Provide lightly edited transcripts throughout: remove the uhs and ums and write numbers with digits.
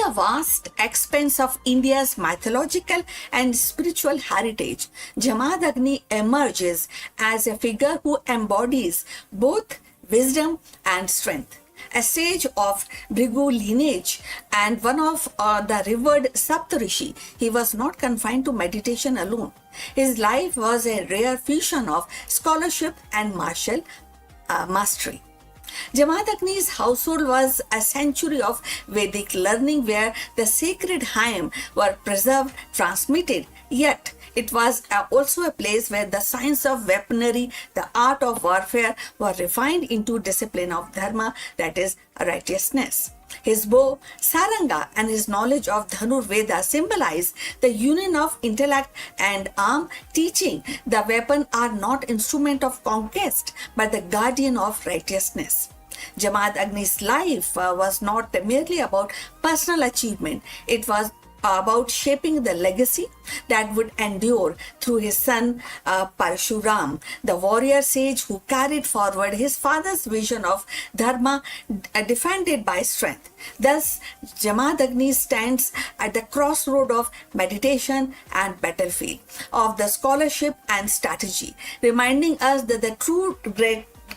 the vast expanse of India's mythological and spiritual heritage, Jamadagni emerges as a figure who embodies both wisdom and strength. A sage of Bhrigu lineage and one of the revered Saptarishi, he was not confined to meditation alone. His life was a rare fusion of scholarship and martial mastery. Jamadagni's household was a sanctuary of Vedic learning where the sacred hymns were preserved, transmitted, yet it was also a place where the science of weaponry, the art of warfare were refined into discipline of dharma, that is righteousness. His bow, saranga, and his knowledge of Dhanur Veda symbolize the union of intellect and arm, teaching the weapon are not instrument of conquest, but the guardian of righteousness. Jamadagni's life was not merely about personal achievement, it was about shaping the legacy that would endure through his son Parshuram, the warrior sage who carried forward his father's vision of dharma defended by strength. Thus, Jamadagni stands at the crossroad of meditation and battlefield, of the scholarship and strategy, reminding us that the true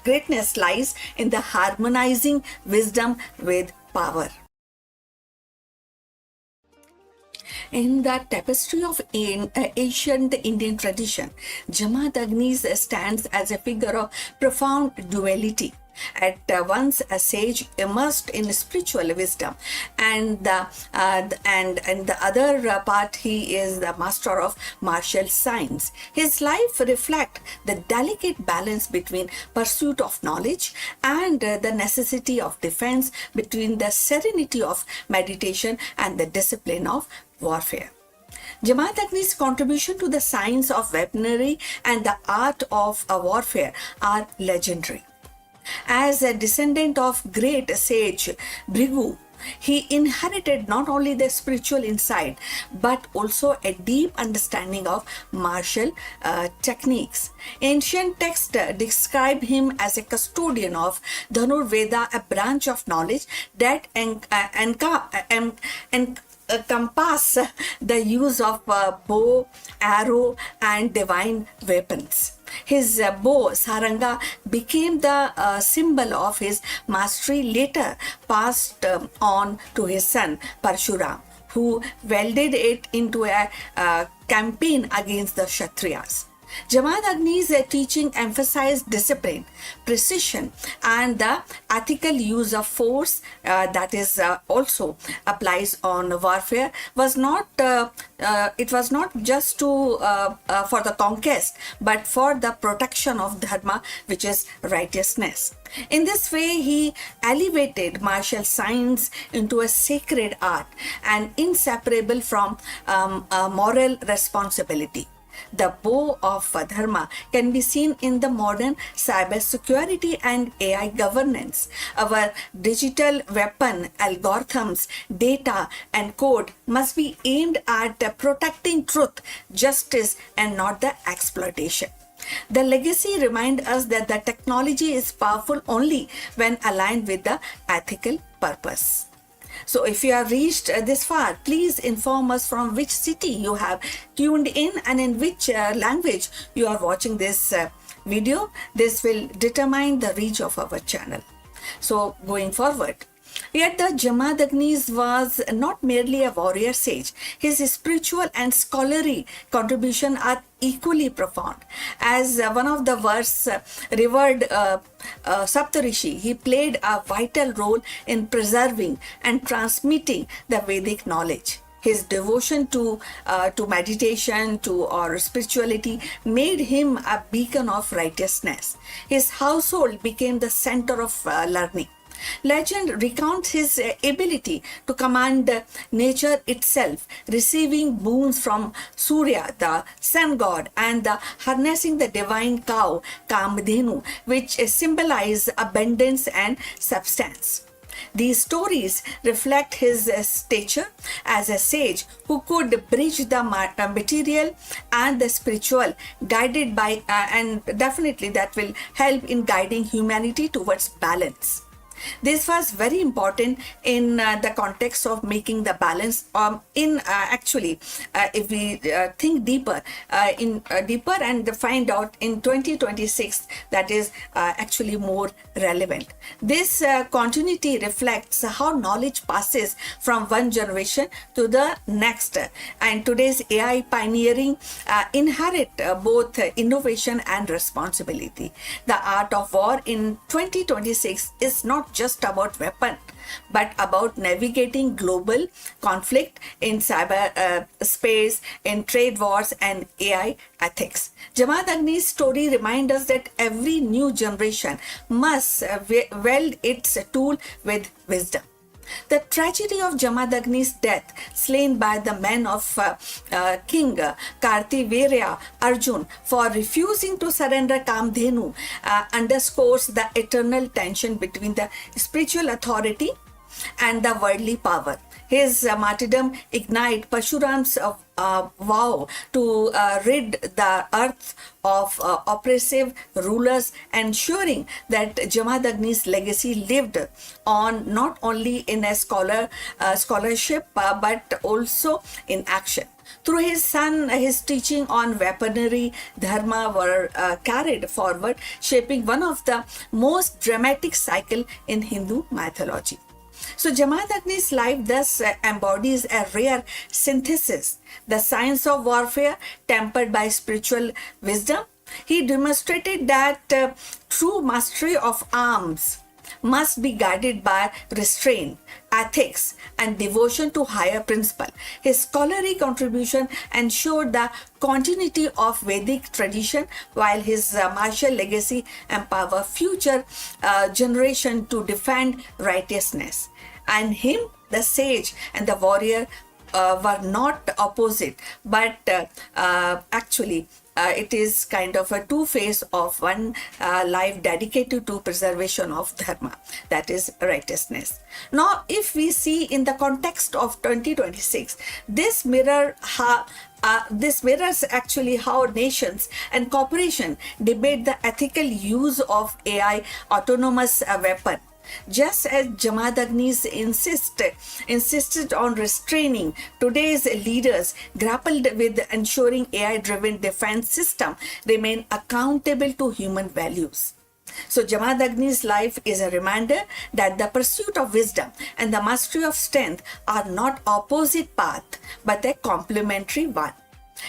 greatness lies in the harmonizing wisdom with power. In the tapestry of ancient Indian tradition, Jamadagni stands as a figure of profound duality. At once a sage immersed in spiritual wisdom, and the other part he is the master of martial science. His life reflects the delicate balance between pursuit of knowledge and the necessity of defense, between the serenity of meditation and the discipline of warfare. Jamadagni's contribution to the science of weaponry and the art of warfare are legendary. As a descendant of great sage Bhrigu, he inherited not only the spiritual insight but also a deep understanding of martial techniques. Ancient texts describe him as a custodian of Dhanur Veda, a branch of knowledge that encompass the use of bow, arrow, and divine weapons. His bow, saranga, became the symbol of his mastery, later passed on to his son Parshuram, who wielded it into a campaign against the Kshatriyas. Jamadagni's teaching emphasized discipline, precision, and the ethical use of force that is also applies on warfare. It was not just for the conquest, but for the protection of dharma, which is righteousness. In this way, he elevated martial science into a sacred art and inseparable from moral responsibility. The bow of dharma can be seen in the modern cybersecurity and AI governance. Our digital weapon, algorithms, data, and code must be aimed at protecting truth, justice, and not the exploitation. The legacy reminds us that the technology is powerful only when aligned with the ethical purpose. So if you have reached this far, please inform us from which city you have tuned in and in which language you are watching this video. This will determine the reach of our channel. So going forward, yet the Jamadagni was not merely a warrior sage. His spiritual and scholarly contribution are equally profound. As one of the world's revered Saptarishi, he played a vital role in preserving and transmitting the Vedic knowledge. His devotion to meditation, or spirituality made him a beacon of righteousness. His household became the center of learning. Legend recounts his ability to command nature itself, receiving boons from Surya, the sun god, and harnessing the divine cow, Kamadhenu, which symbolize abundance and substance. These stories reflect his stature as a sage who could bridge the material and the spiritual, guided by, and definitely that will help in guiding humanity towards balance. This was very important in the context of making the balance. If we think deeper and find out in 2026, that is actually more relevant. This continuity reflects how knowledge passes from one generation to the next, and today's AI pioneering inherit both innovation and responsibility. The art of war in 2026 is not just about weapon, but about navigating global conflict in cyber space, in trade wars, and AI ethics. Jamaat Agni's story reminds us that every new generation must weld its tool with wisdom. The tragedy of Jamadagni's death, slain by the men of King Kartivirya Arjun for refusing to surrender Kamdhenu, underscores the eternal tension between the spiritual authority and the worldly power. His martyrdom ignited Parshuram's vow to rid the earth of oppressive rulers, ensuring that Jamadagni's legacy lived on not only in a scholarship but also in action. Through his son, his teaching on weaponry dharma were carried forward, shaping one of the most dramatic cycles in Hindu mythology. So Jamaat Agni's life thus embodies a rare synthesis, the science of warfare tempered by spiritual wisdom. He demonstrated that true mastery of arms must be guided by restraint, ethics, and devotion to higher principle. His scholarly contribution ensured the continuity of Vedic tradition, while his martial legacy empowered future generation to defend righteousness. And him, the sage and the warrior, were not opposite, but it is kind of a two-face of one life dedicated to preservation of dharma, that is righteousness. Now, if we see in the context of 2026, this mirrors actually how nations and corporations debate the ethical use of AI autonomous weapon. Just as Jamadagnis insisted on restraining, today's leaders grappled with ensuring AI-driven defense system remain accountable to human values. So Jamadagni's life is a reminder that the pursuit of wisdom and the mastery of strength are not opposite paths, but a complementary one.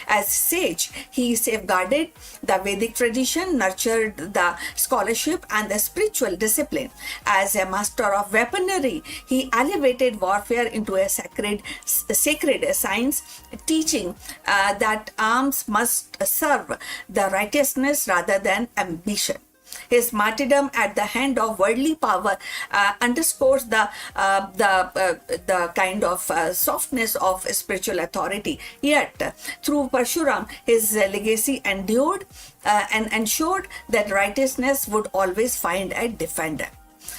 As sage, he safeguarded the Vedic tradition, nurtured the scholarship and the spiritual discipline. As a master of weaponry, he elevated warfare into a sacred science, teaching that arms must serve the righteousness rather than ambition. His martyrdom at the hand of worldly power underscores the kind of softness of spiritual authority. Yet, through Parshuram, his legacy endured and ensured that righteousness would always find a defender.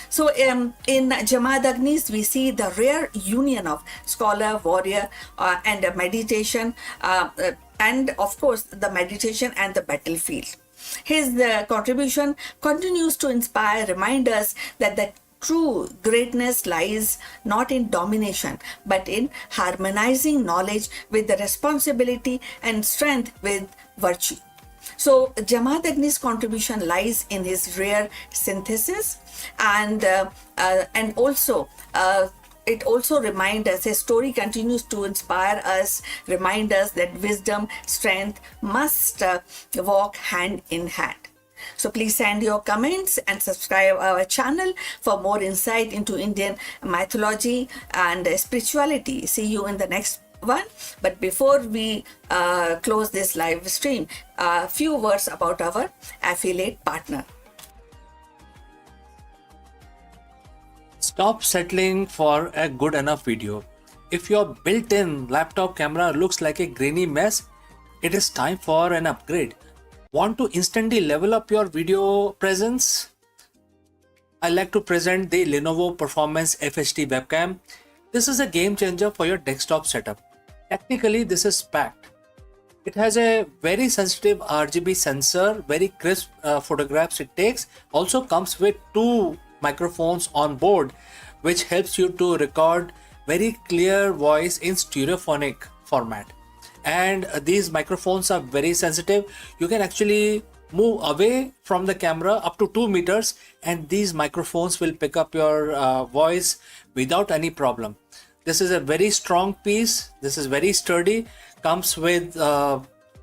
So in Jamadagnis, we see the rare union of scholar, warrior, and meditation, and of course the meditation and the battlefield. His contribution continues to inspire, remind us that the true greatness lies not in domination, but in harmonizing knowledge with the responsibility and strength with virtue. So Jamadagni's contribution lies in his rare synthesis, and also it also reminds us, his story continues to inspire us, remind us that wisdom, strength must walk hand in hand. So please send your comments and subscribe our channel for more insight into Indian mythology and spirituality. See you in the next one. But before we close this live stream, a few words about our affiliate partner. Stop settling for a good enough video. If your built-in laptop camera looks like a grainy mess, it is time for an upgrade. Want to instantly level up your video presence? I like to present the Lenovo Performance FHD webcam. This is a game changer for your desktop setup. Technically, this is packed. It has a very sensitive RGB sensor, very crisp photographs it takes. Also comes with two microphones on board, which helps you to record very clear voice in stereophonic format. And these microphones are very sensitive. You can actually move away from the camera up to 2 meters, and these microphones will pick up your voice without any problem. This is a very strong piece. This is very sturdy. Comes with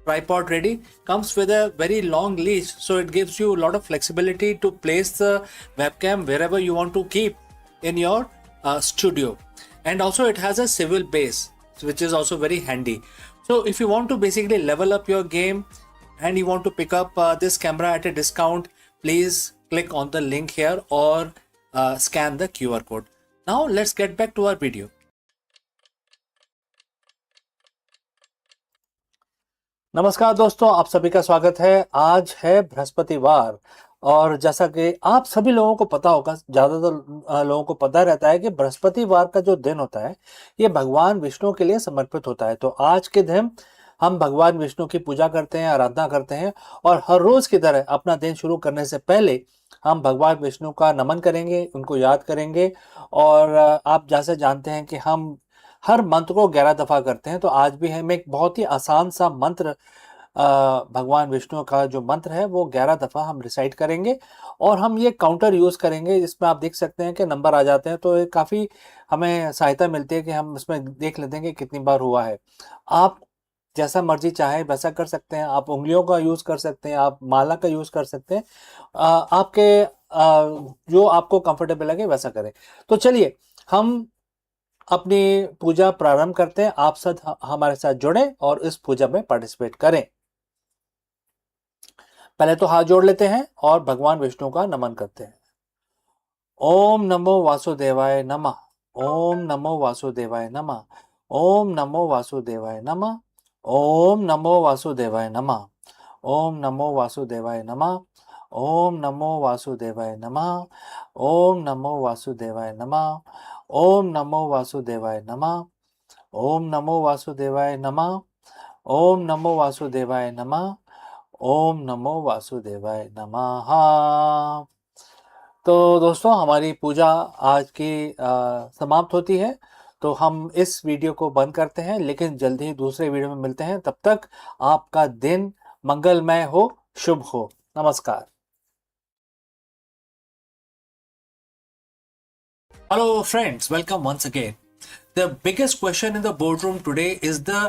tripod ready. Comes with a very long leash, so it gives you a lot of flexibility to place the webcam wherever you want to keep in your studio. And also it has a swivel base, which is also very handy. So if you want to basically level up your game and you want to pick up this camera at a discount, please click on the link here or scan the QR code. Now let's get back to our video. नमस्कार दोस्तों, आप सभी का स्वागत है। आज है बृहस्पतिवार और जैसा कि आप सभी लोगों को पता होगा, ज़्यादातर लोगों को पता रहता है कि बृहस्पतिवार का जो दिन होता है ये भगवान विष्णु के लिए समर्पित होता है। तो आज के दिन हम भगवान विष्णु की पूजा करते हैं, आराधना करते हैं और हर रोज़ की तरह अपना दिन शुरू करने से पहले हम भगवान विष्णु का नमन करेंगे, उनको याद करेंगे। और आप जैसे जानते हैं कि हम हर मंत्र को 11 दफ़ा करते हैं, तो आज भी हम एक बहुत ही आसान सा मंत्र भगवान विष्णु का जो मंत्र है वो 11 दफ़ा हम रिसाइट करेंगे और हम ये काउंटर यूज़ करेंगे। इसमें आप देख सकते हैं कि नंबर आ जाते हैं, तो ये काफ़ी हमें सहायता मिलती है कि हम इसमें देख लेते हैं कि कितनी बार हुआ है। आप जैसा मर्जी चाहे वैसा कर सकते हैं। आप उंगलियों का यूज़ कर सकते हैं, आप माला का यूज़ कर सकते हैं। आपके जो आपको कंफर्टेबल लगे वैसा करें। तो चलिए हम अपनी पूजा प्रारंभ करते हैं। आप सब हमारे साथ जुड़ें और इस पूजा में पार्टिसिपेट करें। पहले तो हाथ जोड़ लेते हैं और भगवान विष्णु का नमन करते हैं। ओम नमो वासुदेवाय नमः। ओम नमो वासुदेवाय नमः। ओम नमो वासुदेवाय नमः। ओम नमो वासुदेवाय नमः। ओम नमो वासुदेवाय नमः। ओम नमो वासुदेवाय नमः। ओम नमो वासुदेवाय नमः। ओम नमो वासुदेवाय नमः। ओम नमो वासुदेवाय नमः। ओम नमो वासुदेवाय नमः। ओम नमो वासुदेवाय नमः। तो दोस्तों, हमारी पूजा आज की समाप्त होती है, तो हम इस वीडियो को बंद करते हैं, लेकिन जल्दी ही दूसरे वीडियो में मिलते हैं। तब तक आपका दिन मंगलमय हो, शुभ हो। नमस्कार। Hello friends, welcome once again. The biggest question in the boardroom today is the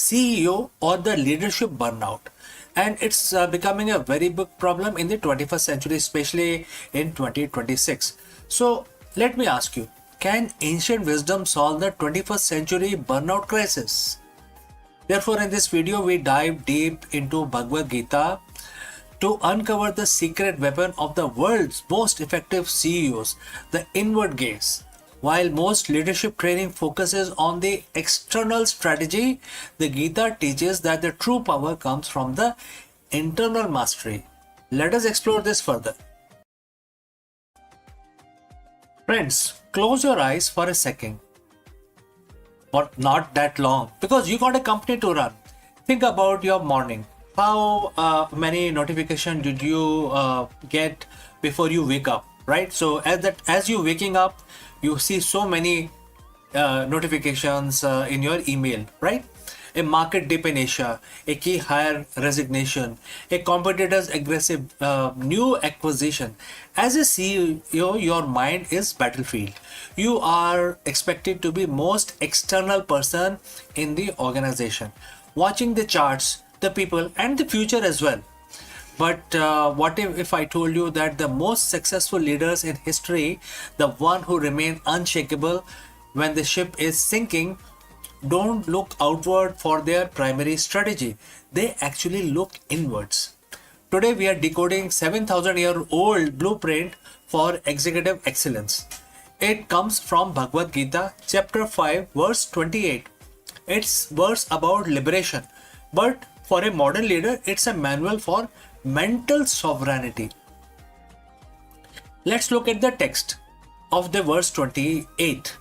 CEO or the leadership burnout. And it's becoming a very big problem in the 21st century, especially in 2026. So let me ask you, can ancient wisdom solve the 21st century burnout crisis? Therefore, in this video, we dive deep into Bhagavad Gita to uncover the secret weapon of the world's most effective CEOs, the inward gaze. While most leadership training focuses on the external strategy, the Gita teaches that the true power comes from the internal mastery. Let us explore this further. Friends, close your eyes for a second, but not that long, because you got a company to run. Think about your morning. How many notifications did you get before you wake up, right? So as you waking up, you see so many notifications in your email, right? A market dip in Asia, a key hire resignation, a competitor's aggressive new acquisition. As a CEO, your mind is battlefield. You are expected to be most external person in the organization, watching the charts, the people and the future as well. But what if I told you that the most successful leaders in history, the one who remain unshakable when the ship is sinking, don't look outward for their primary strategy. They actually look inwards. Today we are decoding 7,000-year-old blueprint for executive excellence. It comes from Bhagavad Gita chapter 5 verse 28. It's verse about liberation, but for a modern leader, it's a manual for mental sovereignty. Let's look at the text of the verse 28,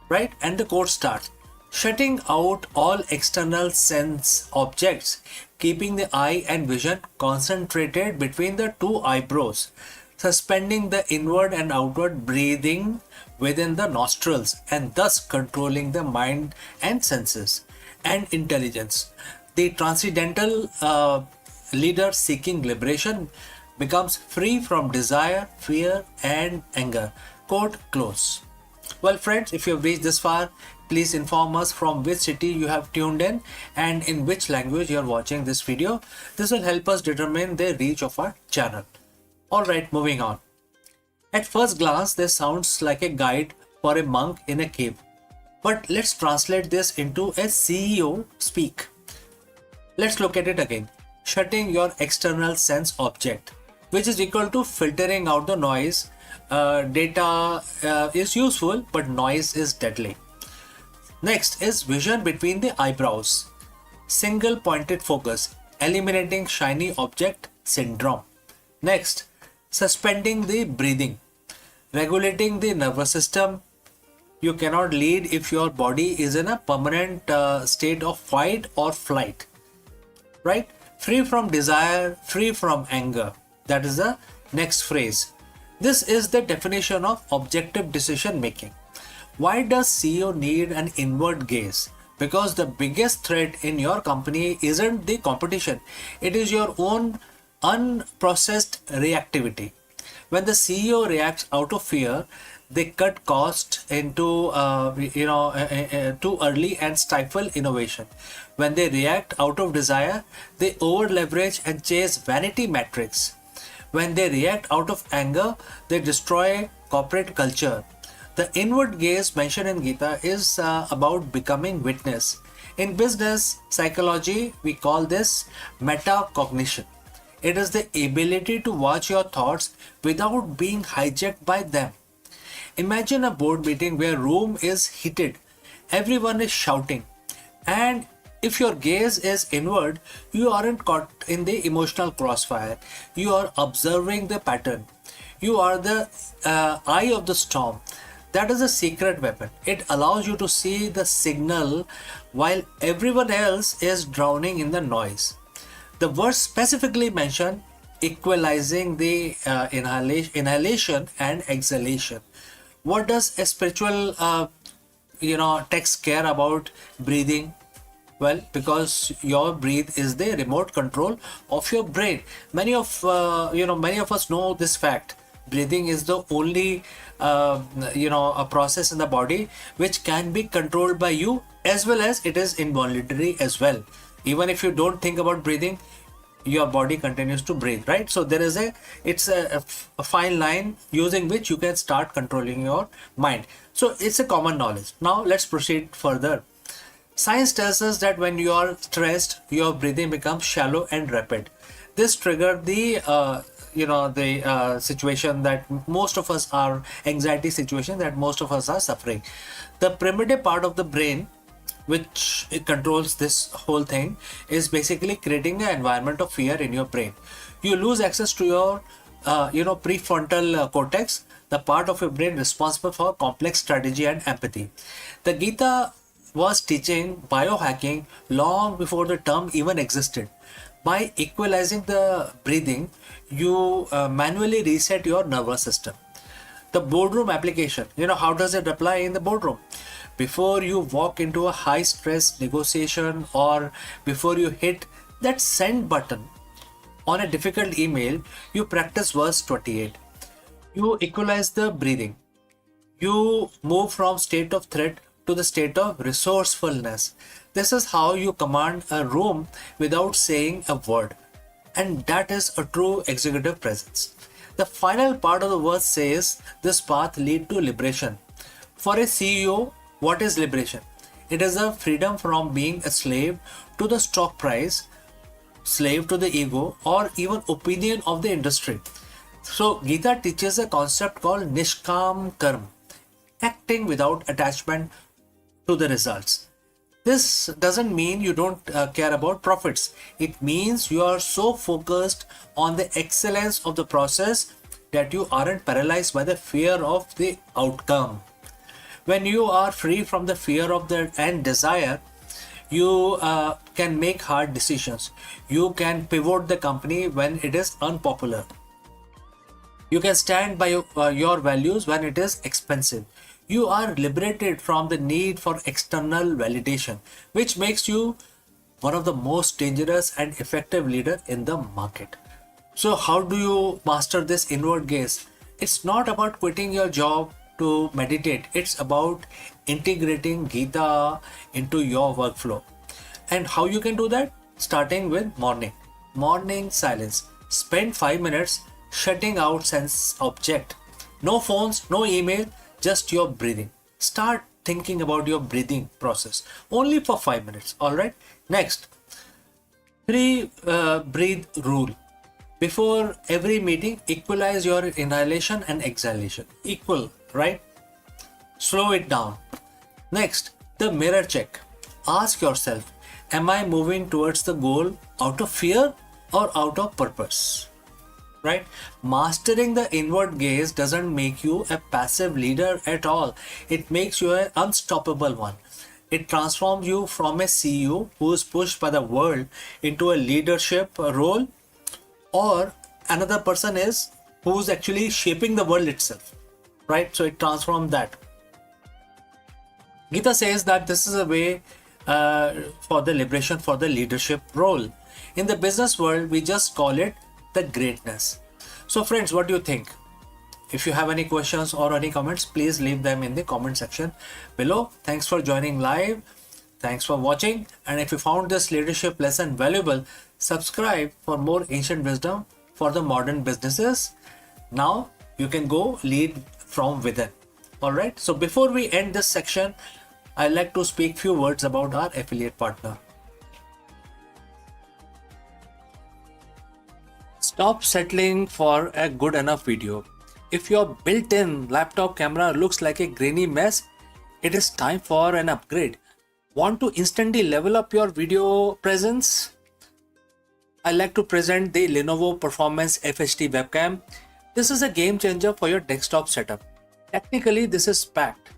right? And the quote starts, shutting out all external sense objects, keeping the eye and vision concentrated between the two eyebrows. suspending the inward and outward breathing within the nostrils and thus controlling the mind and senses and intelligence. The transcendental leader seeking liberation becomes free from desire, fear, and anger. Quote close. Well, friends, if you have reached this far, please inform us from which city you have tuned in and in which language you are watching this video. This will help us determine the reach of our channel. Alright, moving on. At first glance, this sounds like a guide for a monk in a cave. But let's translate this into a CEO speak. Let's look at it again. Shutting your external sense object, which is equal to filtering out the noise. Data is useful, but noise is deadly. Next is vision between the eyebrows. Single pointed focus, eliminating shiny object syndrome. Next, suspending the breathing, regulating the nervous system. You cannot lead if your body is in a permanent state of fight or flight. Right? Free from desire, free from anger. That is the next phrase. This is the definition of objective decision making. Why does CEO need an inward gaze? Because the biggest threat in your company isn't the competition. It is your own unprocessed reactivity. When the CEO reacts out of fear, they cut costs into too early and stifle innovation. When they react out of desire, they over leverage and chase vanity metrics. When they react out of anger, they destroy corporate culture. The inward gaze mentioned in Gita is about becoming witness. In business psychology, we call this metacognition. It is the ability to watch your thoughts without being hijacked by them. Imagine a board meeting where room is heated, everyone is shouting, and if your gaze is inward, you aren't caught in the emotional crossfire. You are observing the pattern. You are the eye of the storm. That is a secret weapon. It allows you to see the signal while everyone else is drowning in the noise. The verse specifically mentioned equalizing the inhalation and exhalation. What does a spiritual text care about breathing? Well, because your breath is the remote control of your brain. Many of us know this fact. Breathing is the only a process in the body which can be controlled by you, as well as it is involuntary as well. Even if you don't think about breathing, your body continues to breathe, right? So there is a fine line using which you can start controlling your mind. So it's a common knowledge. Now let's proceed further. Science tells us that when you are stressed, your breathing becomes shallow and rapid. This triggered the situation that most of us are, anxiety situation that most of us are suffering. The primitive part of the brain, which it controls this whole thing, is basically creating an environment of fear in your brain. You lose access to your prefrontal cortex, the part of your brain responsible for complex strategy and empathy. The Gita was teaching biohacking long before the term even existed. By equalizing the breathing, you manually reset your nervous system. The boardroom application, how does it apply in the boardroom? Before you walk into a high stress negotiation, or before you hit that send button on a difficult email, you practice verse 28. You equalize the breathing. You move from state of threat to the state of resourcefulness. This is how you command a room without saying a word. And that is a true executive presence. The final part of the verse says this path leads to liberation. For a CEO, what is liberation? It is a freedom from being a slave to the stock price, slave to the ego, or even opinion of the industry. So Gita teaches a concept called Nishkam Karma, acting without attachment to the results. This doesn't mean you don't care about profits. It means you are so focused on the excellence of the process that you aren't paralyzed by the fear of the outcome. When you are free from the fear of the and desire, you can make hard decisions. You can pivot the company when it is unpopular. You can stand by your values when it is expensive. You are liberated from the need for external validation, which makes you one of the most dangerous and effective leader in the market. So how do you master this inward gaze? It's not about quitting your job to meditate. It's about integrating Gita into your workflow. And how you can do that? Starting with morning. Morning silence. Spend 5 minutes shutting out sense object. No phones, no email, just your breathing. Start thinking about your breathing process only for 5 minutes. All right. Next, three breathe rule. Before every meeting, equalize your inhalation and exhalation. Equal, right? Slow it down. Next, the mirror check. Ask yourself, am I moving towards the goal out of fear or out of purpose? Right? Mastering the inward gaze doesn't make you a passive leader at all. It makes you an unstoppable one. It transforms you from a CEO who is pushed by the world into a leadership role, or another person is who's actually shaping the world itself. Right? So it transforms that. Gita says that this is a way for the liberation for the leadership role. In the business world, we just call it the greatness. So, friends, what do you think? If you have any questions or any comments, please leave them in the comment section below. Thanks for joining live. Thanks for watching. And if you found this leadership lesson valuable, subscribe for more ancient wisdom for the modern businesses. Now you can go lead from within. All right. So before we end this section, I'd like to speak few words about our affiliate partner. Stop settling for a good enough video. If your built-in laptop camera looks like a grainy mess, it is time for an upgrade. Want to instantly level up your video presence? I like to present the Lenovo Performance FHD webcam. This is a game changer for your desktop setup. Technically, this is packed.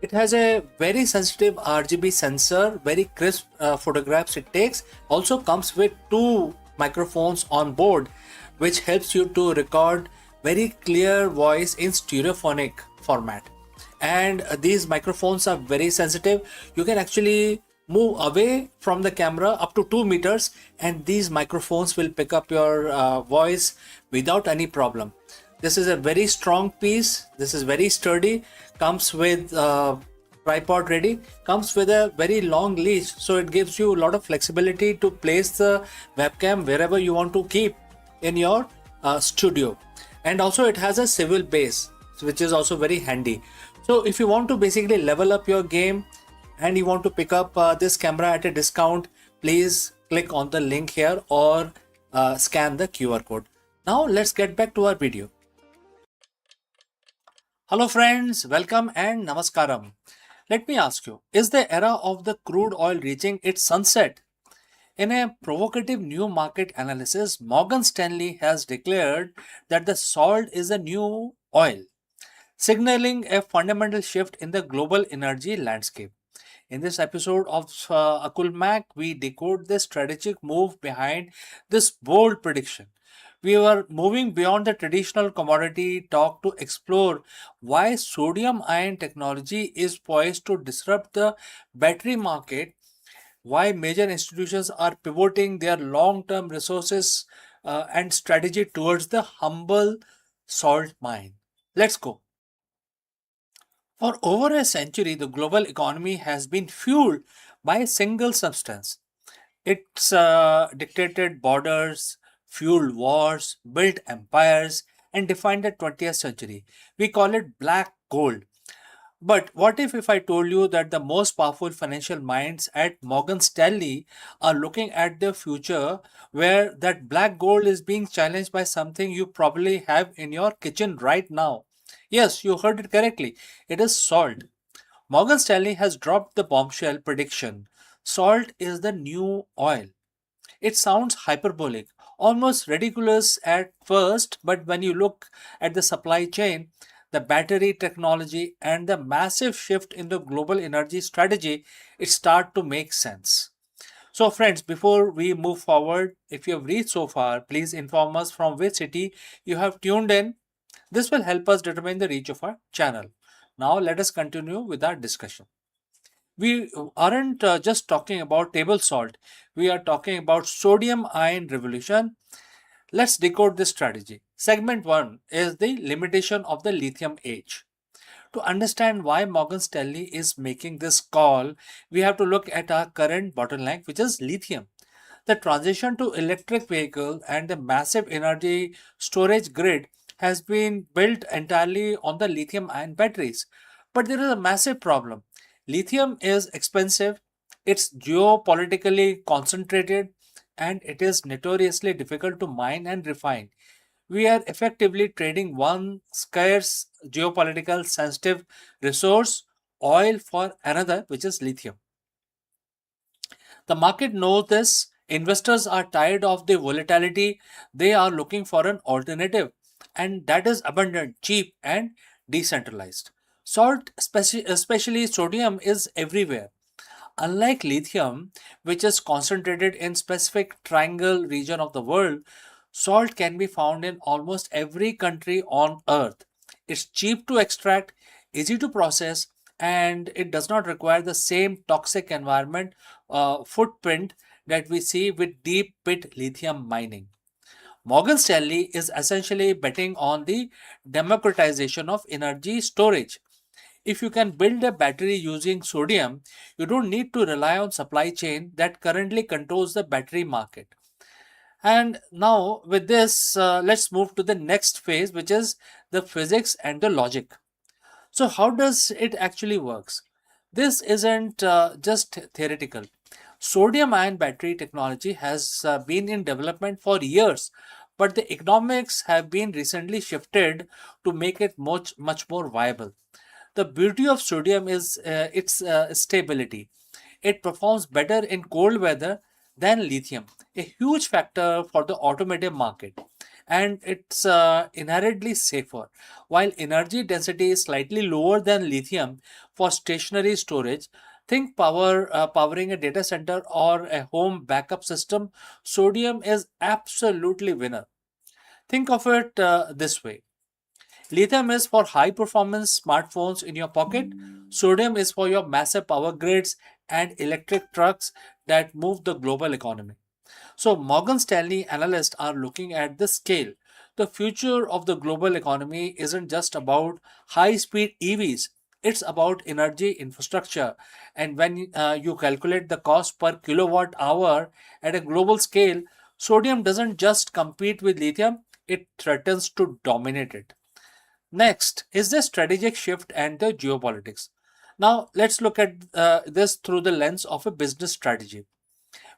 It has a very sensitive RGB sensor, very crisp photographs it takes. Also comes with two microphones on board, which helps you to record very clear voice in stereophonic format. And these microphones are very sensitive. You can actually move away from the camera up to 2 meters and these microphones will pick up your voice without any problem. This is a very strong piece. This is very sturdy. Comes with tripod ready. Comes with a very long leash, so it gives you a lot of flexibility to place the webcam wherever you want to keep in your studio. And also it has a swivel base, which is also very handy. So if you want to basically level up your game and you want to pick up this camera at a discount, please click on the link here or scan the QR code. Now let's get back to our video. Hello friends, welcome and namaskaram. Let me ask you, is the era of the crude oil reaching its sunset? In a provocative new market analysis, Morgan Stanley has declared that the salt is the new oil, signaling a fundamental shift in the global energy landscape. In this episode of Akulmach, we decode the strategic move behind this bold prediction. We were moving beyond the traditional commodity talk to explore why sodium ion technology is poised to disrupt the battery market, why major institutions are pivoting their long term resources and strategy towards the humble salt mine. Let's go. For over a century, the global economy has been fueled by a single substance. It's dictated borders, fueled wars, built empires, and defined the 20th century. We call it black gold. But what if I told you that the most powerful financial minds at Morgan Stanley are looking at the future where that black gold is being challenged by something you probably have in your kitchen right now? Yes, you heard it correctly. It is salt. Morgan Stanley has dropped the bombshell prediction. Salt is the new oil. It sounds hyperbolic, almost ridiculous at first, but when you look at the supply chain, the battery technology, and the massive shift in the global energy strategy, it starts to make sense. So, friends, before we move forward, if you have reached so far, please inform us from which city you have tuned in. This will help us determine the reach of our channel. Now let us continue with our discussion. We aren't just talking about table salt, we are talking about sodium ion revolution. Let's decode this strategy. Segment 1 is the limitation of the lithium age. To understand why Morgan Stanley is making this call, we have to look at our current bottleneck, which is lithium. The transition to electric vehicle and the massive energy storage grid has been built entirely on the lithium ion batteries. But there is a massive problem. Lithium is expensive, it's geopolitically concentrated, and it is notoriously difficult to mine and refine. We are effectively trading one scarce geopolitical sensitive resource, oil, for another, which is lithium. The market knows this. Investors are tired of the volatility. They are looking for an alternative, and that is abundant, cheap, and decentralized. Salt, especially sodium, is everywhere. Unlike lithium, which is concentrated in specific triangle region of the world, salt can be found in almost every country on earth. It's cheap to extract, easy to process, and it does not require the same toxic environment footprint that we see with deep pit lithium mining. Morgan Stanley is essentially betting on the democratization of energy storage. If you can build a battery using sodium, you don't need to rely on supply chain that currently controls the battery market. And now with this, let's move to the next phase, which is the physics and the logic. So how does it actually works? This isn't just theoretical. Sodium ion battery technology has been in development for years, but the economics have been recently shifted to make it much more viable. The beauty of sodium is its stability. It performs better in cold weather than lithium, a huge factor for the automotive market. And it's inherently safer. While energy density is slightly lower than lithium for stationary storage, think powering a data center or a home backup system, sodium is absolutely winner. Think of it this way. Lithium is for high performance smartphones in your pocket. Sodium is for your massive power grids and electric trucks that move the global economy. So, Morgan Stanley analysts are looking at the scale. The future of the global economy isn't just about high speed EVs, it's about energy infrastructure. And when you calculate the cost per kilowatt hour at a global scale, sodium doesn't just compete with lithium, it threatens to dominate it. Next is the strategic shift and the geopolitics. Now, let's look at this through the lens of a business strategy.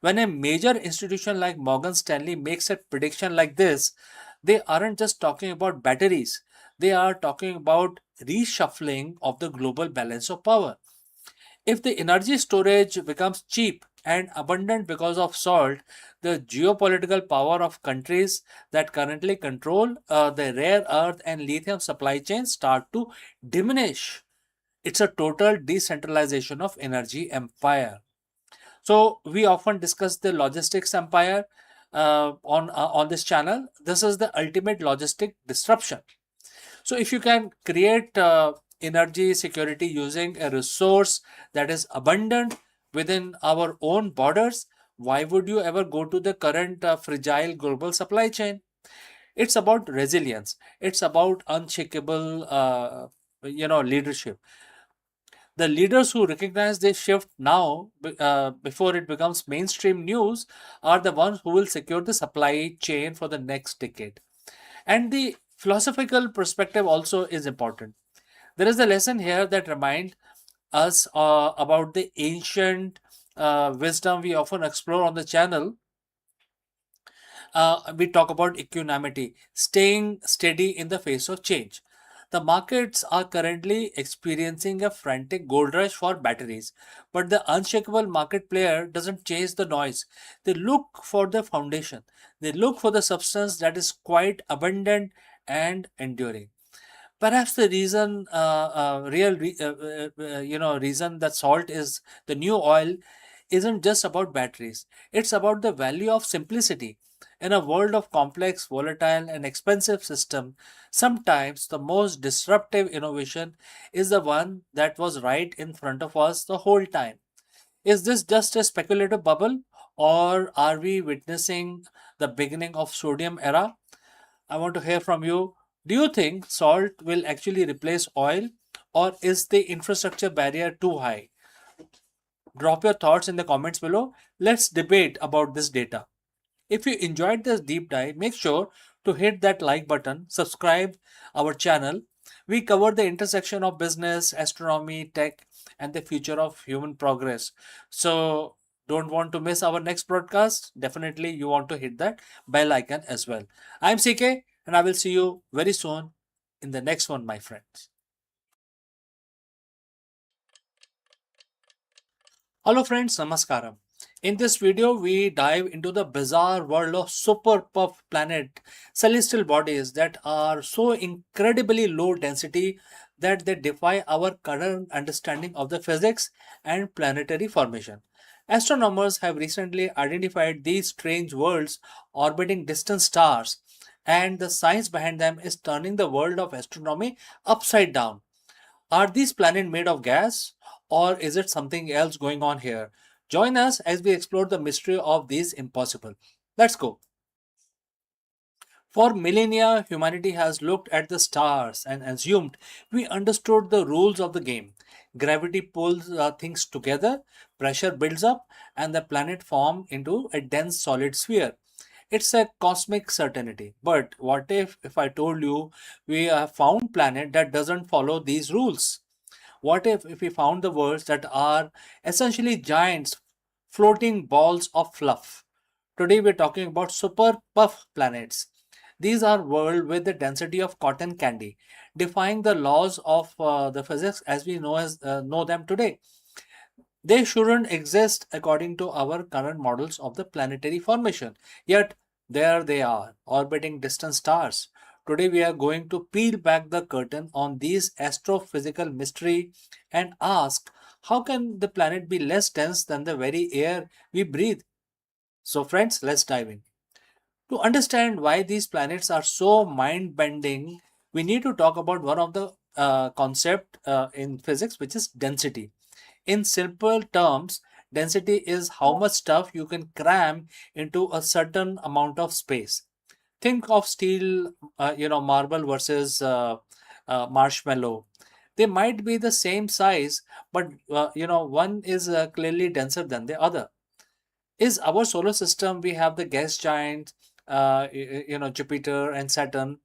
When a major institution like Morgan Stanley makes a prediction like this, they aren't just talking about batteries, they are talking about reshuffling of the global balance of power. If the energy storage becomes cheap and abundant because of salt, the geopolitical power of countries that currently control the rare earth and lithium supply chains start to diminish. It's a total decentralization of energy empire. So we often discuss the logistics empire on this channel. This is the ultimate logistic disruption. So if you can create energy security using a resource that is abundant within our own borders, why would you ever go to the current fragile global supply chain? It's about resilience. It's about unshakable, leadership. The leaders who recognize this shift now, before it becomes mainstream news, are the ones who will secure the supply chain for the next decade. And the philosophical perspective also is important. There is a lesson here that reminds us about the ancient wisdom we often explore on the channel. We talk about equanimity, staying steady in the face of change. The markets are currently experiencing a frantic gold rush for batteries, but the unshakable market player doesn't chase the noise. They look for the foundation. They look for the substance that is quite abundant and enduring. Perhaps the reason, reason that salt is the new oil isn't just about batteries. It's about the value of simplicity. In a world of complex, volatile, and expensive system, sometimes the most disruptive innovation is the one that was right in front of us the whole time. Is this just a speculative bubble, or are we witnessing the beginning of sodium era? I want to hear from you. Do you think salt will actually replace oil, or is the infrastructure barrier too high? Drop your thoughts in the comments below. Let's debate about this data. If you enjoyed this deep dive, make sure to hit that like button, subscribe our channel. We cover the intersection of business, astronomy, tech, and the future of human progress. So don't want to miss our next broadcast? Definitely you want to hit that bell icon as well. I'm CK and I will see you very soon in the next one, my friends. Hello friends, Namaskaram. In this video, we dive into the bizarre world of super puff planet celestial bodies that are so incredibly low density that they defy our current understanding of the physics and planetary formation. Astronomers have recently identified these strange worlds orbiting distant stars, and the science behind them is turning the world of astronomy upside down. Are these planets made of gas, or is it something else going on here? Join us as we explore the mystery of these impossible. Let's go. For millennia, humanity has looked at the stars and assumed we understood the rules of the game. Gravity pulls things together, pressure builds up, and the planet forms into a dense solid sphere. It's a cosmic certainty. But what if I told you we have found planet that doesn't follow these rules? What if we found the worlds that are essentially giants floating balls of fluff? Today we're talking about super puff planets. These are worlds with the density of cotton candy, defying the laws of the physics as we know them today. They shouldn't exist according to our current models of the planetary formation. Yet, there they are, orbiting distant stars. Today, we are going to peel back the curtain on these astrophysical mystery and ask, how can the planet be less dense than the very air we breathe? So, friends, let's dive in. To understand why these planets are so mind-bending, we need to talk about one of the concept in physics, which is density. In simple terms, density is how much stuff you can cram into a certain amount of space. Think of steel, marble versus marshmallow. They might be the same size, but one is clearly denser than the other. Is our solar system, we have the gas giants, Jupiter and Saturn.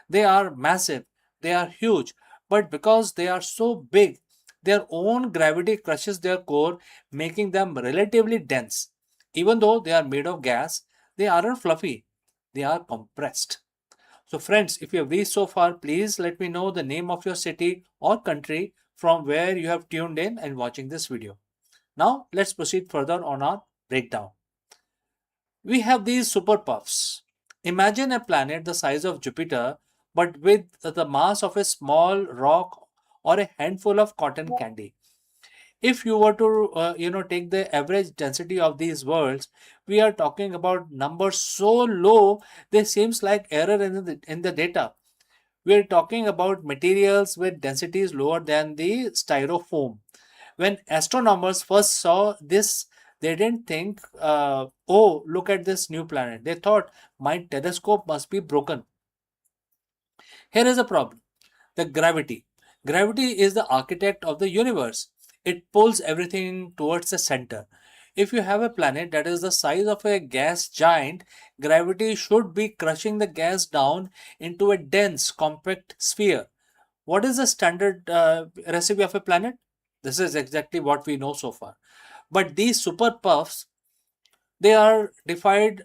They are massive, they are huge, but because they are so big, their own gravity crushes their core, making them relatively dense. Even though they are made of gas, they aren't fluffy, they are compressed. So friends, if you have reached so far, please let me know the name of your city or country from where you have tuned in and watching this video. Now let's proceed further on our breakdown. We have these super puffs. Imagine a planet the size of Jupiter, but with the mass of a small rock or a handful of cotton candy. If you were to, take the average density of these worlds, we are talking about numbers so low they seems like error in the data. We are talking about materials with densities lower than the styrofoam. When astronomers first saw this, they didn't think, oh, look at this new planet. They thought, my telescope must be broken. Here is a problem: the gravity. Gravity is the architect of the universe, it pulls everything towards the center. If you have a planet that is the size of a gas giant, gravity should be crushing the gas down into a dense, compact sphere. What is the standard recipe of a planet? This is exactly what we know so far. But these super puffs, they are defied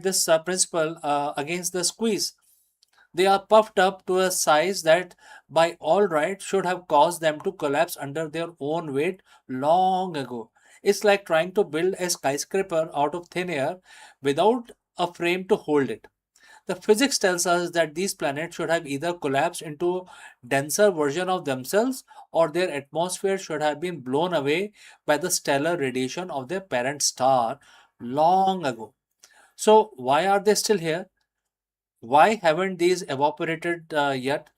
this principle against the squeeze. They are puffed up to a size that, by all right, should have caused them to collapse under their own weight long ago. It's like trying to build a skyscraper out of thin air without a frame to hold it. The physics tells us that these planets should have either collapsed into denser version of themselves, or their atmosphere should have been blown away by the stellar radiation of their parent star long ago. So why are they still here? Why haven't these evaporated yet?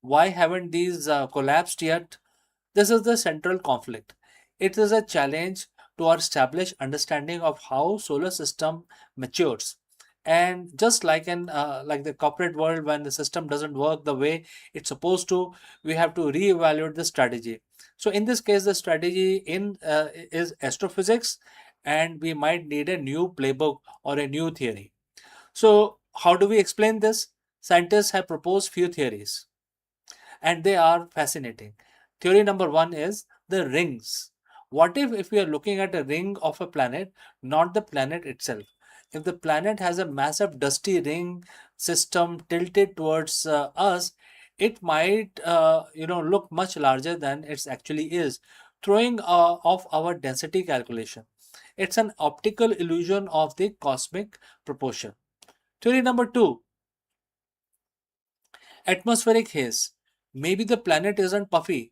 Why haven't these collapsed yet? This is the central conflict. It is a challenge to our established understanding of how solar system matures. And just like in like the corporate world, when the system doesn't work the way it's supposed to, we have to reevaluate the strategy. So in this case, the strategy in is astrophysics, and we might need a new playbook or a new theory. So how do we explain this? Scientists have proposed few theories, and they are fascinating. Theory number one is the rings. What if we are looking at a ring of a planet, not the planet itself? If the planet has a massive dusty ring system tilted towards us, it might look much larger than it actually is, throwing off our density calculation. It's an optical illusion of the cosmic proportion. Theory number two, atmospheric haze. Maybe the planet isn't puffy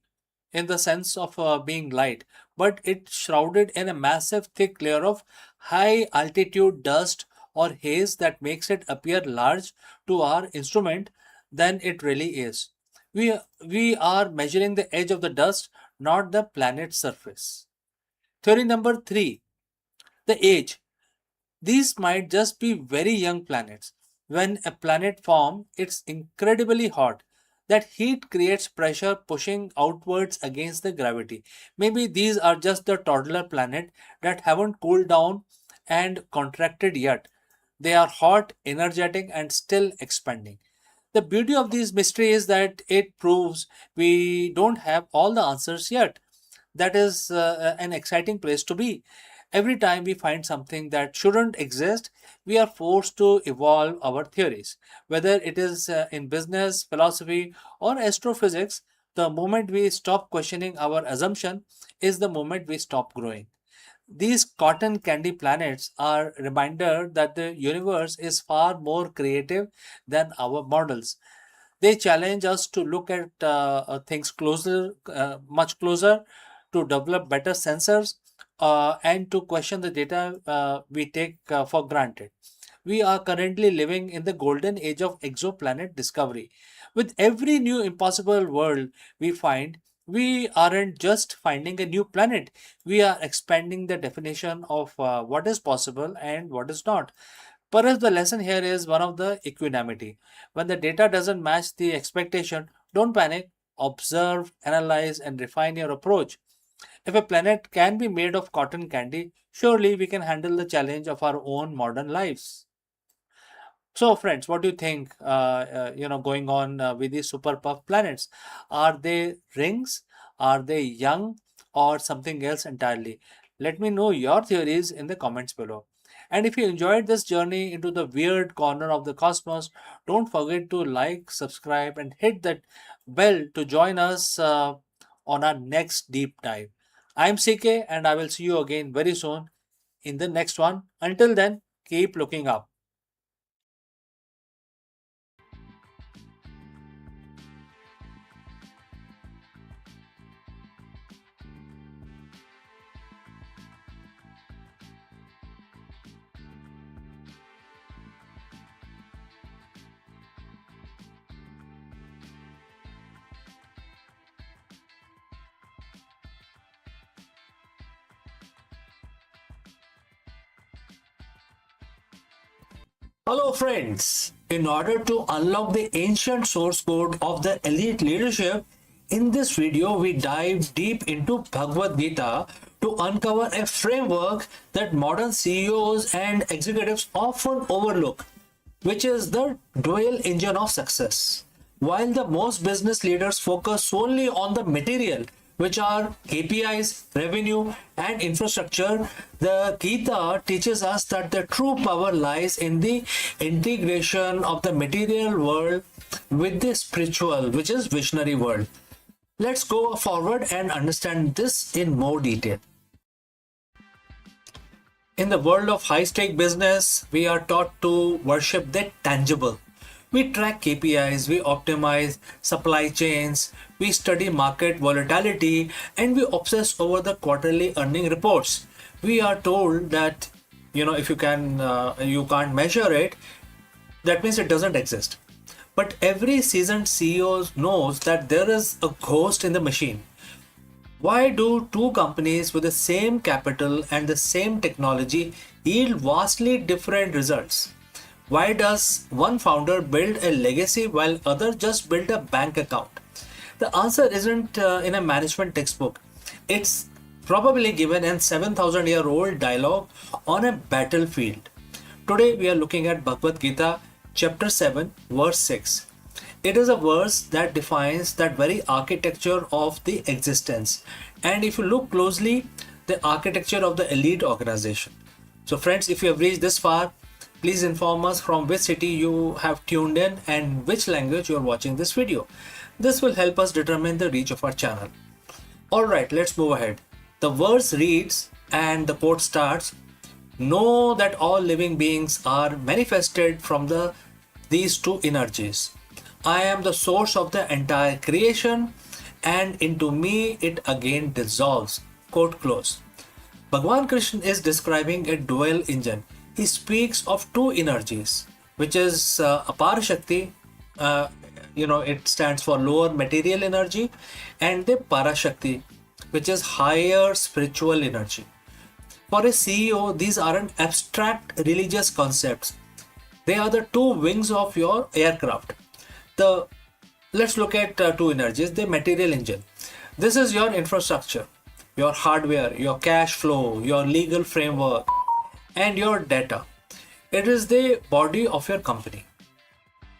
in the sense of being light, but it's shrouded in a massive thick layer of high altitude dust or haze that makes it appear large to our instrument than it really is. We are measuring the edge of the dust, not the planet's surface. Theory number three, the age. These might just be very young planets. When a planet forms, it's incredibly hot. That heat creates pressure pushing outwards against the gravity. Maybe these are just the toddler planet that haven't cooled down and contracted yet. They are hot, energetic, and still expanding. The beauty of this mystery is that it proves we don't have all the answers yet. That is an exciting place to be. Every time we find something that shouldn't exist, we are forced to evolve our theories. Whether it is in business, philosophy, or astrophysics, the moment we stop questioning our assumption is the moment we stop growing. These cotton candy planets are a reminder that the universe is far more creative than our models. They challenge us to look at things closer, much closer, to develop better sensors, and to question the data we take for granted. We are currently living in the golden age of exoplanet discovery. With every new impossible world we find, we aren't just finding a new planet, we are expanding the definition of what is possible and what is not. Perhaps the lesson here is one of the equanimity. When the data doesn't match the expectation, don't panic, observe, analyze, and refine your approach. If a planet can be made of cotton candy, surely we can handle the challenge of our own modern lives. So, friends, what do you think? Going on with these super puff planets, are they rings? Are they young, or something else entirely? Let me know your theories in the comments below. And if you enjoyed this journey into the weird corner of the cosmos, don't forget to like, subscribe, and hit that bell to join us on our next deep dive. I'm CK, and I will see you again very soon in the next one. Until then, keep looking up. Hello friends! In order to unlock the ancient source code of the elite leadership, in this video we dive deep into Bhagavad Gita to uncover a framework that modern CEOs and executives often overlook, which is the dual engine of success. While the most business leaders focus solely on the material, which are KPIs, revenue, and infrastructure, the Gita teaches us that the true power lies in the integration of the material world with the spiritual, which is visionary world. Let's go forward and understand this in more detail. In the world of high stake business, we are taught to worship the tangible. We track KPIs, we optimize supply chains, we study market volatility, and we obsess over the quarterly earning reports. We are told that if you can't measure it, that means it doesn't exist. But every seasoned CEO knows that there is a ghost in the machine. Why do two companies with the same capital and the same technology yield vastly different results? Why does one founder build a legacy while other just build a bank account? The answer isn't in a management textbook. It's probably given in 7,000-year-old dialogue on a battlefield. Today we are looking at Bhagavad Gita, chapter 7, verse 6. It is a verse that defines that very architecture of the existence. And if you look closely, the architecture of the elite organization. So friends, if you have reached this far, please inform us from which city you have tuned in and which language you are watching this video. This will help us determine the reach of our channel. Alright, let's move ahead. The verse reads, and the quote starts, "Know that all living beings are manifested from these two energies. I am the source of the entire creation, and into me it again dissolves." Quote close. Bhagwan Krishna is describing a dual engine. He speaks of two energies, which is Apar Shakti, it stands for lower material energy, and the Parashakti, which is higher spiritual energy. For a CEO, these aren't abstract religious concepts. They are the two wings of your aircraft. Let's look at two energies. The material engine. This is your infrastructure, your hardware, your cash flow, your legal framework, and your data. It is the body of your company.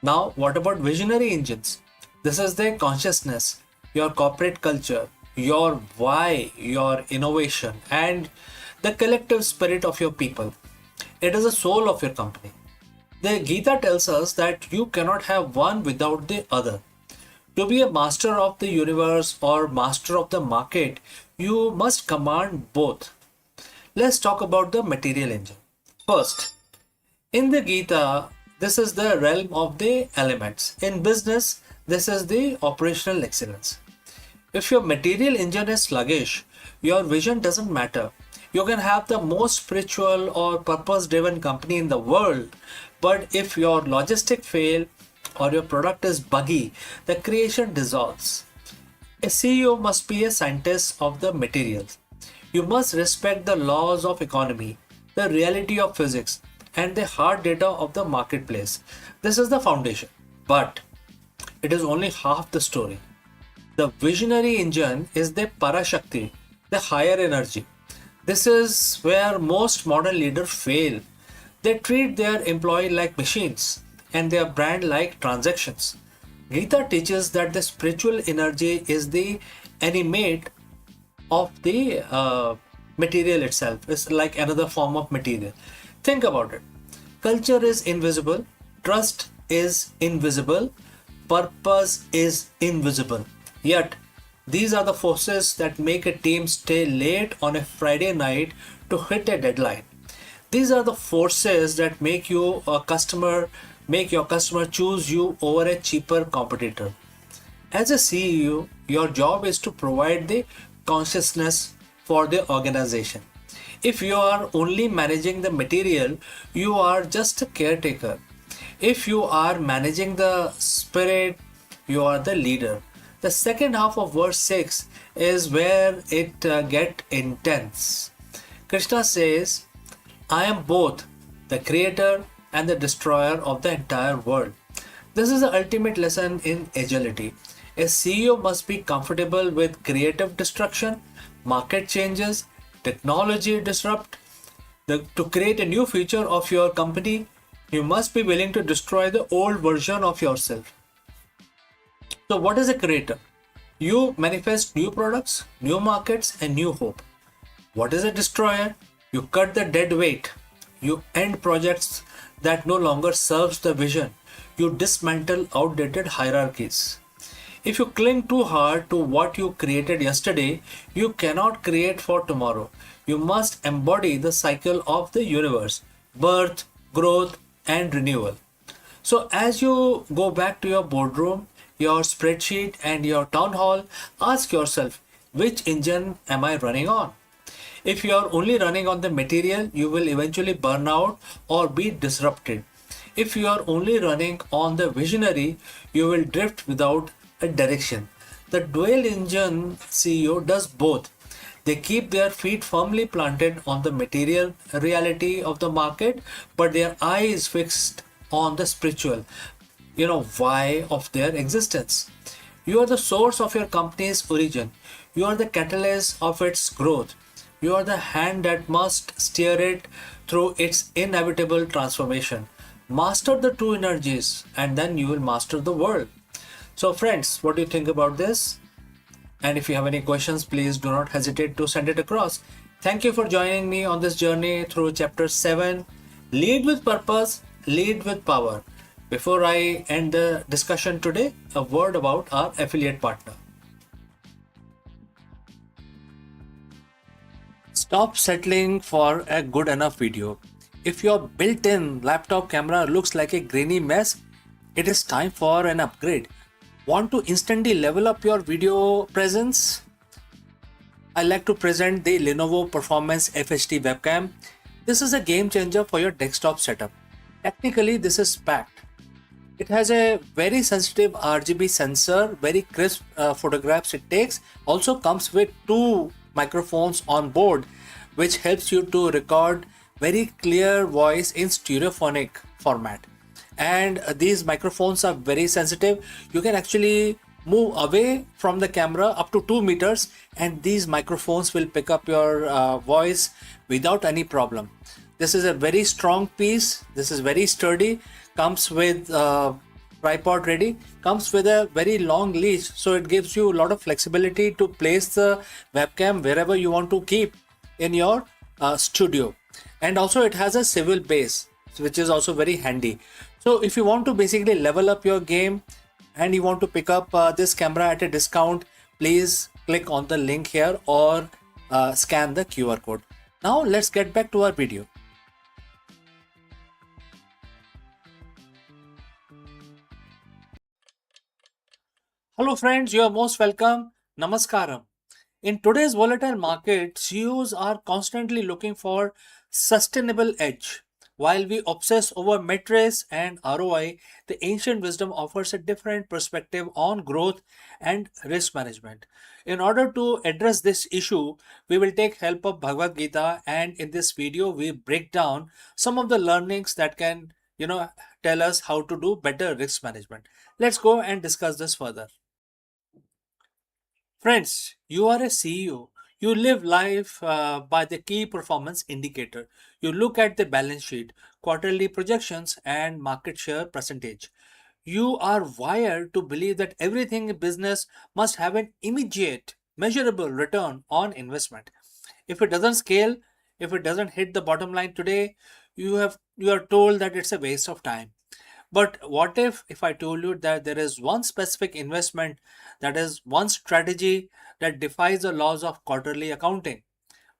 Now, what about visionary engines? This is the consciousness, your corporate culture, your why, your innovation, and the collective spirit of your people. It is the soul of your company. The Gita tells us that you cannot have one without the other. To be a master of the universe or master of the market, you must command both. Let's talk about the material engine. First, in the Gita, this is the realm of the elements. In business, this is the operational excellence. If your material engine is sluggish, your vision doesn't matter. You can have the most spiritual or purpose-driven company in the world, but if your logistics fail or your product is buggy, the creation dissolves. A CEO must be a scientist of the materials. You must respect the laws of economy, the reality of physics, and the hard data of the marketplace. This is the foundation, but it is only half the story. The visionary engine is the Parashakti, the higher energy. This is where most modern leaders fail. They treat their employee like machines and their brand like transactions. Gita teaches that the spiritual energy is the animate of the material itself. It's like another form of material. Think about it. Culture is invisible, trust is invisible, purpose is invisible. Yet, these are the forces that make a team stay late on a Friday night to hit a deadline. These are the forces that make your customer choose you over a cheaper competitor. As a CEO, your job is to provide the consciousness for the organization. If you are only managing the material, you are just a caretaker. If you are managing the spirit, you are the leader. The second half of verse 6 is where it gets intense. Krishna says, "I am both the creator and the destroyer of the entire world." This is the ultimate lesson in agility. A CEO must be comfortable with creative destruction, market changes, technology disrupt. To create a new feature of your company, you must be willing to destroy the old version of yourself. So what is a creator? You manifest new products, new markets, and new hope. What is a destroyer? You cut the dead weight. You end projects that no longer serves the vision. You dismantle outdated hierarchies. If you cling too hard to what you created yesterday, you cannot create for tomorrow. You must embody the cycle of the universe: birth, growth, and renewal. So as you go back to your boardroom, your spreadsheet, and your town hall, ask yourself, which engine am I running on? If you are only running on the material, you will eventually burn out or be disrupted. If you are only running on the visionary, you will drift without a direction. The dual engine CEO does both. They keep their feet firmly planted on the material reality of the market, but their eyes fixed on the spiritual, why of their existence. You are the source of your company's origin. You are the catalyst of its growth. You are the hand that must steer it through its inevitable transformation. Master the two energies, and then you will master the world. So, friends, what do you think about this? And if you have any questions, please do not hesitate to send it across. Thank you for joining me on this journey through chapter 7. Lead with purpose, lead with power. Before I end the discussion today, a word about our affiliate partner. Stop settling for a good enough video. If your built-in laptop camera looks like a grainy mess, it is time for an upgrade. Want to instantly level up your video presence? I like to present the Lenovo Performance FHD webcam. This is a game changer for your desktop setup. Technically, this is packed. It has a very sensitive RGB sensor, very crisp photographs it takes. Also comes with two microphones on board, which helps you to record very clear voice in stereophonic format. And these microphones are very sensitive. You can actually move away from the camera up to 2 meters, and these microphones will pick up your voice without any problem. This is a very strong piece. This is very sturdy. Comes with tripod ready. Comes with a very long leash, so it gives you a lot of flexibility to place the webcam wherever you want to keep in your studio. And also it has a swivel base, which is also very handy. So if you want to basically level up your game and you want to pick up this camera at a discount, please click on the link here or scan the QR code. Now let's get back to our video. Hello friends, you are most welcome. Namaskaram. In today's volatile market, CEOs are constantly looking for sustainable edge. While we obsess over metrics and ROI, the ancient wisdom offers a different perspective on growth and risk management. In order to address this issue, we will take help of Bhagavad Gita, and in this video we break down some of the learnings that can, tell us how to do better risk management. Let's go and discuss this further. Friends, you are a CEO. You live life by the key performance indicator. You look at the balance sheet, quarterly projections, and market share percentage. You are wired to believe that everything in business must have an immediate, measurable return on investment. If it doesn't scale, if it doesn't hit the bottom line today, you are told that it's a waste of time. But what if I told you that there is one specific investment, that is one strategy that defies the laws of quarterly accounting?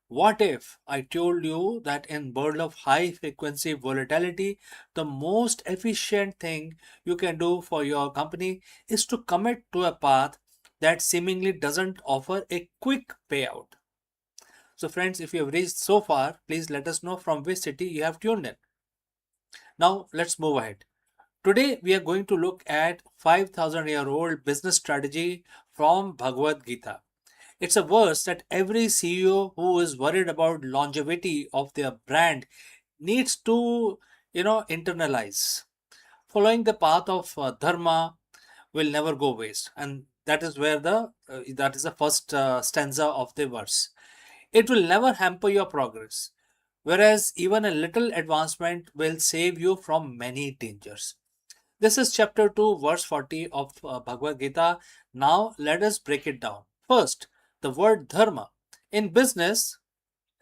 What if I told you that in world of high frequency volatility, the most efficient thing you can do for your company is to commit to a path that seemingly doesn't offer a quick payout? So friends, if you have reached so far, please let us know from which city you have tuned in. Now let's move ahead. Today, we are going to look at 5,000-year-old business strategy from Bhagavad Gita. It's a verse that every CEO who is worried about longevity of their brand needs to, internalize. Following the path of dharma will never go waste, and that is where that is the first stanza of the verse. It will never hamper your progress, whereas even a little advancement will save you from many dangers. This is chapter 2, verse 40 of Bhagavad Gita. Now let us break it down. First, the word dharma. In business,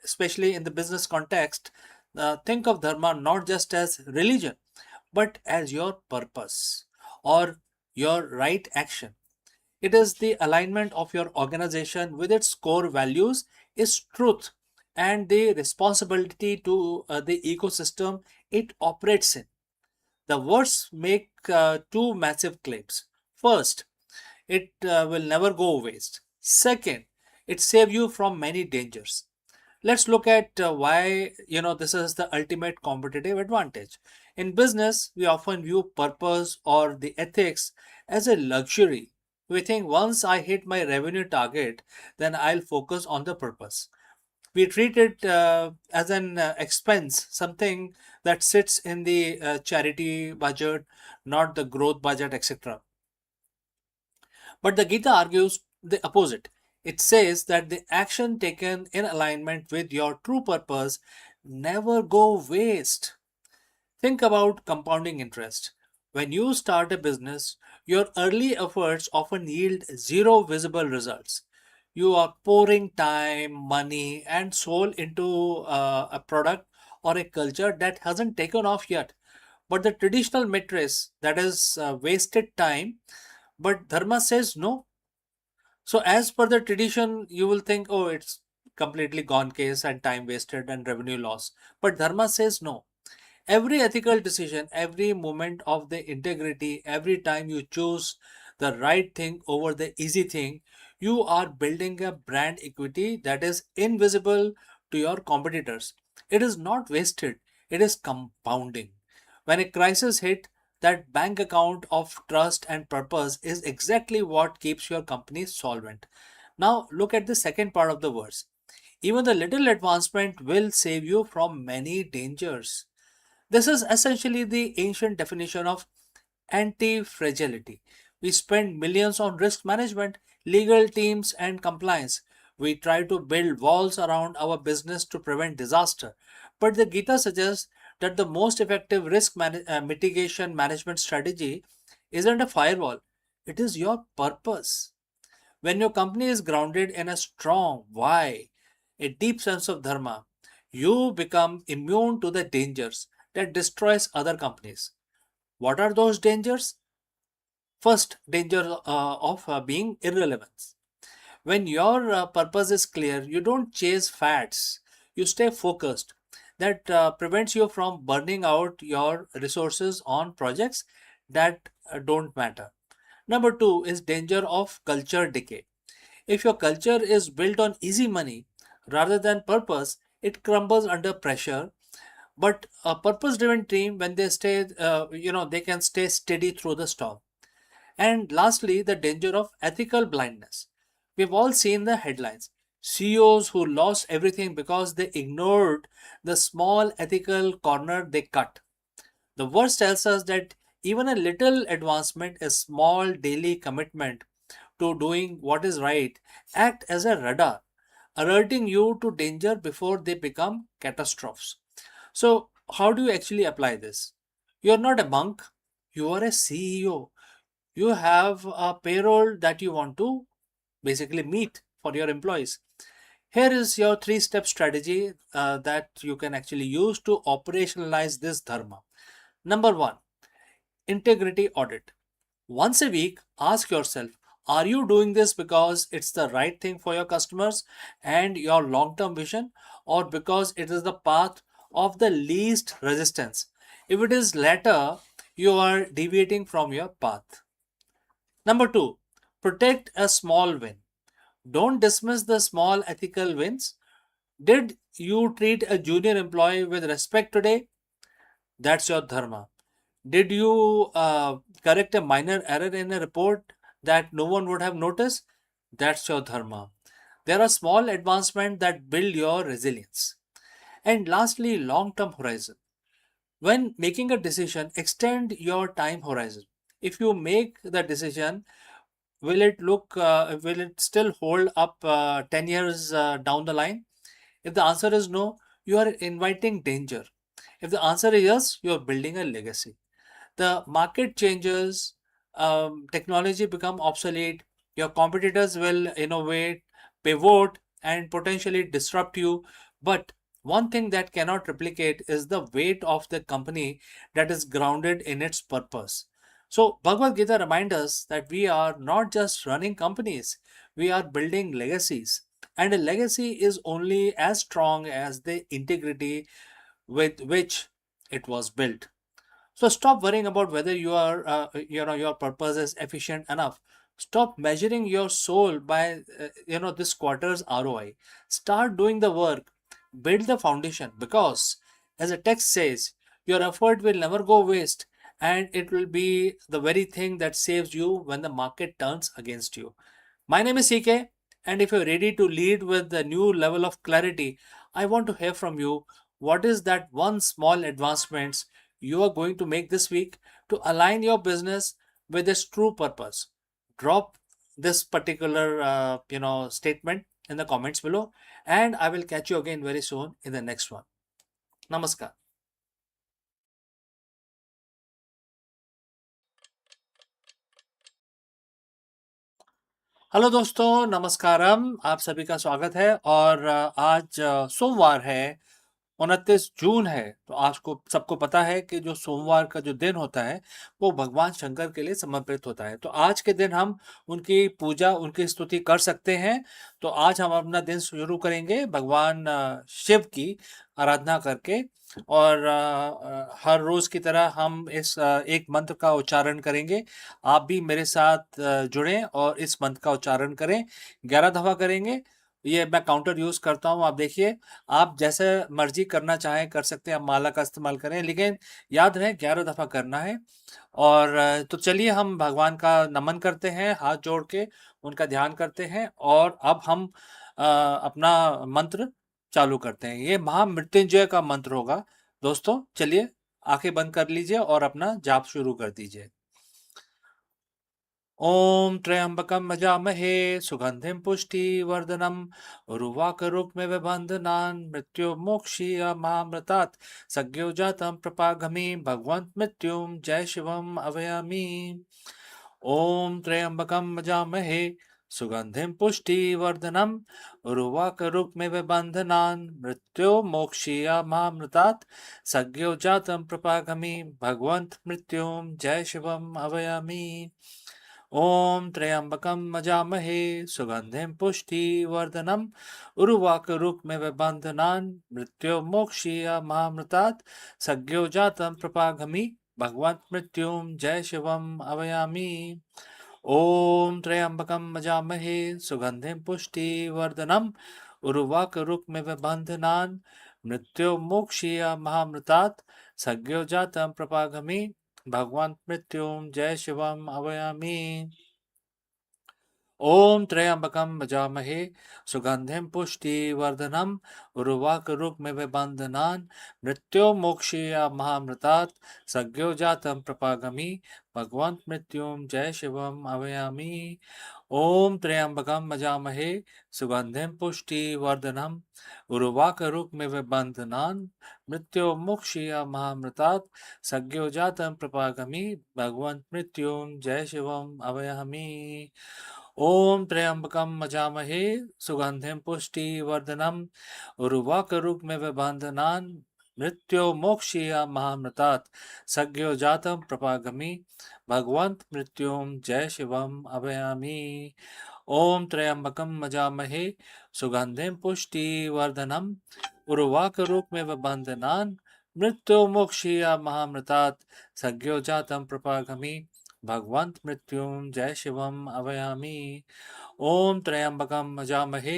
especially in the business context, think of dharma not just as religion, but as your purpose or your right action. It is the alignment of your organization with its core values, its truth, and the responsibility to the ecosystem it operates in. The words make two massive claims. First, it will never go waste. Second, it saves you from many dangers. Let's look at why this is the ultimate competitive advantage. In business, we often view purpose or the ethics as a luxury. We think once I hit my revenue target, then I'll focus on the purpose. We treat it as an expense, something that sits in the charity budget, not the growth budget, etc. But the Gita argues the opposite. It says that the action taken in alignment with your true purpose never go waste. Think about compounding interest. When you start a business, your early efforts often yield zero visible results. You are pouring time, money, and soul into a product or a culture that hasn't taken off yet. But the traditional matrix, that is wasted time, but Dharma says no. So, as per the tradition, you will think, oh, it's completely gone case and time wasted and revenue loss. But Dharma says no. Every ethical decision, every moment of the integrity, every time you choose the right thing over the easy thing, you are building a brand equity that is invisible to your competitors. It is not wasted, it is compounding. When a crisis hit, that bank account of trust and purpose is exactly what keeps your company solvent. Now, look at the second part of the verse. Even the little advancement will save you from many dangers. This is essentially the ancient definition of anti fragility. We spend millions on risk management, legal teams, and compliance. We try to build walls around our business to prevent disaster. But the Gita suggests that the most effective mitigation management strategy isn't a firewall, it is your purpose. When your company is grounded in a strong why, a deep sense of dharma, you become immune to the dangers that destroys other companies. What are those dangers? First, danger of being irrelevant. When your purpose is clear, you don't chase fads. You stay focused. That prevents you from burning out your resources on projects that don't matter. Number two is danger of culture decay. If your culture is built on easy money rather than purpose, it crumbles under pressure. But a purpose-driven team, when they stay, they can stay steady through the storm. And lastly, the danger of ethical blindness. We've all seen the headlines. CEOs who lost everything because they ignored the small ethical corner they cut. The verse tells us that even a little advancement, a small daily commitment to doing what is right, act as a radar, alerting you to danger before they become catastrophes. So, how do you actually apply this? You're not a monk, you are a CEO. You have a payroll that you want to basically meet for your employees. Here is your three-step strategy that you can actually use to operationalize this dharma. Number one, integrity audit. Once a week, ask yourself, are you doing this because it's the right thing for your customers and your long term vision, or because it is the path of the least resistance? If it is latter, you are deviating from your path. Number two, protect a small win. Don't dismiss the small ethical wins. Did you treat a junior employee with respect today? That's your dharma. Did you correct a minor error in a report that no one would have noticed? That's your dharma. There are small advancements that build your resilience. And lastly, long term horizon. When making a decision, extend your time horizon. If you make the decision, will it still hold up 10 years down the line? If the answer is no, you are inviting danger. If the answer is yes, you are building a legacy. The market changes, technology become obsolete, your competitors will innovate, pivot, and potentially disrupt you. But one thing that cannot replicate is the weight of the company that is grounded in its purpose. So Bhagavad Gita reminds us that we are not just running companies, we are building legacies. And a legacy is only as strong as the integrity with which it was built. So stop worrying about whether your purpose is efficient enough. Stop measuring your soul by this quarter's ROI. Start doing the work. Build the foundation because, as the text says, your effort will never go waste and it will be the very thing that saves you when the market turns against you. My name is CK, and if you're ready to lead with the new level of clarity, I want to hear from you. What is that one small advancements you are going to make this week to align your business with its true purpose? Drop this particular statement in the comments below, and I will catch you again very soon in the next one. Namaskar. Hello दोस्तों, नमस्कारम। आप सभी का स्वागत है। और आज सोमवार है, 29 जून है। तो आज को सबको पता है कि जो सोमवार का जो दिन होता है वो भगवान शंकर के लिए समर्पित होता है। तो आज के दिन हम उनकी पूजा, उनकी स्तुति कर सकते हैं। तो आज हम अपना दिन शुरू करेंगे भगवान शिव की आराधना करके। और हर रोज की तरह हम इस एक मंत्र का उच्चारण करेंगे। आप भी मेरे साथ जुड़ें और इस मंत्र का उच्चारण करें। 11 दफा करेंगे। ये मैं काउंटर यूज करता हूँ, आप देखिए। आप जैसे मर्जी करना चाहें कर सकते हैं, आप माला का इस्तेमाल करें, लेकिन याद रहे 11 दफा करना है। और तो चलिए हम भगवान का नमन करते हैं, हाथ जोड़ के उनका ध्यान करते हैं। और अब हम अपना मंत्र चालू करते हैं। ये महामृत्युंजय का मंत्र होगा। दोस्तों चलिए आंखें बंद कर लीजिए और अपना जाप शुरू कर दीजिए। ओम त्र्यंबकं यजामहे सुगंधिं पुष्टिवर्धनम् उर्वारुकमिव बन्धनान् मृत्युर्मोक्षीयमामृतात् सद्यो जातं प्रपागमि भगवन्तं मृत्युं जय शिवम् अवयामि। ओम त्र्यंबकं यजामहे सुगंधिं पुष्टिवर्धनम् उर्वारुकमिव बन्धनान् मृत्युर्मोक्षीयमामृतात् सद्यो जातं प्रपागमि भगवन्तं मृत्युं जय शिवम् अवयामि। ओम त्र्यंबकं यजामहे सुगंधिं पुष्टिवर्धनम् उर्वारुकमिव बन्धनान् मृत्युर्मोक्षीयमामृतात् सद्यो जातं प्रपागमि भगवन्तं मृत्युं जय शिवम् अवयामि। ओम त्र्यंबकं यजामहे सुगंधिं पुष्टिवर्धनम् उर्वारुकमिव बन्धनान् मृत्युर्मोक्षीयमामृतात् सद्यो जातं प्रपागमि भगवन्तं मृत्युं जय शिवम् अवयामि। ओम त्र्यंबकं यजामहे सुगंधिं पुष्टिवर्धनम् उर्वारुकमिव बन्धनान् मृत्युर्मोक्षीयमामृतात् सद्यो जातं प्रपागमि भगवन्तं मृत्युं जय शिवम् अवयामि। ओम त्र्यंबकं यजामहे सुगंधिं पुष्टिवर्धनम् उर्वारुकमिव बन्धनान् मृत्युर्मोक्षीयमामृतात् सद्यो जातं प्रपागमि भगवन्तं मृत्युं जय शिवम् अवयामि। ओम त्र्यंबकं यजामहे सुगंधिं पुष्टिवर्धनम् उर्वारुकमिव बन्धनान् मृत्युर्मोक्षीयमामृतात् सद्यो जातं प्रपागमि भगवन्तं मृत्युं जय शिवम् अवयामि। ओम त्र्यंबकं यजामहे सुगंधिं पुष्टिवर्धनम् उर्वारुकमिव बन्धनान् मृत्युर्मोक्षीयमामृतात् सद्यो जातं प्रपागमि भगवन्तं मृत्युं जय शिवम् अवयामि। ओम त्र्यंबकं यजामहे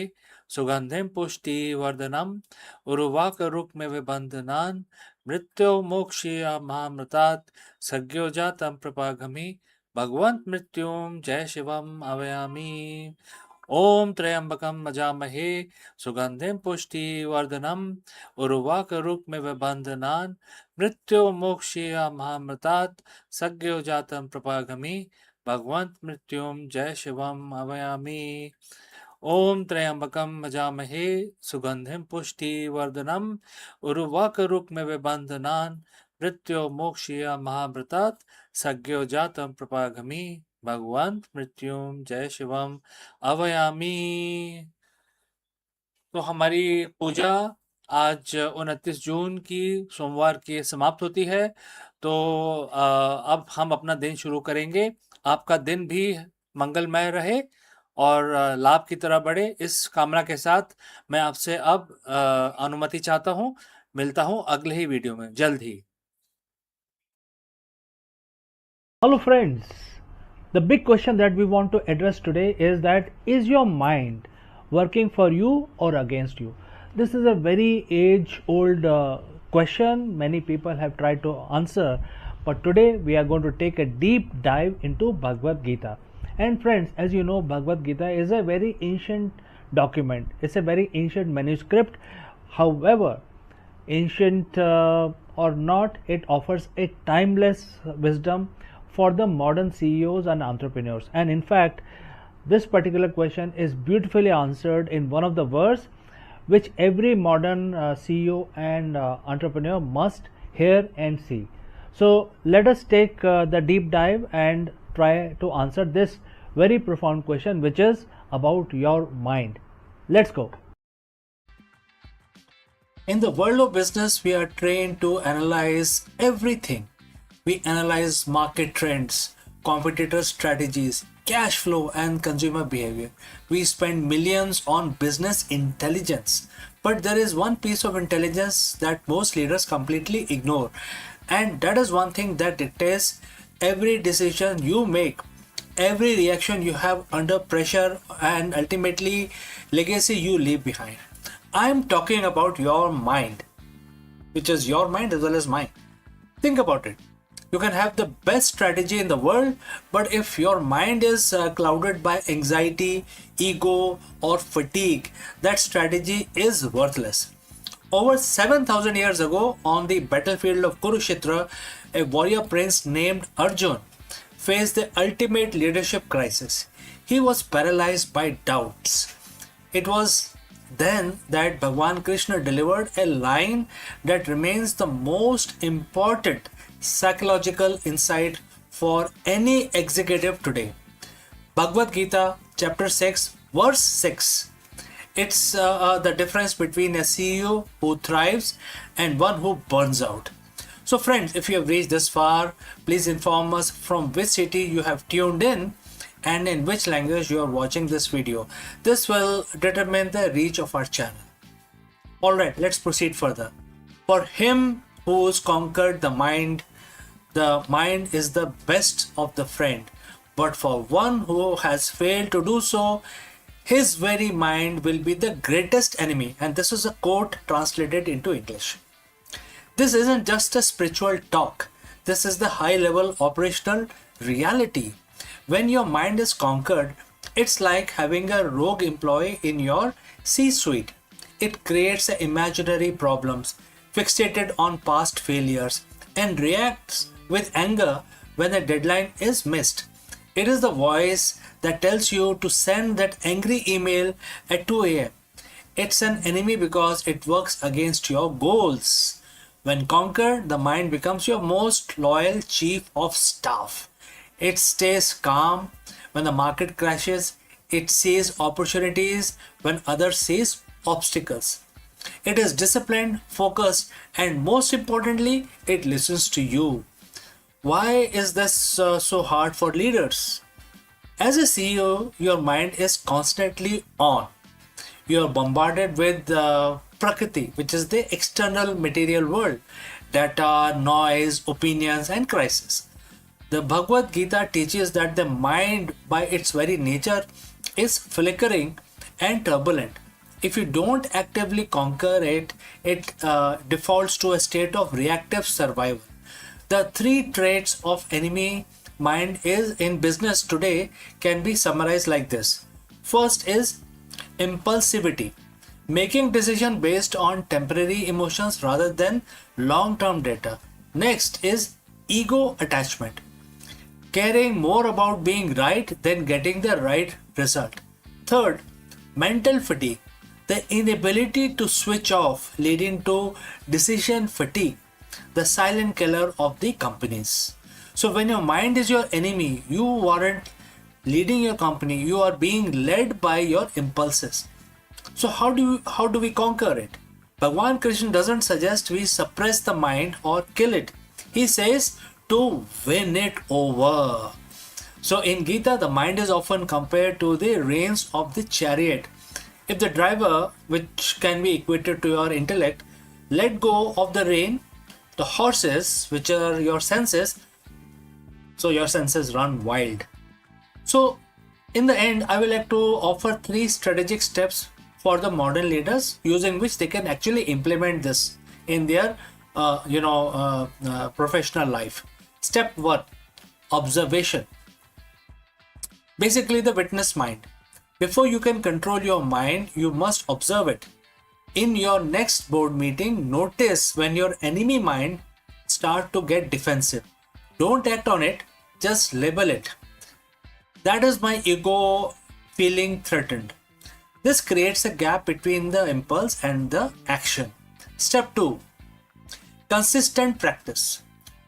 सुगंधिं पुष्टिवर्धनम् उर्वारुकमिव बन्धनान् मृत्युर्मोक्षीयमामृतात् सद्यो जातं प्रपागमि भगवन्तं मृत्युं जय शिवम् अवयामि। ओम त्र्यंबकं यजामहे सुगंधिं पुष्टिवर्धनम् उर्वारुकमिव बन्धनान् मृत्युर्मोक्षीयमामृतात् सद्यो जातं प्रपागमि भगवन्तं मृत्युं जय शिवम् अवयामि। ओम त्र्यंबकं यजामहे सुगंधिं पुष्टिवर्धनम् उर्वारुकमिव बन्धनान् मृत्युर्मोक्षीयमामृतात् सद्यो जातं प्रपागमि भगवन्तं मृत्युं जय शिवम् अवयामि। तो हमारी पूजा आज 29 जून की सोमवार की समाप्त होती है। तो अब हम अपना दिन शुरू करेंगे। आपका दिन भी मंगलमय रहे और लाभ की तरह बढ़े, इस कामना के साथ मैं आपसे अब अनुमति चाहता हूँ। मिलता हूँ अगले ही वीडियो में जल्द ही। Hello friends, the big question that we want to address today is that is your mind working for you or against you? This is a very age-old question. Many people have tried to answer, but today we are going to take a deep dive into Bhagavad Gita. And friends, as you know, Bhagavad Gita is a very ancient document. It's a very ancient manuscript. However, ancient or not, it offers a timeless wisdom for the modern CEOs and entrepreneurs. And in fact, this particular question is beautifully answered in one of the verse which every modern CEO and entrepreneur must hear and see. So let us take the deep dive and try to answer this very profound question, which is about your mind. Let's go. In the world of business, we are trained to analyze everything. We analyze market trends, competitor strategies, cash flow, and consumer behavior. We spend millions on business intelligence. But there is one piece of intelligence that most leaders completely ignore. And that is one thing that dictates every decision you make, every reaction you have under pressure, and ultimately legacy you leave behind. I am talking about your mind, which is your mind as well as mine. Think about it. You can have the best strategy in the world, but if your mind is clouded by anxiety, ego, or fatigue, that strategy is worthless. Over 7,000 years ago, on the battlefield of Kurukshetra, a warrior prince named Arjun faced the ultimate leadership crisis. He was paralyzed by doubts. It was then that Bhagwan Krishna delivered a line that remains the most important psychological insight for any executive today. Bhagavad Gita, chapter 6, verse 6. It's the difference between a CEO who thrives and one who burns out. So, friends, if you have reached this far, please inform us from which city you have tuned in and in which language you are watching this video. This will determine the reach of our channel. Alright, let's proceed further. For him who's conquered the mind is the best of the friend. But for one who has failed to do so, his very mind will be the greatest enemy. And this is a quote translated into English. This isn't just a spiritual talk. This is the high level operational reality. When your mind is conquered, it's like having a rogue employee in your C-suite. It creates imaginary problems, fixated on past failures, and reacts with anger when a deadline is missed. It is the voice that tells you to send that angry email at 2 a.m. It's an enemy because it works against your goals. When conquered, the mind becomes your most loyal chief of staff. It stays calm when the market crashes. It sees opportunities when others sees obstacles. It is disciplined, focused, and most importantly, it listens to you. Why is this so hard for leaders? As a CEO, your mind is constantly on. You are bombarded with Prakriti, which is the external material world, data, noise, opinions, and crisis. The Bhagavad Gita teaches that the mind, by its very nature, is flickering and turbulent. If you don't actively conquer it, it defaults to a state of reactive survival. The three traits of enemy mind is in business today can be summarized like this. First is impulsivity, making decision based on temporary emotions rather than long-term data. Next is ego attachment, caring more about being right than getting the right result. Third, mental fatigue, the inability to switch off, leading to decision fatigue, the silent killer of the companies. So when your mind is your enemy, you aren't leading your company, you are being led by your impulses. So how do we conquer it? Bhagwan Krishna doesn't suggest we suppress the mind or kill it. He says to win it over. So in Gita, the mind is often compared to the reins of the chariot. If the driver, which can be equated to your intellect, let go of the rein, the horses, which are your senses, so your senses run wild. So in the end, I will like to offer 3 strategic steps for the modern leaders using which they can actually implement this in their professional life. Step 1, observation. Basically the witness mind. Before you can control your mind, you must observe it. In your next board meeting, notice when your enemy mind start to get defensive. Don't act on it, just label it. That is my ego feeling threatened. This creates a gap between the impulse and the action. Step 2, consistent practice.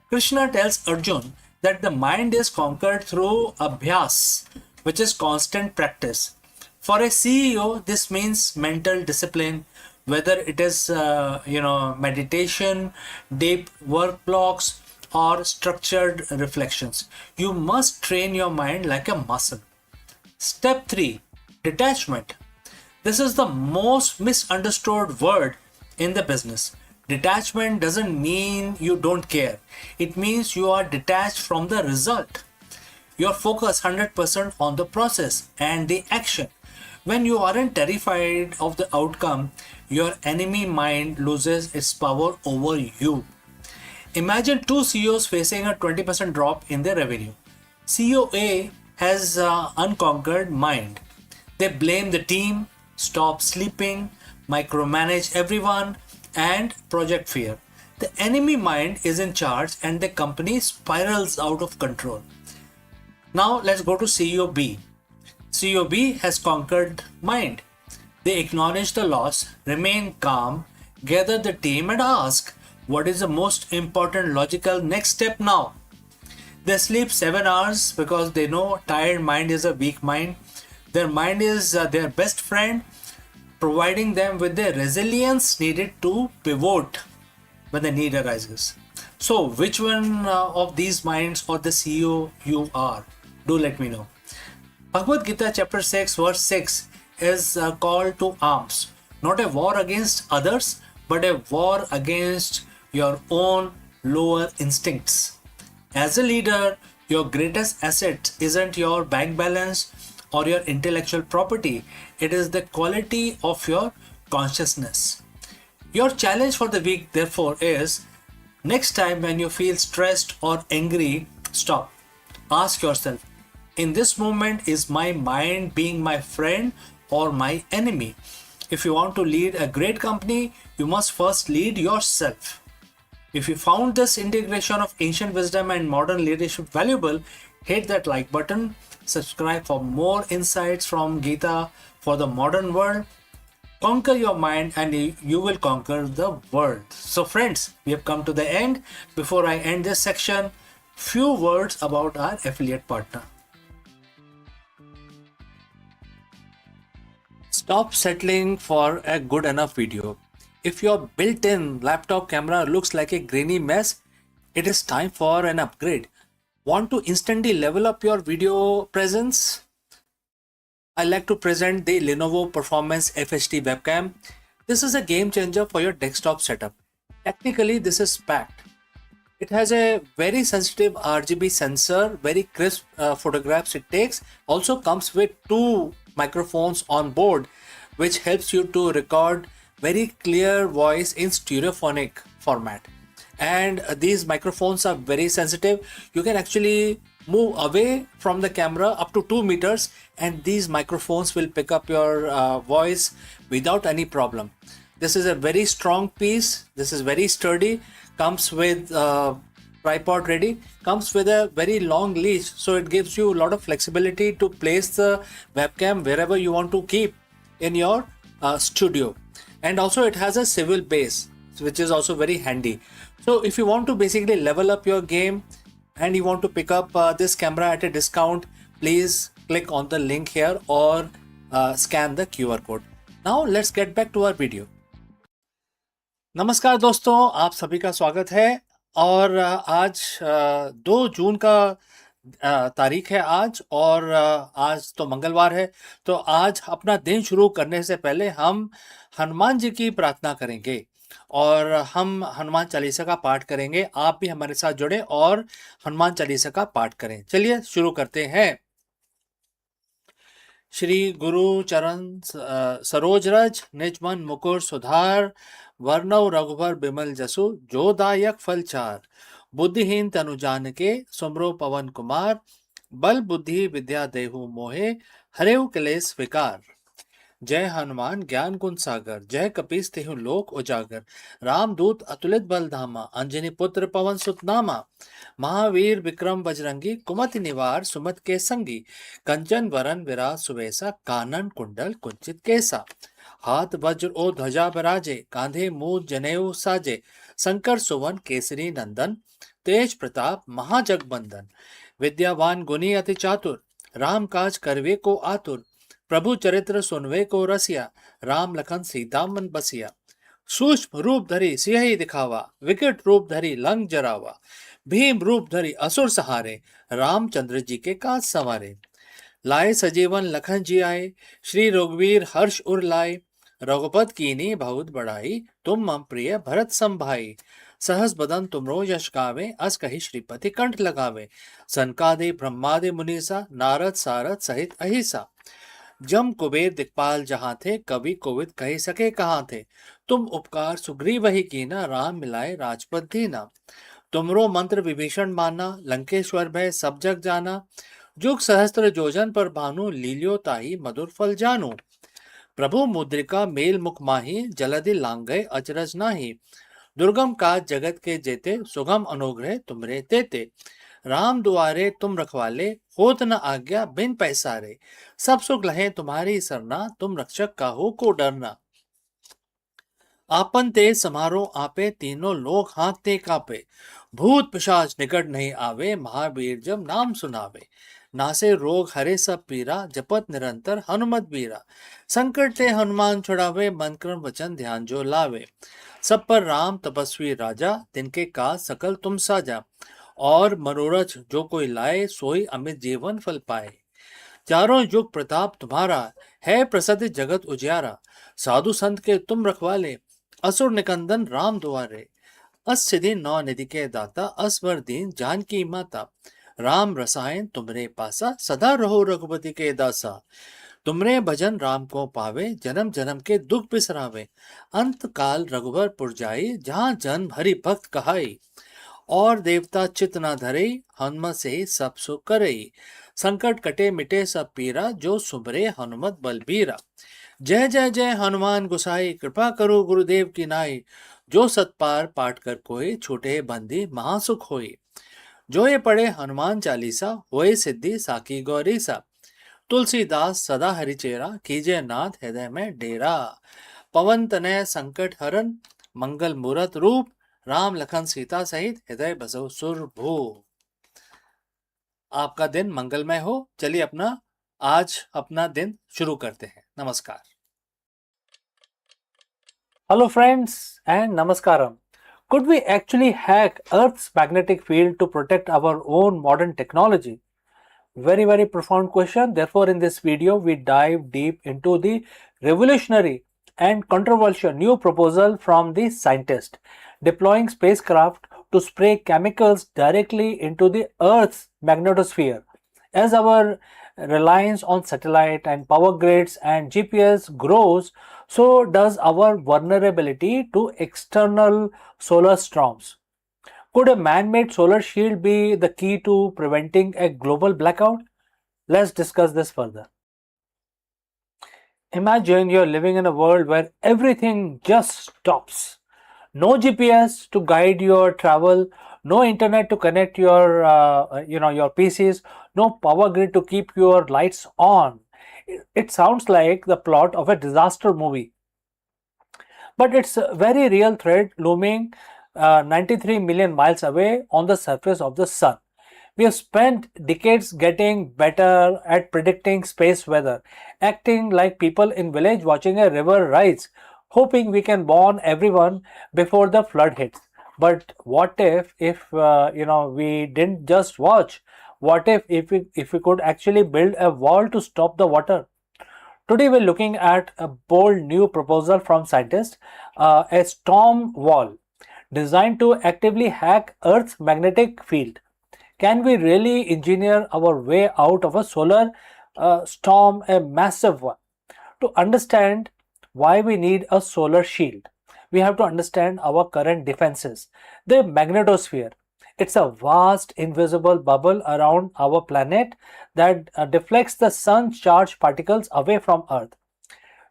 Krishna tells Arjun that the mind is conquered through abhyas, which is constant practice. For a CEO, this means mental discipline, whether it is meditation, deep work blocks, or structured reflections. You must train your mind like a muscle. Step 3, detachment. This is the most misunderstood word in the business. Detachment doesn't mean you don't care. It means you are detached from the result. You're focused 100% on the process and the action. When you aren't terrified of the outcome, your enemy mind loses its power over you. Imagine two CEOs facing a 20% drop in their revenue. CEO A has unconquered mind. They blame the team, stop sleeping, micromanage everyone, and project fear. The enemy mind is in charge and the company spirals out of control. Now let's go to CEO B. CEO B has conquered mind. They acknowledge the loss, remain calm, gather the team and ask, what is the most important logical next step now? They sleep 7 hours because they know tired mind is a weak mind. Their mind is their best friend, providing them with the resilience needed to pivot when the need arises. So, which one of these minds or the CEO you are? Do let me know. Bhagavad Gita chapter 6 verse 6 is a call to arms. Not a war against others, but a war against your own lower instincts. As a leader, your greatest asset isn't your bank balance or your intellectual property. It is the quality of your consciousness. Your challenge for the week, therefore, is next time when you feel stressed or angry, stop. Ask yourself, in this moment, is my mind being my friend or my enemy? If you want to lead a great company, you must first lead yourself. If you found this integration of ancient wisdom and modern leadership valuable, hit that like button, subscribe for more insights from Gita for the modern world. Conquer your mind and you will conquer the world. So friends, we have come to the end. Before I end this section, few words about our affiliate partner. Stop settling for a good enough video. If your built-in laptop camera looks like a grainy mess, it is time for an upgrade. Want to instantly level up your video presence? I like to present the Lenovo Performance FHD webcam. This is a game changer for your desktop setup. Technically, this is packed. It has a very sensitive RGB sensor, very crisp photographs it takes. Also comes with 2 microphones on board, which helps you to record very clear voice in stereophonic format. And these microphones are very sensitive. You can actually move away from the camera up to 2 meters and these microphones will pick up your voice without any problem. This is a very strong piece. This is very sturdy. Comes with tripod ready. Comes with a very long leash, so it gives you a lot of flexibility to place the webcam wherever you want to keep in your studio. And also it has a swivel base, which is also very handy. So if you want to basically level up your game and you want to pick up this camera at a discount, please click on the link here or scan the QR code. Now let's get back to our video. नमस्कार दोस्तों, आप सभी का स्वागत है। और आज 2 जून का तारीख है आज, और आज तो मंगलवार है। तो आज अपना दिन शुरू करने से पहले हम हनुमान जी की प्रार्थना करेंगे और हम हनुमान चालीसा का पाठ करेंगे। आप भी हमारे साथ जुड़े और हनुमान चालीसा का पाठ करें। चलिए शुरू करते हैं। श्री गुरु चरण सरोज रज निज मन मुकुर सुधार वर्णव रघुबर बिमल जसु जो दायक फल चार बुद्धिहीन तनु जान के सुमरो पवन कुमार बल बुद्धि विद्या देहु मोहे हरेउ क्लेश विकार। जय हनुमान ज्ञान गुण सागर जय कपीस तिहु लोक उजागर रामदूत अतुलित बल धामा अंजनी पुत्र पवन सुत नामा महावीर विक्रम बजरंगी कुमति निवार सुमत के संगी कंचन वरन विराज सुवेसा कानन कुंडल कुंचित केसा हाथ वज्र ओ ध्वजा बराजे कांधे मूज जनेऊ साजे शंकर सुवन केसरी नंदन तेज प्रताप महाजगबंदन विद्यावान गुणी अति चातुर राम काज करवे को आतुर प्रभु चरित्र सुनवे को रसिया राम लखन सीता मन बसिया सूक्ष्म रूप धरी सिंह दिखावा विकट रूप धरी लंग जरावा भीम रूप धरी असुर सहारे रामचंद्र जी के काज सवारे लाए सजीवन लखन जी आए श्री रघुवीर हर्ष उर लाए रघुपत कीनी बहुत बढ़ाई तुम मम प्रिय भरत संभाई सहस बदन तुमरो यश गावे अस कही श्रीपति कंठ लगावे सनकादि ब्रह्मादि मुनीसा नारद सारद सहित अहिसा जम कुबेर दिक्पाल जहां थे कवि कोविद कह सके कहां थे तुम उपकार सुग्रीव ही कीना राम मिलाए राजपद दीना तुमरो मंत्र विभीषण माना लंकेश्वर भय सब जग जाना जुग सहस्त्र जोजन पर भानु लील्यो ताही मधुर फल जानू प्रभु मुद्रिका मेल मुख माही जलधि लांगय अचरज नाही दुर्गम काज जगत के जेते सुगम अनुग्रह तुमरे तेते राम दुआरे तुम रखवाले होत न आज्ञा बिन पैसारे सब सुख लहे तुम्हारी सरना तुम रक्षक काहू को डरना आपन ते समारो आपे तीनों लोग हाँकते कापे भूत पिशाच निकट नहीं आवे महावीर जब नाम सुनावे नासे रोग हरे सब पीरा जपत निरंतर हनुमत बीरा संकट ते हनुमान छुड़ावे मन क्रम वचन ध्यान जो लावे सब पर राम तपस्वी राजा तिनके काज सकल तुम साजा और मनोरथ जो कोई लाए सोई अमित जीवन फल पाए चारों युग प्रताप तुम्हारा है प्रसिद्ध जगत उजियारा साधु संत के तुम रखवाले असुर निकंदन राम दुआरे अस सिद्धि नौ निधि के दाता असवर दीन जान की माता राम रसायन तुमरे पासा सदा रहो रघुपति के दासा तुमरे भजन राम को पावे जन्म जन्म के दुख बिसरावे अंत काल रघुबर पुर जाई जहाँ जन्म हरि भक्त कहाई और देवता चित न धरे हनुमत से सब सुख करे संकट कटे मिटे सब पीरा जो सुमरे हनुमत बलबीरा जय जय जय हनुमान गुसाई कृपा करो गुरुदेव की नाई जो सतपार पाठ कर कोई छूटे बंदी महासुख होई जो ये पढ़े हनुमान चालीसा होए सिद्धि साकी गौरी सा तुलसीदास सदा हरिचेरा कीजे नाथ हृदय में डेरा पवन तनय संकट हरन मंगल मूरत रूप राम लखन सीता सहित हृदय बसो सुर भू। आपका दिन मंगलमय हो। चलिए आज अपना दिन शुरू करते हैं। नमस्कार। Hello friends and namaskaram. Could we actually hack Earth's magnetic field to protect our own modern technology? Very profound question. Therefore, in this video, we dive deep into the revolutionary and controversial new proposal from the scientist deploying spacecraft to spray chemicals directly into the Earth's magnetosphere. As our reliance on satellite and power grids and GPS grows, so does our vulnerability to external solar storms. Could a man-made solar shield be the key to preventing a global blackout? Let's discuss this further. Imagine you're living in a world where everything just stops. No GPS to guide your travel, no internet to connect your PCs, no power grid to keep your lights on. It sounds like the plot of a disaster movie. But it's a very real threat looming 93 million miles away on the surface of the sun. We have spent decades getting better at predicting space weather, acting like people in village watching a river rise, hoping we can warn everyone before the flood hits. But what if we didn't just watch? What if we could actually build a wall to stop the water? Today we're looking at a bold new proposal from scientists, a storm wall designed to actively hack Earth's magnetic field. Can we really engineer our way out of a solar storm a massive one. To understand why we need a solar shield, we have to understand our current defenses. The magnetosphere. It's a vast invisible bubble around our planet that deflects the sun's charged particles away from Earth.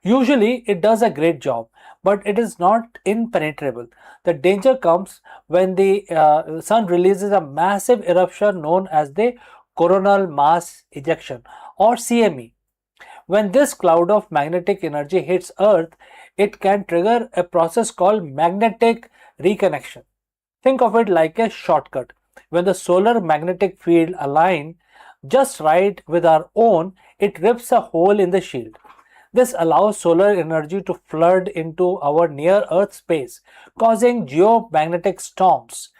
Usually, it does a great job, but it is not impenetrable. The danger comes when the sun releases a massive eruption known as the coronal mass ejection, or CME. When this cloud of magnetic energy hits Earth, it can trigger a process called magnetic reconnection. Think of it like a shortcut. When the solar magnetic field align just right with our own, it rips a hole in the shield. This allows solar energy to flood into our near Earth space, causing geomagnetic storms.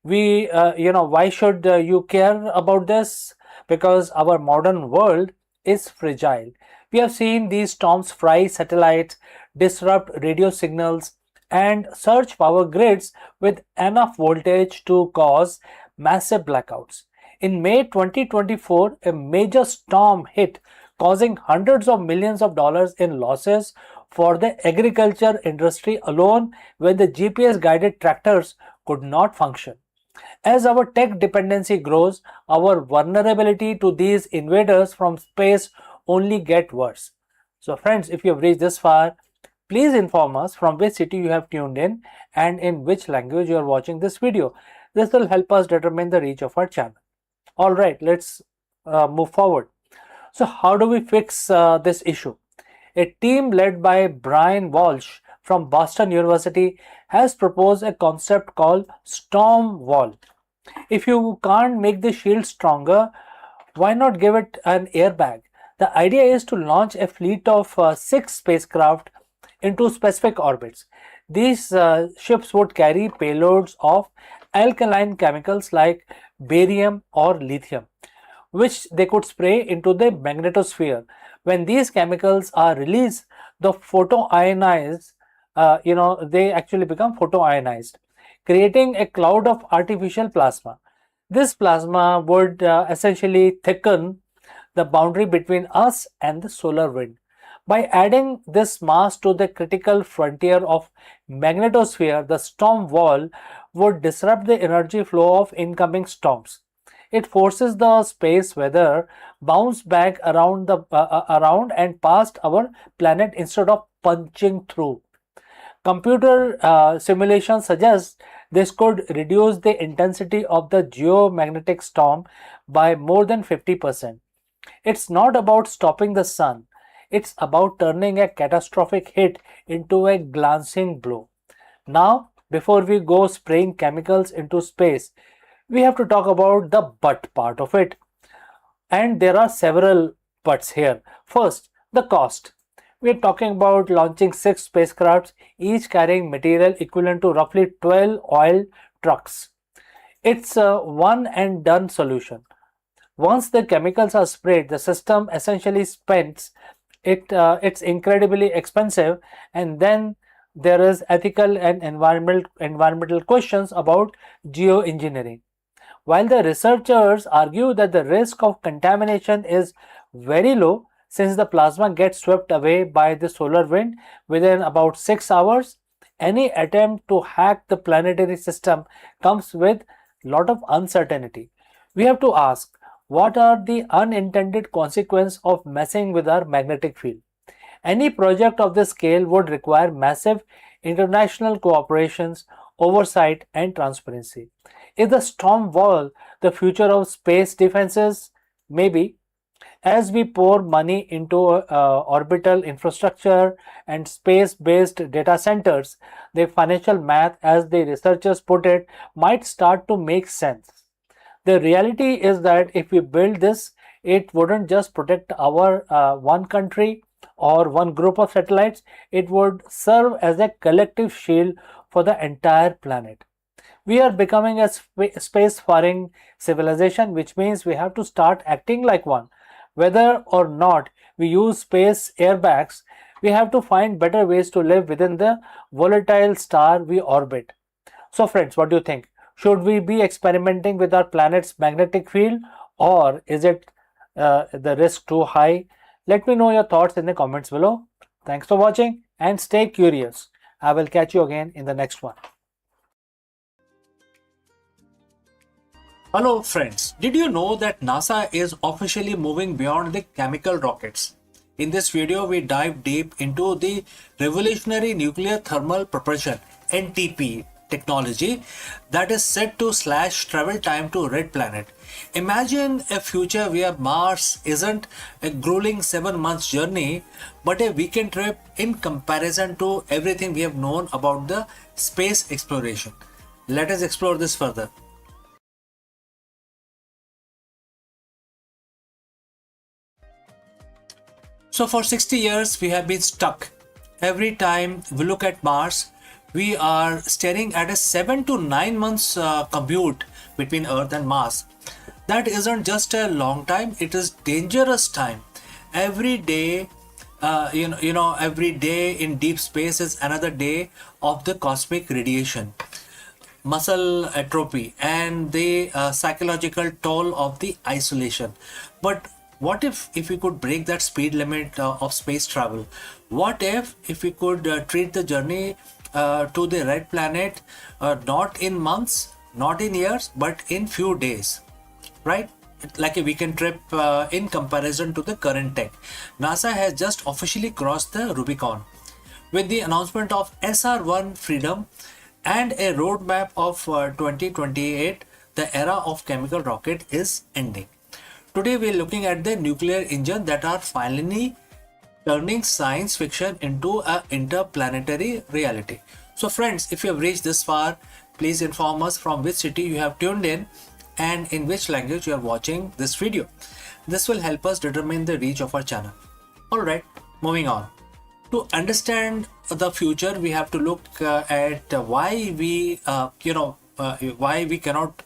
Why should you care about this? Because our modern world is fragile. We have seen these storms fry satellites, disrupt radio signals, and surge power grids with enough voltage to cause massive blackouts. In May 2024, a major storm hit, causing hundreds of millions of dollars in losses for the agriculture industry alone when the GPS guided tractors could not function. As our tech dependency grows, our vulnerability to these invaders from space only get worse. So friends, if you have reached this far, please inform us from which city you have tuned in and in which language you are watching this video. This will help us determine the reach of our channel. Alright, let's move forward. So how do we fix this issue? A team led by Brian Walsh from Boston University has proposed a concept called storm wall. If you can't make the shield stronger, why not give it an airbag? The idea is to launch a fleet of 6 spacecraft into specific orbits. These ships would carry payloads of alkaline chemicals like barium or lithium, which they could spray into the magnetosphere. When these chemicals are released, the photoionized, they actually become photoionized, creating a cloud of artificial plasma. This plasma would essentially thicken the boundary between us and the solar wind. By adding this mass to the critical frontier of magnetosphere, the storm wall would disrupt the energy flow of incoming storms. It forces the space weather bounce back around and past our planet instead of punching through. Computer simulation suggests this could reduce the intensity of the geomagnetic storm by more than 50%. It's not about stopping the sun, it's about turning a catastrophic hit into a glancing blow. Now, before we go spraying chemicals into space, we have to talk about the but part of it. And there are several buts here. First, the cost. We are talking about launching 6 spacecrafts, each carrying material equivalent to roughly 12 oil trucks. It's a one and done solution. Once the chemicals are sprayed, the system essentially spends it. It's incredibly expensive, and then there is ethical and environmental questions about geoengineering. While the researchers argue that the risk of contamination is very low since the plasma gets swept away by the solar wind within about 6 hours, any attempt to hack the planetary system comes with a lot of uncertainty. We have to ask, what are the unintended consequences of messing with our magnetic field? Any project of this scale would require massive international cooperations, oversight, and transparency. Is the storm wall the future of space defenses? Maybe. As we pour money into orbital infrastructure and space-based data centers, the financial math, as the researchers put it, might start to make sense. The reality is that if we build this, it wouldn't just protect our one country or one group of satellites, it would serve as a collective shield for the entire planet. We are becoming a space-faring civilization, which means we have to start acting like one. Whether or not we use space airbags, we have to find better ways to live within the volatile star we orbit. So friends, what do you think? Should we be experimenting with our planet's magnetic field, or is it the risk too high? Let me know your thoughts in the comments below. Thanks for watching and stay curious. I will catch you again in the next one. Hello friends, did you know that NASA is officially moving beyond the chemical rockets? In this video, we dive deep into the revolutionary nuclear thermal propulsion (NTP) technology that is set to slash travel time to red planet. Imagine a future where Mars isn't a grueling 7 months journey, but a weekend trip in comparison to everything we have known about the space exploration. Let us explore this further. So for 60 years, we have been stuck. Every time we look at Mars, we are staring at a 7 to 9 months commute between Earth and Mars. That isn't just a long time; it is dangerous time. Every day, every day in deep space is another day of the cosmic radiation, muscle atrophy, and the psychological toll of the isolation. But what if we could break that speed limit of space travel? What if we could treat the journey to the red planet not in months, not in years, but in few days, right? Like a weekend trip in comparison to the current tech. NASA has just officially crossed the Rubicon with the announcement of SR1 Freedom and a roadmap of 2028. The era of chemical rocket is ending. Today we are looking at the nuclear engine that are finally turning science fiction into an interplanetary reality. So friends, if you have reached this far, please inform us from which city you have tuned in and in which language you are watching this video. This will help us determine the reach of our channel. Alright, moving on. To understand the future, we have to look at why we cannot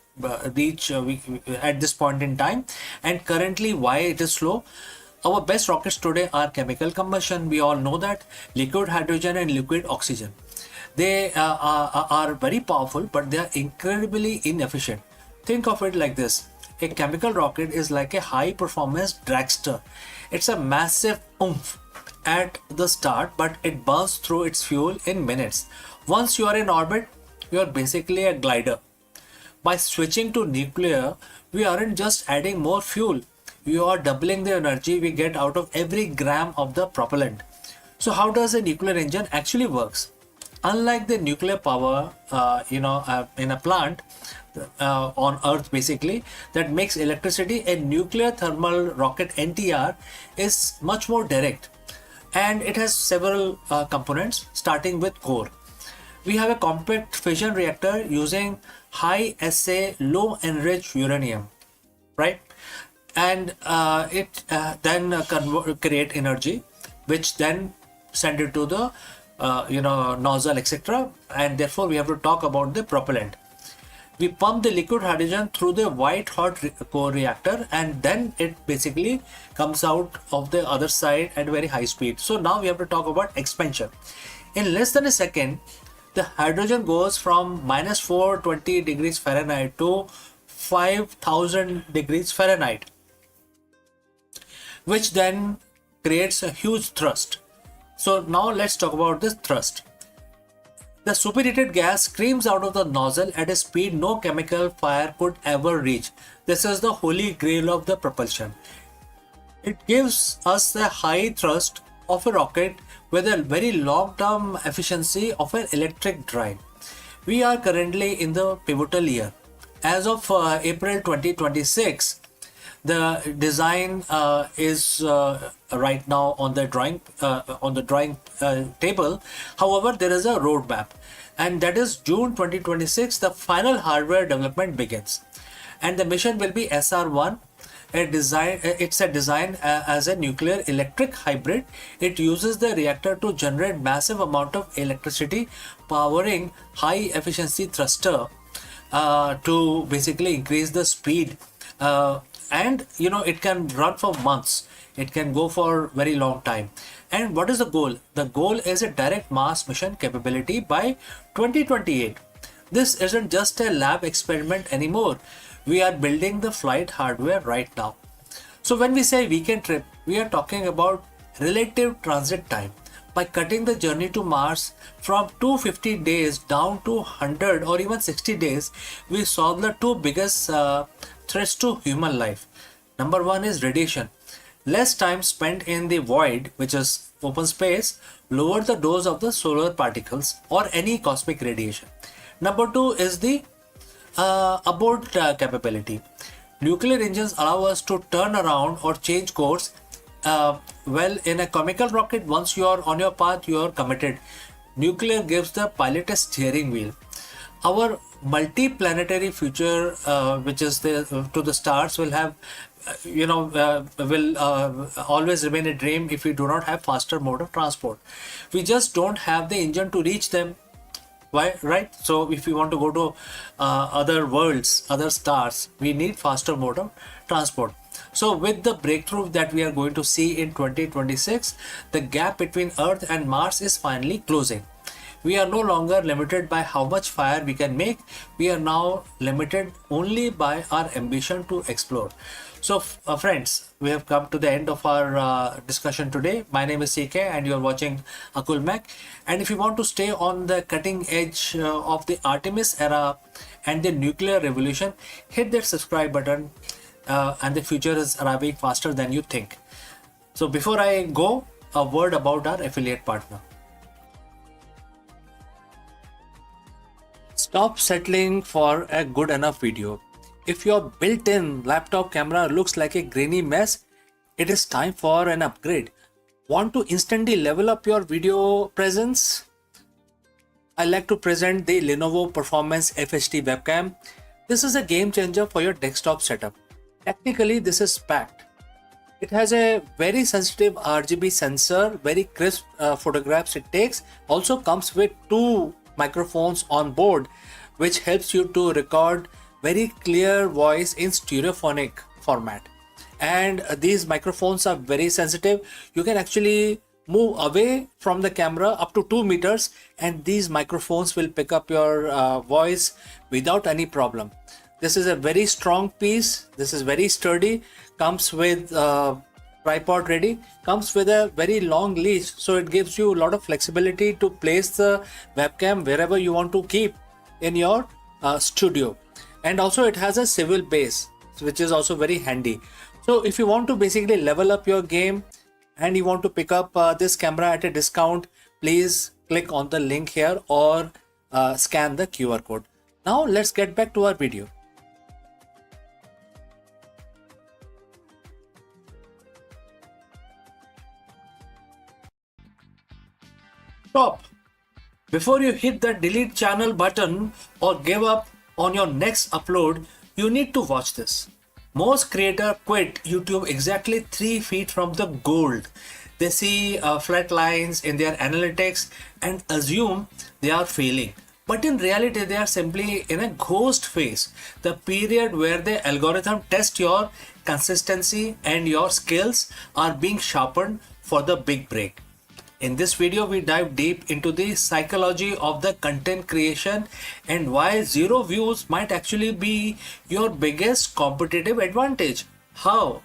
reach at this point in time, and currently why it is slow. Our best rockets today are chemical combustion. We all know that liquid hydrogen and liquid oxygen. They are very powerful, but they are incredibly inefficient. Think of it like this. A chemical rocket is like a high performance dragster. It's a massive oomph at the start, but it burns through its fuel in minutes. Once you are in orbit, you are basically a glider. By switching to nuclear, we aren't just adding more fuel, we are doubling the energy we get out of every gram of the propellant. So how does a nuclear engine actually works? Unlike the nuclear power in a plant on Earth basically that makes electricity, a nuclear thermal rocket NTR is much more direct, and it has several components starting with core. We have a compact fission reactor using high assay low enriched uranium, right? And it then create energy, which then send it to the nozzle, etc. And therefore we have to talk about the propellant. We pump the liquid hydrogen through the white hot core reactor, and then it basically comes out of the other side at very high speed. So now we have to talk about expansion. In less than a second, the hydrogen goes from minus 420 degrees Fahrenheit to 5000 degrees Fahrenheit, which then creates a huge thrust. So now let's talk about this thrust. The superheated gas streams out of the nozzle at a speed no chemical fire could ever reach. This is the holy grail of the propulsion. It gives us the high thrust of a rocket with a very long-term efficiency of an electric drive. We are currently in the pivotal year. As of April 2026, the design is right now on the drawing table. However, there is a roadmap, and that is June 2026. The final hardware development begins, and the mission will be SR1. It's a design as a nuclear electric hybrid. It uses the reactor to generate massive amount of electricity, powering high efficiency thruster to basically increase the speed. And it can run for months. It can go for very long time. And what is the goal? The goal is a direct Mars mission capability by 2028. This isn't just a lab experiment anymore. We are building the flight hardware right now. So when we say weekend trip, we are talking about relative transit time. By cutting the journey to Mars from 250 days down to 100 or even 60 days, we solve the two biggest threats to human life. Number one is radiation. Less time spent in the void, which is open space, lower the dose of the solar particles or any cosmic radiation. Number two is the abort capability. Nuclear engines allow us to turn around or change course. Well, in a chemical rocket, once you are on your path, you are committed. Nuclear gives the pilot a steering wheel. Our multi-planetary future, which is to the stars, will have, will always remain a dream if we do not have faster mode of transport. We just don't have the engine to reach them. Why, right? So if we want to go to other worlds, other stars, we need faster mode of transport. So with the breakthrough that we are going to see in 2026, the gap between Earth and Mars is finally closing. We are no longer limited by how much fire we can make. We are now limited only by our ambition to explore. So friends, we have come to the end of our discussion today. My name is CK and you are watching Akulmach. And if you want to stay on the cutting edge of the Artemis era and the nuclear revolution, hit that subscribe button. And the future is arriving faster than you think. So before I go, a word about our affiliate partner. Stop settling for a good enough video. If your built-in laptop camera looks like a grainy mess, it is time for an upgrade. Want to instantly level up your video presence? I like to present the Lenovo Performance FHD webcam. This is a game changer for your desktop setup. Technically, this is packed. It has a very sensitive RGB sensor, very crisp photographs it takes. Also comes with two microphones on board, which helps you to record very clear voice in stereophonic format. And these microphones are very sensitive. You can actually move away from the camera up to 2 meters and these microphones will pick up your voice without any problem. This is a very strong piece. This is very sturdy. Comes with tripod ready. Comes with a very long leash, so it gives you a lot of flexibility to place the webcam wherever you want to keep in your studio. And also it has a swivel base, which is also very handy. So if you want to basically level up your game and you want to pick up this camera at a discount, please click on the link here or scan the QR code. Now let's get back to our video. Stop! Before you hit the delete channel button or give up on your next upload, you need to watch this. Most creators quit YouTube exactly 3 feet from the gold. They see flat lines in their analytics and assume they are failing. But in reality, they are simply in a ghost phase, the period where the algorithm tests your consistency and your skills are being sharpened for the big break. In this video, we dive deep into the psychology of the content creation and why 0 views might actually be your biggest competitive advantage. How?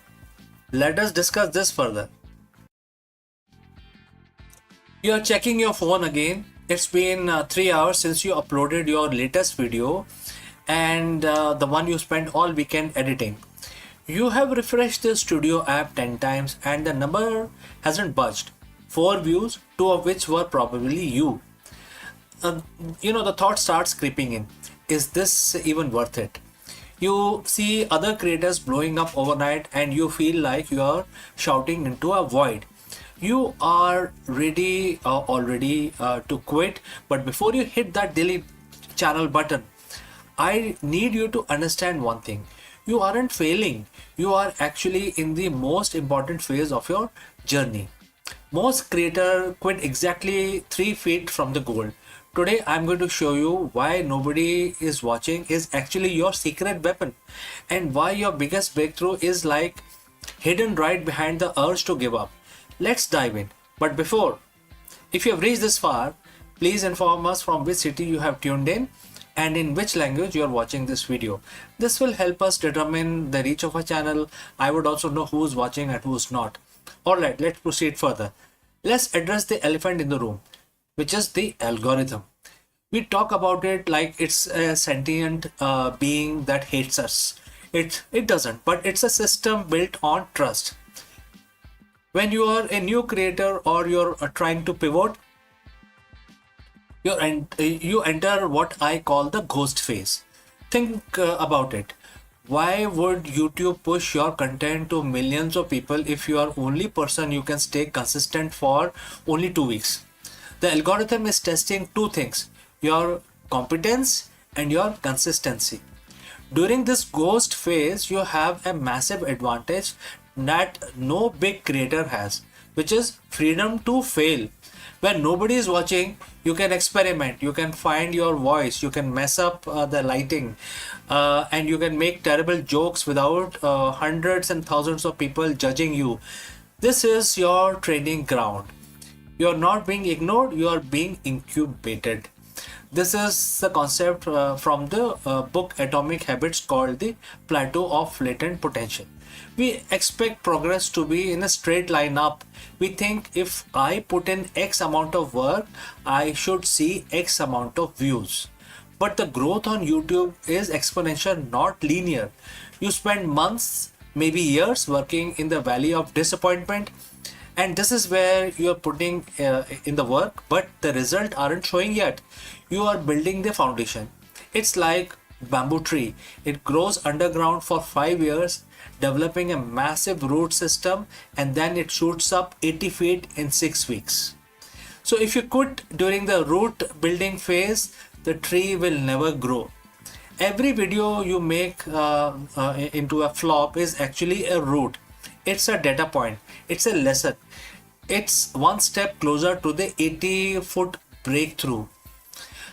Let us discuss this further. You are checking your phone again. It's been 3 hours since you uploaded your latest video and the one you spent all weekend editing. You have refreshed the studio app 10 times and the number hasn't budged. 4 views, 2 of which were probably you. The thought starts creeping in. Is this even worth it? You see other creators blowing up overnight and you feel like you are shouting into a void. You are ready already to quit, but before you hit that delete channel button, I need you to understand one thing. You aren't failing. You are actually in the most important phase of your journey. Most creators quit exactly 3 feet from the goal. Today I'm going to show you why nobody is watching is actually your secret weapon and why your biggest breakthrough is like hidden right behind the urge to give up. Let's dive in. But before, if you have reached this far, please inform us from which city you have tuned in and in which language you are watching this video. This will help us determine the reach of a channel. I would also know who's watching and who's not. Alright, let's proceed further. Let's address the elephant in the room, which is the algorithm. We talk about it like it's a sentient being that hates us. It doesn't, but it's a system built on trust. When you are a new creator or you're trying to pivot, you enter what I call the ghost phase. Think about it. Why would YouTube push your content to millions of people if you are only person you can stay consistent for only 2 weeks? The algorithm is testing two things: your competence and your consistency. During this ghost phase, you have a massive advantage that no big creator has, which is freedom to fail. When nobody is watching, you can experiment, you can find your voice, you can mess up the lighting, and you can make terrible jokes without hundreds and thousands of people judging you. This is your training ground. You are not being ignored, you are being incubated. This is the concept from the book Atomic Habits, called the plateau of latent potential. We expect progress to be in a straight line up. We think if I put in X amount of work, I should see X amount of views. But the growth on YouTube is exponential, not linear. You spend months, maybe years, working in the valley of disappointment, and this is where you are putting in the work, but the result aren't showing yet. You are building the foundation. It's like bamboo tree. It grows underground for 5 years, developing a massive root system, and then it shoots up 80 feet in 6 weeks. So if you quit during the root building phase, the tree will never grow. Every video you make into a flop is actually a root. It's a data point. It's a lesson. It's one step closer to the 80-foot breakthrough.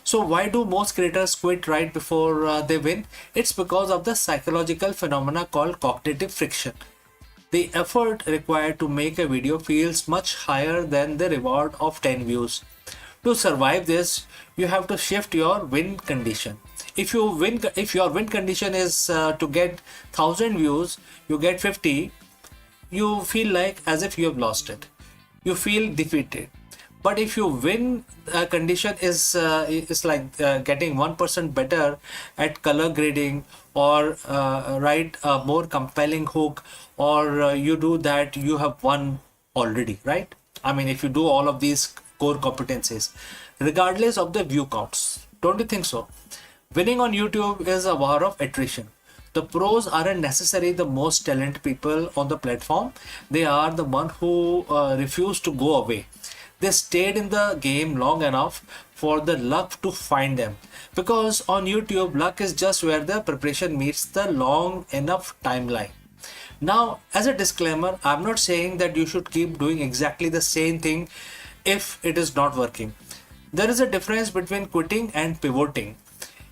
So why do most creators quit right before they win? It's because of the psychological phenomena called cognitive friction. The effort required to make a video feels much higher than the reward of 10 views. To survive this, you have to shift your win condition. If your win condition is to get 1000 views, you get 50, you feel like as if you have lost it. You feel defeated. But if your win condition is like getting 1% better at color grading, or write a more compelling hook, or you do that, you have won already, right? I mean, if you do all of these core competencies, regardless of the view counts, don't you think so? Winning on YouTube is a war of attrition. The pros aren't necessarily the most talented people on the platform. They are the one who refuse to go away. They stayed in the game long enough for the luck to find them. Because on YouTube, luck is just where the preparation meets the long enough timeline. Now, as a disclaimer, I'm not saying that you should keep doing exactly the same thing if it is not working. There is a difference between quitting and pivoting.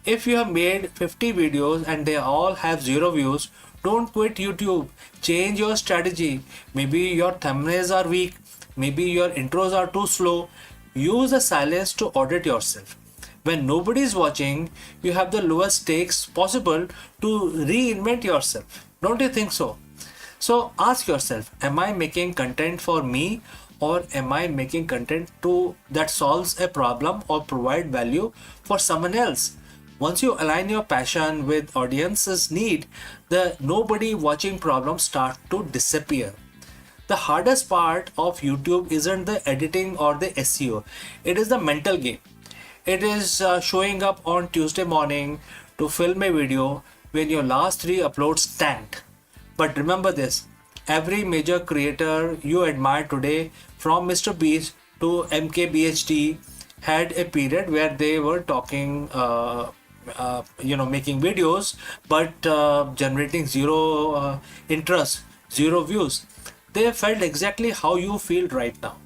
If you have made 50 videos and they all have 0 views, don't quit YouTube. Change your strategy. Maybe your thumbnails are weak. Maybe your intros are too slow. Use the silence to audit yourself. When nobody is watching, you have the lowest stakes possible to reinvent yourself. Don't you think so? So ask yourself, am I making content for me, or am I making content that solves a problem or provide value for someone else? Once you align your passion with audience's need, the nobody watching problem starts to disappear. The hardest part of YouTube isn't the editing or the SEO. It is the mental game. It is showing up on Tuesday morning to film a video when your last 3 uploads tanked. But remember this, every major creator you admire today, from Mr. Beast to MKBHD, had a period where they were talking making videos, but generating zero interest, 0 views. They felt exactly how you feel right now.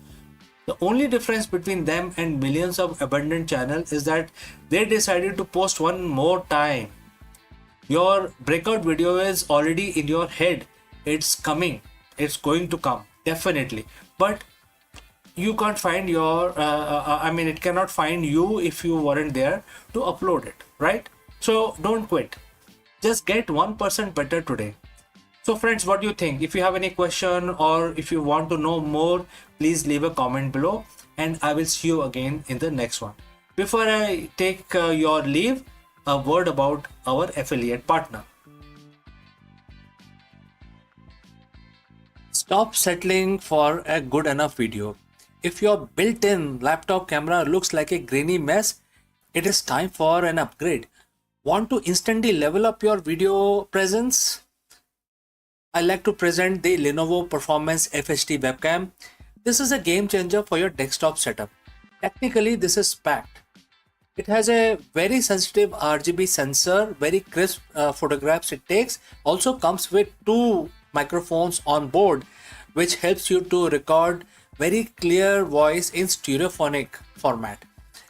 The only difference between them and millions of abandoned channels is that they decided to post one more time. Your breakout video is already in your head. It's coming. It's going to come, definitely. But you can't find your I mean, it cannot find you if you weren't there to upload it, right? So don't quit, just get 1% better today. So friends, what do you think? If you have any question or if you want to know more, please leave a comment below, and I will see you again in the next one. Before I take your leave, a word about our affiliate partner. Stop settling for a good enough video. If your built-in laptop camera looks like a grainy mess, it is time for an upgrade. Want to instantly level up your video presence? I like to present the Lenovo Performance FHD webcam. This is a game changer for your desktop setup. Technically, this is packed. It has a very sensitive RGB sensor, very crisp photographs it takes. Also comes with two microphones on board, which helps you to record very clear voice in stereophonic format.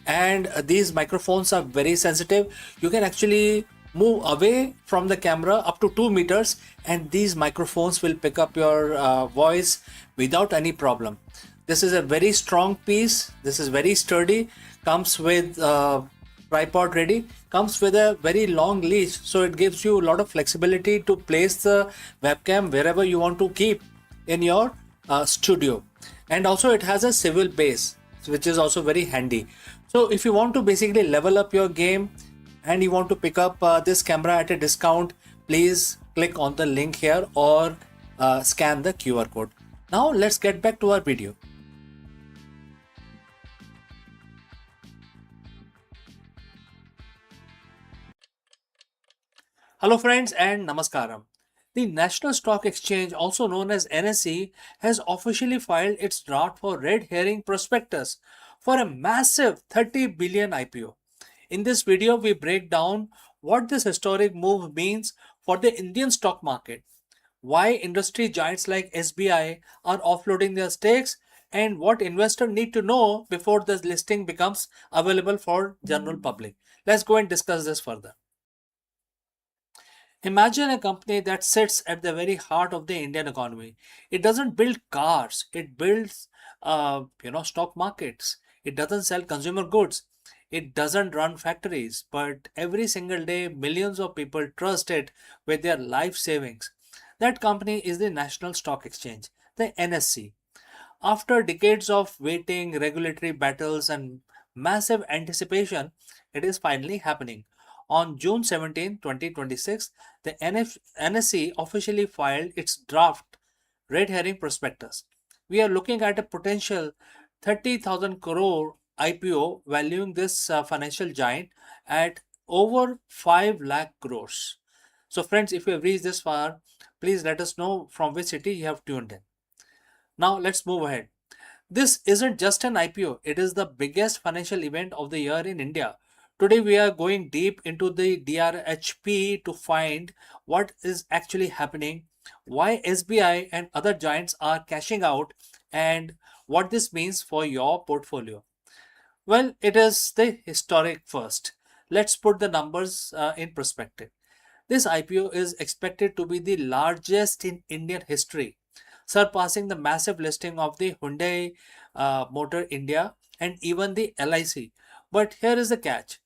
And these microphones are very sensitive. You can actually move away from the camera up to 2 meters, and these microphones will pick up your voice without any problem. This is a very strong piece. This is very sturdy. Comes with tripod ready. Comes with a very long leash, so it gives you a lot of flexibility to place the webcam wherever you want to keep in your studio. And also it has a swivel base, which is also very handy. So if you want to basically level up your game and you want to pick up this camera at a discount, please click on the link here or scan the QR code. Now let's get back to our video. Hello friends and namaskaram. The National Stock Exchange, also known as NSE, has officially filed its draft for red herring prospectus for a massive 30 billion IPO. In this video, we break down what this historic move means for the Indian stock market, why industry giants like SBI are offloading their stakes, and what investors need to know before this listing becomes available for general public. Let's go and discuss this further. Imagine a company that sits at the very heart of the Indian economy. It doesn't build cars. It builds, stock markets. It doesn't sell consumer goods. It doesn't run factories. But every single day, millions of people trust it with their life savings. That company is the National Stock Exchange, the NSC. After decades of waiting, regulatory battles, and massive anticipation, it is finally happening. On June 17, 2026, the NSE officially filed its draft red herring prospectus. We are looking at a potential 30,000 crore IPO, valuing this financial giant at over 5 lakh crores. So, friends, if you have reached this far, please let us know from which city you have tuned in. Now, let's move ahead. This isn't just an IPO, it is the biggest financial event of the year in India. Today, we are going deep into the DRHP to find what is actually happening, why SBI and other giants are cashing out, and what this means for your portfolio. Well, it is the historic first. Let's put the numbers in perspective. This IPO is expected to be the largest in Indian history, surpassing the massive listing of the Hyundai Motor India and even the LIC. But here is the catch.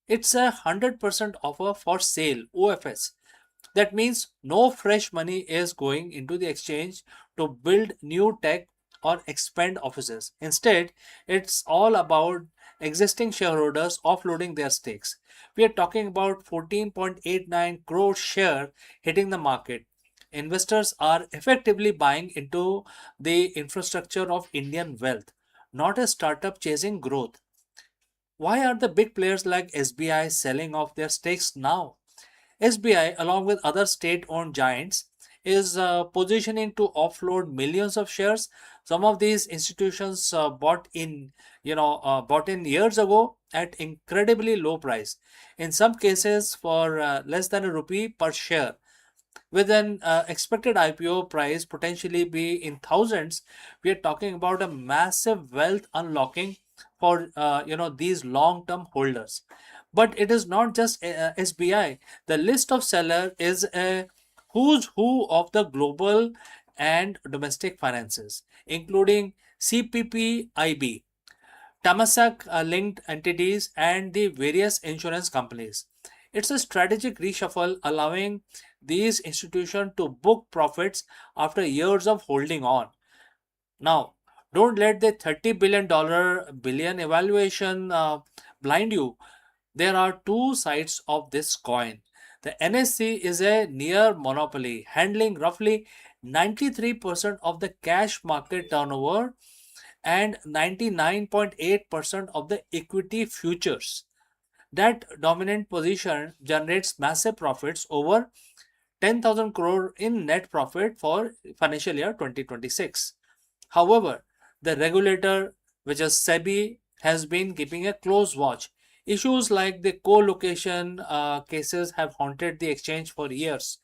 It's a 100% offer for sale, OFS. That means no fresh money is going into the exchange to build new tech or expand offices. Instead, it's all about existing shareholders offloading their stakes. We are talking about 14.89 crore share hitting the market. Investors are effectively buying into the infrastructure of Indian wealth, not a startup chasing growth. Why are the big players like SBI selling off their stakes now? SBI, along with other state-owned giants, is positioning to offload millions of shares. Some of these institutions bought in years ago at incredibly low price. In some cases, for less than a rupee per share. With an expected IPO price potentially be in thousands, we are talking about a massive wealth unlocking for these long-term holders. But it is not just SBI. The list of seller is a who's who of the global and domestic finances, including CPPIB, Tamasak linked entities, and the various insurance companies. It's a strategic reshuffle allowing these institutions to book profits after years of holding on. Now, don't let the $30 billion evaluation blind you. There are two sides of this coin. The NSC is a near monopoly, handling roughly 93% of the cash market turnover and 99.8% of the equity futures. That dominant position generates massive profits, over 10,000 crore in net profit for financial year 2026. However, the regulator, which is SEBI, has been keeping a close watch. Issues like the co-location cases have haunted the exchange for years.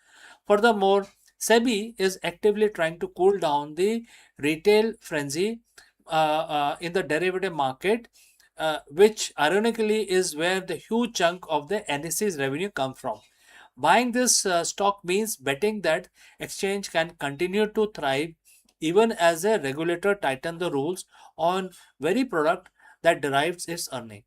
Furthermore, SEBI is actively trying to cool down the retail frenzy in the derivative market, which ironically is where the huge chunk of the NSE's revenue comes from. Buying this stock means betting that exchange can continue to thrive even as a regulator tighten the rules on very product that derives its earning.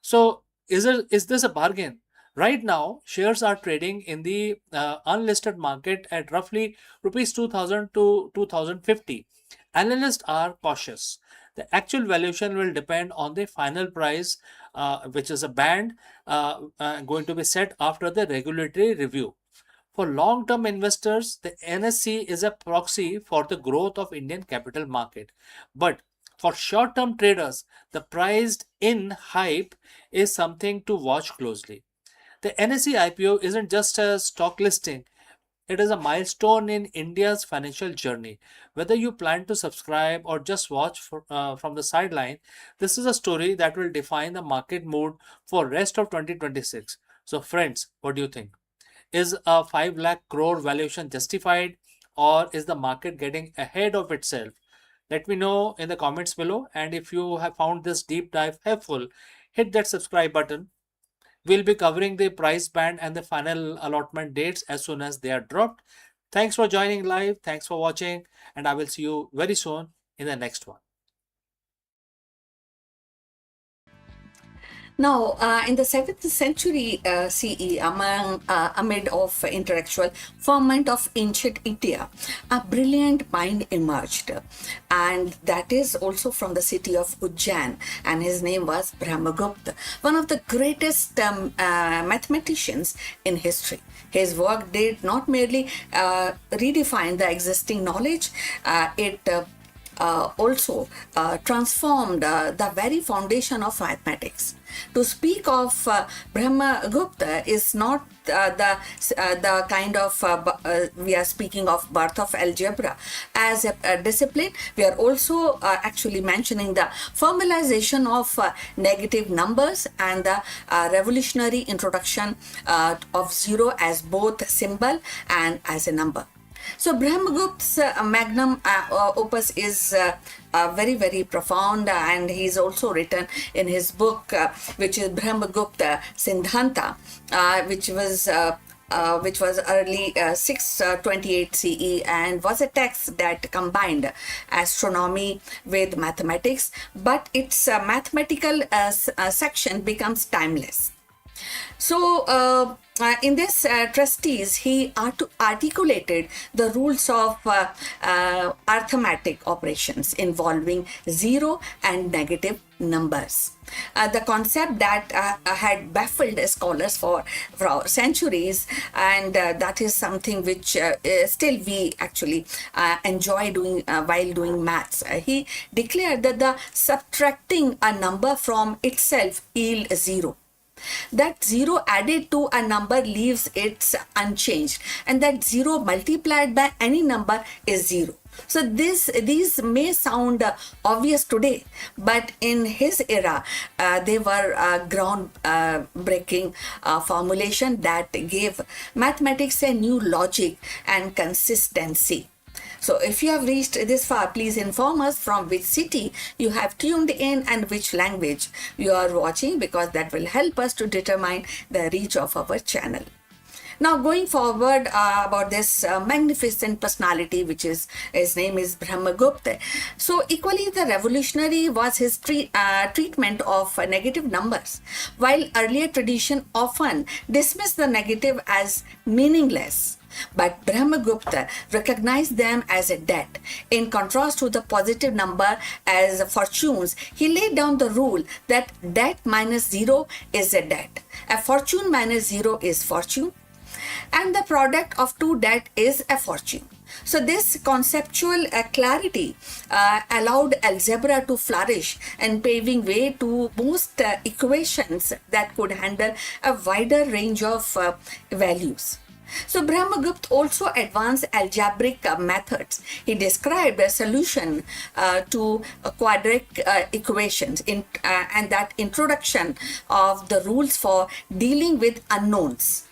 So is this a bargain? Right now, shares are trading in the unlisted market at roughly rupees 2000 to 2050. Analysts are cautious. The actual valuation will depend on the final price, which is a band going to be set after the regulatory review. For long-term investors, the NSE is a proxy for the growth of Indian capital market. But for short-term traders, the priced in hype is something to watch closely. The NSE IPO isn't just a stock listing, it is a milestone in India's financial journey. Whether you plan to subscribe or just watch from the sideline, this is a story that will define the market mood for rest of 2026. So friends, what do you think? Is a 5 lakh crore valuation justified, or is the market getting ahead of itself? Let me know in the comments below, and if you have found this deep dive helpful, hit that subscribe button. We'll be covering the price band and the final allotment dates as soon as they are dropped. Thanks for joining live. Thanks for watching, and I will see you very soon in the next one. Now, in the 7th century CE, amid of intellectual ferment of ancient India, a brilliant mind emerged, and that is also from the city of Ujjain, and his name was Brahmagupta, one of the greatest mathematicians in history. His work did not merely redefine the existing knowledge, it also transformed the very foundation of mathematics. To speak of Brahmagupta is not the kind of we are speaking of birth of algebra as a discipline. We are also actually mentioning the formalization of negative numbers and the revolutionary introduction of zero as both symbol and as a number. So Brahmagupta's magnum opus is very, very profound, and he's also written in his book, which is Brahmagupta Siddhanta, which was early 628 CE, and was a text that combined astronomy with mathematics, but its mathematical section becomes timeless. So, in this treatise, he articulated the rules of arithmetic operations involving zero and negative numbers. The concept that had baffled scholars for centuries, and that is something which still we actually enjoy doing while doing maths. He declared that the subtracting a number from itself yields zero. That zero added to a number leaves it unchanged, and that zero multiplied by any number is zero. So these may sound obvious today, but in his era, they were groundbreaking formulation that gave mathematics a new logic and consistency. So if you have reached this far, please inform us from which city you have tuned in and which language you are watching, because that will help us to determine the reach of our channel. Now, going forward about this magnificent personality, which is his name is Brahmagupta. So, equally the revolutionary was his treatment of negative numbers. While earlier tradition often dismissed the negative as meaningless, but Brahmagupta recognized them as a debt. In contrast to the positive number as fortunes, he laid down the rule that debt minus zero is a debt. A fortune minus zero is fortune, and the product of two debt is a fortune. So this conceptual clarity allowed algebra to flourish and paving way to most equations that could handle a wider range of values. So Brahmagupta also advanced algebraic methods. He described a solution to quadratic equations and that introduction of the rules for dealing with unknowns,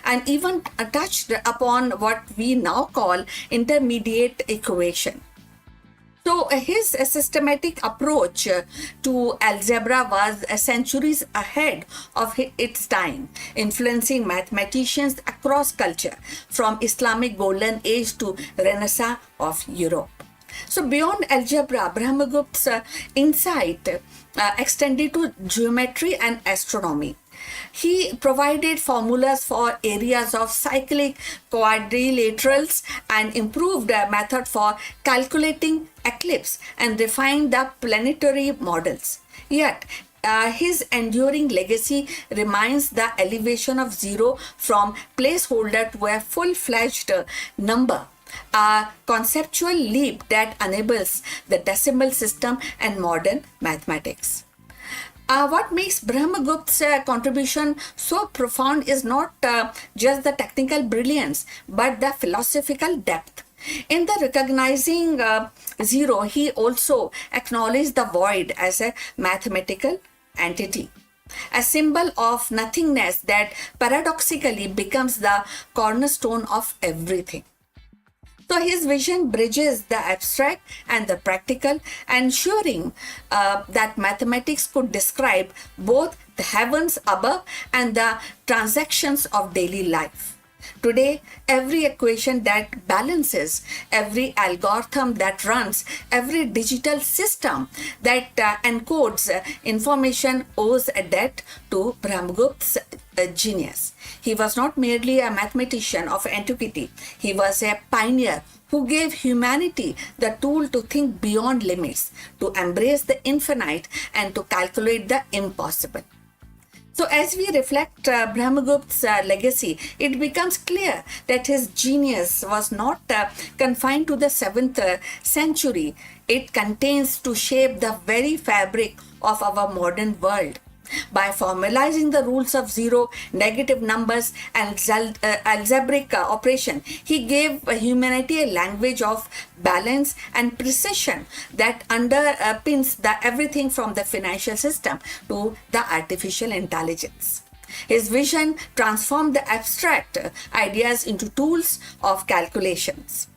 and even touched upon what we now call intermediate equation. So his systematic approach to algebra was centuries ahead of its time, influencing mathematicians across culture, from Islamic Golden Age to Renaissance of Europe. So beyond algebra, Brahmagupta's insight extended to geometry and astronomy. He provided formulas for areas of cyclic quadrilaterals and improved a method for calculating eclipse and refined the planetary models. Yet, his enduring legacy remains the elevation of zero from placeholder to a full-fledged number, a conceptual leap that enables the decimal system and modern mathematics. What makes Brahmagupta's contribution so profound is not just the technical brilliance, but the philosophical depth. In the recognizing zero, he also acknowledged the void as a mathematical entity, a symbol of nothingness that paradoxically becomes the cornerstone of everything. So his vision bridges the abstract and the practical, ensuring that mathematics could describe both the heavens above and the transactions of daily life. Today, every equation that balances, every algorithm that runs, every digital system that encodes information owes a debt to Brahmagupta's genius. He was not merely a mathematician of antiquity, he was a pioneer who gave humanity the tool to think beyond limits, to embrace the infinite, and to calculate the impossible. So as we reflect Brahmagupta's legacy, it becomes clear that his genius was not confined to the 7th century. It contains to shape the very fabric of our modern world. By formalizing the rules of zero, negative numbers, and algebraic operation, he gave humanity a language of balance and precision that underpins everything from the financial system to the artificial intelligence. His vision transformed the abstract ideas into tools of calculations,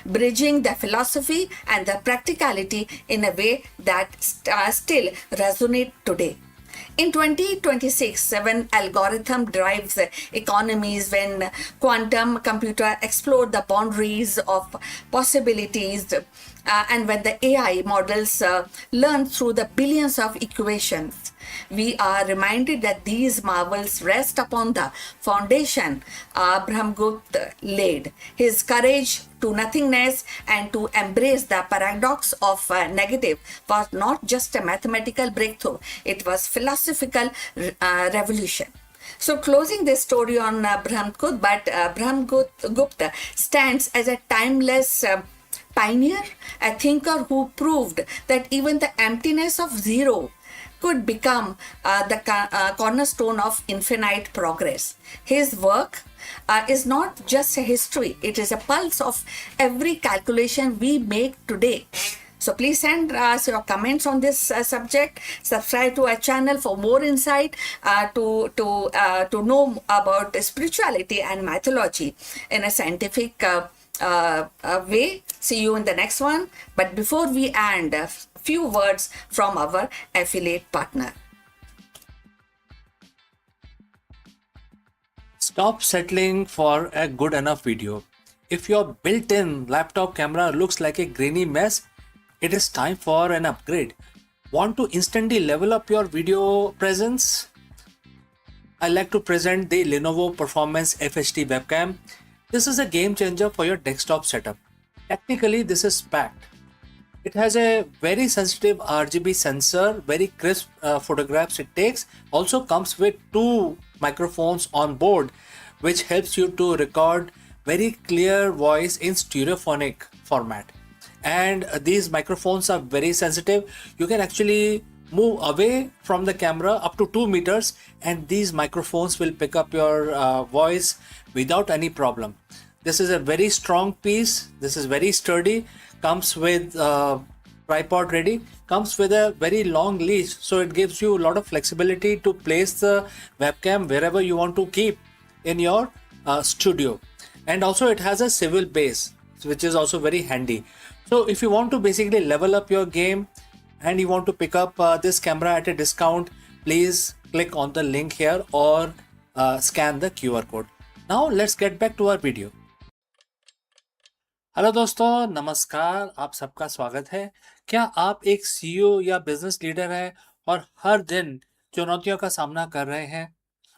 bridging the philosophy and the practicality in a way that still resonate today. In 2026, when algorithm drives economies, when quantum computer explore the boundaries of possibilities, and when the AI models learn through the billions of equations, we are reminded that these marvels rest upon the foundation Brahmagupta laid. His courage to nothingness and to embrace the paradox of negative was not just a mathematical breakthrough, it was philosophical revolution. So closing this story on Brahmagupta, but Brahmagupta stands as a timeless pioneer, a thinker who proved that even the emptiness of zero could become the cornerstone of infinite progress. His work is not just a history, it is a pulse of every calculation we make today. So please send us your comments on this subject. Subscribe to our channel for more insight to know about spirituality and mythology in a scientific way. See you in the next one. But before we end, a few words from our affiliate partner. Stop settling for a good enough video. If your built in laptop camera looks like a grainy mess, it is time for an upgrade. Want to instantly level up your video presence? I like to present the Lenovo Performance FHD webcam. This is a game changer for your desktop setup. Technically, this is packed. It has a very sensitive RGB sensor, very crisp photographs it takes. Also comes with two microphones on board, which helps you to record very clear voice in stereophonic format. And these microphones are very sensitive. You can actually move away from the camera up to 2 meters, and these microphones will pick up your voice without any problem. This is a very strong piece. This is very sturdy. Comes with tripod ready. Comes with a very long leash, so it gives you a lot of flexibility to place the webcam wherever you want to keep in your studio. And also it has a swivel base, which is also very handy. So if you want to basically level up your game and you want to pick up this camera at a discount, please click on the link here or scan the QR code. Now let's get back to our video. Hello दोस्तों, नमस्कार। आप सबका स्वागत है। क्या आप एक CEO या बिजनेस लीडर हैं और हर दिन चुनौतियों का सामना कर रहे हैं?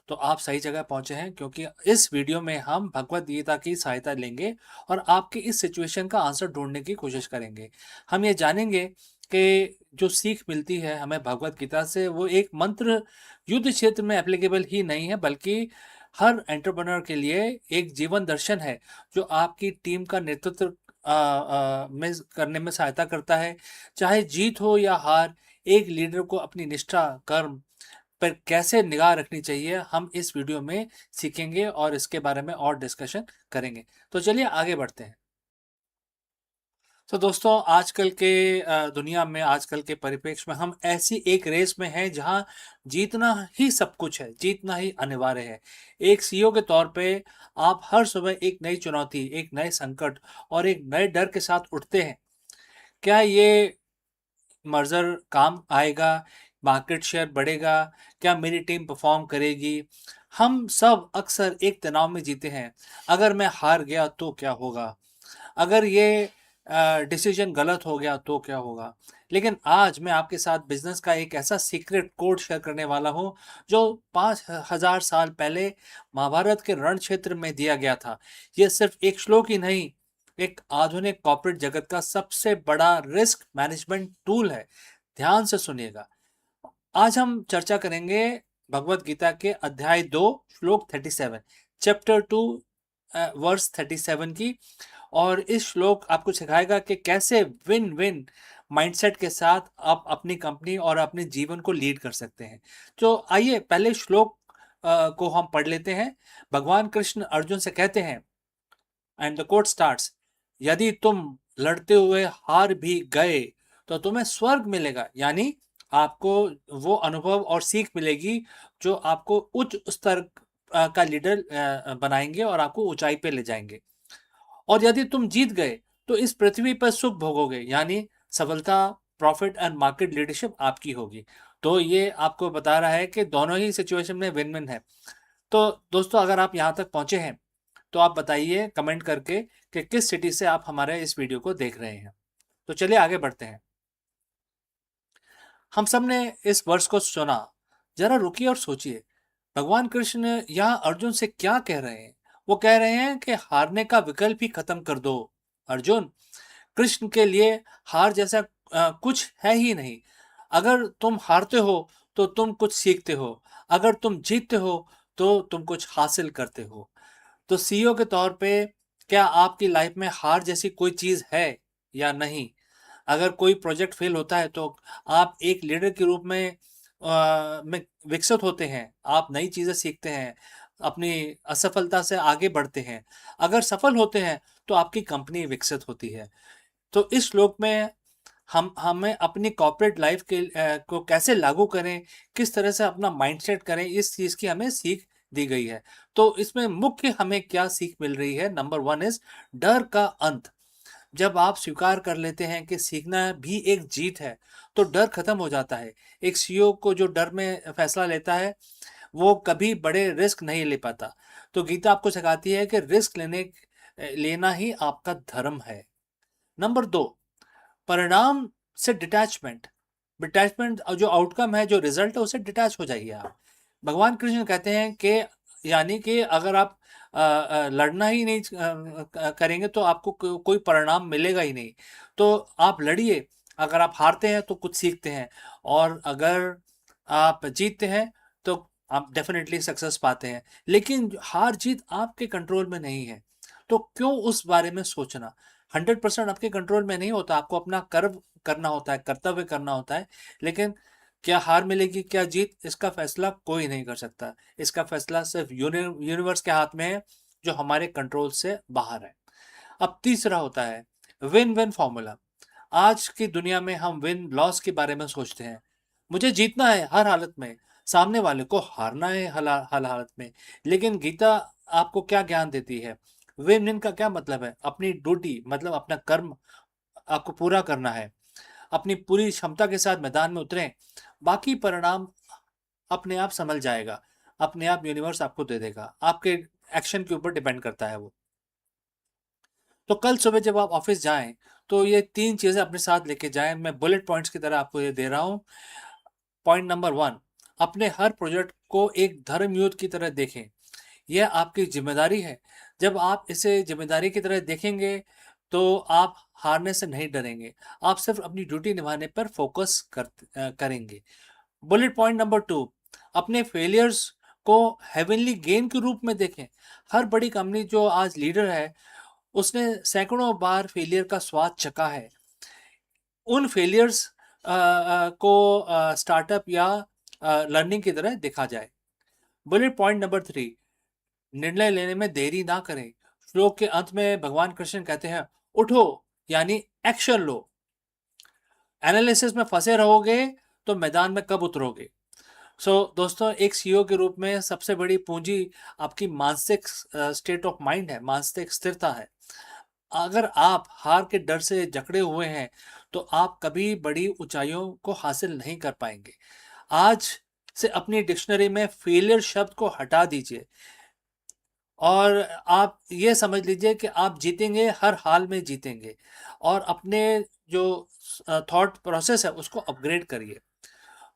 तो आप सही जगह पहुंचे हैं, क्योंकि इस वीडियो में हम भगवत गीता की सहायता लेंगे और आपके इस सिचुएशन का आंसर ढूंढने की कोशिश करेंगे। हम ये जानेंगे कि जो सीख मिलती है हमें भगवत गीता से, वो एक मंत्र युद्ध क्षेत्र में एप्लीकेबल ही नहीं है, बल्कि हर एंटरप्रेन्योर के लिए एक जीवन दर्शन है जो आपकी टीम का नेतृत्व में करने में सहायता करता है। चाहे जीत हो या हार, एक लीडर को अपनी निष्ठा, कर्म पर कैसे निगाह रखनी चाहिए, हम इस वीडियो में सीखेंगे और इसके बारे में और डिस्कशन करेंगे। तो चलिए आगे बढ़ते हैं। तो दोस्तों, आजकल के दुनिया में, आजकल के परिप्रेक्ष्य में हम ऐसी एक रेस में हैं जहां जीतना ही सब कुछ है, जीतना ही अनिवार्य है। एक सीईओ के तौर पे आप हर सुबह एक नई चुनौती, एक नए संकट और एक नए डर के साथ उठते हैं। क्या ये मर्जर काम आएगा? मार्केट शेयर बढ़ेगा? क्या मेरी टीम परफॉर्म करेगी? हम सब अक्सर एक तनाव में जीते हैं। अगर मैं हार गया तो क्या होगा? अगर ये डिसीजन गलत हो गया तो क्या होगा? लेकिन आज मैं आपके साथ बिजनेस का एक ऐसा सीक्रेट कोड शेयर करने वाला हूं जो 5000 साल पहले महाभारत के रण क्षेत्र में दिया गया था। ये सिर्फ एक श्लोक ही नहीं, एक आधुनिक कॉर्पोरेट जगत का सबसे बड़ा रिस्क मैनेजमेंट टूल है। ध्यान से सुनिएगा। आज हम चर्चा करेंगे भगवत गीता के अध्याय 2 श्लोक 37, चैप्टर 2 वर्स 37 की। और इस श्लोक आपको सिखाएगा कि कैसे विन विन माइंडसेट के साथ आप अपनी कंपनी और अपने जीवन को लीड कर सकते हैं। तो आइए पहले श्लोक को हम पढ़ लेते हैं। भगवान कृष्ण अर्जुन से कहते हैं, एंड द कोट स्टार्ट्स, यदि तुम लड़ते हुए हार भी गए तो तुम्हें स्वर्ग मिलेगा। यानी आपको वो अनुभव और सीख मिलेगी जो आपको उच्च स्तर का लीडर बनाएंगे और आपको ऊंचाई पे ले जाएंगे। और यदि तुम जीत गए तो इस पृथ्वी पर सुख भोगोगे, यानी सफलता, प्रॉफिट एंड मार्केट लीडरशिप आपकी होगी। तो ये आपको बता रहा है कि दोनों ही सिचुएशन में विन विन है। तो दोस्तों, अगर आप यहाँ तक पहुंचे हैं तो आप बताइए कमेंट करके कि किस सिटी से आप हमारे इस वीडियो को देख रहे हैं। तो चलिए आगे बढ़ते हैं। हम सब ने इस वर्ष को सुना, जरा रुकिए और सोचिए, भगवान कृष्ण यहाँ अर्जुन से क्या कह रहे हैं? वो कह रहे हैं कि हारने का विकल्प ही खत्म कर दो अर्जुन। कृष्ण के लिए हार जैसा कुछ है ही नहीं। अगर तुम हारते हो तो तुम कुछ सीखते हो, अगर तुम जीतते हो तो तुम कुछ हासिल करते हो। तो सीईओ के तौर पे क्या आपकी लाइफ में हार जैसी कोई चीज है या नहीं? अगर कोई प्रोजेक्ट फेल होता है तो आप एक लीडर के रूप में विकसित होते हैं, आप नई चीजें सीखते हैं, अपनी असफलता से आगे बढ़ते हैं। अगर सफल होते हैं तो आपकी कंपनी विकसित होती है। तो इस श्लोक में हमें अपनी कॉर्पोरेट लाइफ के को कैसे लागू करें, किस तरह से अपना माइंडसेट करें, इस चीज की हमें सीख दी गई है। तो इसमें मुख्य हमें क्या सीख मिल रही है? नंबर 1 इज डर का अंत। जब आप स्वीकार कर लेते हैं कि सीखना भी एक जीत है तो डर खत्म हो जाता है। एक सीईओ को जो डर में फैसला लेता है वो कभी बड़े रिस्क नहीं ले पाता। तो गीता आपको सिखाती है कि रिस्क लेना ही आपका धर्म है। नंबर 2, परिणाम से डिटैचमेंट। डिटैचमेंट जो आउटकम है, जो रिजल्ट है, उससे डिटैच हो जाइए आप। भगवान कृष्ण कहते हैं कि यानी कि अगर आप लड़ना ही नहीं करेंगे तो आपको कोई परिणाम मिलेगा ही नहीं। तो आप लड़िए। अगर आप हारते हैं तो कुछ सीखते हैं, और अगर आप जीतते हैं तो आप डेफिनेटली सक्सेस पाते हैं। लेकिन हार जीत आपके कंट्रोल में नहीं है, तो क्यों उस बारे में सोचना। 100% आपके कंट्रोल में नहीं होता। आपको अपना कर्म करना होता है, कर्तव्य करना होता है। लेकिन क्या हार मिलेगी, क्या जीत, इसका फैसला कोई नहीं कर सकता। इसका फैसला सिर्फ यूनिवर्स के हाथ में है, जो हमारे कंट्रोल से बाहर है। अब तीसरा होता है विन विन फॉर्मूला। आज की दुनिया में हम विन लॉस के बारे में सोचते हैं। मुझे जीतना है हर हालत में, सामने वाले को हारना है हर हालत में। लेकिन गीता आपको क्या ज्ञान देती है? विन विन का क्या मतलब है? अपनी ड्यूटी मतलब अपना कर्म आपको पूरा करना है। अपनी पूरी क्षमता के साथ मैदान में उतरें, बाकी परिणाम अपने आप संभल जाएगा। अपने आप यूनिवर्स आपको दे देगा। आपके एक्शन के ऊपर डिपेंड करता है वो। तो कल सुबह जब आप ऑफिस जाएं तो ये 3 चीजें अपने साथ लेके जाएं। मैं बुलेट पॉइंट्स की तरह आपको ये दे रहा हूं। पॉइंट नंबर 1, अपने हर प्रोजेक्ट को एक धर्म युद्ध की तरह देखें। यह आपकी जिम्मेदारी है। जब आप इसे जिम्मेदारी की तरह देखेंगे तो आप हारने से नहीं डरेंगे। आप सिर्फ अपनी ड्यूटी निभाने पर फोकस करेंगे। बुलेट पॉइंट नंबर 2, अपने फेलियर्स को हेवनली गेन के रूप में देखें। हर बड़ी कंपनी जो आज लीडर है, उसने सैकड़ों बार फेलियर का स्वाद चखा है। उन फेलियर्स को स्टार्टअप या लर्निंग की तरह देखा जाए। बुलेट पॉइंट नंबर 3, निर्णय लेने में देरी ना करें। श्लोक के अंत में भगवान कृष्ण कहते हैं, उठो, यानी एक्शन लो। एनालिसिस में फंसे रहोगे तो मैदान में कब उतरोगे? दोस्तों, एक सीईओ के रूप में सबसे बड़ी पूंजी आपकी मानसिक स्टेट ऑफ माइंड है, मानसिक स्थिरता है। अगर आप हार के डर से जकड़े हुए हैं तो आप कभी बड़ी ऊंचाइयों को हासिल नहीं कर पाएंगे। आज से अपनी डिक्शनरी में फेलियर शब्द को हटा दीजिए और आप ये समझ लीजिए कि आप जीतेंगे, हर हाल में जीतेंगे। और अपने जो थॉट प्रोसेस है उसको अपग्रेड करिए।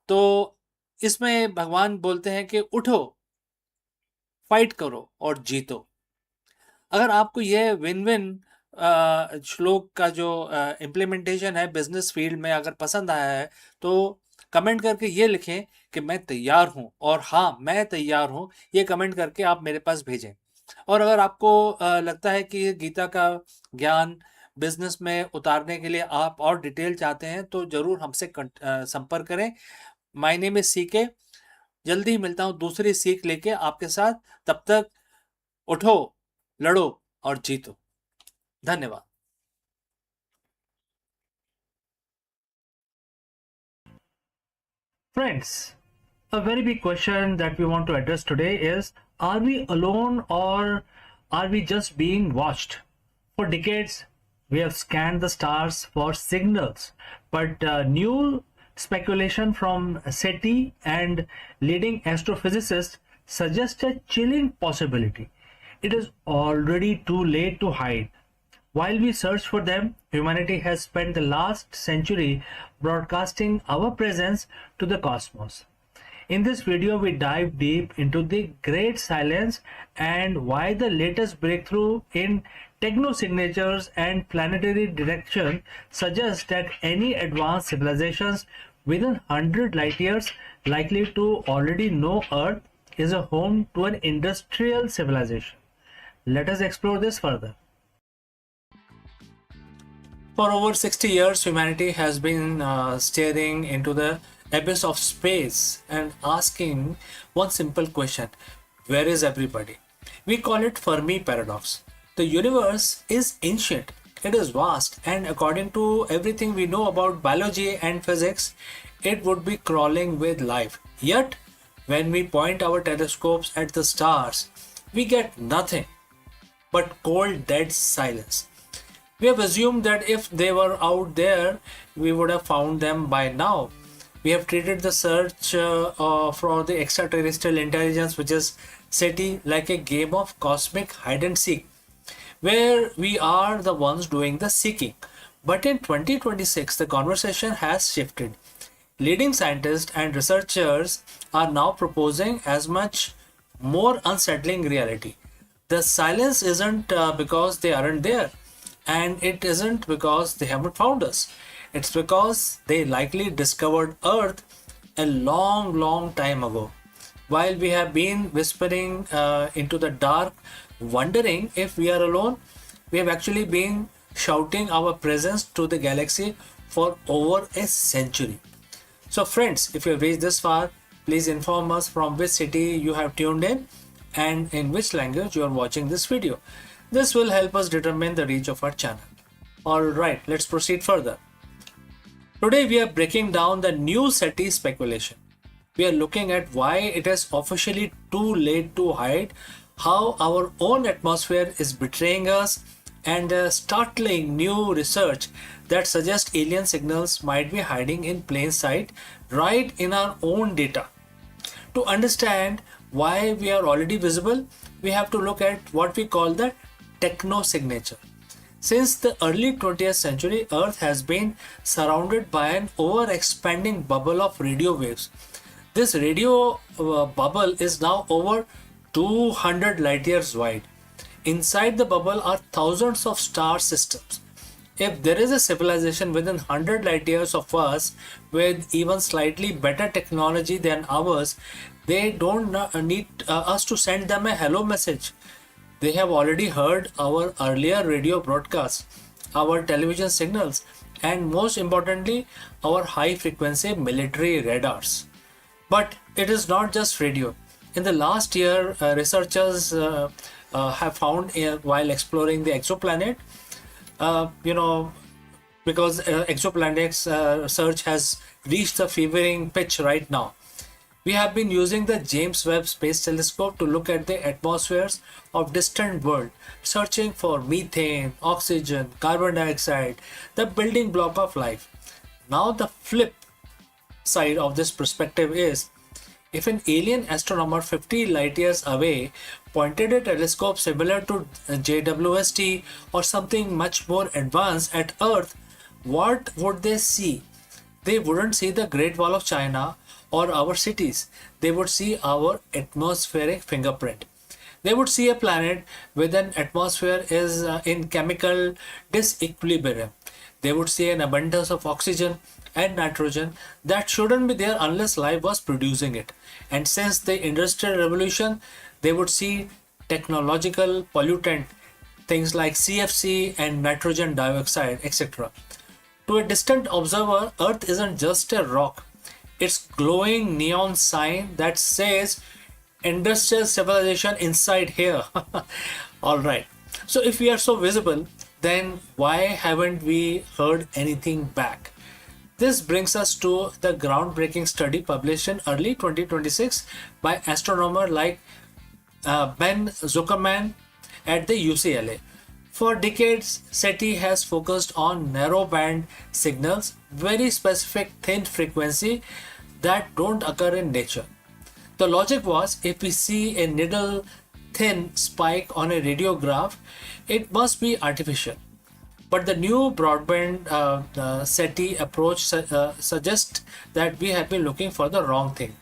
तो इसमें भगवान बोलते हैं कि उठो, फाइट करो और जीतो। अगर आपको यह विन विन श्लोक का जो इम्प्लीमेंटेशन है बिजनेस फील्ड में अगर पसंद आया है तो कमेंट करके ये लिखें कि मैं तैयार हूं, और हाँ, मैं तैयार हूं, ये कमेंट करके आप मेरे पास भेजें। और अगर आपको लगता है कि गीता का ज्ञान बिजनेस में उतारने के लिए आप और डिटेल चाहते हैं तो जरूर हमसे संपर्क करें। My name is CK. जल्दी ही मिलता हूं दूसरी सीख लेके आपके साथ। तब तक उठो, लड़ो और जीतो। धन्यवाद। Friends, a very big question that we want to address today is, are we alone or are we just being watched? For decades, we have scanned the stars for signals, but new speculation from SETI and leading astrophysicists suggest a chilling possibility. It is already too late to hide. While we search for them, humanity has spent the last century broadcasting our presence to the cosmos. In this video, we dive deep into the great silence and why the latest breakthrough in technosignatures and planetary direction suggests that any advanced civilizations within 100 light years likely to already know Earth is a home to an industrial civilization. Let us explore this further. For over 60 years, humanity has been staring into the abyss of space and asking one simple question: where is everybody? We call it Fermi paradox. The universe is ancient, it is vast, and according to everything we know about biology and physics, it would be crawling with life. Yet, when we point our telescopes at the stars, we get nothing but cold, dead silence. We have assumed that if they were out there, we would have found them by now. We have treated the search for the extraterrestrial intelligence, which is SETI, like a game of cosmic hide and seek, where we are the ones doing the seeking. But in 2026, the conversation has shifted. Leading scientists and researchers are now proposing as much more unsettling reality. The silence isn't because they aren't there, and it isn't because they haven't found us. It's because they likely discovered Earth a long, long time ago. While we have been whispering into the dark, wondering if we are alone, we have actually been shouting our presence to the galaxy for over a century. So, friends, if you have reached this far, please inform us from which city you have tuned in and in which language you are watching this video. This will help us determine the reach of our channel. Alright, let's proceed further. Today we are breaking down the new SETI speculation. We are looking at why it is officially too late to hide, how our own atmosphere is betraying us, and startling new research that suggests alien signals might be hiding in plain sight right in our own data. To understand why we are already visible, we have to look at what we call the techno signature. Since the early 20th century, Earth has been surrounded by an over-expanding bubble of radio waves. This radio bubble is now over 200 light years wide. Inside the bubble are thousands of star systems. If there is a civilization within 100 light years of us with even slightly better technology than ours, they don't need us to send them a hello message. They have already heard our earlier radio broadcasts, our television signals, and most importantly, our high frequency military radars. But it is not just radio. In the last year, researchers have found while exploring the exoplanet, because exoplanets search has reached a fevering pitch right now. We have been using the James Webb Space Telescope to look at the atmospheres of distant worlds, searching for methane, oxygen, carbon dioxide, the building block of life. Now the flip side of this perspective is, if an alien astronomer 50 light years away pointed a telescope similar to JWST or something much more advanced at Earth, what would they see? They wouldn't see the Great Wall of China or our cities. They would see our atmospheric fingerprint. They would see a planet with an atmosphere is in chemical disequilibrium. They would see an abundance of oxygen and nitrogen that shouldn't be there unless life was producing it. And since the Industrial Revolution, they would see technological pollutant, things like CFC and nitrogen dioxide, etc. To a distant observer, Earth isn't just a rock. It's glowing neon sign that says industrial civilization inside here. Alright. So if we are so visible, then why haven't we heard anything back? This brings us to the groundbreaking study published in early 2026 by astronomer like Ben Zuckerman at the UCLA. For decades, SETI has focused on narrowband signals, very specific thin frequency that don't occur in nature. The logic was, if we see a needle thin spike on a radiograph, it must be artificial. But the new broadband SETI approach suggests that we have been looking for the wrong thing.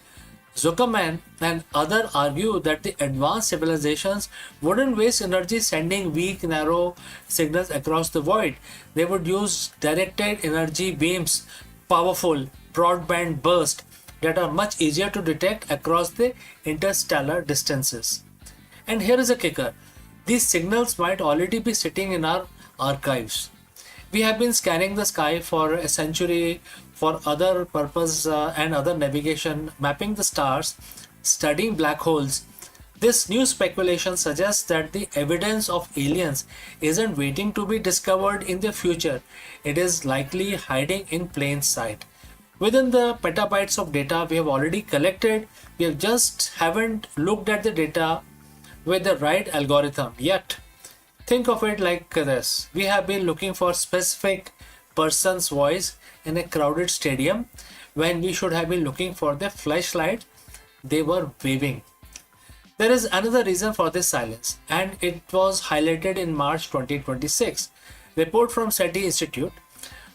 Zuckerman and others argue that the advanced civilizations wouldn't waste energy sending weak, narrow signals across the void. They would use directed energy beams, powerful broadband bursts that are much easier to detect across the interstellar distances. And here is a kicker. These signals might already be sitting in our archives. We have been scanning the sky for a century for other purpose and other navigation, mapping the stars, studying black holes. This new speculation suggests that the evidence of aliens isn't waiting to be discovered in the future. It is likely hiding in plain sight. Within the petabytes of data we have already collected, we just haven't looked at the data with the right algorithm yet. Think of it like this. We have been looking for specific person's voice in a crowded stadium when we should have been looking for the flashlight, they were waving. There is another reason for this silence, and it was highlighted in March 2026. Report from SETI Institute.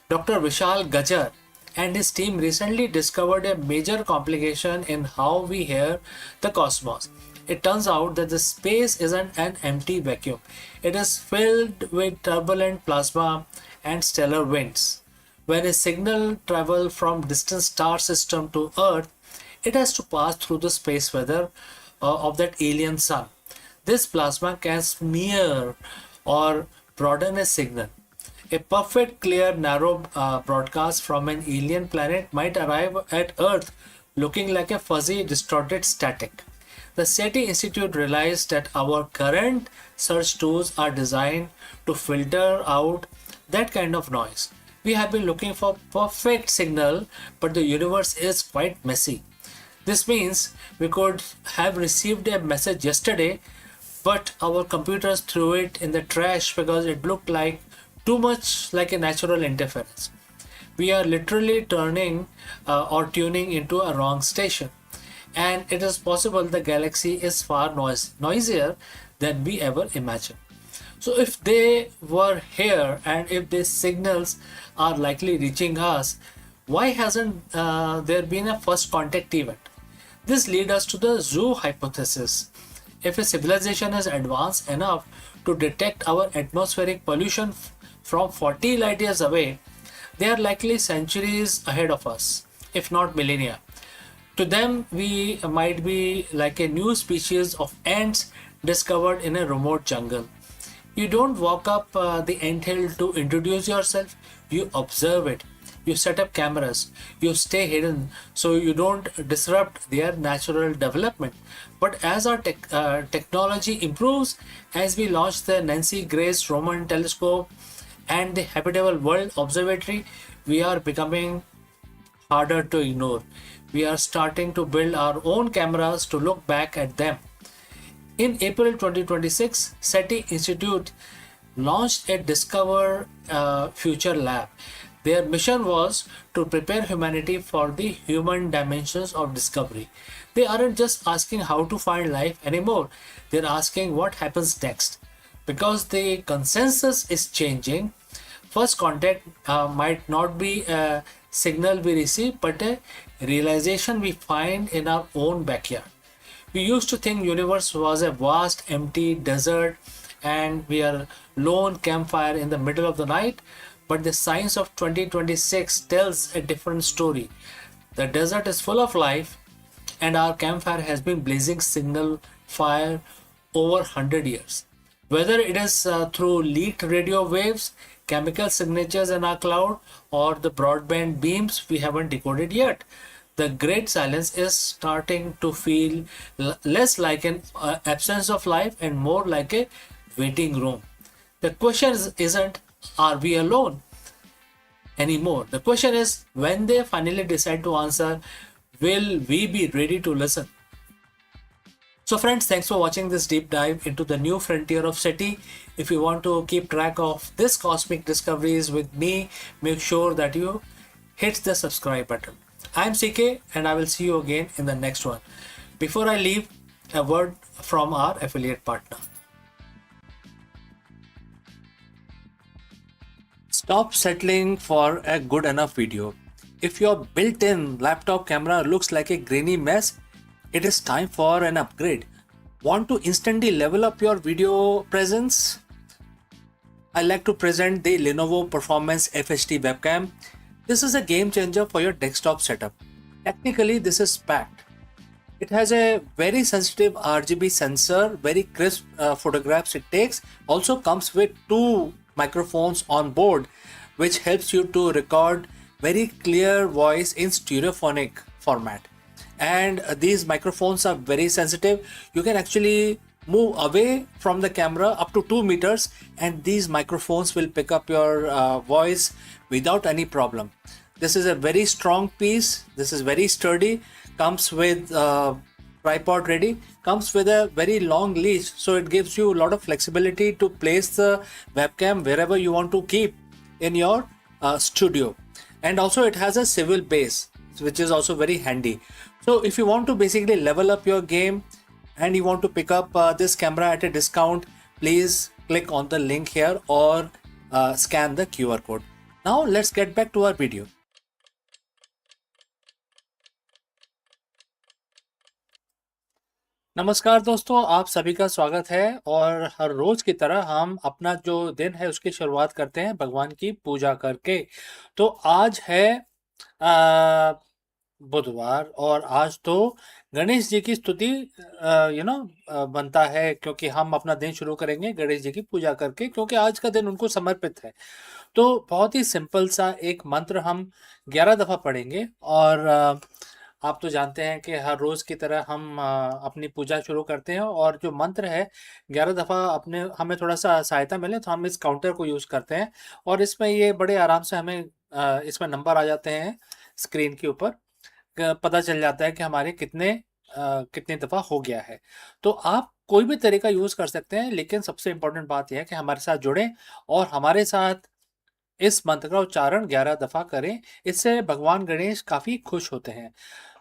Dr. Vishal Gajar and his team recently discovered a major complication in how we hear the cosmos. It turns out that the space isn't an empty vacuum. It is filled with turbulent plasma and stellar winds. When a signal travels from distant star system to Earth, it has to pass through the space weather of that alien sun. This plasma can smear or broaden a signal. A perfect, clear, narrow broadcast from an alien planet might arrive at Earth looking like a fuzzy, distorted static. The SETI Institute realized that our current search tools are designed to filter out that kind of noise. We have been looking for perfect signal, but the universe is quite messy. This means we could have received a message yesterday, but our computers threw it in the trash because it looked like too much like a natural interference. We are literally turning or tuning into a wrong station. And it is possible the galaxy is far noisier than we ever imagined. So if they were here and if these signals are likely reaching us, why hasn't there been a first contact event? This leads us to the zoo hypothesis. If a civilization is advanced enough to detect our atmospheric pollution from 40 light years away, they are likely centuries ahead of us, if not millennia. To them, we might be like a new species of ants discovered in a remote jungle. You don't walk up the anthill to introduce yourself, you observe it. You set up cameras, you stay hidden so you don't disrupt their natural development. But as our technology improves, as we launch the Nancy Grace Roman telescope and the Habitable World Observatory, we are becoming harder to ignore. We are starting to build our own cameras to look back at them. In April 2026, SETI Institute launched a Discover Future Lab. Their mission was to prepare humanity for the human dimensions of discovery. They aren't just asking how to find life anymore, they're asking what happens next. Because the consensus is changing, first contact might not be a signal we receive, but a realization we find in our own backyard. We used to think universe was a vast empty desert and we are lone campfire in the middle of the night, but the science of 2026 tells a different story. The desert is full of life and our campfire has been blazing single fire over 100 years. Whether it is through leaked radio waves, chemical signatures in our cloud, or the broadband beams we haven't decoded yet, the great silence is starting to feel less like an absence of life and more like a waiting room. The question isn't, are we alone anymore? The question is, when they finally decide to answer, will we be ready to listen? So friends, thanks for watching this deep dive into the new frontier of SETI. If you want to keep track of this cosmic discoveries with me, make sure that you hit the subscribe button. I'm CK and I will see you again in the next one. Before I leave, a word from our affiliate partner. Stop settling for a good enough video. If your built-in laptop camera looks like a grainy mess, it is time for an upgrade. Want to instantly level up your video presence? I like to present the Lenovo Performance FHD webcam. This is a game changer for your desktop setup. Technically, this is packed. It has a very sensitive RGB sensor, very crisp photographs it takes. Also comes with 2 microphones on board, which helps you to record very clear voice in stereophonic format. And these microphones are very sensitive. You can actually move away from the camera up to 2 meters and these microphones will pick up your voice without any problem. This is a very strong piece. This is very sturdy. Comes with tripod ready. Comes with a very long leash, so it gives you a lot of flexibility to place the webcam wherever you want to keep in your studio. And also it has a swivel base. which is also very handy. So if you want to basically level up your game and you want to pick up this camera at a discount, please click on the link here or scan the QR code. Now let's get back to our video. नमस्कार दोस्तों, आप सभी का स्वागत है। और हर रोज की तरह हम अपना जो दिन है उसकी शुरुआत करते हैं भगवान की पूजा करके। तो आज है बुधवार और आज तो गणेश जी की स्तुति बनता है, क्योंकि हम अपना दिन शुरू करेंगे गणेश जी की पूजा करके, क्योंकि आज का दिन उनको समर्पित है। तो बहुत ही सिंपल सा एक मंत्र हम 11 दफ़ा पढ़ेंगे। और आप तो जानते हैं कि हर रोज़ की तरह हम अपनी पूजा शुरू करते हैं, और जो मंत्र है 11 दफ़ा अपने हमें थोड़ा सा सहायता मिले तो हम इस काउंटर को यूज़ करते हैं। और इसमें ये बड़े आराम से हमें इसमें नंबर आ जाते हैं स्क्रीन के ऊपर, पता चल जाता है कि हमारे कितने दफ़ा हो गया है। तो आप कोई भी तरीका यूज़ कर सकते हैं, लेकिन सबसे इम्पोर्टेंट बात यह है कि हमारे साथ जुड़ें और हमारे साथ इस मंत्र का उच्चारण 11 दफ़ा करें। इससे भगवान गणेश काफ़ी खुश होते हैं।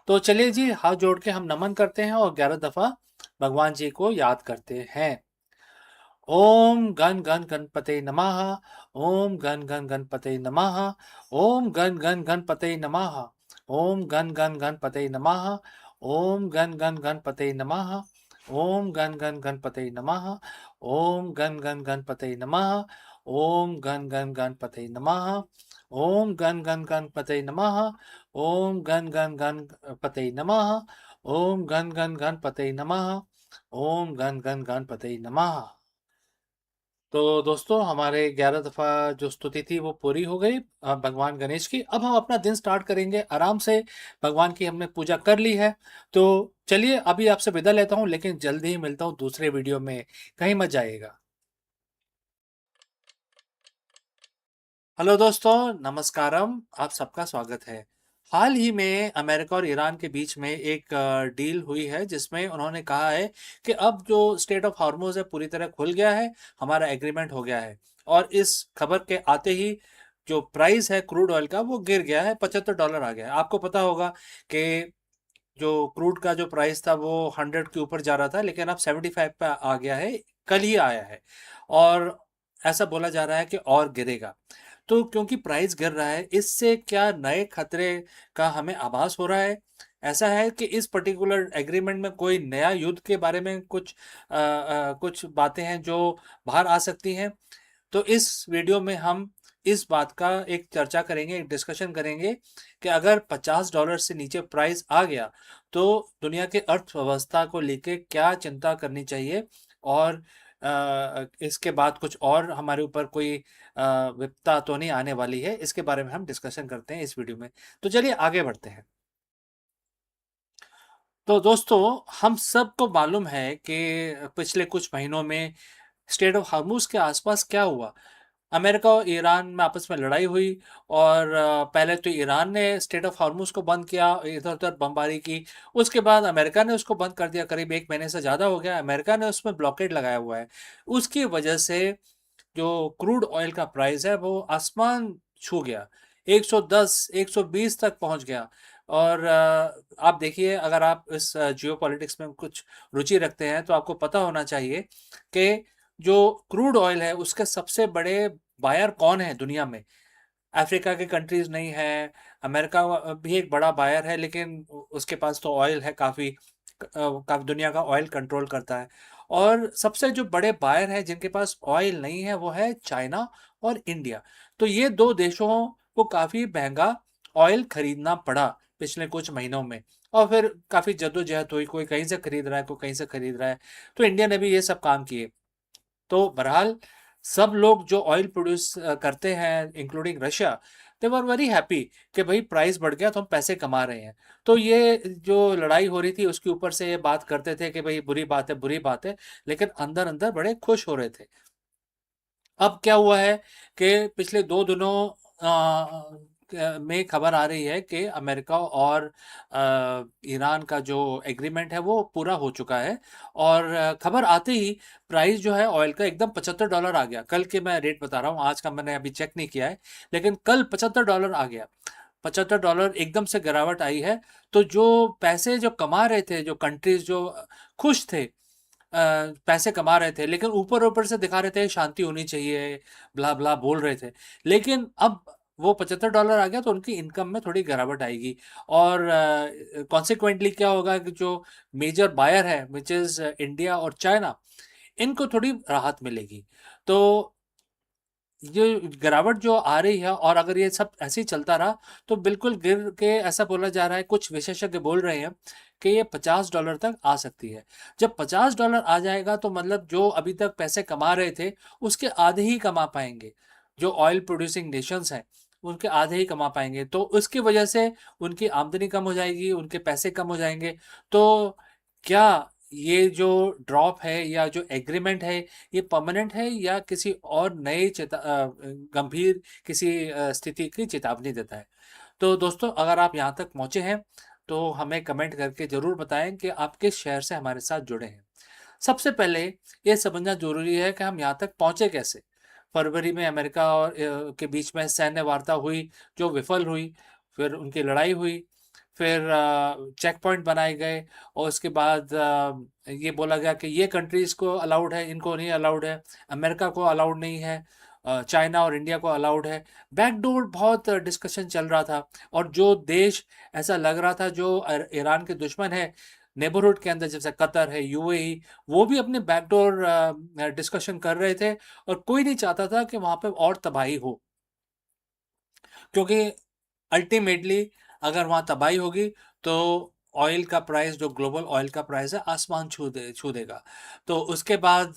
तो चलिए जी, हाथ जोड़ के हम नमन करते हैं और 11 दफ़ा भगवान जी को याद करते हैं। ओम गण गण गणपते नमः। ओम गण गण गणपते नमः। ओम गण गण गणपते नमः। ओम गण गण गणपते नमः। ओम गण गण गणपते नमः। ओम गण गण गणपते नमः। ओम गण गण गणपते नमः। ओम गण गण गणपते नमः। ओम गण गण गणपते नमः। ओम गण गण गणपते नमः। ओम गण गण गणपते नमः। ओम गण गण गणपते नमः। तो दोस्तों, हमारे 11 दफ़ा जो स्तुति थी वो पूरी हो गई भगवान गणेश की। अब हम अपना दिन स्टार्ट करेंगे आराम से। भगवान की हमने पूजा कर ली है, तो चलिए अभी आपसे विदा लेता हूँ, लेकिन जल्दी ही मिलता हूँ दूसरे वीडियो में। कहीं मत जाइएगा। हेलो दोस्तों, नमस्कारम, आप सबका स्वागत है। हाल ही में अमेरिका और ईरान के बीच में एक डील हुई है, जिसमें उन्होंने कहा है कि अब जो स्टेट ऑफ हॉर्मुज़ है पूरी तरह खुल गया है, हमारा एग्रीमेंट हो गया है। और इस खबर के आते ही जो प्राइस है क्रूड ऑयल का वो गिर गया है, $75 आ गया है। आपको पता होगा कि जो क्रूड का जो प्राइस था वो 100 के ऊपर जा रहा था, लेकिन अब 75 पे आ गया है, कल ही आया है। और ऐसा बोला जा रहा है कि और गिरेगा। तो क्योंकि प्राइस गिर रहा है, इससे क्या नए खतरे का हमें आभास हो रहा है? ऐसा है कि इस पर्टिकुलर एग्रीमेंट में कोई नया युद्ध के बारे में कुछ बातें हैं जो बाहर आ सकती हैं। तो इस वीडियो में हम इस बात का एक चर्चा करेंगे, एक डिस्कशन करेंगे कि अगर $50 से नीचे प्राइस आ गया तो दुनिया के अर्थव्यवस्था को लेके क्या चिंता करनी चाहिए, और इसके बाद कुछ और हमारे ऊपर कोई विपदा तो नहीं आने वाली है। इसके बारे में हम डिस्कशन करते हैं इस वीडियो में। तो चलिए आगे बढ़ते हैं। तो दोस्तों, हम सबको मालूम है कि पिछले कुछ महीनों में स्टेट ऑफ हार्मूज के आसपास क्या हुआ। अमेरिका और ईरान में आपस में लड़ाई हुई, और पहले तो ईरान ने स्टेट ऑफ हार्मूज को बंद किया, इधर उधर बमबारी की। उसके बाद अमेरिका ने उसको बंद कर दिया, करीब 1 महीने से ज़्यादा हो गया अमेरिका ने उसमें ब्लॉकेड लगाया हुआ है। उसकी वजह से जो क्रूड ऑयल का प्राइस है वो आसमान छू गया, 110 120 तक पहुंच गया। और आप देखिए, अगर आप इस जियो पॉलिटिक्स में कुछ रुचि रखते हैं तो आपको पता होना चाहिए कि जो क्रूड ऑयल है उसके सबसे बड़े बायर कौन है दुनिया में। अफ्रीका के कंट्रीज नहीं है, अमेरिका भी एक बड़ा बायर है, लेकिन उसके पास तो ऑयल है काफ़ी, काफ़ी दुनिया का ऑयल कंट्रोल करता है। और सबसे जो बड़े बायर हैं जिनके पास ऑयल नहीं है वो है चाइना और इंडिया। तो ये दो देशों को काफ़ी महंगा ऑयल खरीदना पड़ा पिछले कुछ महीनों में, और फिर काफ़ी जद्दोजहद हुई, कोई कहीं से खरीद रहा है, कोई कहीं से खरीद रहा है। तो इंडिया ने भी ये सब काम किए। तो बहरहाल सब लोग जो ऑयल प्रोड्यूस करते हैं, including Russia, they were very happy कि भाई प्राइस बढ़ गया तो हम पैसे कमा रहे हैं। तो ये जो लड़ाई हो रही थी उसके ऊपर से ये बात करते थे कि भाई बुरी बात है, बुरी बात है, लेकिन अंदर अंदर बड़े खुश हो रहे थे। अब क्या हुआ है कि पिछले 2 दिनों में खबर आ रही है कि अमेरिका और ईरान का जो एग्रीमेंट है वो पूरा हो चुका है। और खबर आते ही प्राइस जो है ऑयल का एकदम $75 आ गया। कल के मैं रेट बता रहा हूँ, आज का मैंने अभी चेक नहीं किया है, लेकिन कल $75 आ गया। $75 एकदम से गिरावट आई है, तो जो पैसे जो कमा रहे थे, जो कंट्रीज जो खुश थे, पैसे कमा रहे थे, लेकिन ऊपर ऊपर से दिखा रहे थे शांति होनी चाहिए, ब्ला ब्ला बोल रहे थे, लेकिन अब वो $75 आ गया तो उनकी इनकम में थोड़ी गिरावट आएगी। और कॉन्सिक्वेंटली क्या होगा कि जो मेजर बायर है विच इज़ इंडिया और चाइना, इनको थोड़ी राहत मिलेगी। तो ये गिरावट जो आ रही है, और अगर ये सब ऐसे ही चलता रहा तो बिल्कुल गिर के, ऐसा बोला जा रहा है, कुछ विशेषज्ञ बोल रहे हैं कि ये $50 तक आ सकती है। जब $50 आ जाएगा तो मतलब जो अभी तक पैसे कमा रहे थे उसके आधे ही कमा पाएंगे, जो ऑयल प्रोड्यूसिंग नेशंस हैं उनके आधे ही कमा पाएंगे, तो उसकी वजह से उनकी आमदनी कम हो जाएगी, उनके पैसे कम हो जाएंगे। तो क्या ये जो ड्रॉप है या जो एग्रीमेंट है ये परमानेंट है या किसी और नए गंभीर किसी स्थिति की चेतावनी देता है? तो दोस्तों, अगर आप यहाँ तक पहुँचे हैं तो हमें कमेंट करके ज़रूर बताएं कि आप किस शहर से हमारे साथ जुड़े हैं। सबसे पहले ये समझना ज़रूरी है कि हम यहाँ तक पहुँचे कैसे। फरवरी में अमेरिका और के बीच में सैन्य वार्ता हुई जो विफल हुई, फिर उनकी लड़ाई हुई, फिर चेक पॉइंट बनाए गए, और उसके बाद ये बोला गया कि ये कंट्रीज़ को अलाउड है, इनको नहीं अलाउड है, अमेरिका को अलाउड नहीं है, चाइना और इंडिया को अलाउड है। बैकडोर बहुत डिस्कशन चल रहा था, और जो देश ऐसा लग रहा था जो ईरान के दुश्मन है नेबरहुड के अंदर, जैसे कतर है, यूएई, वो भी अपने बैकडोर डिस्कशन कर रहे थे, और कोई नहीं चाहता था कि वहाँ पे और तबाही हो, क्योंकि अल्टीमेटली अगर वहाँ तबाही होगी तो ऑयल का प्राइस, जो ग्लोबल ऑयल का प्राइस है, आसमान छू देगा। तो उसके बाद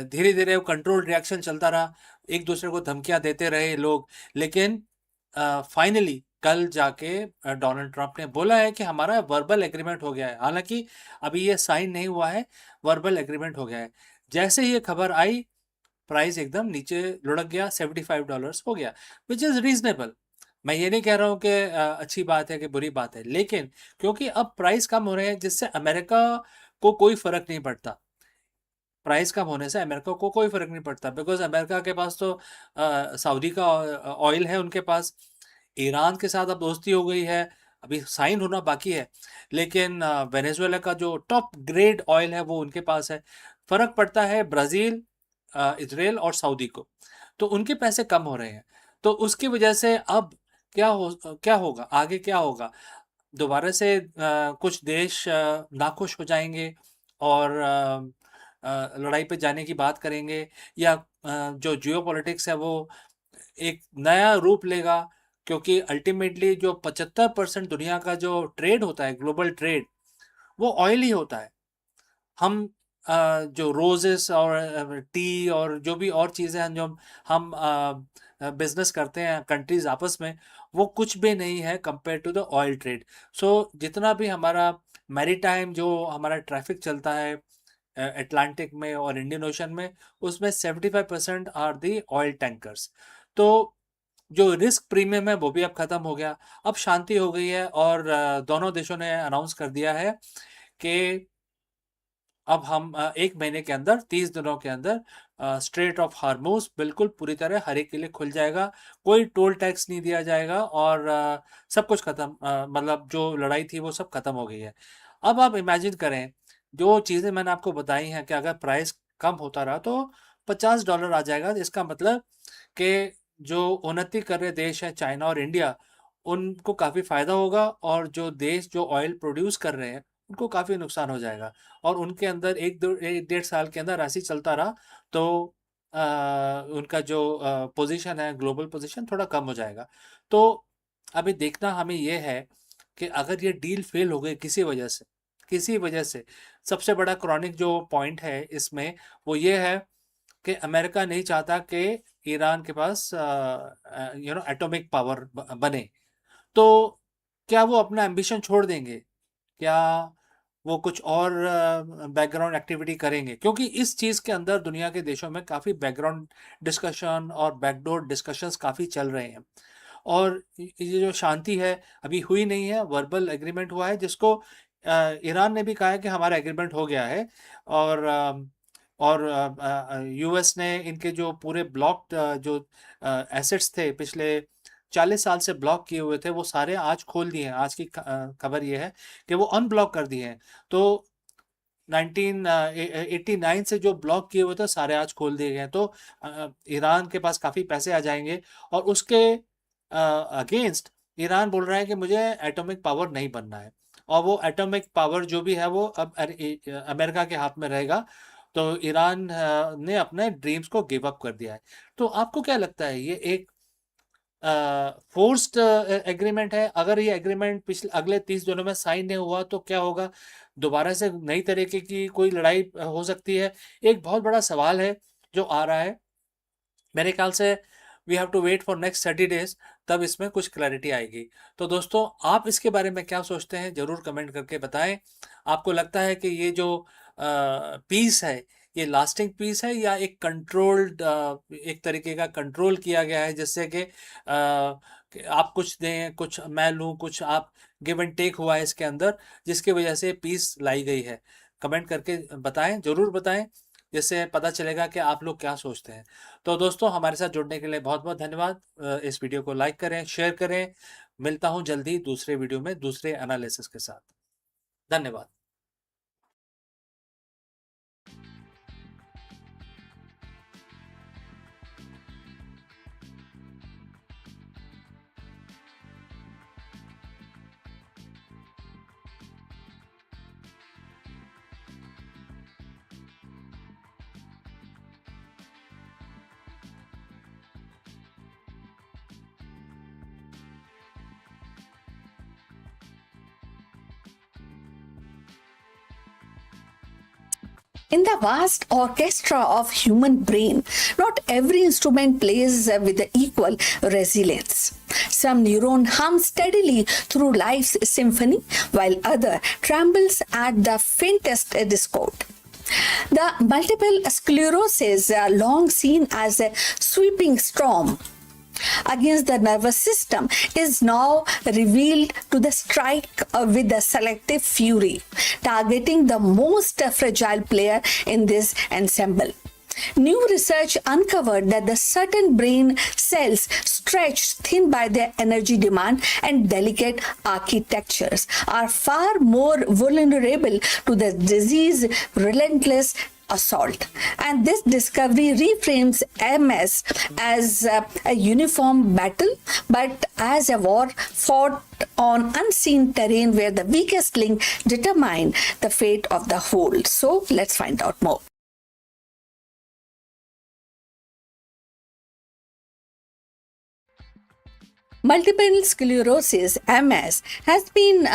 धीरे धीरे वो कंट्रोल रिएक्शन चलता रहा, एक दूसरे को धमकियां देते रहे लोग, लेकिन फाइनली कल जाके डोनाल्ड ट्रंप ने बोला है कि हमारा वर्बल एग्रीमेंट हो गया है, हालांकि अभी ये साइन नहीं हुआ है, वर्बल एग्रीमेंट हो गया है। जैसे ही ये खबर आई प्राइस एकदम नीचे लुढ़क गया, $75 हो गया, विच इज़ रीजनेबल। मैं ये नहीं कह रहा हूँ कि अच्छी बात है कि बुरी बात है, लेकिन क्योंकि अब प्राइस कम हो रहे हैं जिससे अमेरिका को कोई फर्क नहीं पड़ता, प्राइस कम होने से अमेरिका को कोई फर्क नहीं पड़ता, बिकॉज अमेरिका के पास तो सऊदी का ऑयल है उनके पास, ईरान के साथ अब दोस्ती हो गई है, अभी साइन होना बाकी है, लेकिन वेनेजुएला का जो टॉप ग्रेड ऑयल है वो उनके पास है। फर्क पड़ता है ब्राज़ील, इसराइल और सऊदी को, तो उनके पैसे कम हो रहे हैं। तो उसकी वजह से अब क्या होगा आगे, क्या होगा, दोबारा से कुछ देश नाखुश हो जाएंगे और लड़ाई पे जाने की बात करेंगे, या जो जियोपॉलिटिक्स है वो एक नया रूप लेगा, क्योंकि अल्टीमेटली जो 75% दुनिया का जो ट्रेड होता है, ग्लोबल ट्रेड, वो ऑयल ही होता है। हम जो रोजेस और टी और जो भी और चीज़ें हैं जो हम बिजनेस करते हैं कंट्रीज आपस में, वो कुछ भी नहीं है compare to the oil trade. So जितना भी हमारा मैरीटाइम जो हमारा ट्रैफिक चलता है अटलांटिक में और इंडियन ओशन में, उसमें 75% आर दी ऑयल टैंकर्स। तो जो रिस्क प्रीमियम है वो भी अब ख़त्म हो गया, अब शांति हो गई है, और दोनों देशों ने अनाउंस कर दिया है कि अब हम 1 महीने के अंदर, 30 दिनों के अंदर स्ट्रेट ऑफ हार्मोज बिल्कुल पूरी तरह हर एक के लिए खुल जाएगा, कोई टोल टैक्स नहीं दिया जाएगा, और सब कुछ ख़त्म, मतलब जो लड़ाई थी वो सब ख़त्म हो गई है। अब आप इमेजिन करें, जो चीज़ें मैंने आपको बताई हैं कि अगर प्राइस कम होता रहा तो $50 आ जाएगा, इसका मतलब कि जो उन्नति कर रहे देश हैं चाइना और इंडिया, उनको काफ़ी फ़ायदा होगा, और जो देश जो ऑयल प्रोड्यूस कर रहे हैं उनको काफ़ी नुकसान हो जाएगा, और उनके अंदर 1-1.5 साल के अंदर ऐसे ही चलता रहा तो उनका जो पोजीशन है, ग्लोबल पोजीशन थोड़ा कम हो जाएगा। तो अभी देखना हमें ये है कि अगर ये डील फेल हो गई किसी वजह से सबसे बड़ा क्रॉनिक जो पॉइंट है इसमें वो ये है कि अमेरिका नहीं चाहता कि ईरान के पास एटॉमिक पावर बने। तो क्या वो अपना एम्बिशन छोड़ देंगे, क्या वो कुछ और बैकग्राउंड एक्टिविटी करेंगे, क्योंकि इस चीज़ के अंदर दुनिया के देशों में काफ़ी बैकग्राउंड डिस्कशन और बैकडोर डिस्कशंस काफ़ी चल रहे हैं, और ये जो शांति है अभी हुई नहीं है, वर्बल एग्रीमेंट हुआ है जिसको ईरान ने भी कहा है कि हमारा एग्रीमेंट हो गया है, और यूएस ने इनके जो पूरे ब्लॉक्ड जो एसेट्स थे पिछले 40 साल से ब्लॉक किए हुए थे वो सारे आज खोल दिए हैं। आज की खबर ये है कि वो अनब्लॉक कर दिए हैं। तो 1989 से जो ब्लॉक किए हुए थे सारे आज खोल दिए गए हैं। तो ईरान के पास काफ़ी पैसे आ जाएंगे और उसके अगेंस्ट ईरान बोल रहा है कि मुझे एटॉमिक पावर नहीं बनना है, और वो एटॉमिक पावर जो भी है वो अब अमेरिका के हाथ में रहेगा। तो ईरान ने अपने ड्रीम्स को गिव अप कर दिया है। तो आपको क्या लगता है, ये एक फोर्स्ड एग्रीमेंट है? अगर ये एग्रीमेंट पिछले अगले 30 दिनों में साइन नहीं हुआ तो क्या होगा? दोबारा से नई तरीके की कोई लड़ाई हो सकती है? एक बहुत बड़ा सवाल है जो आ रहा है। मेरे ख्याल से we have to wait for next 30 days, तब इसमें कुछ क्लैरिटी आएगी। तो दोस्तों, आप इसके बारे में क्या सोचते हैं ज़रूर कमेंट करके बताएं। आपको लगता है कि ये जो पीस है ये लास्टिंग पीस है या एक कंट्रोल्ड, एक तरीके का कंट्रोल किया गया है, जिससे कि आप कुछ दें कुछ मैं लूँ, कुछ आप गिव एंड टेक हुआ है इसके अंदर, जिसकी वजह से पीस लाई गई है? कमेंट करके बताएं, ज़रूर बताएं, जिससे पता चलेगा कि आप लोग क्या सोचते हैं। तो दोस्तों, हमारे साथ जुड़ने के लिए बहुत बहुत धन्यवाद। इस वीडियो को लाइक करें, शेयर करें। मिलता हूं जल्दी दूसरे वीडियो में दूसरे एनालिसिस के साथ। धन्यवाद। In the vast orchestra of human brain, not every instrument plays with equal resilience. Some neuron hum steadily through life's symphony, while other trembles at the faintest discord. The multiple sclerosis, long seen as a sweeping storm against the nervous system, is now revealed to the strike with a selective fury, targeting the most fragile player in this ensemble. New research uncovered that the certain brain cells stretched thin by their energy demand and delicate architectures are far more vulnerable to the disease relentless assault. And this discovery reframes MS as a uniform battle, but as a war fought on unseen terrain where the weakest link determined the fate of the whole. So let's find out more. Multiple sclerosis, MS, has been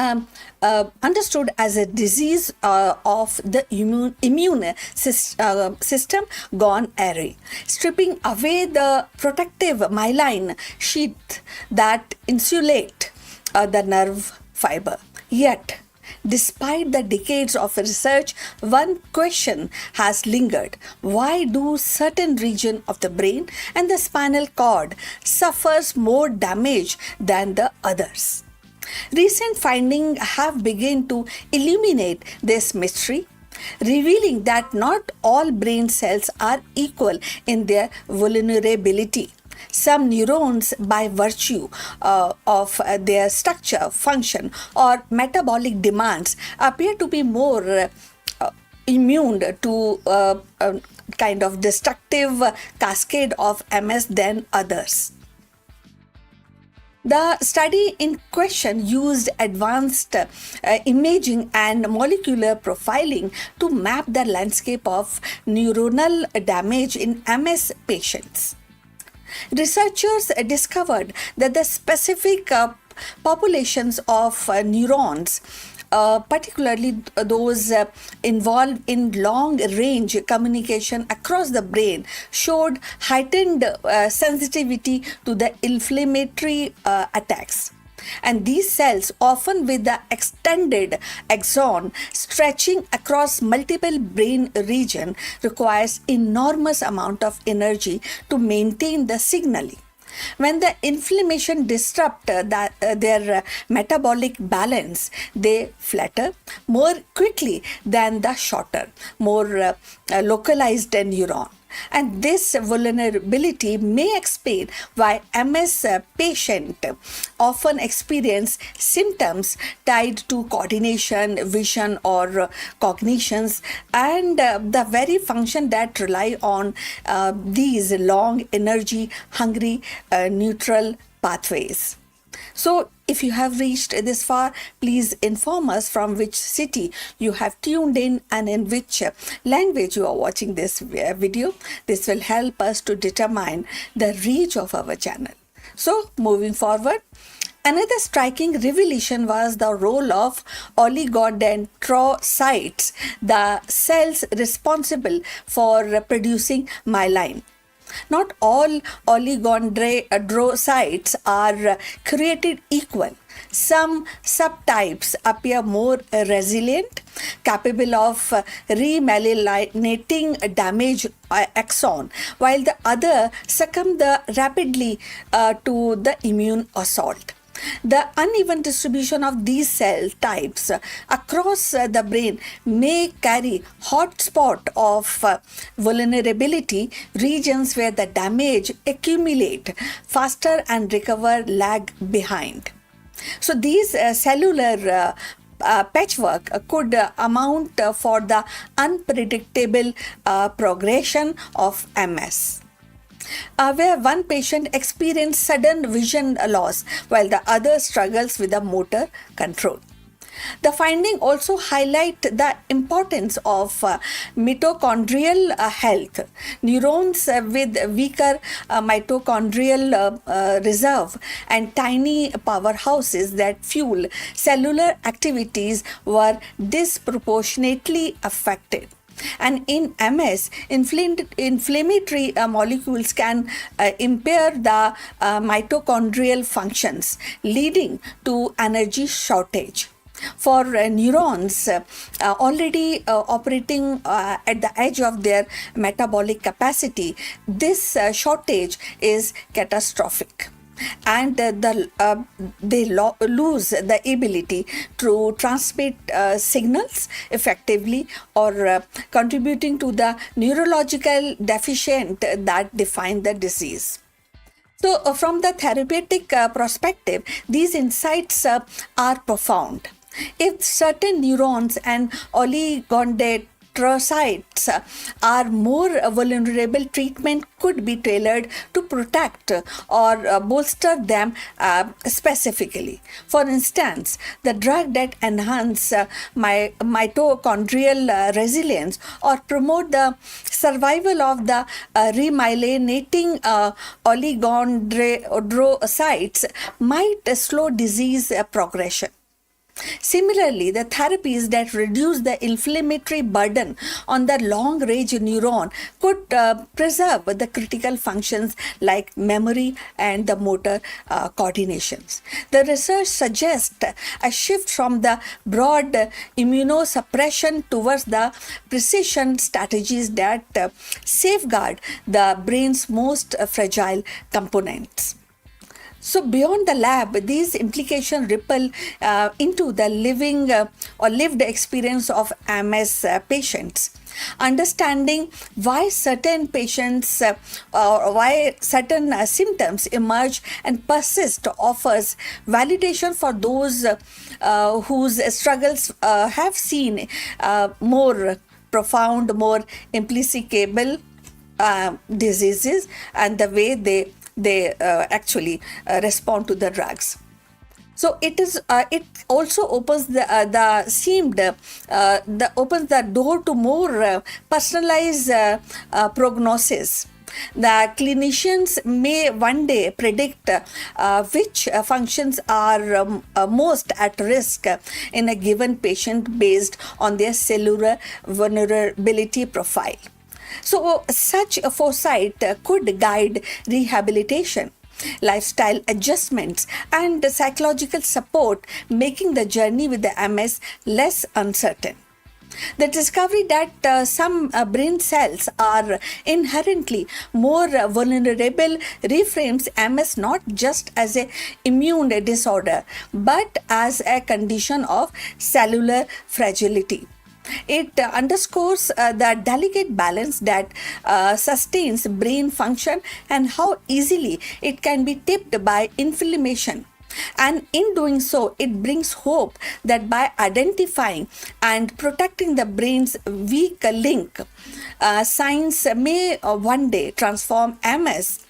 understood as a disease of the immune system gone awry, stripping away the protective myelin sheath that insulate the nerve fiber. Yet, despite the decades of research, one question has lingered. Why do certain regions of the brain and the spinal cord suffers more damage than the others? Recent findings have begun to illuminate this mystery, revealing that not all brain cells are equal in their vulnerability. Some neurons, by virtue of their structure, function, or metabolic demands, appear to be more immune to kind of destructive cascade of MS than others. The study in question used advanced imaging and molecular profiling to map the landscape of neuronal damage in MS patients. Researchers discovered that the specific populations of neurons, particularly those involved in long range communication across the brain, showed heightened sensitivity to the inflammatory attacks. And these cells, often with the extended axon stretching across multiple brain regions, requires enormous amount of energy to maintain the signaling. When the inflammation disrupts their metabolic balance, they flatter more quickly than the shorter, more localized neuron. And this vulnerability may explain why MS patient often experience symptoms tied to coordination, vision, or cognitions, and the very function that rely on these long, energy, hungry, neutral pathways. So, if you have reached this far, please inform us from which city you have tuned in and in which language you are watching this video. This will help us to determine the reach of our channel. So, moving forward, another striking revelation was the role of oligodendrocytes, the cells responsible for producing myelin. Not all oligodendrocytes are created equal. Some subtypes appear more resilient, capable of remyelinating damaged axon, while the other succumb rapidly to the immune assault. The uneven distribution of these cell types across the brain may carry hotspot of vulnerability, regions where the damage accumulate faster and recover lag behind. So these cellular patchwork could amount for the unpredictable progression of MS. Where one patient experienced sudden vision loss while the other struggles with the motor control. The finding also highlight the importance of mitochondrial health. Neurons with weaker mitochondrial reserve and tiny powerhouses that fuel cellular activities were disproportionately affected. And in MS, inflammatory molecules can impair the mitochondrial functions, leading to energy shortage. For neurons already operating at the edge of their metabolic capacity, this shortage is catastrophic. And they lose the ability to transmit signals effectively or contributing to the neurological deficient that define the disease. So from the therapeutic perspective, these insights are profound. If certain neurons and oligodendrocytes are more vulnerable, treatment could be tailored to protect or bolster them specifically. For instance, the drug that enhance mitochondrial resilience or promote the survival of the remyelinating oligodendrocytes might slow disease progression. Similarly, the therapies that reduce the inflammatory burden on the long-range neuron could preserve the critical functions like memory and the motor coordinations. The research suggests a shift from the broad immunosuppression towards the precision strategies that safeguard the brain's most fragile components. So beyond the lab, these implications ripple into the living or lived experience of MS patients. Understanding why certain patients or why certain symptoms emerge and persist offers validation for those whose struggles have seen more profound, more implicable diseases and the way they actually respond to the drugs. So it also opens opens the door to more personalized prognosis. The clinicians may one day predict which functions are most at risk in a given patient based on their cellular vulnerability profile. So such a foresight could guide rehabilitation, lifestyle adjustments, and psychological support, making the journey with the MS less uncertain. The discovery that some brain cells are inherently more vulnerable reframes MS not just as an immune disorder, but as a condition of cellular fragility. It underscores the delicate balance that sustains brain function and how easily it can be tipped by inflammation. And in doing so, it brings hope that by identifying and protecting the brain's weak link, science may one day transform MS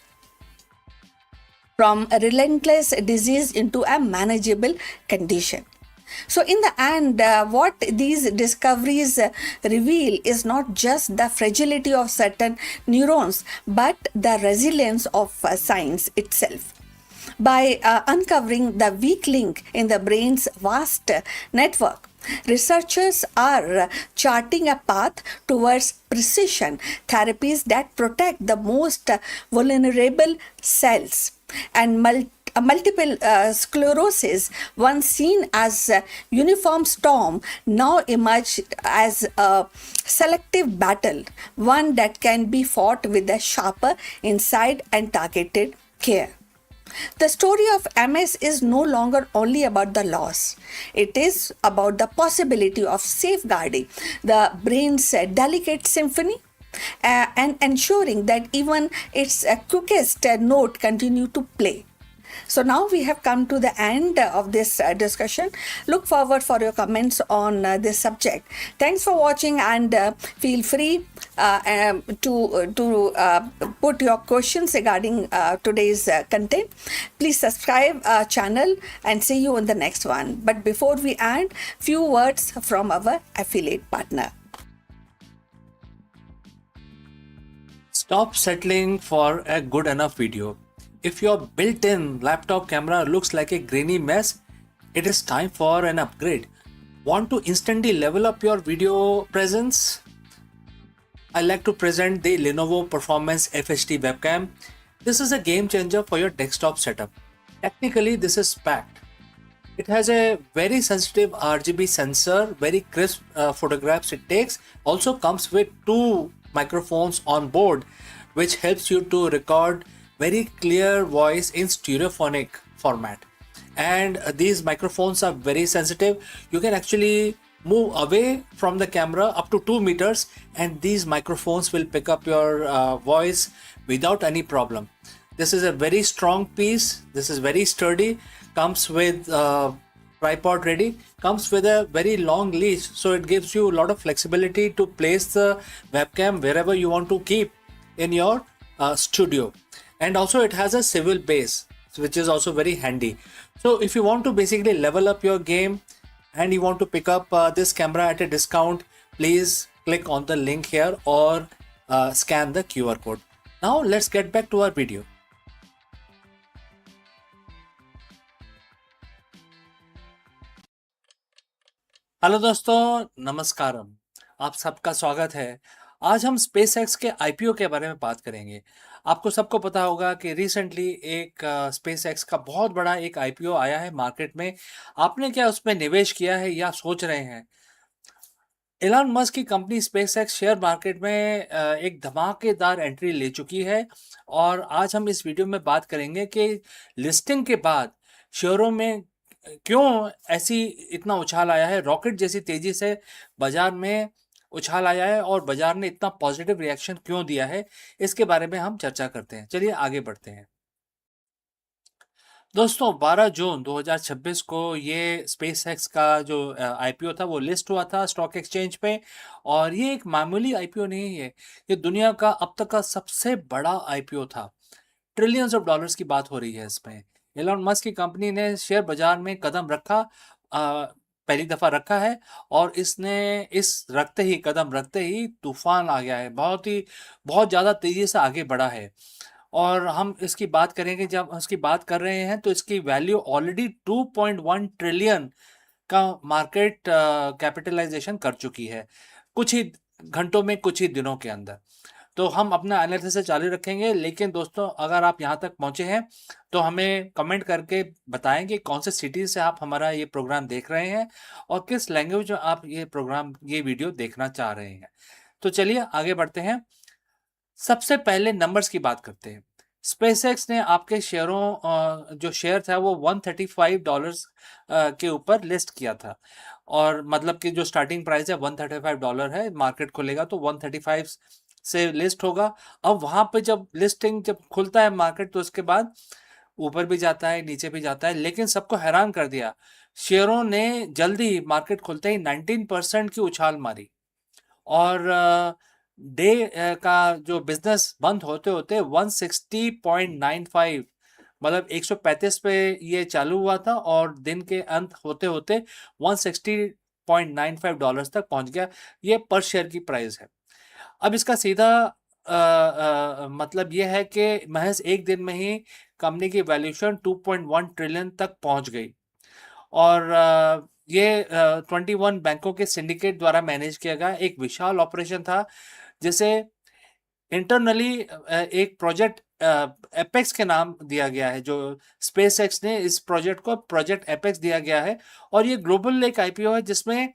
from a relentless disease into a manageable condition. So, in the end, what these discoveries reveal is not just the fragility of certain neurons, but the resilience of science itself. By uncovering the weak link in the brain's vast network, researchers are charting a path towards precision therapies that protect the most vulnerable cells and multiple sclerosis, once seen as a uniform storm, now emerge as a selective battle, one that can be fought with a sharper insight and targeted care. The story of MS is no longer only about the loss. It is about the possibility of safeguarding the brain's delicate symphony and ensuring that even its quickest note continue to play. So now we have come to the end of this discussion. Look forward for your comments on this subject. Thanks for watching, and feel free to put your questions regarding today's content. Please subscribe our channel and see you in the next one. But before we end, few words from our affiliate partner. Stop settling for a good enough video. If your built-in laptop camera looks like a grainy mess, it is time for an upgrade. Want to instantly level up your video presence? I like to present the Lenovo Performance FHD webcam. This is a game changer for your desktop setup. Technically, this is packed. It has a very sensitive RGB sensor, very crisp photographs it takes. Also comes with two microphones on board, which helps you to record very clear voice in stereophonic format. And these microphones are very sensitive. You can actually move away from the camera up to 2 meters and these microphones will pick up your voice without any problem. This is a very strong piece. This is very sturdy. Comes with tripod ready. Comes with a very long leash, so it gives you a lot of flexibility to place the webcam wherever you want to keep in your studio. And also it has a swivel base, which is also very handy. So if you want to basically level up your game and you want to pick up this camera at a discount, please click on the link here or scan the QR code. Now let's get back to our video. Hello दोस्तों, नमस्कारम। आप सबका स्वागत है। आज हम SpaceX के IPO के बारे में बात करेंगे। आपको सबको पता होगा कि रिसेंटली एक स्पेसएक्स का बहुत बड़ा एक आईपीओ आया है मार्केट में। आपने क्या उसमें निवेश किया है या सोच रहे हैं? एलन मस्क की कंपनी स्पेसएक्स शेयर मार्केट में एक धमाकेदार एंट्री ले चुकी है और आज हम इस वीडियो में बात करेंगे कि लिस्टिंग के बाद शेयरों में क्यों ऐसी इतना उछाल आया है, रॉकेट जैसी तेजी से बाजार में उछाल आया है और बाजार ने इतना पॉजिटिव रिएक्शन क्यों दिया है, इसके बारे में हम चर्चा करते हैं। चलिए आगे बढ़ते हैं। दोस्तों 12 जून 2026 को ये स्पेसएक्स का जो आईपीओ था वो लिस्ट हुआ था स्टॉक एक्सचेंज पे और ये एक मामूली आईपीओ नहीं है, ये दुनिया का अब तक का सबसे बड़ा आईपीओ था। ट्रिलियंस ऑफ डॉलर्स की बात हो रही है इसमें। एलन मस्क की कंपनी ने शेयर बाजार में कदम रखा, पहली दफा रखा है और इसने कदम रखते ही तूफान आ गया है, बहुत ज़्यादा तेज़ी से आगे बढ़ा है। और हम इसकी बात करेंगे, जब इसकी बात कर रहे हैं तो इसकी वैल्यू ऑलरेडी 2.1 ट्रिलियन का मार्केट कैपिटलाइजेशन कर चुकी है कुछ ही घंटों में, कुछ ही दिनों के अंदर। तो हम अपना एनालिसिस चालू रखेंगे, लेकिन दोस्तों अगर आप यहाँ तक पहुँचे हैं तो हमें कमेंट करके बताएं कि कौन से सिटी से आप हमारा ये प्रोग्राम देख रहे हैं और किस लैंग्वेज में आप ये वीडियो देखना चाह रहे हैं। तो चलिए आगे बढ़ते हैं। सबसे पहले नंबर्स की बात करते हैं। स्पेसएक्स ने आपके शेयरों जो शेयर था वो $135 के ऊपर लिस्ट किया था और मतलब कि जो स्टार्टिंग प्राइस है $135 है, मार्केट खुलेगा तो 135 से लिस्ट होगा। अब वहाँ पे जब लिस्टिंग जब खुलता है मार्केट तो उसके बाद ऊपर भी जाता है नीचे भी जाता है, लेकिन सबको हैरान कर दिया, शेयरों ने जल्दी मार्केट खुलते ही 19% की उछाल मारी। और डे का जो बिजनेस बंद होते होते 160.95 मतलब 135 पे ये चालू हुआ था और दिन के अंत होते होते $160.95 तक पहुंच गया। ये पर शेयर की प्राइस है। अब इसका सीधा मतलब ये है कि महज एक दिन में ही कंपनी की वैल्यूएशन 2.1 ट्रिलियन तक पहुंच गई। और ये 21 बैंकों के सिंडिकेट द्वारा मैनेज किया गया एक विशाल ऑपरेशन था, जिसे इंटरनली एक प्रोजेक्ट एपेक्स के नाम दिया गया है। जो स्पेस एक्स ने इस प्रोजेक्ट को प्रोजेक्ट एपेक्स दिया गया है। और ये ग्लोबल एक आईपीओ है जिसमें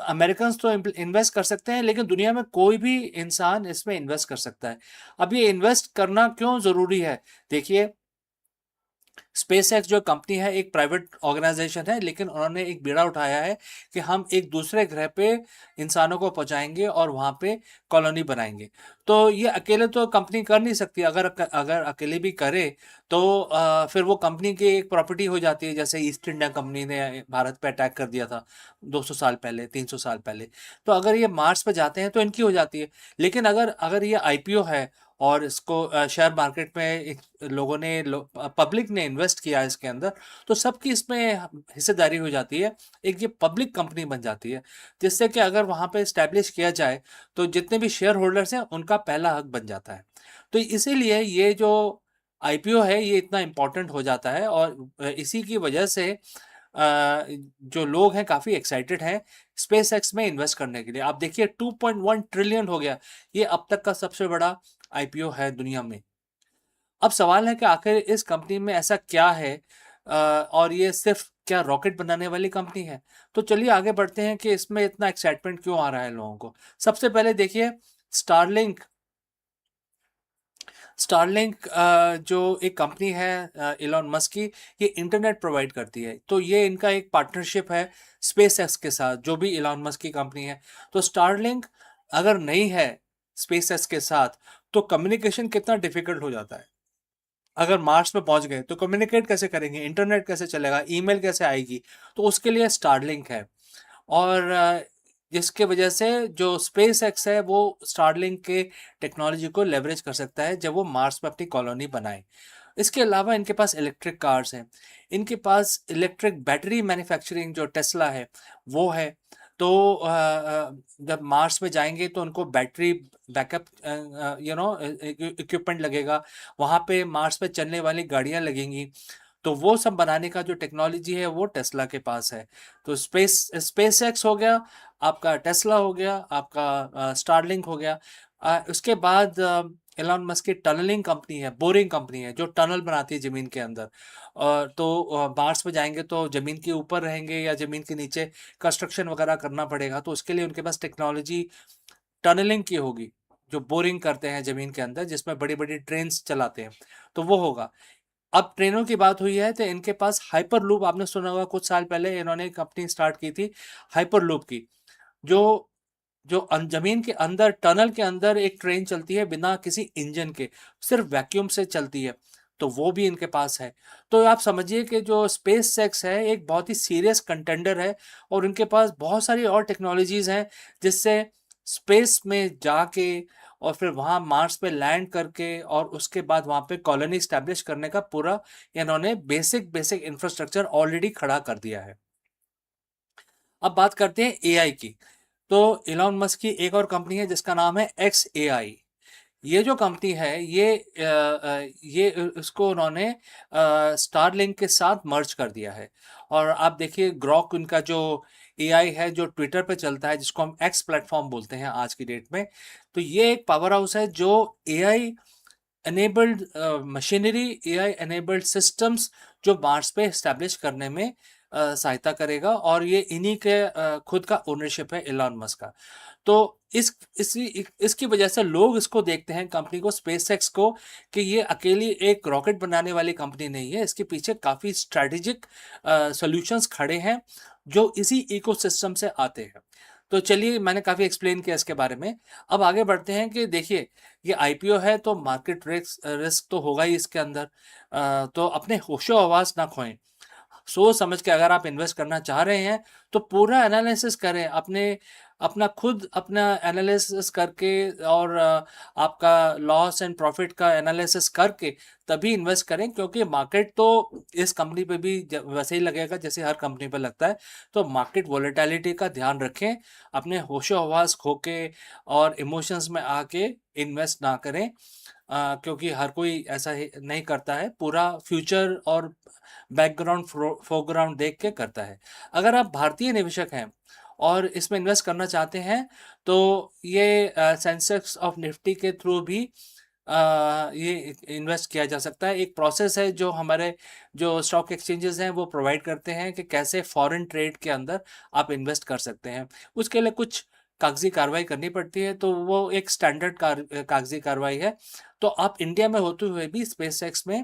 अमेरिकन तो इन्वेस्ट कर सकते हैं, लेकिन दुनिया में कोई भी इंसान इसमें इन्वेस्ट कर सकता है। अब ये इन्वेस्ट करना क्यों जरूरी है? देखिए, स्पेस एक्स जो कंपनी है एक प्राइवेट ऑर्गेनाइजेशन है, लेकिन उन्होंने एक बीड़ा उठाया है कि हम एक दूसरे ग्रह पे इंसानों को पहुंचाएंगे और वहां पे कॉलोनी बनाएंगे। तो ये अकेले तो कंपनी कर नहीं सकती। अगर अगर अकेले भी करे तो फिर वो कंपनी की एक प्रॉपर्टी हो जाती है, जैसे ईस्ट इंडिया कंपनी ने भारत पे अटैक कर दिया था 200 साल पहले, 300 साल पहले। तो अगर ये मार्स पे जाते हैं तो इनकी हो जाती है। लेकिन अगर अगर ये आईपीओ है और इसको शेयर मार्केट में लोगों ने पब्लिक ने इन्वेस्ट किया इसके अंदर, तो सबकी इसमें हिस्सेदारी हो जाती है। एक ये पब्लिक कंपनी बन जाती है, जिससे कि अगर वहाँ पे इस्टेब्लिश किया जाए तो जितने भी शेयर होल्डर्स हैं उनका पहला हक बन जाता है। तो इसीलिए ये जो आईपीओ है ये इतना इम्पोर्टेंट हो जाता है। और इसी की वजह से जो लोग हैं काफ़ी एक्साइटेड हैं स्पेस एक्स में इन्वेस्ट करने के लिए। आप देखिए 2.1 ट्रिलियन हो गया, ये अब तक का सबसे बड़ा आईपीओ है दुनिया में। अब सवाल है कि आखिर इस कंपनी में ऐसा क्या है, और ये सिर्फ क्या रॉकेट बनाने वाली कंपनी है? तो चलिए आगे बढ़ते हैं कि इसमें इतना एक्साइटमेंट क्यों आ रहा है लोगों को। सबसे पहले देखिए, स्टारलिंक स्टारलिंक जो एक कंपनी है इलॉन मस्क की, ये इंटरनेट प्रोवाइड करती है। तो ये इनका एक पार्टनरशिप है स्पेस एक्स के साथ, जो भी इलॉन मस्क की कंपनी है। तो स्टारलिंक अगर नहीं है स्पेस एक्स के साथ तो कम्युनिकेशन कितना डिफिकल्ट हो जाता है। अगर मार्स पे पहुंच गए तो कम्युनिकेट कैसे करेंगे, इंटरनेट कैसे चलेगा, ईमेल कैसे आएगी? तो उसके लिए स्टारलिंक है। और जिसके वजह से जो स्पेस एक्स है वो स्टारलिंक के टेक्नोलॉजी को लेवरेज कर सकता है जब वो मार्स पे अपनी कॉलोनी बनाए। इसके अलावा इनके पास इलेक्ट्रिक कार्स हैं, इनके पास इलेक्ट्रिक बैटरी मैन्युफैक्चरिंग जो टेस्ला है वो है। तो जब मार्स पे जाएंगे तो उनको बैटरी बैकअप इक्विपमेंट लगेगा, वहाँ पे मार्स पे चलने वाली गाड़ियाँ लगेंगी। तो वो सब बनाने का जो टेक्नोलॉजी है वो टेस्ला के पास है। तो स्पेस एक्स हो गया आपका, टेस्ला हो गया आपका, स्टारलिंक हो गया। उसके बाद एलॉन मस्क की टनलिंग कंपनी है, बोरिंग कंपनी है, जो टनल बनाती है ज़मीन के अंदर। तो मार्स पे जाएंगे तो ज़मीन के ऊपर रहेंगे या ज़मीन के नीचे कंस्ट्रक्शन वगैरह करना पड़ेगा, तो उसके लिए उनके पास टेक्नोलॉजी टनलिंग की होगी, जो बोरिंग करते हैं ज़मीन के अंदर, जिसमें बड़ी बड़ी ट्रेन्स चलाते हैं, तो वो होगा। अब ट्रेनों की बात हुई है तो इनके पास हाइपर लूप, आपने सुना होगा कुछ साल पहले इन्होंने एक कंपनी स्टार्ट की थी हाइपर लूप की, जो जो जमीन के अंदर टनल के अंदर एक ट्रेन चलती है बिना किसी इंजन के, सिर्फ वैक्यूम से चलती है। तो वो भी इनके पास है। तो आप समझिए कि जो स्पेस सेक्स है एक बहुत ही सीरियस कंटेंडर है, और इनके पास बहुत सारी और टेक्नोलॉजीज हैं जिससे स्पेस में जाके और फिर वहाँ मार्स पे लैंड करके और उसके बाद वहाँ पे कॉलोनी स्टैब्लिश करने का पूरा इन्होंने बेसिक बेसिक इंफ्रास्ट्रक्चर ऑलरेडी खड़ा कर दिया है। अब बात करते हैं एआई की। तो इलॉन मस्क की एक और कंपनी है जिसका नाम है एक्स एआई। ये जो कंपनी है ये उसको उन्होंने स्टारलिंक के साथ मर्ज कर दिया है। और आप देखिए ग्रॉक उनका जो एआई है जो ट्विटर पे चलता है, जिसको हम एक्स प्लेटफॉर्म बोलते हैं आज की डेट में। तो ये एक पावर हाउस है जो AI enabled machinery, AI enabled systems जो मार्स पे इस्टेब्लिश करने में सहायता करेगा। और ये इन्हीं के खुद का ओनरशिप है एलॉन मस्क का। तो इसकी वजह से लोग इसको देखते हैं कंपनी को, स्पेस एक्स को, कि ये अकेली एक रॉकेट बनाने वाली कंपनी नहीं है, इसके पीछे काफ़ी स्ट्रैटेजिक सॉल्यूशंस खड़े हैं जो इसी इकोसिस्टम से आते हैं। तो चलिए, मैंने काफ़ी एक्सप्लेन किया इसके बारे में। अब आगे बढ़ते हैं कि देखिए, ये आईपीओ है तो मार्केट रिस्क रिस्क तो होगा ही इसके अंदर। तो अपने होशो हवास ना खोएं। सोच समझ के अगर आप इन्वेस्ट करना चाह रहे हैं तो पूरा एनालिसिस करें, अपना एनालिसिस करके और आपका लॉस एंड प्रॉफिट का एनालिसिस करके तभी इन्वेस्ट करें, क्योंकि मार्केट तो इस कंपनी पे भी वैसे ही लगेगा जैसे हर कंपनी पे लगता है। तो मार्केट वॉलेटिलिटी का ध्यान रखें, अपने होशो हवास खो के और इमोशंस में आके इन्वेस्ट ना करें, क्योंकि हर कोई ऐसा नहीं करता है, पूरा फ्यूचर और बैकग्राउंड फोरग्राउंड देख के करता है। अगर आप भारतीय निवेशक हैं और इसमें इन्वेस्ट करना चाहते हैं तो ये सेंसेक्स ऑफ निफ्टी के थ्रू भी ये इन्वेस्ट किया जा सकता है। एक प्रोसेस है जो हमारे जो स्टॉक एक्सचेंजेस हैं वो प्रोवाइड करते हैं कि कैसे फॉरेन ट्रेड के अंदर आप इन्वेस्ट कर सकते हैं। उसके लिए कुछ कागजी कार्रवाई करनी पड़ती है, तो वो एक स्टैंडर्ड कागजी कार्रवाई है। तो आप इंडिया में होते हुए भी स्पेस एक्स में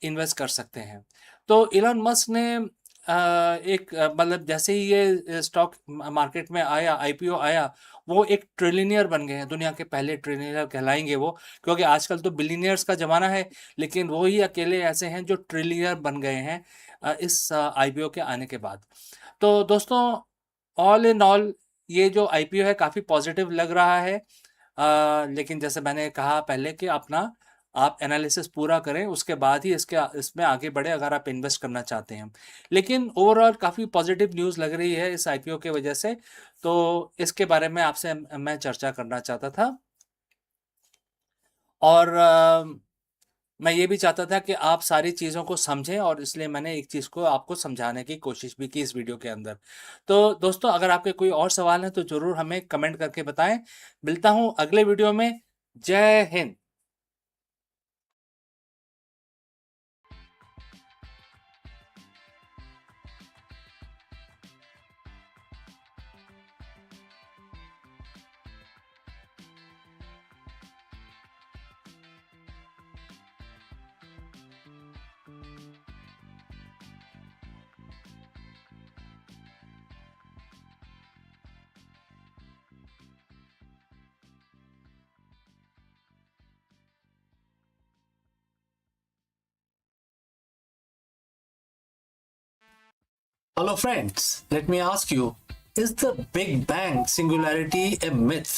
इन्वेस्ट कर सकते हैं। तो इलॉन मस्क ने मतलब जैसे ही ये स्टॉक मार्केट में आया, आईपीओ आया, वो एक ट्रिलियनियर बन गए हैं, दुनिया के पहले ट्रिलियनियर कहलाएंगे वो, क्योंकि आजकल तो बिलियनियर्स का ज़माना है, लेकिन वो ही अकेले ऐसे हैं जो ट्रिलियनियर बन गए हैं इस आईपीओ के आने के बाद। तो दोस्तों, ऑल इन ऑल ये जो आईपीओ है काफ़ी पॉजिटिव लग रहा है, लेकिन जैसे मैंने कहा पहले कि आप एनालिसिस पूरा करें, उसके बाद ही इसमें आगे बढ़े अगर आप इन्वेस्ट करना चाहते हैं। लेकिन ओवरऑल काफ़ी पॉजिटिव न्यूज़ लग रही है इस आईपीओ के वजह से, तो इसके बारे में आपसे मैं चर्चा करना चाहता था। और मैं ये भी चाहता था कि आप सारी चीज़ों को समझें, और इसलिए मैंने एक चीज़ को आपको समझाने की कोशिश भी की इस वीडियो के अंदर। तो दोस्तों, अगर आपके कोई और सवाल हैं तो ज़रूर हमें कमेंट करके बताएं। मिलता हूँ अगले वीडियो में। जय Hind. Hello friends, let me ask you, is the Big Bang singularity a myth?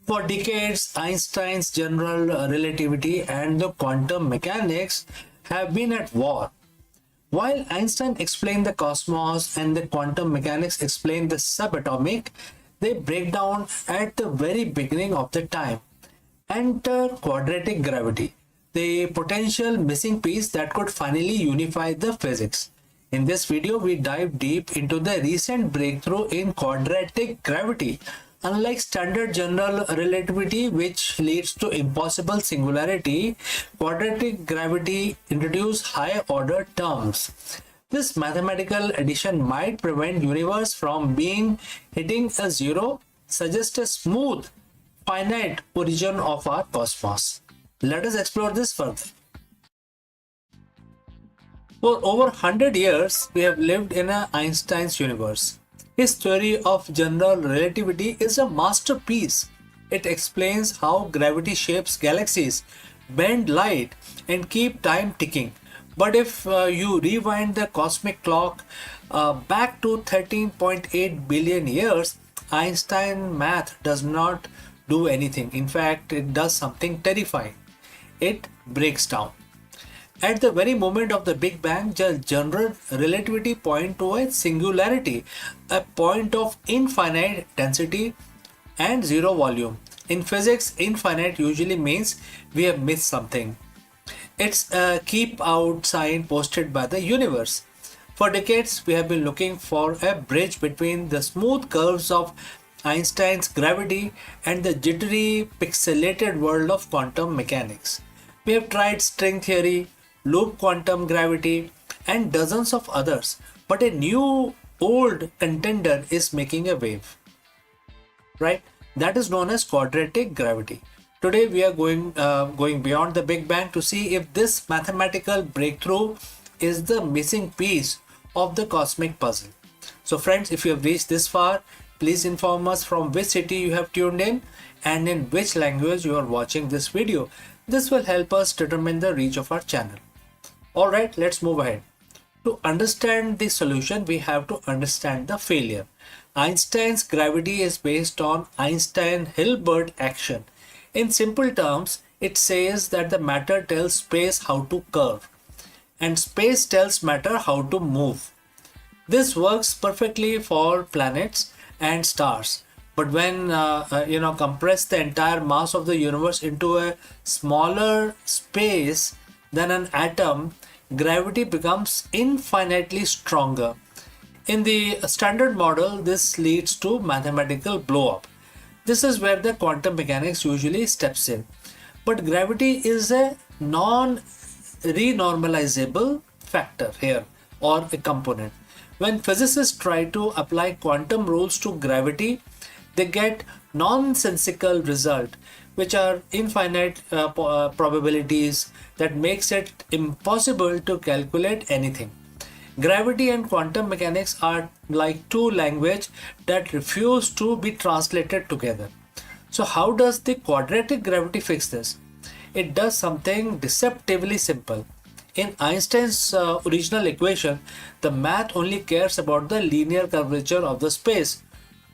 For decades, Einstein's general relativity and the quantum mechanics have been at war. While Einstein explained the cosmos and the quantum mechanics explain the subatomic, they break down at the very beginning of the time. Enter quadratic gravity, the potential missing piece that could finally unify the physics. In this video, we dive deep into the recent breakthrough in quadratic gravity. Unlike standard general relativity, which leads to impossible singularity, quadratic gravity introduces higher order terms. This mathematical addition might prevent universe from hitting a zero, suggest a smooth, finite origin of our cosmos. Let us explore this further. For over 100 years, we have lived in Einstein's universe. His theory of general relativity is a masterpiece. It explains how gravity shapes galaxies, bend light, and keep time ticking. But if you rewind the cosmic clock back to 13.8 billion years, Einstein math does not do anything. In fact, it does something terrifying. It breaks down. At the very moment of the Big Bang, the general relativity point to a singularity, a point of infinite density and zero volume. In physics, infinite usually means we have missed something. It's a keep out sign posted by the universe. For decades, we have been looking for a bridge between the smooth curves of Einstein's gravity and the jittery, pixelated world of quantum mechanics. We have tried string theory, loop quantum gravity, and dozens of others, but a new old contender is making a wave, right? That is known as quadratic gravity. Today we are going beyond the Big Bang to see if this mathematical breakthrough is the missing piece of the cosmic puzzle. So friends, if you have reached this far, please inform us from which city you have tuned in and in which language you are watching this video. This will help us determine the reach of our channel. Alright, let's move ahead. To understand the solution, we have to understand the failure. Einstein's gravity is based on Einstein-Hilbert action. In simple terms, it says that the matter tells space how to curve and space tells matter how to move. This works perfectly for planets and stars. But when compress the entire mass of the universe into a smaller space than an atom, gravity becomes infinitely stronger. In the standard model, this leads to mathematical blow-up. This is where the quantum mechanics usually steps in. But gravity is a non-renormalizable factor here, or a component. When physicists try to apply quantum rules to gravity, they get nonsensical results, which are infinite probabilities that makes it impossible to calculate anything. Gravity and quantum mechanics are like two languages that refuse to be translated together. So how does the quadratic gravity fix this? It does something deceptively simple. In Einstein's original equation, the math only cares about the linear curvature of the space.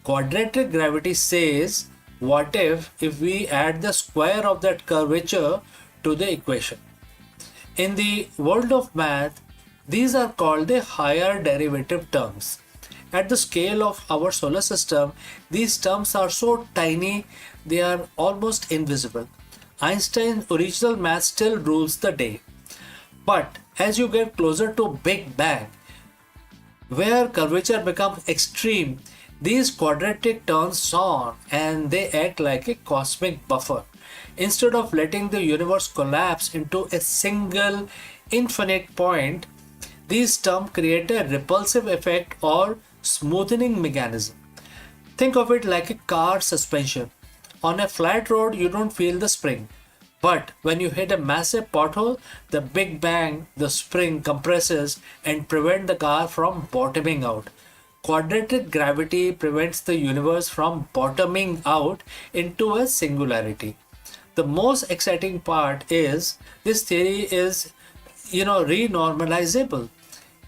Quadratic gravity says, what if we add the square of that curvature to the equation? In the world of math, these are called the higher derivative terms. At the scale of our solar system, these terms are so tiny they are almost invisible. Einstein's original math still rules the day. But as you get closer to Big Bang, where curvature becomes extreme, these quadratic turns on and they act like a cosmic buffer. Instead of letting the universe collapse into a single infinite point, these terms create a repulsive effect or smoothing mechanism. Think of it like a car suspension. On a flat road, you don't feel the spring. But when you hit a massive pothole, the Big Bang, the spring compresses and prevents the car from bottoming out. Quadratic gravity prevents the universe from bottoming out into a singularity. The most exciting part is this theory is renormalizable.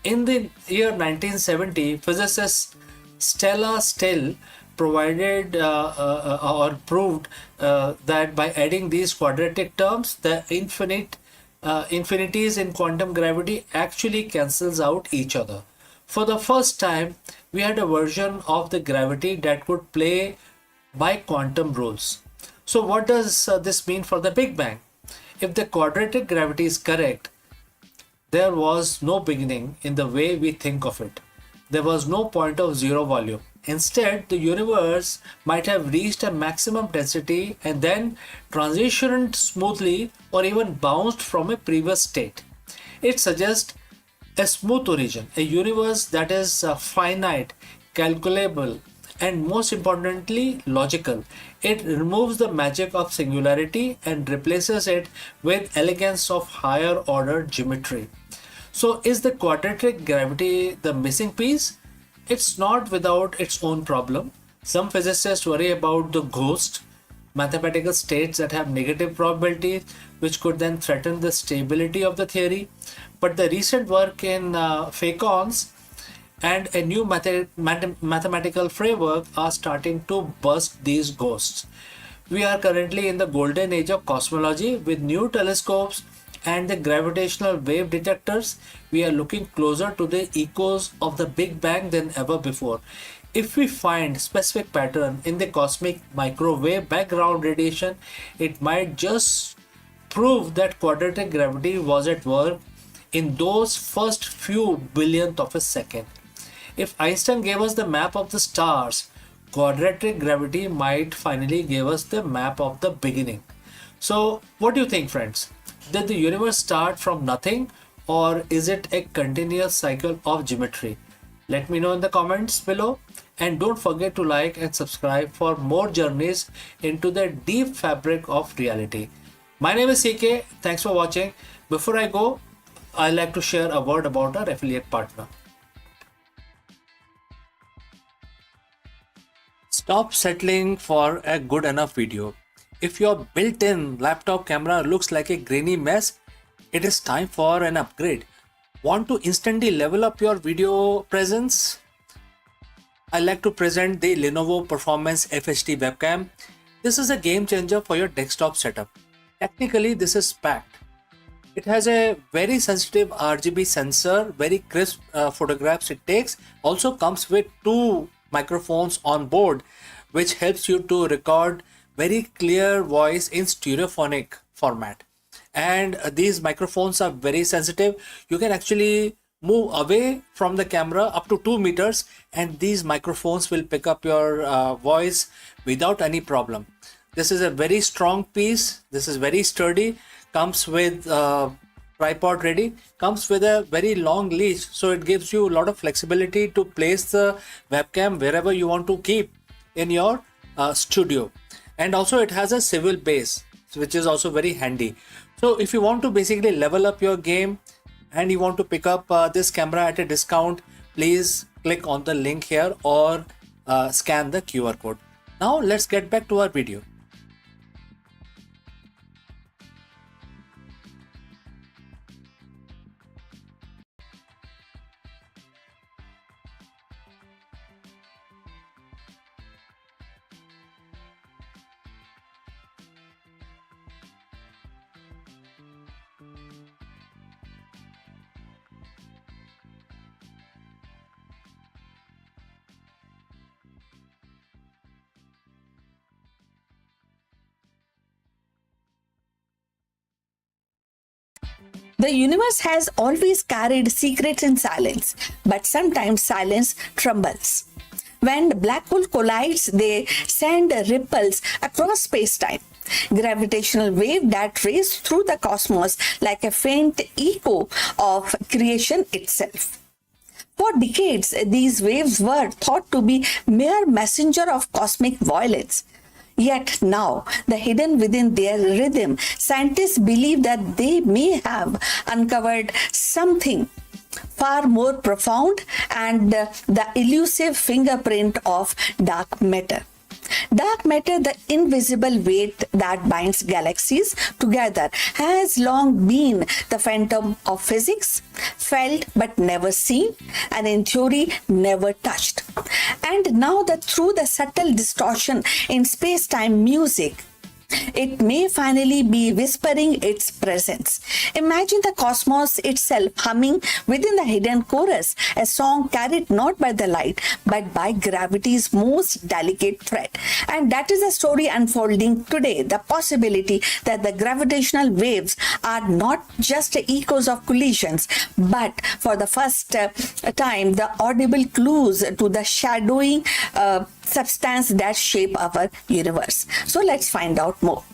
In the year 1970, physicist Stella Still provided or proved that by adding these quadratic terms, the infinities in quantum gravity actually cancels out each other. For the first time, we had a version of the gravity that could play by quantum rules. So what does this mean for the Big Bang? If the quadratic gravity is correct, there was no beginning in the way we think of it. There was no point of zero volume. Instead, the universe might have reached a maximum density and then transitioned smoothly or even bounced from a previous state. It suggests a smooth origin, a universe that is finite, calculable, and most importantly, logical. It removes the magic of singularity and replaces it with elegance of higher order geometry. So, is the quadratic gravity the missing piece? It's not without its own problem. Some physicists worry about the ghost, mathematical states that have negative probability, which could then threaten the stability of the theory. But the recent work in phacons and a new mathematical framework are starting to bust these ghosts. We are currently in the golden age of cosmology with new telescopes and the gravitational wave detectors. We are looking closer to the echoes of the Big Bang than ever before. If we find specific pattern in the cosmic microwave background radiation, it might just prove that quadratic gravity was at work in those first few billionth of a second. If Einstein gave us the map of the stars, quadratic gravity might finally give us the map of the beginning. So what do you think, friends? Did the universe start from nothing, or is it a continuous cycle of geometry? Let me know in the comments below, and don't forget to like and subscribe for more journeys into the deep fabric of reality. My name is CK. Thanks for watching. Before I go, I'd like to share a word about our affiliate partner. Stop settling for a good enough video. If your built-in laptop camera looks like a grainy mess, it is time for an upgrade. Want to instantly level up your video presence? I like to present the Lenovo Performance FHD webcam. This is a game changer for your desktop setup. Technically, this is packed. It has a very sensitive RGB sensor, very crisp photographs it takes. Also comes with two microphones on board, which helps you to record very clear voice in stereophonic format. And these microphones are very sensitive. You can actually move away from the camera up to 2 meters, and these microphones will pick up your voice without any problem. This is a very strong piece. This is very sturdy. Comes with tripod ready. Comes with a very long leash, so it gives you a lot of flexibility to place the webcam wherever you want to keep in your studio. And also it has a swivel base, which is also very handy. So if you want to basically level up your game and you want to pick up this camera at a discount, please click on the link here or scan the QR code. Now let's get back to our video. The universe has always carried secrets in silence, but sometimes silence trembles. When black hole collides, they send ripples across space-time. Gravitational wave that race through the cosmos like a faint echo of creation itself. For decades, these waves were thought to be mere messenger of cosmic violence. Yet now, the hidden within their rhythm, scientists believe that they may have uncovered something far more profound and the elusive fingerprint of dark matter. Dark matter, the invisible weight that binds galaxies together, has long been the phantom of physics, felt but never seen, and in theory never touched. And now that through the subtle distortion in space-time music, it may finally be whispering its presence. Imagine the cosmos itself humming within the hidden chorus, a song carried not by the light but by gravity's most delicate thread. And that is the story unfolding today, the possibility that the gravitational waves are not just echoes of collisions, but for the first time, the audible clues to the shadowing substance that shape our universe. So let's find out more.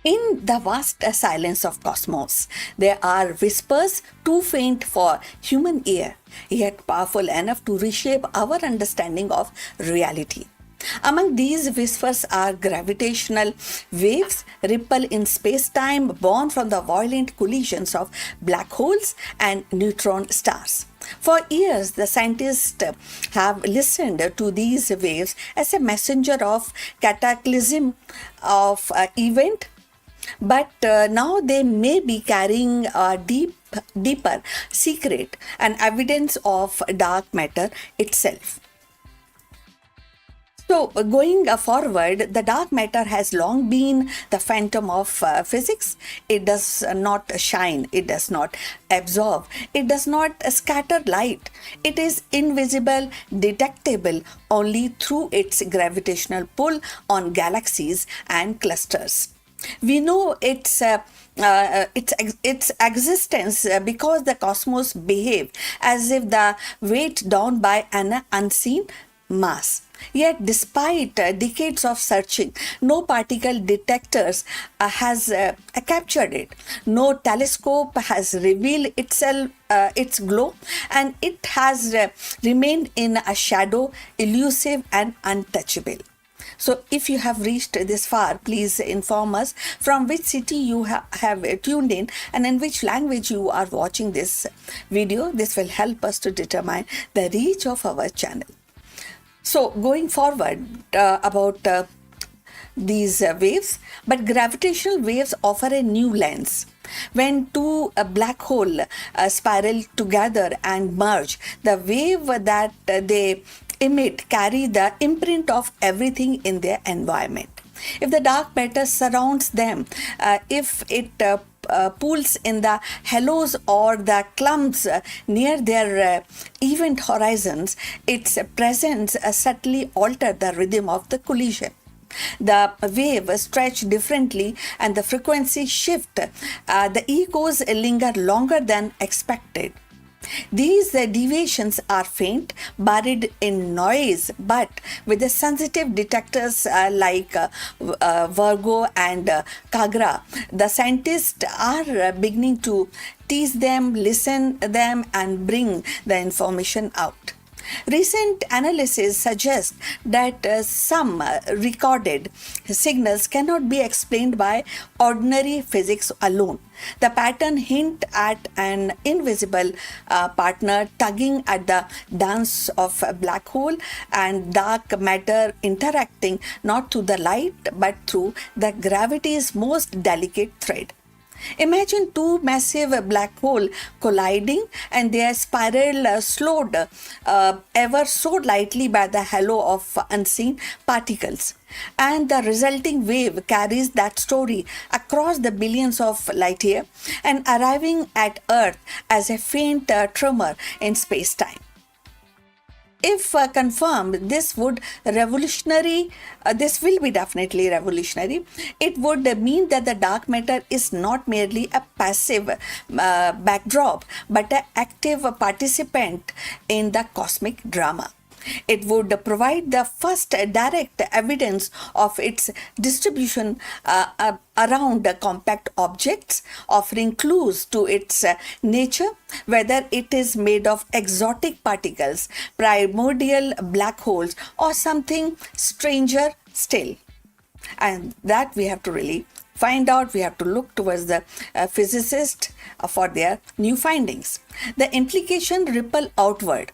In the vast silence of cosmos, there are whispers too faint for human ear, yet powerful enough to reshape our understanding of reality. Among these whispers are gravitational waves, ripple in space-time born from the violent collisions of black holes and neutron stars. For years, the scientists have listened to these waves as a messenger of cataclysm of event, but now they may be carrying a deeper secret and evidence of dark matter itself. So, going forward, the dark matter has long been the phantom of physics. It does not shine, it does not absorb, it does not scatter light. It is invisible, detectable only through its gravitational pull on galaxies and clusters. We know its existence because the cosmos behave as if the weight down by an unseen mass. Yet, despite decades of searching, no particle detectors has captured it. No telescope has revealed itself its glow, and it has remained in a shadow, elusive and untouchable. So, if you have reached this far, please inform us from which city you have tuned in and in which language you are watching this video. This will help us to determine the reach of our channel. So, going forward about these waves, but gravitational waves offer a new lens. When two black hole spiral together and merge, the wave that they emit carry the imprint of everything in their environment. If the dark matter surrounds them, if it pools in the halos or the clumps near their event horizons, its presence subtly alter the rhythm of the collision. The wave stretch differently and the frequency shift. The echoes linger longer than expected. These deviations are faint, buried in noise, but with the sensitive detectors like Virgo and Kagra, the scientists are beginning to tease them, listen them, and bring the information out. Recent analysis suggests that some recorded signals cannot be explained by ordinary physics alone. The pattern hint at an invisible partner tugging at the dance of a black hole and dark matter interacting not through the light but through the gravity's most delicate thread. Imagine two massive black holes colliding and their spiral slowed ever so lightly by the halo of unseen particles. And the resulting wave carries that story across the billions of light years and arriving at Earth as a faint tremor in space-time. If confirmed, this will be definitely revolutionary. It would mean that the dark matter is not merely a passive backdrop, but an active participant in the cosmic drama. It would provide the first direct evidence of its distribution around compact objects, offering clues to its nature, whether it is made of exotic particles, primordial black holes, or something stranger still. And that we have to really find out. We have to look towards the physicists for their new findings. The implication ripple outward.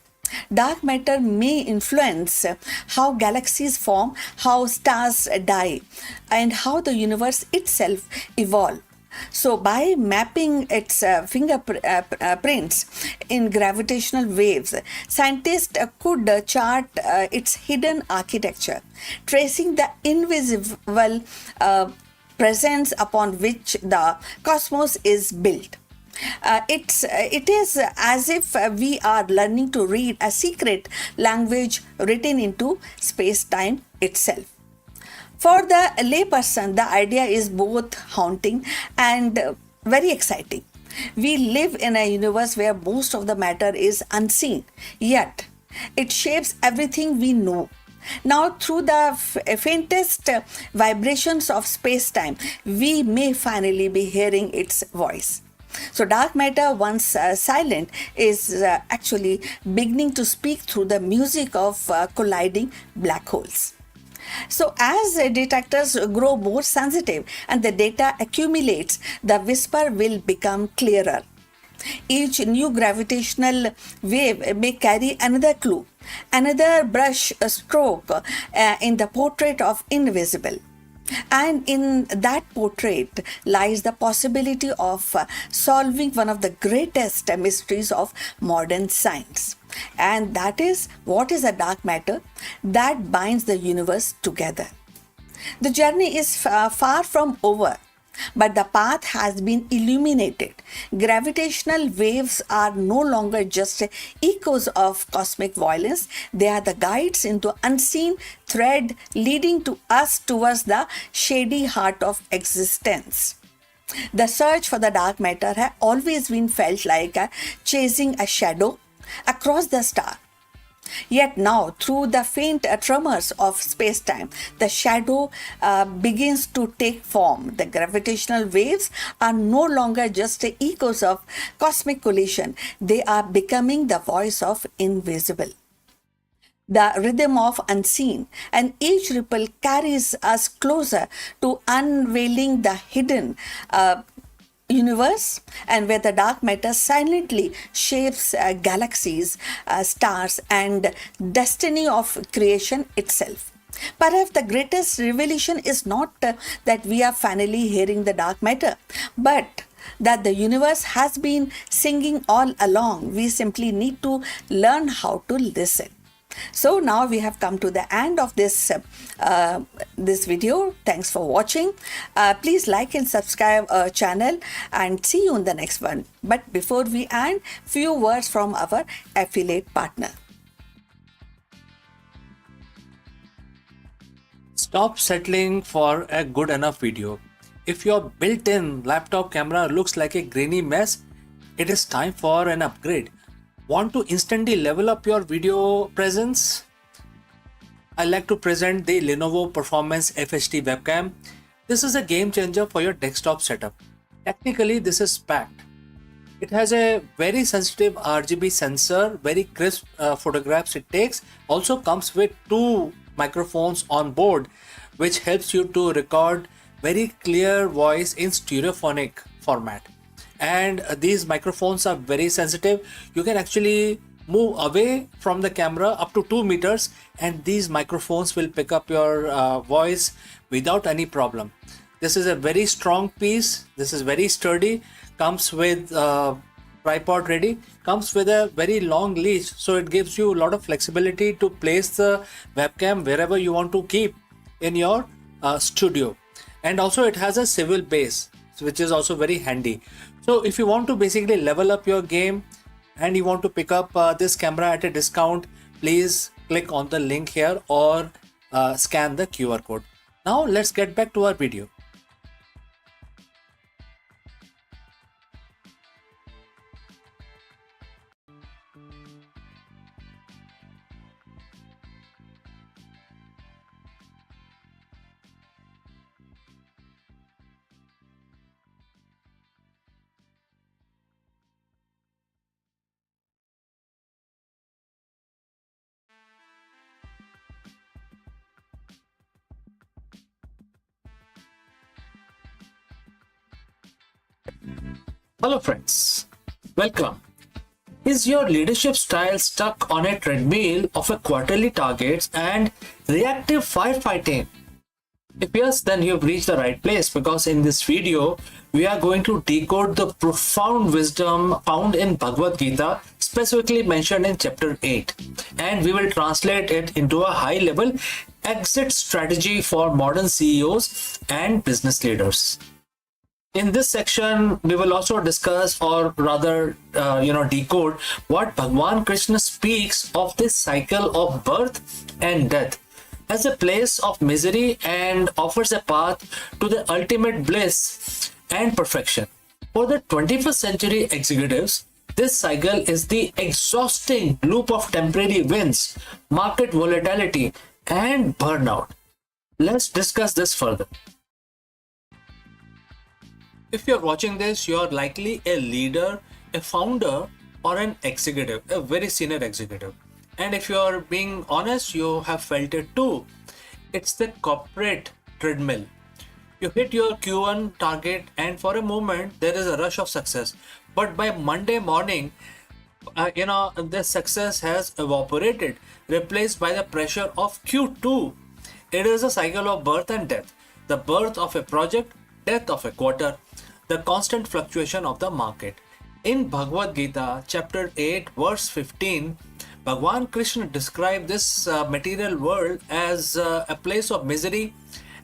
Dark matter may influence how galaxies form, how stars die, and how the universe itself evolve. So, by mapping its fingerprints in gravitational waves, scientists could chart its hidden architecture, tracing the invisible presence upon which the cosmos is built. It is as if we are learning to read a secret language written into space-time itself. For the layperson, the idea is both haunting and very exciting. We live in a universe where most of the matter is unseen, yet it shapes everything we know. Now, through the faintest vibrations of space-time, we may finally be hearing its voice. So, dark matter, once silent, is actually beginning to speak through the music of colliding black holes. So, as detectors grow more sensitive and the data accumulates, the whisper will become clearer. Each new gravitational wave may carry another clue, another brush stroke in the portrait of invisible. And in that portrait lies the possibility of solving one of the greatest mysteries of modern science. And that is, what is a dark matter that binds the universe together? The journey is far from over, but the path has been illuminated. Gravitational waves are no longer just echoes of cosmic violence. They are the guides into unseen thread leading to us towards the shady heart of existence. The search for the dark matter has always been felt like chasing a shadow across the star. Yet now, through the faint tremors of space-time, the shadow begins to take form. The gravitational waves are no longer just echoes of cosmic collision. They are becoming the voice of invisible. the rhythm of unseen, and each ripple carries us closer to unveiling the hidden universe, and where the dark matter silently shapes galaxies, stars, and destiny of creation itself. Perhaps the greatest revelation is not that we are finally hearing the dark matter, but that the universe has been singing all along. We simply need to learn how to listen. So now we have come to the end of this video. Thanks for watching. Please like and subscribe our channel, and see you in the next one. But before we end, few words from our affiliate partner. Stop settling for a good enough video. If your built-in laptop camera looks like a grainy mess, it is time for an upgrade. Want to instantly level up your video presence? I like to present the Lenovo Performance FHD webcam. This is a game changer for your desktop setup. Technically, this is packed. It has a very sensitive RGB sensor, very crisp photographs it takes. Also comes with 2 microphones on board, which helps you to record very clear voice in stereophonic format. And these microphones are very sensitive. You can actually move away from the camera up to 2 meters, and these microphones will pick up your voice without any problem. This is a very strong piece. This is very sturdy. Comes with tripod ready. Comes with a very long leash, so it gives you a lot of flexibility to place the webcam wherever you want to keep in your studio. And also it has a swivel base, which is also very handy. So if you want to basically level up your game and you want to pick up this camera at a discount, please click on the link here or scan the QR code. Now let's get back to our video. Hello friends, welcome. Is your leadership style stuck on a treadmill of a quarterly targets and reactive firefighting? If yes, then you've reached the right place, because in this video, we are going to decode the profound wisdom found in Bhagavad Gita, specifically mentioned in chapter 8. And we will translate it into a high-level exit strategy for modern CEOs and business leaders. In this section, we will also discuss, or rather, decode what Bhagwan Krishna speaks of this cycle of birth and death as a place of misery, and offers a path to the ultimate bliss and perfection. For the 21st century executives, this cycle is the exhausting loop of temporary wins, market volatility, and burnout. Let's discuss this further. If you're watching this, you're likely a leader, a founder, or an executive, a very senior executive. And if you're being honest, you have felt it too. It's the corporate treadmill. You hit your Q1 target, and for a moment, there is a rush of success. But by Monday morning, the success has evaporated, replaced by the pressure of Q2. It is a cycle of birth and death. The birth of a project, death of a quarter, the constant fluctuation of the market. In Bhagavad Gita, chapter 8, verse 15, Bhagwan Krishna described this material world as a place of misery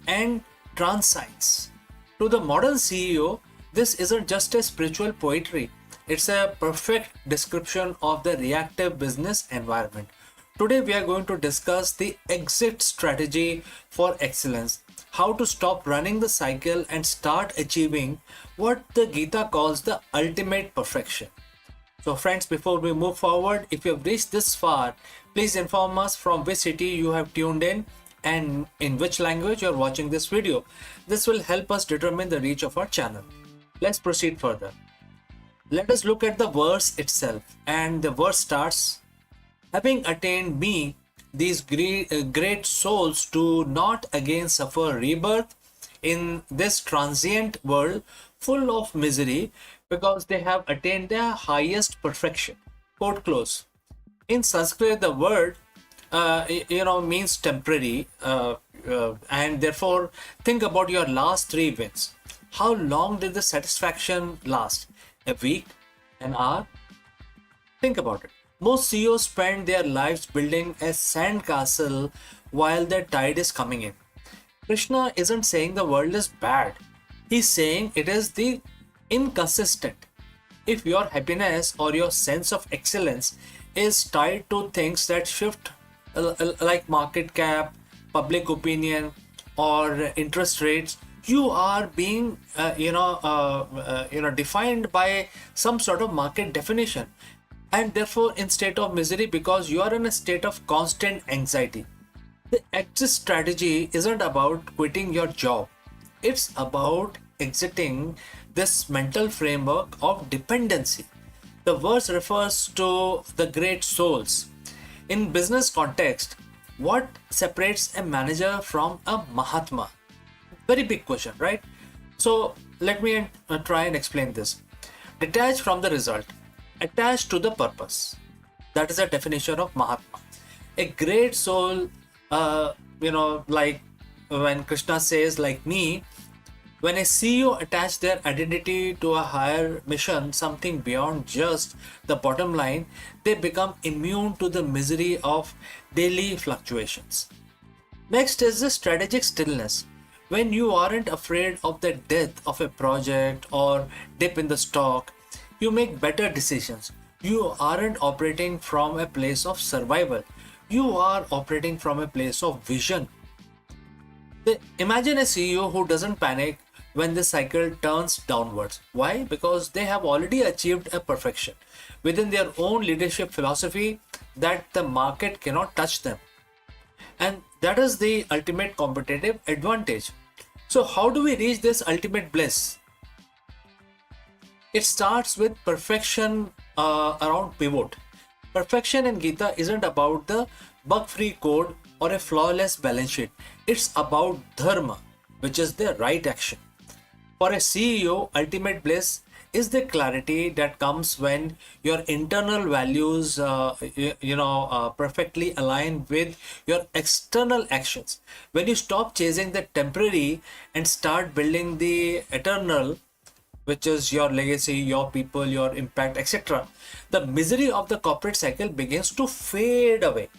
and transience. To the modern CEO, this isn't just a spiritual poetry, it's a perfect description of the reactive business environment. Today, we are going to discuss the exit strategy for excellence. How to stop running the cycle and start achieving what the Gita calls the ultimate perfection. So friends, before we move forward, if you have reached this far, please inform us from which city you have tuned in and in which language you are watching this video. This will help us determine the reach of our channel. Let's proceed further. Let us look at the verse itself, and the verse starts, having attained me, these great souls do not again suffer rebirth in this transient world full of misery because they have attained their highest perfection. Quote close. In Sanskrit, the word means temporary, and therefore think about your last three wins. How long did the satisfaction last? A week? An hour? Think about it. Most CEOs spend their lives building a sandcastle while the tide is coming in. Krishna isn't saying the world is bad. He's saying it is the inconsistent. If your happiness or your sense of excellence is tied to things that shift like market cap, public opinion, or interest rates, you are being defined by some sort of market definition, and therefore in state of misery because you are in a state of constant anxiety. The exit strategy isn't about quitting your job. It's about exiting this mental framework of dependency. The verse refers to the great souls. In business context, what separates a manager from a Mahatma? Very big question, right? So let me try and explain this. Detach from the result, attached to the purpose. That is the definition of Mahatma. A great soul, like when Krishna says, like me, when a CEO attach their identity to a higher mission, something beyond just the bottom line, they become immune to the misery of daily fluctuations. Next is the strategic stillness. When you aren't afraid of the death of a project or dip in the stock, you make better decisions. You aren't operating from a place of survival. You are operating from a place of vision. Imagine a CEO who doesn't panic when the cycle turns downwards. Why? Because they have already achieved a perfection within their own leadership philosophy that the market cannot touch them. And that is the ultimate competitive advantage. So how do we reach this ultimate bliss? It starts with perfection around pivot. Perfection in Gita isn't about the bug-free code or a flawless balance sheet. It's about dharma, which is the right action. For a CEO, ultimate bliss is the clarity that comes when your internal values, perfectly align with your external actions. When you stop chasing the temporary and start building the eternal, which is your legacy, your people, your impact, etc., the misery of the corporate cycle begins to fade away.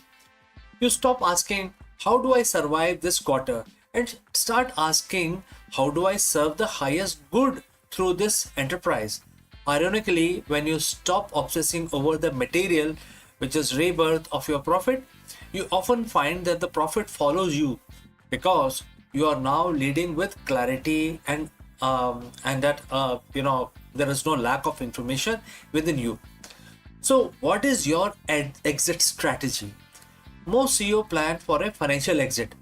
You stop asking, how do I survive this quarter? And start asking, how do I serve the highest good through this enterprise? Ironically, when you stop obsessing over the material, which is rebirth of your profit, you often find that the profit follows you because you are now leading with clarity and that there is no lack of information within you. So, what is your exit strategy? Most CEO plan for a financial exit,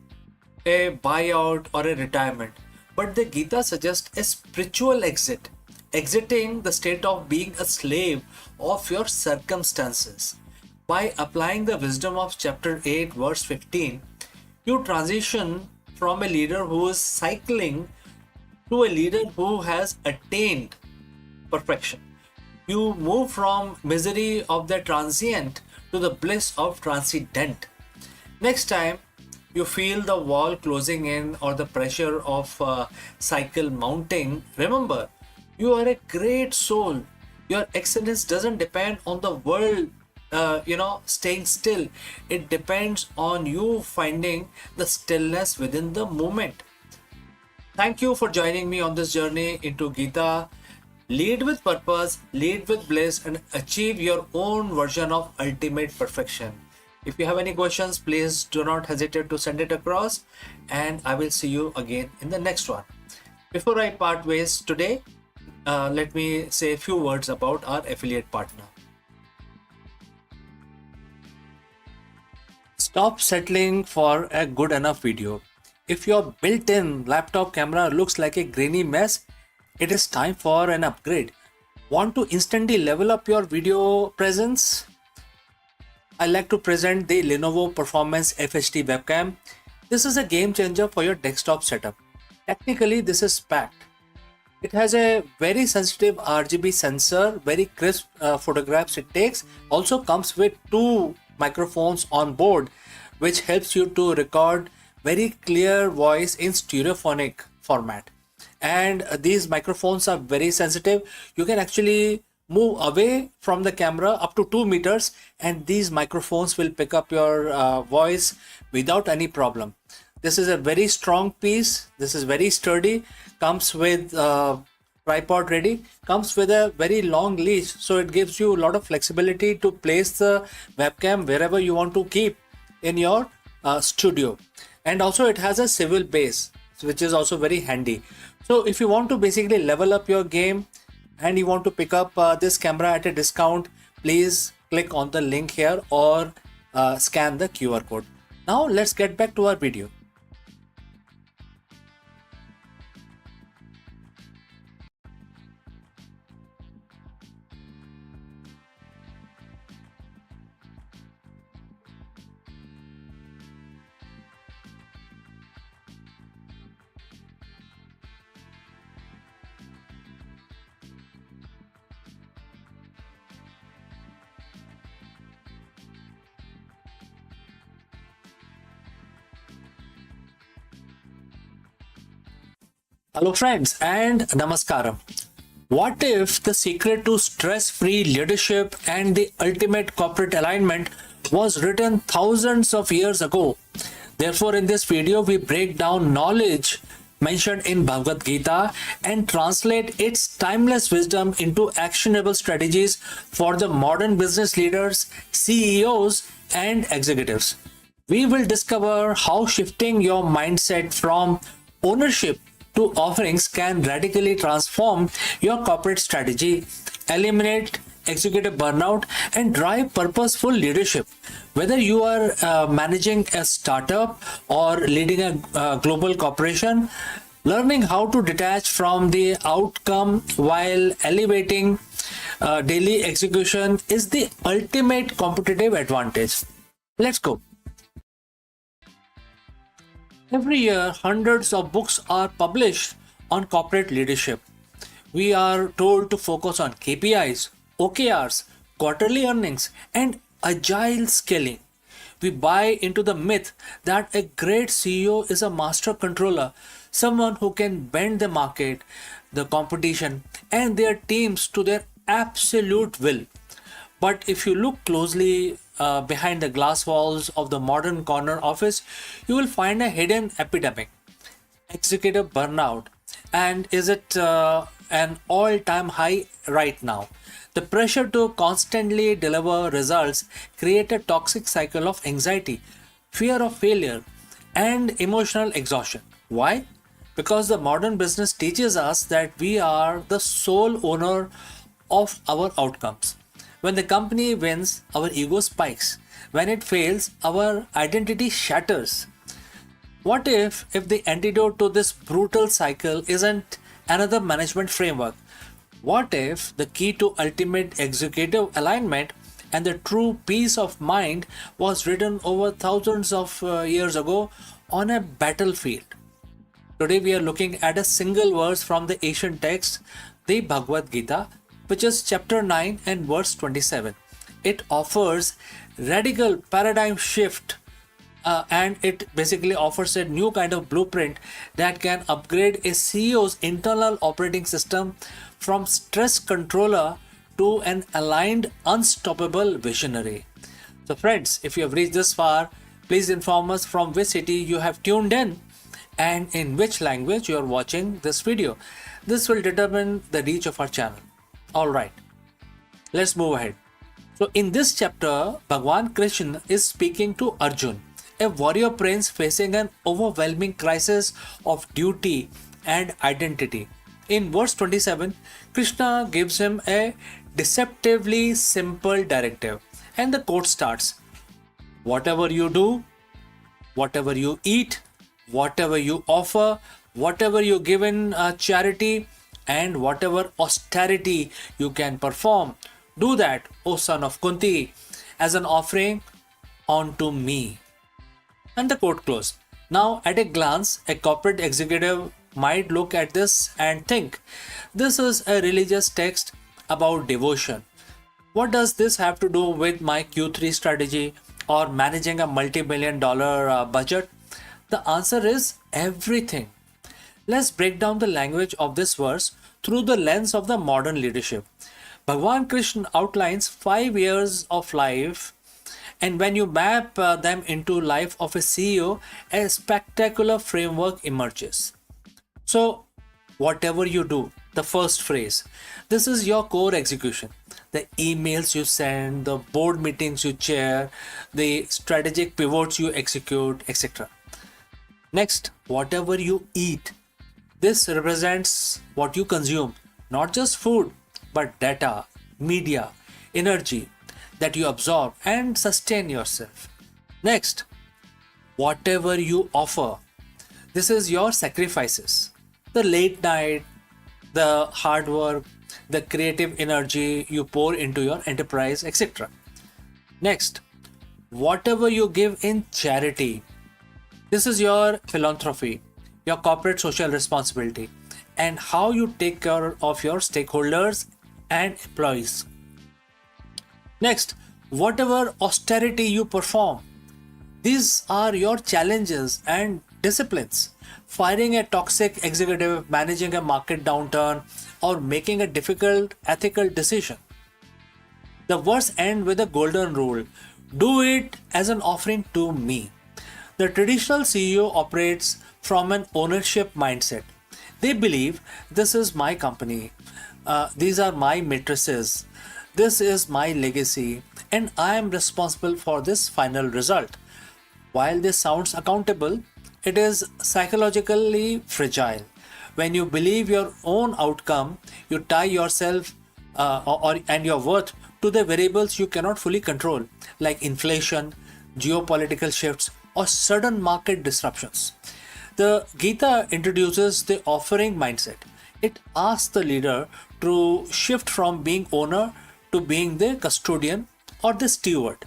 a buyout, or a retirement. But the Gita suggests a spiritual exit, exiting the state of being a slave of your circumstances. By applying the wisdom of chapter 8, verse 15, you transition from a leader who is cycling to a leader who has attained perfection. You move from misery of the transient to the bliss of transcendent. Next time you feel the wall closing in or the pressure of cycle mounting, remember, you are a great soul. Your excellence doesn't depend on the world staying still. It depends on you finding the stillness within the moment. Thank you for joining me on this journey into Gita. Lead with purpose, lead with bliss, and achieve your own version of ultimate perfection. If you have any questions, please do not hesitate to send it across, and I will see you again in the next one. Before I part ways today, let me say a few words about our affiliate partner. Stop settling for a good enough video. If your built-in laptop camera looks like a grainy mess, it is time for an upgrade. Want to instantly level up your video presence? I like to present the Lenovo Performance FHD webcam. This is a game changer for your desktop setup. Technically, this is packed. It has a very sensitive RGB sensor, very crisp photographs it takes. Also comes with two microphones on board, which helps you to record very clear voice in stereophonic format. And these microphones are very sensitive. You can actually move away from the camera up to 2 meters, and these microphones will pick up your voice without any problem. This is a very strong piece. This is very sturdy. Comes with tripod ready. Comes with a very long leash, so it gives you a lot of flexibility to place the webcam wherever you want to keep in your studio. And also it has a swivel base, which is also very handy. So if you want to basically level up your game and you want to pick up this camera at a discount, please click on the link here or scan the QR code. Now let's get back to our video. Hello friends and namaskaram. What if the secret to stress-free leadership and the ultimate corporate alignment was written thousands of years ago? Therefore, in this video, we break down knowledge mentioned in Bhagavad Gita and translate its timeless wisdom into actionable strategies for the modern business leaders, CEOs, and executives. We will discover how shifting your mindset from ownership to offerings can radically transform your corporate strategy, eliminate executive burnout, and drive purposeful leadership. Whether you are managing a startup or leading a global corporation, learning how to detach from the outcome while elevating daily execution is the ultimate competitive advantage. Let's go. Every year, hundreds of books are published on corporate leadership. We are told to focus on KPIs, OKRs, quarterly earnings, and agile scaling. We buy into the myth that a great CEO is a master controller, someone who can bend the market, the competition, and their teams to their absolute will. But if you look closely behind the glass walls of the modern corner office, you will find a hidden epidemic: executive burnout. And is it an all-time high right now? The pressure to constantly deliver results create a toxic cycle of anxiety, fear of failure, and emotional exhaustion. Why? Because the modern business teaches us that we are the sole owner of our outcomes. When the company wins, our ego spikes. When it fails, our identity shatters. What if the antidote to this brutal cycle isn't another management framework? What if the key to ultimate executive alignment and the true peace of mind was written over thousands of years ago on a battlefield? Today we are looking at a single verse from the ancient text, the Bhagavad Gita, which is chapter 9 and verse 27. It offers radical paradigm shift and it basically offers a new kind of blueprint that can upgrade a CEO's internal operating system from stress controller to an aligned, unstoppable visionary. So friends, if you have reached this far, please inform us from which city you have tuned in and in which language you are watching this video. This will determine the reach of our channel. Alright, let's move ahead. So in this chapter, Bhagwan Krishna is speaking to Arjun, a warrior prince facing an overwhelming crisis of duty and identity. In verse 27, Krishna gives him a deceptively simple directive, and the quote starts: whatever you do, whatever you eat, whatever you offer, whatever you give in charity, and whatever austerity you can perform, do that, O son of Kunti, as an offering onto me. And the quote close. Now, at a glance, a corporate executive might look at this and think, this is a religious text about devotion. What does this have to do with my Q3 strategy or managing a multi-million dollar budget? The answer is everything. Let's break down the language of this verse through the lens of the modern leadership. Bhagwan Krishna outlines 5 years of life, and when you map them into life of a CEO, a spectacular framework emerges. So, whatever you do, the first phrase, this is your core execution. The emails you send, the board meetings you chair, the strategic pivots you execute, etc. Next, whatever you eat, this represents what you consume, not just food, but data, media, energy that you absorb and sustain yourself. Next, whatever you offer, this is your sacrifices, the late night, the hard work, the creative energy you pour into your enterprise, etc. Next, whatever you give in charity, this is your philanthropy, your corporate social responsibility, and how you take care of your stakeholders and employees. Next, whatever austerity you perform, these are your challenges and disciplines. Firing a toxic executive, managing a market downturn, or making a difficult ethical decision. The verse ends with a golden rule: do it as an offering to me. The traditional CEO operates from an ownership mindset. They believe this is my company, these are my matrices, this is my legacy, and I am responsible for this final result. While this sounds accountable, it is psychologically fragile. When you believe your own outcome, you tie yourself and your worth to the variables you cannot fully control, like inflation, geopolitical shifts, or sudden market disruptions. The Gita introduces the offering mindset. It asks the leader to shift from being owner to being the custodian or the steward.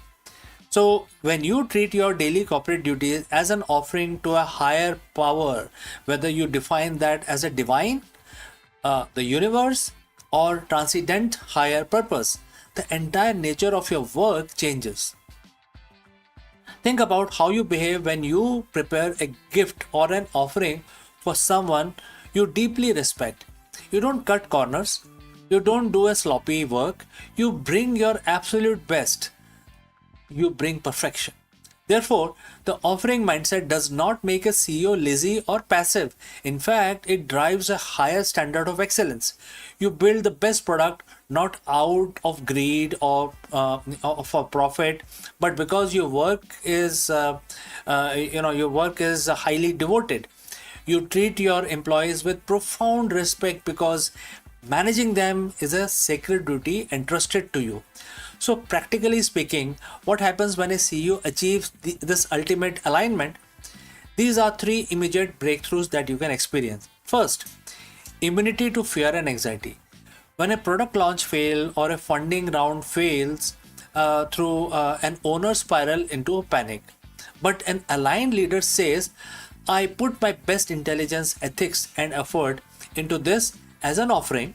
So, when you treat your daily corporate duties as an offering to a higher power, whether you define that as a divine, the universe, or transcendent higher purpose, the entire nature of your work changes. Think about how you behave when you prepare a gift or an offering for someone you deeply respect. You don't cut corners, you don't do a sloppy work, you bring your absolute best. You bring perfection. Therefore, the offering mindset does not make a CEO lazy or passive. In fact, it drives a higher standard of excellence. You build the best product not out of greed or for profit, but because your work is highly devoted. You treat your employees with profound respect because managing them is a sacred duty entrusted to you. So, practically speaking, what happens when a CEO achieves this ultimate alignment? These are 3 immediate breakthroughs that you can experience. First, immunity to fear and anxiety. When a product launch fails or a funding round fails through an owner spiral into a panic. But an aligned leader says, I put my best intelligence, ethics, and effort into this as an offering.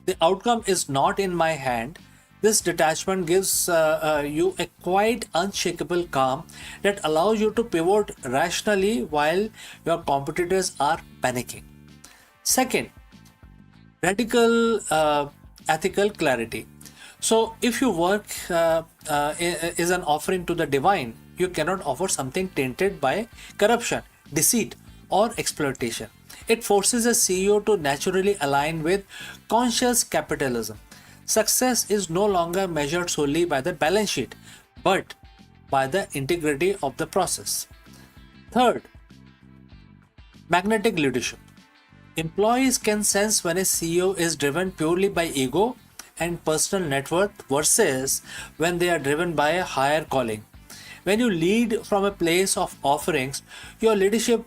The outcome is not in my hand. This detachment gives you a quite unshakable calm that allows you to pivot rationally while your competitors are panicking. Second, radical ethical clarity. So, if your work is an offering to the divine, you cannot offer something tainted by corruption, deceit, or exploitation. It forces a CEO to naturally align with conscious capitalism. Success is no longer measured solely by the balance sheet, but by the integrity of the process. Third, magnetic leadership. Employees can sense when a CEO is driven purely by ego and personal net worth versus when they are driven by a higher calling. When you lead from a place of offerings, your leadership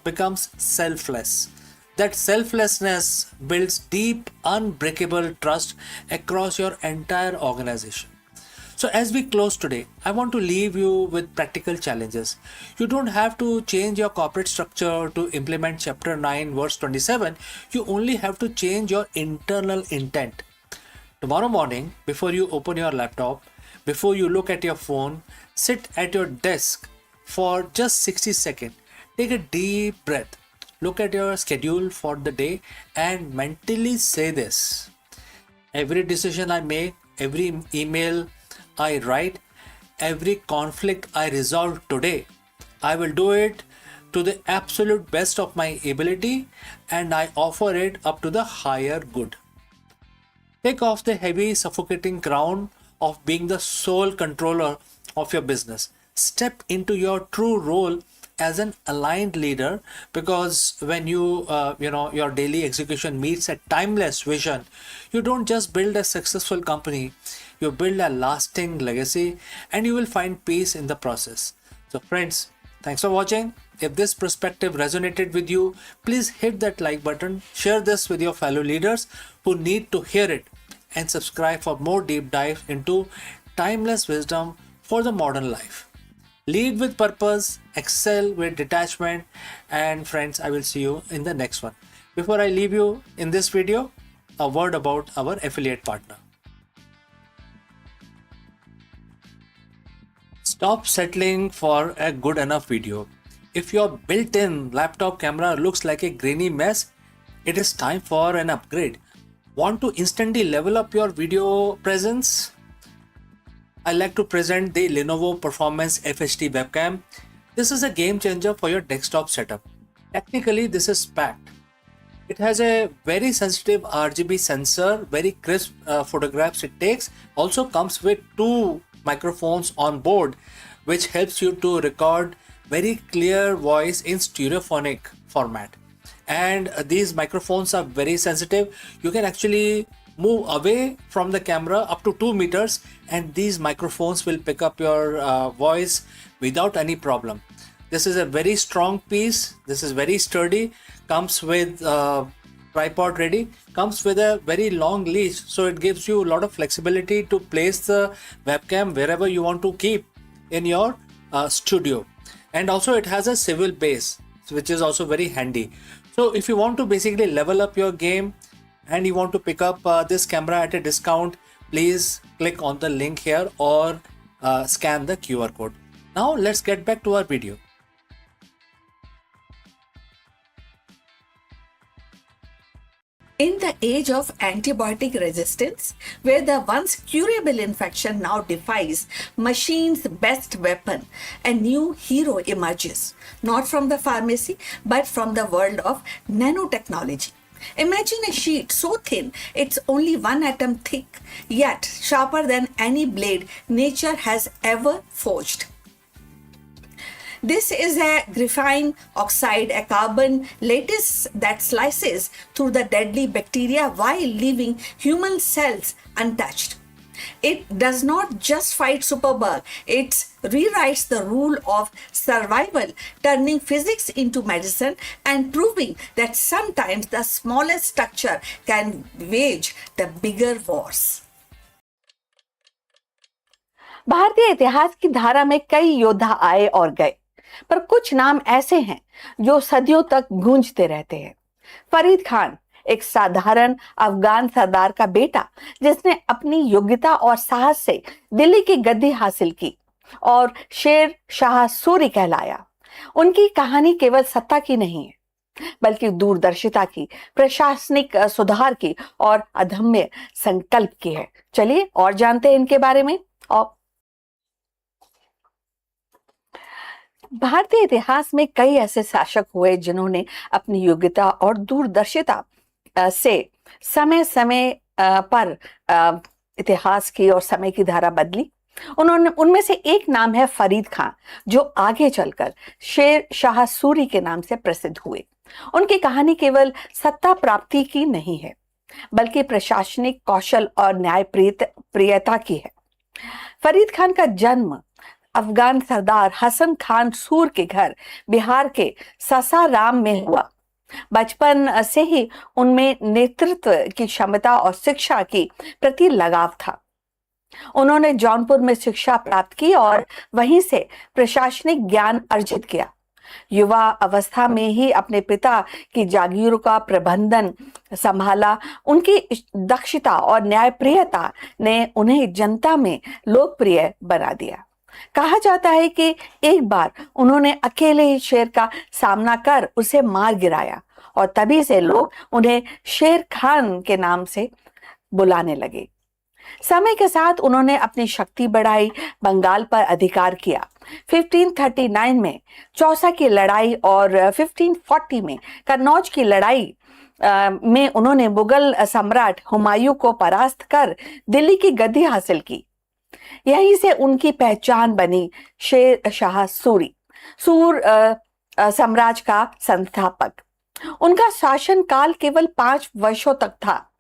becomes selfless. That selflessness builds deep, unbreakable trust across your entire organization. So, as we close today, I want to leave you with practical challenges. You don't have to change your corporate structure to implement chapter 9, verse 27. You only have to change your internal intent. Tomorrow morning, before you open your laptop, before you look at your phone, sit at your desk for just 60 seconds. Take a deep breath. Look at your schedule for the day and mentally say this. Every decision I make, every email I write, every conflict I resolve today, I will do it to the absolute best of my ability and I offer it up to the higher good. Take off the heavy, suffocating crown of being the sole controller of your business. Step into your true role as an aligned leader, because when your daily execution meets a timeless vision, you don't just build a successful company, you build a lasting legacy, and you will find peace in the process. So friends, thanks for watching. If this perspective resonated with you, please hit that like button, share this with your fellow leaders who need to hear it, and subscribe for more deep dive into timeless wisdom for the modern life. Lead with purpose, excel with detachment, and friends, I will see you in the next one. Before I leave you in this video, a word about our affiliate partner. Stop settling for a good enough video. If your built-in laptop camera looks like a grainy mess, it is time for an upgrade. Want to instantly level up your video presence? I like to present the Lenovo Performance FHD webcam. This is a game changer for your desktop setup. Technically, this is packed. It has a very sensitive RGB sensor, very crisp photographs it takes. Also comes with 2 microphones on board, which helps you to record very clear voice in stereophonic format. And these microphones are very sensitive. You can actually move away from the camera up to 2 meters and these microphones will pick up your voice without any problem. This is a very strong piece. This is very sturdy. Comes with tripod ready. Comes with a very long leash, so it gives you a lot of flexibility to place the webcam wherever you want to keep in your studio. And also it has a swivel base, which is also very handy. So if you want to basically level up your game and you want to pick up this camera at a discount, please click on the link here or scan the QR code. Now let's get back to our video. In the age of antibiotic resistance, where the once curable infection now defies machine's best weapon, a new hero emerges, not from the pharmacy, but from the world of nanotechnology. Imagine a sheet so thin it's only 1 atom thick, yet sharper than any blade nature has ever forged. This is a graphene oxide, a carbon lattice that slices through the deadly bacteria while leaving human cells untouched. It does not just fight superbug, it rewrites the rule of survival, turning physics into medicine and proving that sometimes the smallest structure can wage the bigger wars. भारतीय इतिहास की धारा में कई योद्धा आए और गए, पर कुछ नाम ऐसे हैं जो सदियों तक गूंजते रहते हैं। फरीद खान, एक साधारण अफगान सरदार का बेटा, जिसने अपनी योग्यता और साहस से दिल्ली की गद्दी हासिल की और शेर शाह सूरी कहलाया। उनकी कहानी केवल सत्ता की नहीं है, बल्कि दूरदर्शिता की, प्रशासनिक सुधार की और अदम्य संकल्प की है। चलिए और जानते हैं इनके बारे में। और भारतीय इतिहास में कई ऐसे शासक हुए जिन्होंने अपनी योग्यता और दूरदर्शिता से समय समय पर इतिहास की और समय की धारा बदली। उनमें से एक नाम है फरीद खान, जो आगे चलकर शेर शाह सूरी के नाम से प्रसिद्ध हुए। उनकी कहानी केवल सत्ता प्राप्ति की नहीं है, बल्कि प्रशासनिक कौशल और न्याय प्रियता की है। फरीद खान का जन्म अफगान सरदार हसन खान सूर के घर बिहार के सासाराम में हुआ। बचपन से ही उनमें नेतृत्व की क्षमता और शिक्षा की प्रति लगाव था। उन्होंने जौनपुर में शिक्षा प्राप्त की और वहीं से प्रशासनिक ज्ञान अर्जित किया। युवा अवस्था में ही अपने पिता की जागीरों का प्रबंधन संभाला। उनकी दक्षता और न्यायप्रियता ने उन्हें जनता में लोकप्रिय बना दिया। कहा जाता है कि एक बार उन्होंने अकेले ही शेर का सामना कर उसे मार गिराया और तभी से लोग उन्हें शेर खान के नाम से बुलाने लगे। समय के साथ उन्होंने अपनी शक्ति बढ़ाई, बंगाल पर अधिकार किया। 1539 में चौसा की लड़ाई और 1540 में कन्नौज की लड़ाई में उन्होंने मुगल सम्राट हुमायूं को परास्त कर दिल्ली की गद्दी हासिल की। यहीं से उनकी पहचान बनी शेर शाह सूरी, सूर साम्राज्य का संस्थापक। उनका शासन काल केवल 5 वर्षों तक था,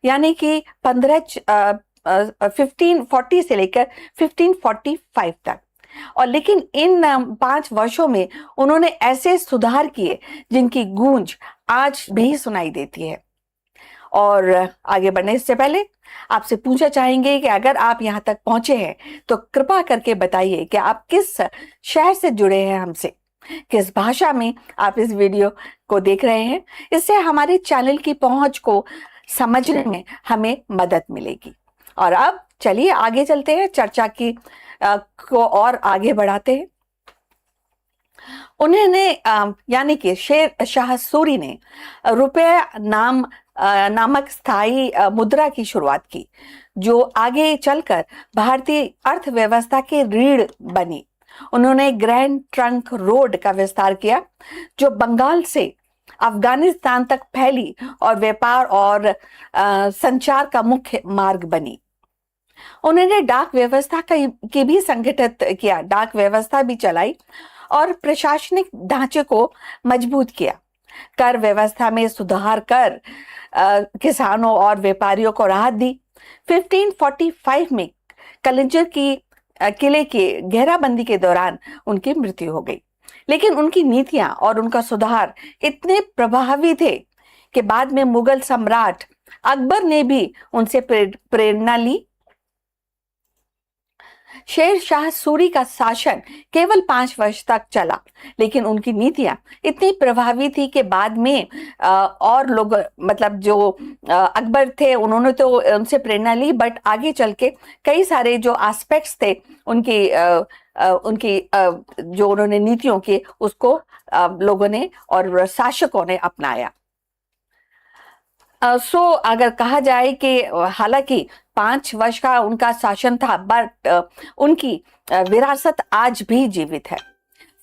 यानी कि 1540 से लेकर 1545 तक। और लेकिन इन 5 वर्षों में उन्होंने ऐसे सुधार किए जिनकी गूंज आज भी सुनाई देती है। और आगे बढ़ने से पहले आपसे पूछना चाहेंगे कि अगर आप यहाँ तक पहुंचे हैं तो कृपा करके बताइए कि आप किस शहर से जुड़े हैं हमसे, किस भाषा में आप इस वीडियो को देख रहे हैं। इससे हमारे चैनल की पहुंच को समझने में हमें मदद मिलेगी। और अब चलिए आगे चलते हैं, चर्चा की को और आगे बढ़ाते हैं। उन्होंने यानी कि शेर शाह सूरी ने रुपये नामक स्थायी मुद्रा की शुरुआत की, जो आगे चलकर भारतीय अर्थव्यवस्था की रीढ़ बनी। उन्होंने ग्रैंड ट्रंक रोड का विस्तार किया, जो बंगाल से अफगानिस्तान तक फैली और व्यापार और संचार का मुख्य मार्ग बनी। उन्होंने डाक व्यवस्था की भी संगठित किया, डाक व्यवस्था भी चलाई और प्रशासनिक ढांचे को मजबूत किया। कर व्यवस्था में सुधार कर किसानों और व्यापारियों को राहत दी। 1545 में कलिंजर की किले की घेराबंदी के दौरान उनकी मृत्यु हो गई, लेकिन उनकी नीतियां और उनका सुधार इतने प्रभावी थे कि बाद में मुगल सम्राट अकबर ने भी उनसे प्रेरणा ली। शेर शाह सूरी का शासन केवल 5 वर्ष तक चला, लेकिन उनकी नीतियां इतनी प्रभावी थी कि बाद में और लोग, मतलब जो अकबर थे, उन्होंने तो उनसे प्रेरणा ली, बट आगे चल के कई सारे जो एस्पेक्ट्स थे उनकी जो उन्होंने नीतियों के, उसको लोगों ने और शासकों ने अपनाया। अगर कहा जाए कि हालांकि 5 वर्ष का उनका शासन था, बट उनकी विरासत आज भी जीवित है।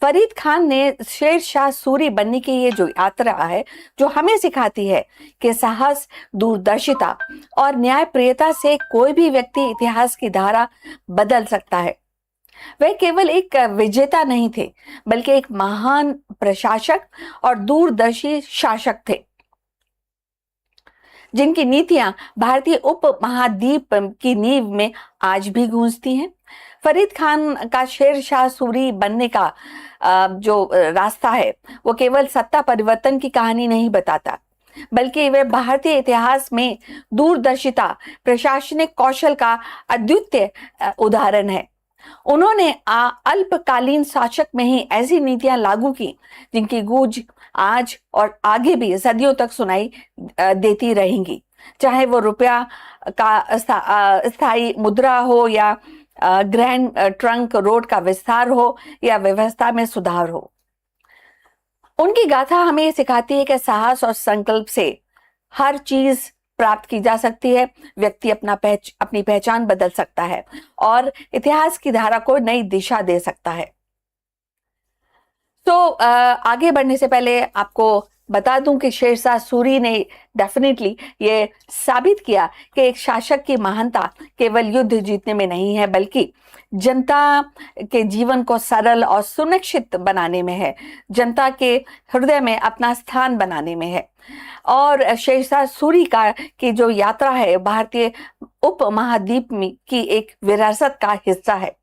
फरीद खान ने शेर शाह सूरी बनने की ये जो यात्रा है, जो हमें सिखाती है कि साहस, दूरदर्शिता और न्यायप्रियता से कोई भी व्यक्ति इतिहास की धारा बदल सकता है। वे केवल एक विजेता नहीं थे, बल्कि एक महान प्रशासक और दूरदर्शी शासक थे, जिनकी नीतियां भारतीय उपमहाद्वीप की नींव में आज भी गूंजती हैं। फरीद खान का शेर शाह सूरी बनने का जो रास्ता है, वो केवल सत्ता परिवर्तन की कहानी नहीं बताता, बल्कि वे भारतीय इतिहास में दूरदर्शिता, प्रशासनिक कौशल का अद्वितीय उदाहरण है। उन्होंने अल्पकालीन शासक में ही ऐसी नीतियां लागू की जिनकी गूंज आज और आगे भी सदियों तक सुनाई देती रहेंगी, चाहे वो रुपया का स्थायी मुद्रा हो, या ग्रैंड ट्रंक रोड का विस्तार हो, या व्यवस्था में सुधार हो। उनकी गाथा हमें ये सिखाती है कि साहस और संकल्प से हर चीज प्राप्त की जा सकती है। व्यक्ति अपनी पहचान बदल सकता है और इतिहास की धारा को नई दिशा दे सकता है। तो आगे बढ़ने से पहले आपको बता दूं कि शेर शाह सूरी ने डेफिनेटली ये साबित किया कि एक शासक की महानता केवल युद्ध जीतने में नहीं है, बल्कि जनता के जीवन को सरल और सुनिश्चित बनाने में है, जनता के हृदय में अपना स्थान बनाने में है। और शेर शाह सूरी की जो यात्रा है, भारतीय उपमहाद्वीप की एक विरासत का हिस्सा है,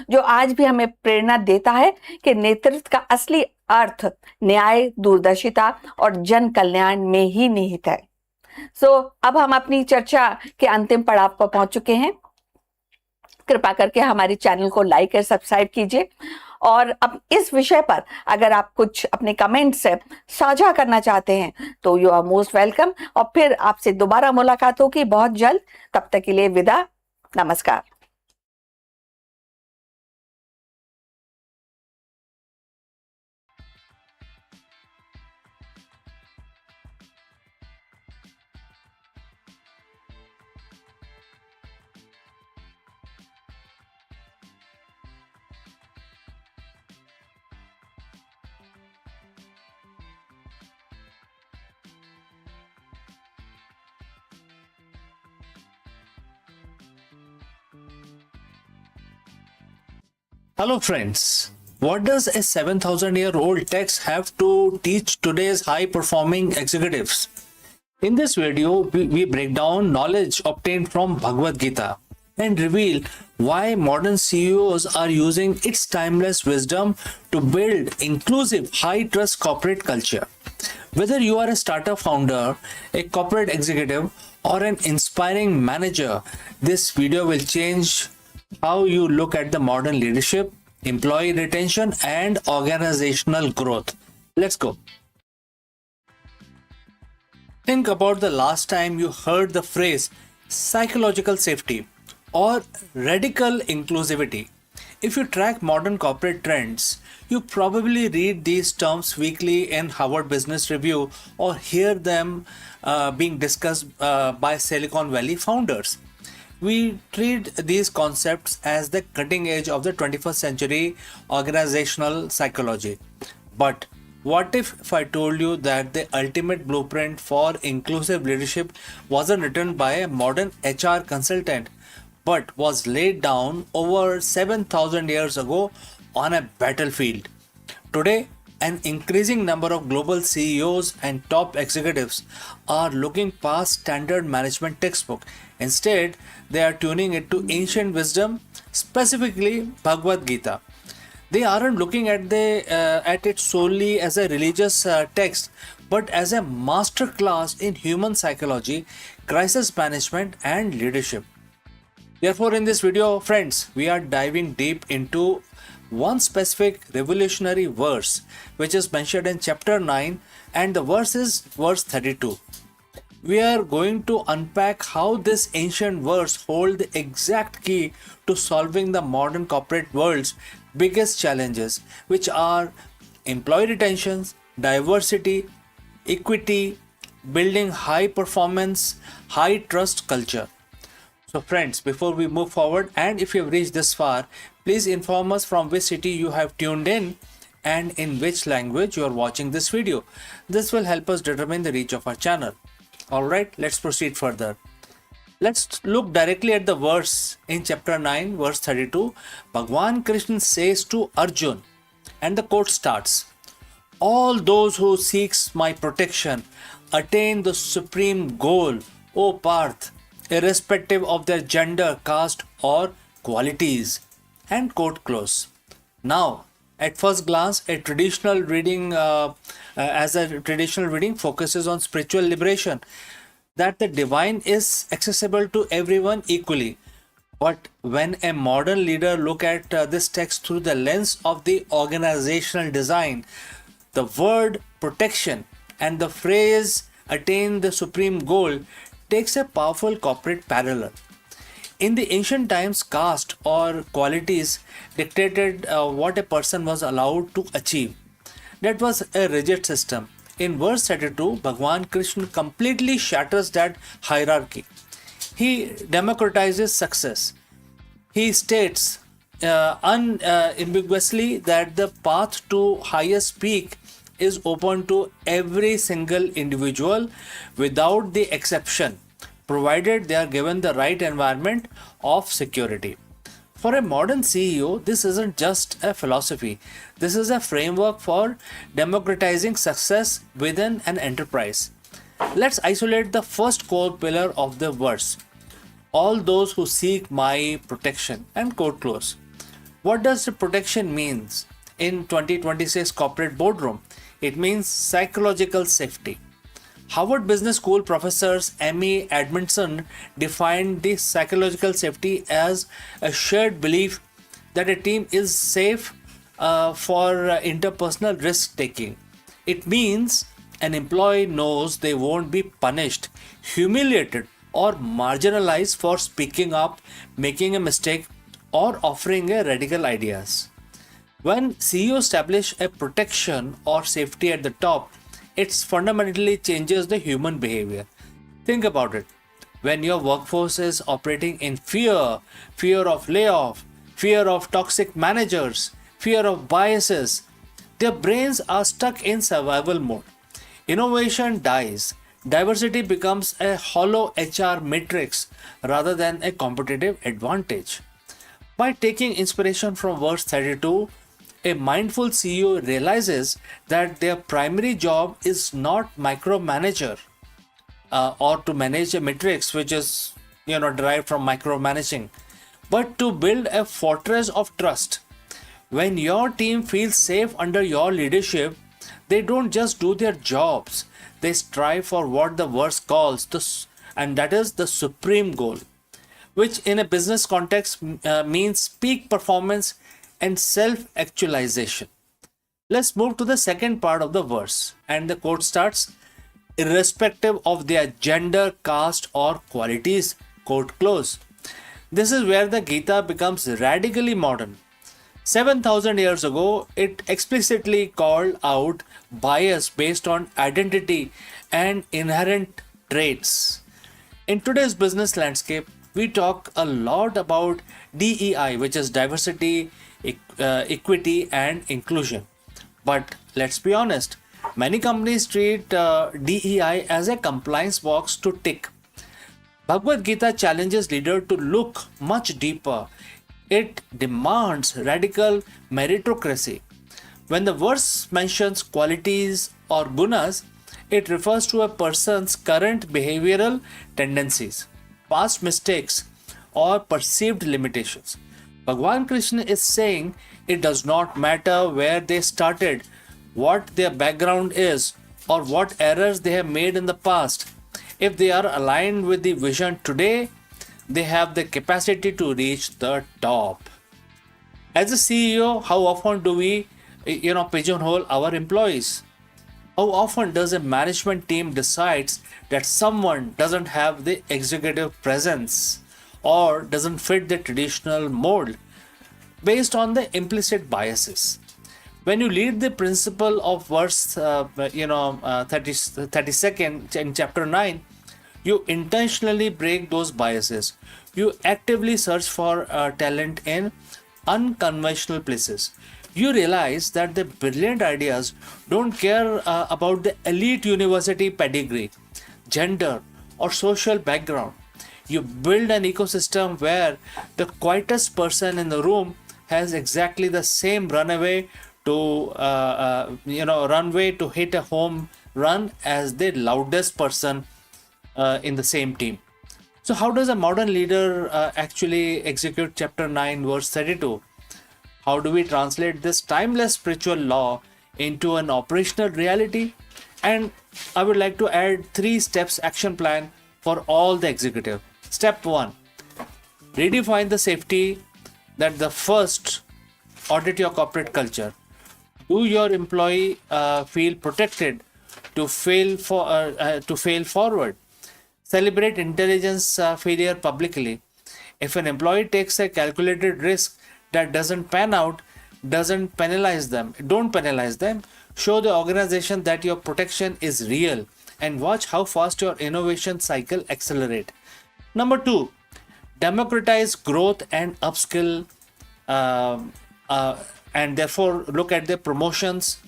जो आज भी हमें प्रेरणा देता है कि नेतृत्व का असली अर्थ न्याय, दूरदर्शिता और जन कल्याण में ही निहित है। अब हम अपनी चर्चा के अंतिम पड़ाव पर पहुंच चुके हैं। कृपा करके हमारे चैनल को लाइक और सब्सक्राइब कीजिए। और अब इस विषय पर अगर आप कुछ अपने कमेंट्स साझा करना चाहते हैं तो यू आर मोस्ट वेलकम। और फिर आपसे दोबारा मुलाकात होगी बहुत जल्द। तब तक के लिए विदा, नमस्कार। Hello friends, what does a 7,000-year-old text have to teach today's high-performing executives? In this video, we break down knowledge obtained from Bhagavad Gita and reveal why modern CEOs are using its timeless wisdom to build inclusive, high-trust corporate culture. Whether you are a startup founder, a corporate executive, or an inspiring manager, this video will change how you look at the modern leadership, employee retention, and organizational growth. Let's go. Think about the last time you heard the phrase psychological safety or radical inclusivity. If you track modern corporate trends, you probably read these terms weekly in Harvard Business Review or hear them being discussed by Silicon Valley founders. We treat these concepts as the cutting edge of the 21st century organizational psychology. But what if I told you that the ultimate blueprint for inclusive leadership wasn't written by a modern HR consultant, but was laid down over 7,000 years ago on a battlefield? Today, an increasing number of global CEOs and top executives are looking past standard management textbook. Instead, they are tuning into ancient wisdom, specifically Bhagavad Gita. They aren't looking at it solely as a religious text, but as a master class in human psychology, crisis management, and leadership. Therefore, in this video, friends, we are diving deep into one specific revolutionary verse which is mentioned in chapter 9, and the verse is verse 32. We are going to unpack how this ancient verse holds the exact key to solving the modern corporate world's biggest challenges, which are employee retention, diversity, equity, building high performance, high trust culture. So friends, before we move forward, and if you have reached this far, please inform us from which city you have tuned in and in which language you are watching this video. This will help us determine the reach of our channel. Alright, let's proceed further. Let's look directly at the verse in chapter 9, verse 32. Bhagwan Krishna says to Arjun, and the quote starts, "All those who seeks my protection attain the supreme goal, O Parth, irrespective of their gender, caste, or qualities." And quote close. Now, at first glance, a traditional reading focuses on spiritual liberation, that the divine is accessible to everyone equally. But when a modern leader look at this text through the lens of the organizational design, the word protection and the phrase attain the supreme goal takes a powerful corporate parallel. In the ancient times, caste or qualities dictated what a person was allowed to achieve. That was a rigid system. In verse 32, Bhagwan Krishna completely shatters that hierarchy. He democratizes success. He states unambiguously that the path to highest peak is open to every single individual without the exception, provided they are given the right environment of security. For a modern CEO, this isn't just a philosophy. This is a framework for democratizing success within an enterprise. Let's isolate the first core pillar of the verse. All those who seek my protection, and quote close. What does the protection means in 2026 corporate boardroom? It means psychological safety. Harvard Business School professors Amy Edmondson defined the psychological safety as a shared belief that a team is safe for interpersonal risk taking. It means an employee knows they won't be punished, humiliated, or marginalized for speaking up, making a mistake, or offering a radical ideas. When CEOs establish a protection or safety at the top, it fundamentally changes the human behavior. Think about it. When your workforce is operating in fear of layoff, fear of toxic managers, fear of biases, their brains are stuck in survival mode. Innovation dies. Diversity becomes a hollow HR matrix rather than a competitive advantage. By taking inspiration from verse 32, a mindful CEO realizes that their primary job is not micromanager or to manage a matrix which is derived from micromanaging, but to build a fortress of trust. When your team feels safe under your leadership, they don't just do their jobs, they strive for what the verse calls and that is the supreme goal, which in a business context means peak performance and self actualization. Let's move to the second part of the verse, and the quote starts, irrespective of their gender, caste, or qualities. Quote close. This is where the Gita becomes radically modern. 7,000 years ago, it explicitly called out bias based on identity and inherent traits. In today's business landscape, we talk a lot about DEI, which is diversity, equity, and inclusion. But let's be honest, many companies treat DEI as a compliance box to tick. Bhagavad Gita challenges leaders to look much deeper. It demands radical meritocracy. When the verse mentions qualities or gunas, it refers to a person's current behavioral tendencies, past mistakes, or perceived limitations. Bhagwan Krishna is saying it does not matter where they started, what their background is, or what errors they have made in the past. If they are aligned with the vision today, they have the capacity to reach the top. As a CEO, how often do we, pigeonhole our employees? How often does a management team decides that someone doesn't have the executive presence or doesn't fit the traditional mold based on the implicit biases? When you lead the principle of verse 32nd in chapter 9, you intentionally break those biases. You actively search for talent in unconventional places. You realize that the brilliant ideas don't care about the elite university pedigree, gender, or social background. You build an ecosystem where the quietest person in the room has exactly the same runway to hit a home run as the loudest person in the same team. So how does a modern leader actually execute chapter 9 verse 32? How do we translate this timeless spiritual law into an operational reality? And I would like to add 3 steps action plan for all the executive. Step 1, redefine the safety. That the first, audit your corporate culture. Do your employee feel protected to fail forward? Celebrate intelligence failure publicly. If an employee takes a calculated risk that doesn't pan out, don't penalize them. Show the organization that your protection is real and watch how fast your innovation cycle accelerate. Number 2, democratize growth and upskill, and therefore look at the promotions,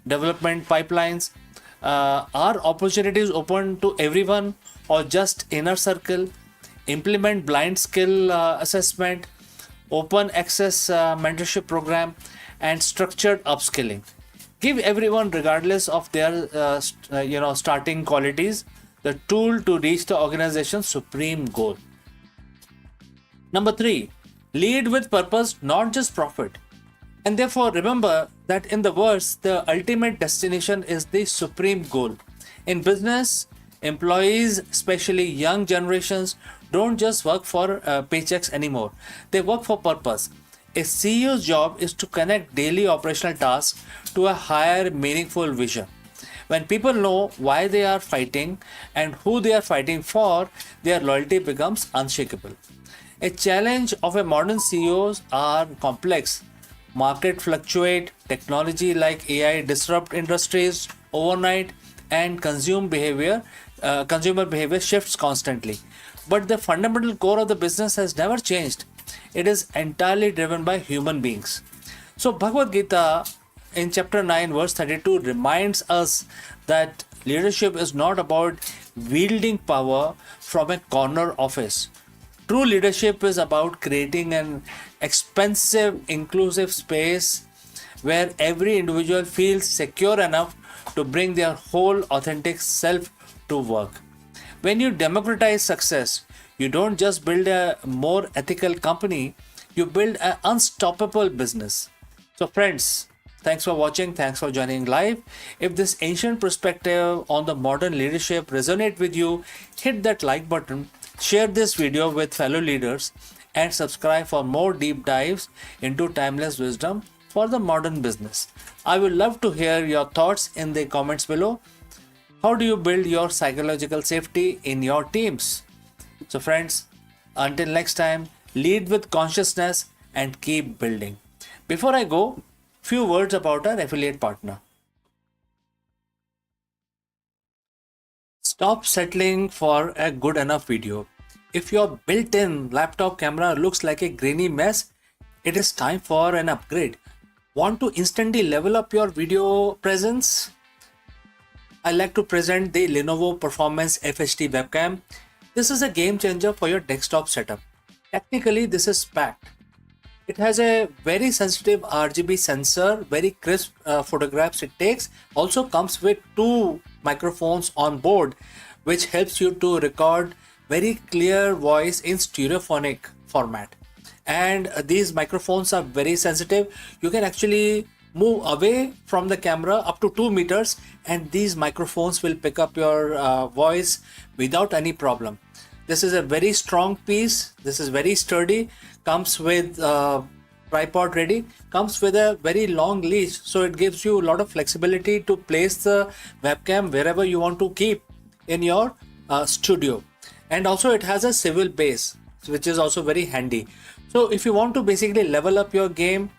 development pipelines. Are opportunities open to everyone or just inner circle? Implement blind skill assessment, open access mentorship program, and structured upskilling. Give everyone, regardless of their starting qualities, the tool to reach the organization's supreme goal. Number 3, lead with purpose, not just profit. And therefore remember that in the verse, the ultimate destination is the supreme goal. In business, employees, especially young generations, don't just work for paychecks anymore. They work for purpose. A CEO's job is to connect daily operational tasks to a higher, meaningful vision. When people know why they are fighting and who they are fighting for, their loyalty becomes unshakable. A challenge of a modern CEOs are complex. Market fluctuate, technology like AI disrupt industries overnight, and consumer behavior shifts constantly. But the fundamental core of the business has never changed. It is entirely driven by human beings. So Bhagavad Gita in chapter 9 verse 32 reminds us that leadership is not about wielding power from a corner office. True leadership is about creating an expensive, inclusive space where every individual feels secure enough to bring their whole authentic self to work. When you democratize success, you don't just build a more ethical company, you build an unstoppable business. So, friends, thanks for watching. Thanks for joining live. If this ancient perspective on the modern leadership resonate with you, hit that like button, share this video with fellow leaders, and subscribe for more deep dives into timeless wisdom for the modern business. I would love to hear your thoughts in the comments below. How do you build your psychological safety in your teams? So friends, until next time, lead with consciousness and keep building. Before I go, few words about our affiliate partner. Stop settling for a good enough video. If your built-in laptop camera looks like a grainy mess, it is time for an upgrade. Want to instantly level up your video presence? I like to present the Lenovo Performance FHD webcam. This is a game changer for your desktop setup. Technically, this is packed. It has a very sensitive RGB sensor, very crisp photographs it takes. Also comes with two microphones on board, which helps you to record very clear voice in stereophonic format. And these microphones are very sensitive. You can actually move away from the camera up to 2 meters and these microphones will pick up your voice without any problem. This is a very strong piece. This is very sturdy. Comes with tripod ready. Comes with a very long leash, so it gives you a lot of flexibility to place the webcam wherever you want to keep in your studio. And also it has a swivel base, which is also very handy. So if you want to basically level up your game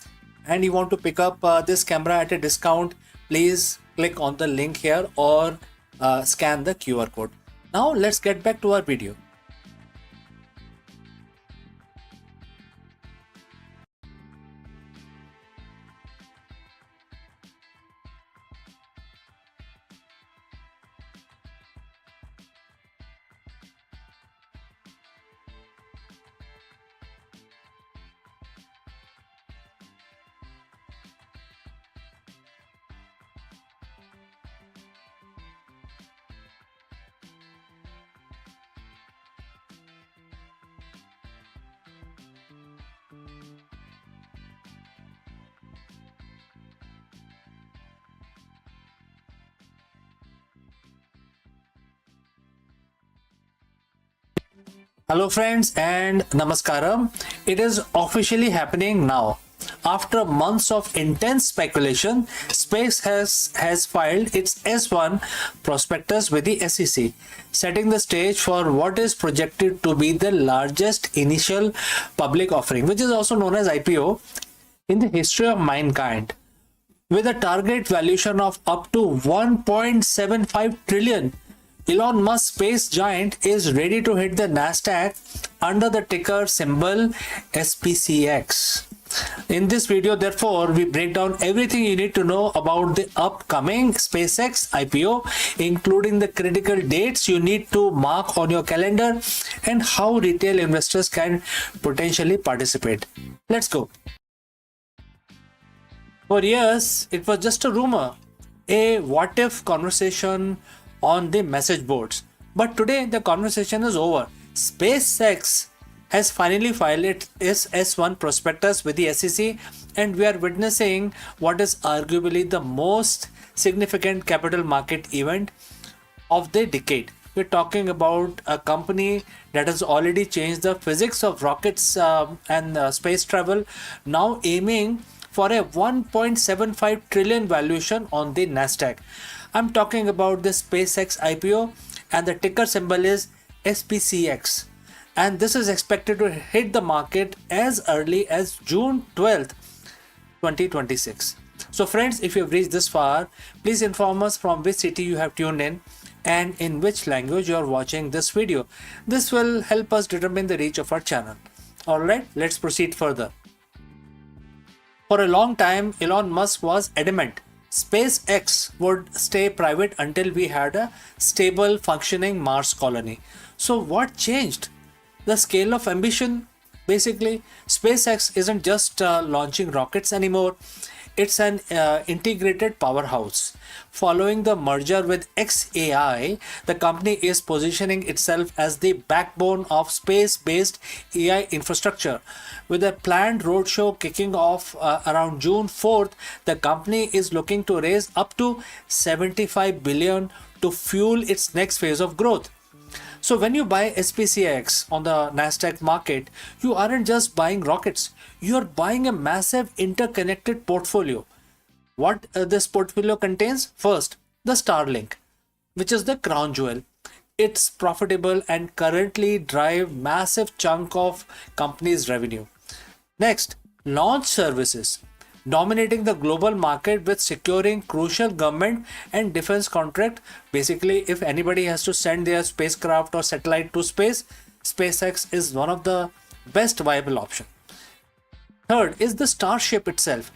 and you want to pick up this camera at a discount, please click on the link here or scan the QR code. Now let's get back to our video. Hello friends and namaskaram. It is officially happening now. After months of intense speculation, Space has filed its S1 prospectus with the SEC, setting the stage for what is projected to be the largest initial public offering, which is also known as IPO, in the history of mankind. With a target valuation of up to 1.75 trillion, Elon Musk's space giant is ready to hit the Nasdaq under the ticker symbol SPCX. In this video, therefore, we break down everything you need to know about the upcoming SpaceX IPO, including the critical dates you need to mark on your calendar and how retail investors can potentially participate. Let's go. For years, it was just a rumor, a what-if conversation on the message boards. But today, the conversation is over. SpaceX has finally filed its S1 prospectus with the SEC, and we are witnessing what is arguably the most significant capital market event of the decade. We're talking about a company that has already changed the physics of rockets and space travel, now aiming for a 1.75 trillion valuation on the Nasdaq. I'm talking about the SpaceX IPO, and the ticker symbol is SPCX. And this is expected to hit the market as early as June 12th, 2026. So friends, if you have reached this far, please inform us from which city you have tuned in and in which language you are watching this video. This will help us determine the reach of our channel. Alright, let's proceed further. For a long time, Elon Musk was adamant SpaceX would stay private until we had a stable, functioning Mars colony. So what changed? The scale of ambition. Basically, SpaceX isn't just launching rockets anymore. It's an integrated powerhouse. Following the merger with XAI, the company is positioning itself as the backbone of space-based AI infrastructure. With a planned roadshow kicking off around June 4th, the company is looking to raise up to 75 billion to fuel its next phase of growth. So when you buy SPCX on the Nasdaq market, you aren't just buying rockets, you're buying a massive interconnected portfolio. What this portfolio contains? First, the Starlink, which is the crown jewel. It's profitable and currently drive massive chunk of company's revenue. Next, launch services, dominating the global market with securing crucial government and defense contract. Basically, if anybody has to send their spacecraft or satellite to space, SpaceX is one of the best viable option. Third is the Starship itself,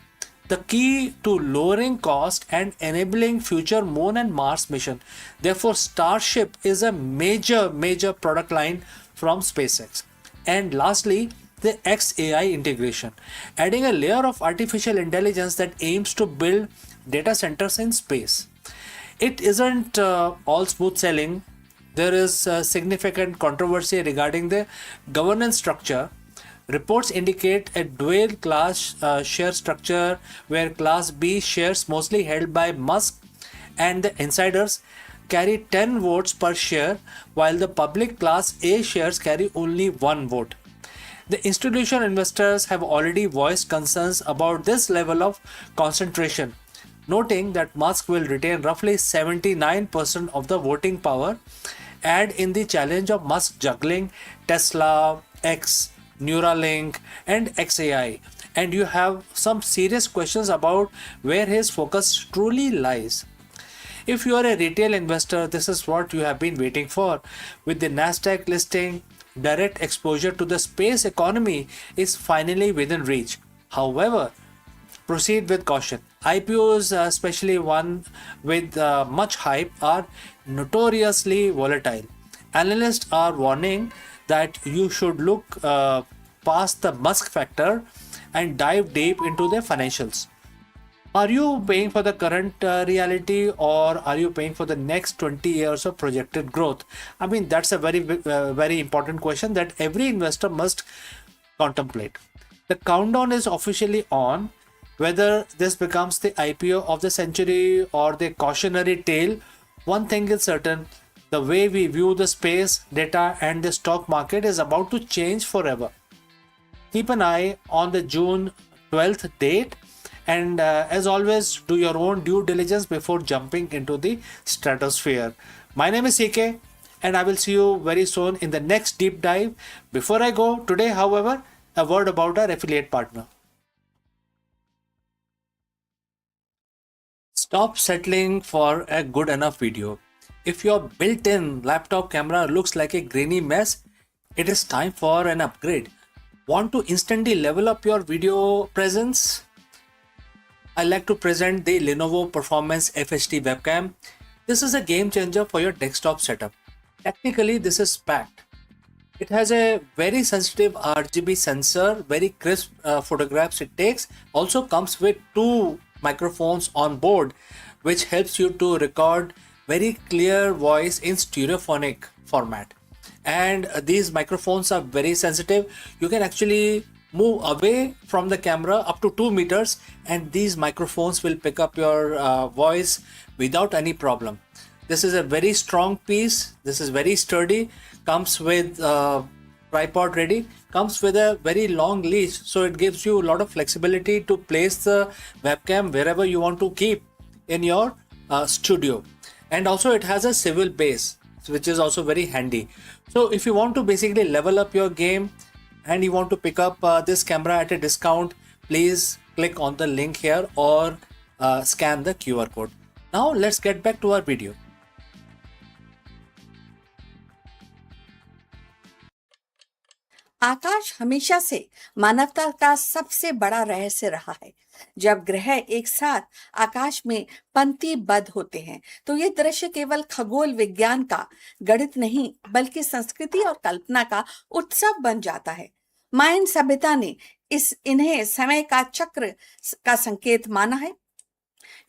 the key to lowering cost and enabling future Moon and Mars mission. Therefore, Starship is a major product line from SpaceX. And lastly, the XAI integration, adding a layer of artificial intelligence that aims to build data centers in space. It isn't all smooth sailing. There is significant controversy regarding the governance structure. Reports indicate a dual class share structure where Class B shares, mostly held by Musk and the insiders, carry 10 votes per share, while the public Class A shares carry only 1 vote. The institutional investors have already voiced concerns about this level of concentration, noting that Musk will retain roughly 79% of the voting power. Add in the challenge of Musk juggling Tesla, X, Neuralink, and XAI, and you have some serious questions about where his focus truly lies. If you are a retail investor, this is what you have been waiting for. With the Nasdaq listing, direct exposure to the space economy is finally within reach. However, proceed with caution. IPOs, especially one with much hype, are notoriously volatile. Analysts are warning that you should look past the Musk factor and dive deep into their financials. Are you paying for the current reality, or are you paying for the next 20 years of projected growth? I mean, that's a very important question that every investor must contemplate. The countdown is officially on. Whether this becomes the IPO of the century or the cautionary tale, one thing is certain: the way we view the space, data, and the stock market is about to change forever. Keep an eye on the June 12th date. And as always, do your own due diligence before jumping into the stratosphere. My name is CK, and I will see you very soon in the next deep dive. Before I go today, however, a word about our affiliate partner. Stop settling for a good enough video. If your built-in laptop camera looks like a grainy mess, it is time for an upgrade. Want to instantly level up your video presence? I like to present the Lenovo Performance FHD webcam. This is a game changer for your desktop setup. Technically, this is packed. It has a very sensitive RGB sensor, very crisp photographs it takes. Also comes with 2 microphones on board, which helps you to record very clear voice in stereophonic format. And these microphones are very sensitive. You can actually move away from the camera up to 2 meters and these microphones will pick up your voice without any problem. This is a very strong piece. This is very sturdy. Comes with tripod ready. Comes with a very long leash, so it gives you a lot of flexibility to place the webcam wherever you want to keep in your studio. And also it has a swivel base, which is also very handy. So if you want to basically level up your game and you want to pick up this camera at a discount, please click on the link here or scan the QR code. Now let's get back to our video. आकाश हमेशा से मानवता का सबसे बड़ा रहस्य रहा है। जब ग्रह एक साथ आकाश में पंक्तिबद्ध होते हैं तो ये दृश्य केवल खगोल विज्ञान का गणित नहीं बल्कि संस्कृति और कल्पना का उत्सव बन जाता है। मायन सभ्यता ने इन्हें समय का चक्र का संकेत माना है।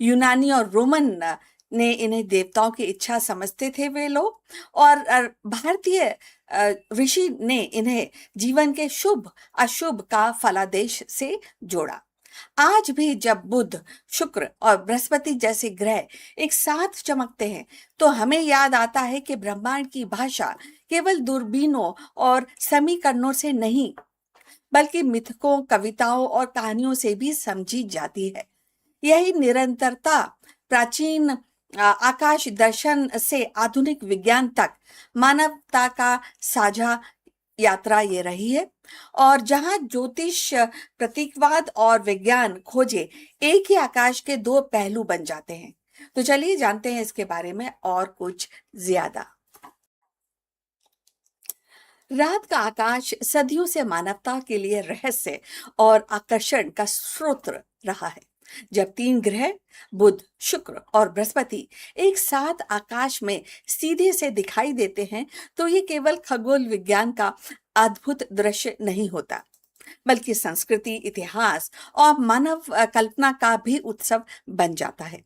यूनानी और रोमन ने इन्हें देवताओं की इच्छा समझते थे वे लोग, और भारतीय ऋषि ने इन्हें जीवन के शुभ अशुभ का फलादेश से जोड़ा। आज भी जब बुध, शुक्र और बृहस्पति जैसे ग्रह एक साथ चमकते हैं तो हमें याद आता है कि ब्रह्मांड की भाषा केवल दूरबीनों और समीकरणों से नहीं बल्कि मिथकों, कविताओं और कहानियों से भी समझी जाती है। यही निरंतरता प्राचीन आकाश दर्शन से आधुनिक विज्ञान तक मानवता का साझा यात्रा ये रही है। और जहां ज्योतिष, प्रतीकवाद और विज्ञान खोजे एक ही आकाश के दो पहलू बन जाते हैं। तो चलिए जानते हैं इसके बारे में और कुछ ज्यादा। रात का आकाश सदियों से मानवता के लिए रहस्य और आकर्षण का स्रोत रहा है। जब तीन ग्रह बुध, शुक्र और बृहस्पति एक साथ आकाश में सीधे से दिखाई देते हैं तो ये केवल खगोल विज्ञान का अद्भुत दृश्य नहीं होता बल्कि संस्कृति, इतिहास और मानव कल्पना का भी उत्सव बन जाता है।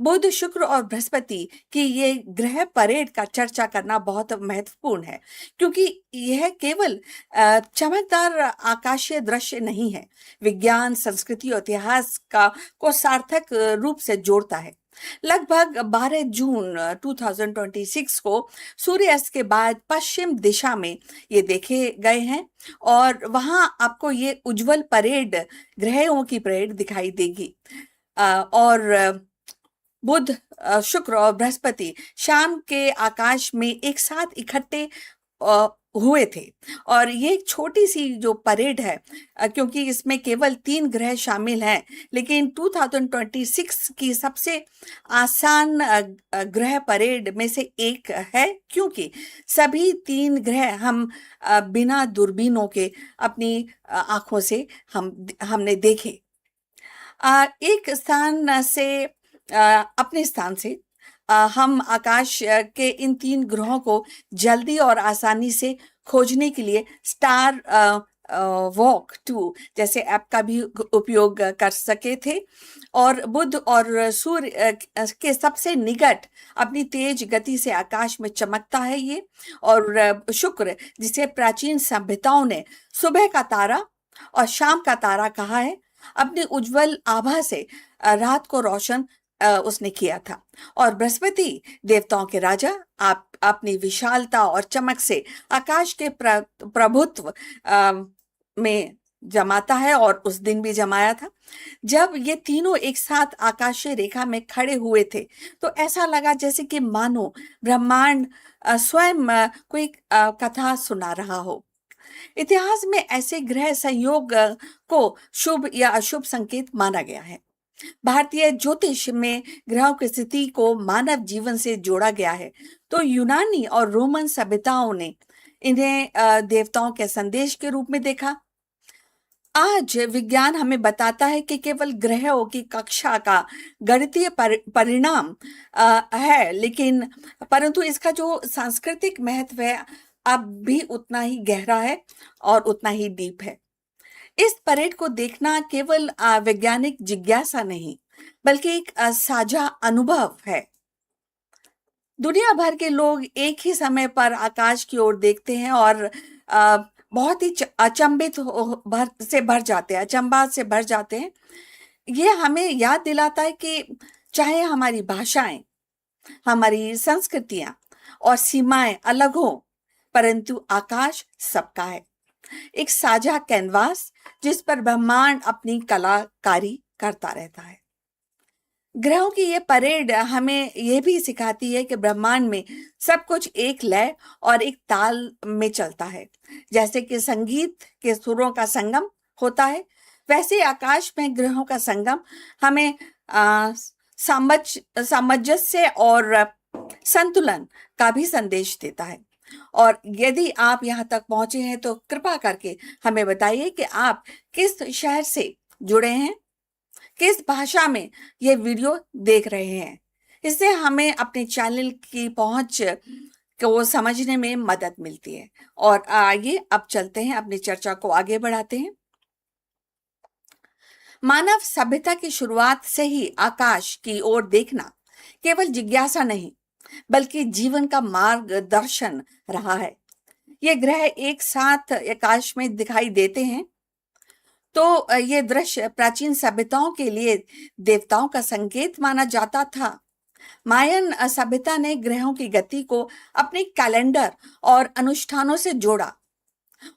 बुध, शुक्र और बृहस्पति की ये ग्रह परेड का चर्चा करना बहुत महत्वपूर्ण है क्योंकि यह केवल चमकदार आकाशीय दृश्य नहीं है, विज्ञान, संस्कृति और इतिहास को सार्थक रूप से जोड़ता है। लगभग 12 जून 2026 को सूर्यास्त के बाद पश्चिम दिशा में ये देखे गए हैं और वहां आपको ये उज्जवल परेड, ग्रहों की परेड दिखाई देगी। और बुध, शुक्र और बृहस्पति शाम के आकाश में एक साथ इकट्ठे हुए थे और ये एक छोटी सी जो परेड है, क्योंकि इसमें केवल 3 ग्रह शामिल हैं, लेकिन 2026 की सबसे आसान ग्रह परेड में से एक है क्योंकि सभी 3 ग्रह हम बिना दूरबीनों के अपनी आंखों से हमने देखे। एक स्थान से अपने स्थान से हम आकाश के इन 3 ग्रहों को जल्दी और आसानी से खोजने के लिए स्टार वॉक 2 जैसे ऐप का भी उपयोग कर सके थे। और बुध और सूर्य के सबसे निकट अपनी तेज गति से आकाश में चमकता है ये। और शुक्र, जिसे प्राचीन सभ्यताओं ने सुबह का तारा और शाम का तारा कहा है, अपनी उज्जवल आभा से रात को रोशन उसने किया था। और बृहस्पति, देवताओं के राजा, आप अपनी विशालता और चमक से आकाश के प्रभुत्व में जमाता है और उस दिन भी जमाया था। जब ये तीनों एक साथ आकाशीय रेखा में खड़े हुए थे तो ऐसा लगा जैसे कि मानो ब्रह्मांड स्वयं कोई कथा सुना रहा हो। इतिहास में ऐसे ग्रह संयोग को शुभ या अशुभ संकेत माना गया है। भारतीय ज्योतिष में ग्रहों की स्थिति को मानव जीवन से जोड़ा गया है, तो यूनानी और रोमन सभ्यताओं ने इन्हें देवताओं के संदेश के रूप में देखा। आज विज्ञान हमें बताता है कि केवल ग्रहों की कक्षा का गणितीय परिणाम है, लेकिन परंतु इसका जो सांस्कृतिक महत्व है अब भी उतना ही गहरा है और उतना ही डीप है। इस परेड को देखना केवल वैज्ञानिक जिज्ञासा नहीं बल्कि एक साझा अनुभव है। दुनिया भर के लोग एक ही समय पर आकाश की ओर देखते हैं और बहुत ही अचंभा से भर जाते हैं। ये हमें याद दिलाता है कि चाहे हमारी भाषाएं, हमारी संस्कृतियां और सीमाएं अलग हो, परंतु आकाश सबका है, एक साझा कैनवास जिस पर ब्रह्मांड अपनी कलाकारी करता रहता है। ग्रहों की ये परेड हमें ये भी सिखाती है कि ब्रह्मांड में सब कुछ एक लय और एक ताल में चलता है। जैसे कि संगीत के सुरों का संगम होता है, वैसे ही आकाश में ग्रहों का संगम हमें सामंजस्य और संतुलन का भी संदेश देता है। और यदि आप यहाँ तक पहुंचे हैं तो कृपा करके हमें बताइए कि आप किस शहर से जुड़े हैं, किस भाषा में ये वीडियो देख रहे हैं। इससे हमें अपने चैनल की पहुंच को समझने में मदद मिलती है। और आइए अब चलते हैं, अपनी चर्चा को आगे बढ़ाते हैं। मानव सभ्यता की शुरुआत से ही आकाश की ओर देखना केवल जिज्ञासा नहीं, बल्कि जीवन का मार्गदर्शन रहा है। ये ग्रह एक साथ आकाश में दिखाई देते हैं तो ये दृश्य प्राचीन सभ्यताओं के लिए देवताओं का संकेत माना जाता था। मायन सभ्यता ने ग्रहों की गति को अपने कैलेंडर और अनुष्ठानों से जोड़ा।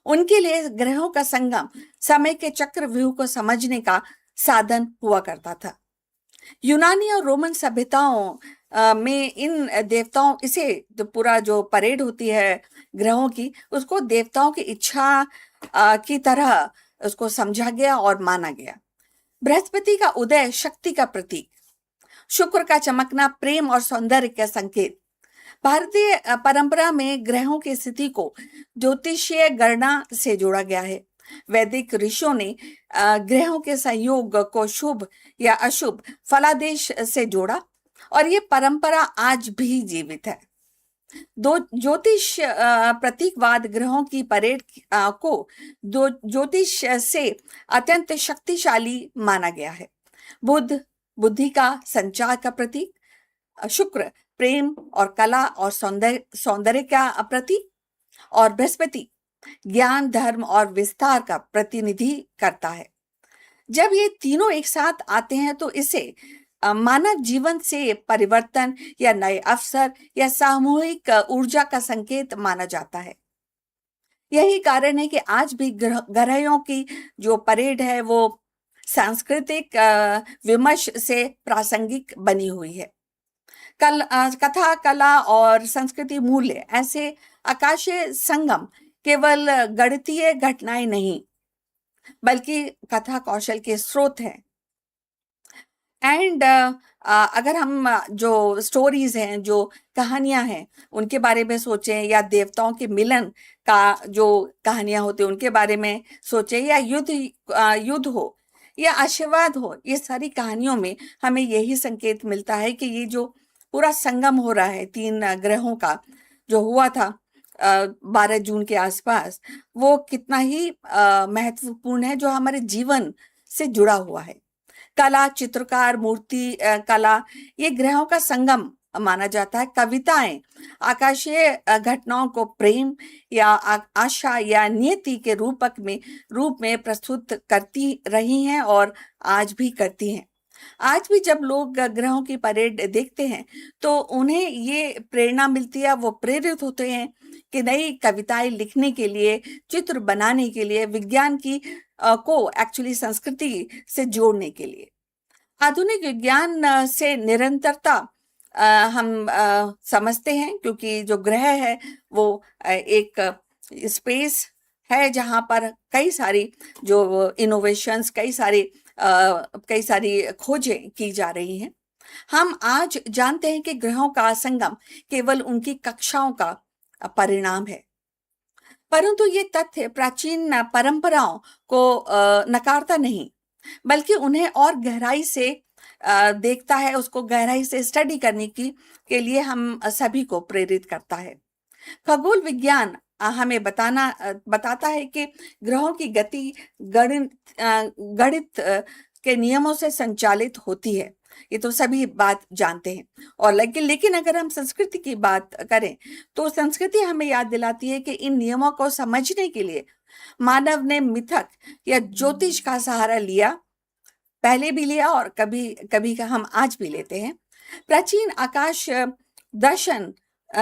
उनके लिए ग्रहों का संगम समय के चक्रव्यूह को समझने का साधन हुआ करता था। यूनानी और रोमन सभ्यताओं में इन देवताओं इसे तो पूरा जो परेड होती है ग्रहों की, उसको देवताओं की इच्छा की तरह उसको समझा गया और माना गया। बृहस्पति का उदय शक्ति का प्रतीक, शुक्र का चमकना प्रेम और सौंदर्य का संकेत। भारतीय परंपरा में ग्रहों की स्थिति को ज्योतिषीय गणना से जोड़ा गया है। वैदिक ऋषियों ने ग्रहों के संयोग को शुभ या अशुभ फलादेश से जोड़ा और ये परंपरा आज भी जीवित है। दो ज्योतिष प्रतीकवाद ग्रहों की परेड को दो ज्योतिष से अत्यंत शक्तिशाली माना गया है। बुध बुद्धि का संचार का प्रतीक, शुक्र प्रेम और कला और सौंदर्य का प्रतीक, और बृहस्पति ज्ञान धर्म और विस्तार का प्रतिनिधि करता है। जब ये तीनों एक साथ आते हैं तो इसे मानव जीवन से परिवर्तन या नए अवसर या सामूहिक ऊर्जा का संकेत माना जाता है। यही कारण है कि आज भी ग्रहों की जो परेड है वो सांस्कृतिक विमर्श से प्रासंगिक बनी हुई है। कथा कला और संस्कृति मूल्य ऐसे आकाशीय संगम केवल गणितीय घटनाएं नहीं, बल्कि कथा कौशल के स्रोत हैं। एंड अगर हम जो स्टोरीज हैं, जो कहानियां हैं, उनके बारे में सोचें, या देवताओं के मिलन का जो कहानियां होती हैं उनके बारे में सोचें, या युद्ध हो या आशीर्वाद हो, ये सारी कहानियों में हमें यही संकेत मिलता है कि ये जो पूरा संगम हो रहा है तीन ग्रहों का, जो हुआ था 12 जून के आसपास, वो कितना ही महत्वपूर्ण है, जो हमारे जीवन से जुड़ा हुआ है। कला, चित्रकार, मूर्ति कला, ये ग्रहों का संगम माना जाता है। कविताएं आकाशीय घटनाओं को प्रेम या आशा या नियति के रूप में प्रस्तुत करती रही हैं और आज भी करती हैं। आज भी जब लोग ग्रहों की परेड देखते हैं तो उन्हें ये प्रेरणा मिलती है, वो प्रेरित होते हैं कि नई कविताएं लिखने के लिए, चित्र बनाने के लिए, विज्ञान की को एक्चुअली संस्कृति से जोड़ने के लिए। आधुनिक विज्ञान से निरंतरता हम समझते हैं, क्योंकि जो ग्रह है वो एक स्पेस है जहां पर कई सारी जो इनोवेशंस, कई सारी खोजें की जा रही हैं। हम आज जानते हैं कि ग्रहों का संगम केवल उनकी कक्षाओं का परिणाम है, परंतु ये तथ्य प्राचीन परंपराओं को नकारता नहीं, बल्कि उन्हें और गहराई से देखता है, उसको गहराई से स्टडी करने के लिए हम सभी को प्रेरित करता है। खगोल विज्ञान हमें बताता है कि ग्रहों की गति गणित के नियमों से संचालित होती है। ये तो सभी बात जानते हैं। और लेकिन अगर हम संस्कृति की बात करें तो संस्कृति हमें याद दिलाती है कि इन नियमों को समझने के लिए मानव ने मिथक या ज्योतिष का सहारा लिया, पहले भी लिया और कभी कभी का हम आज भी लेते हैं। प्राचीन आकाश दर्शन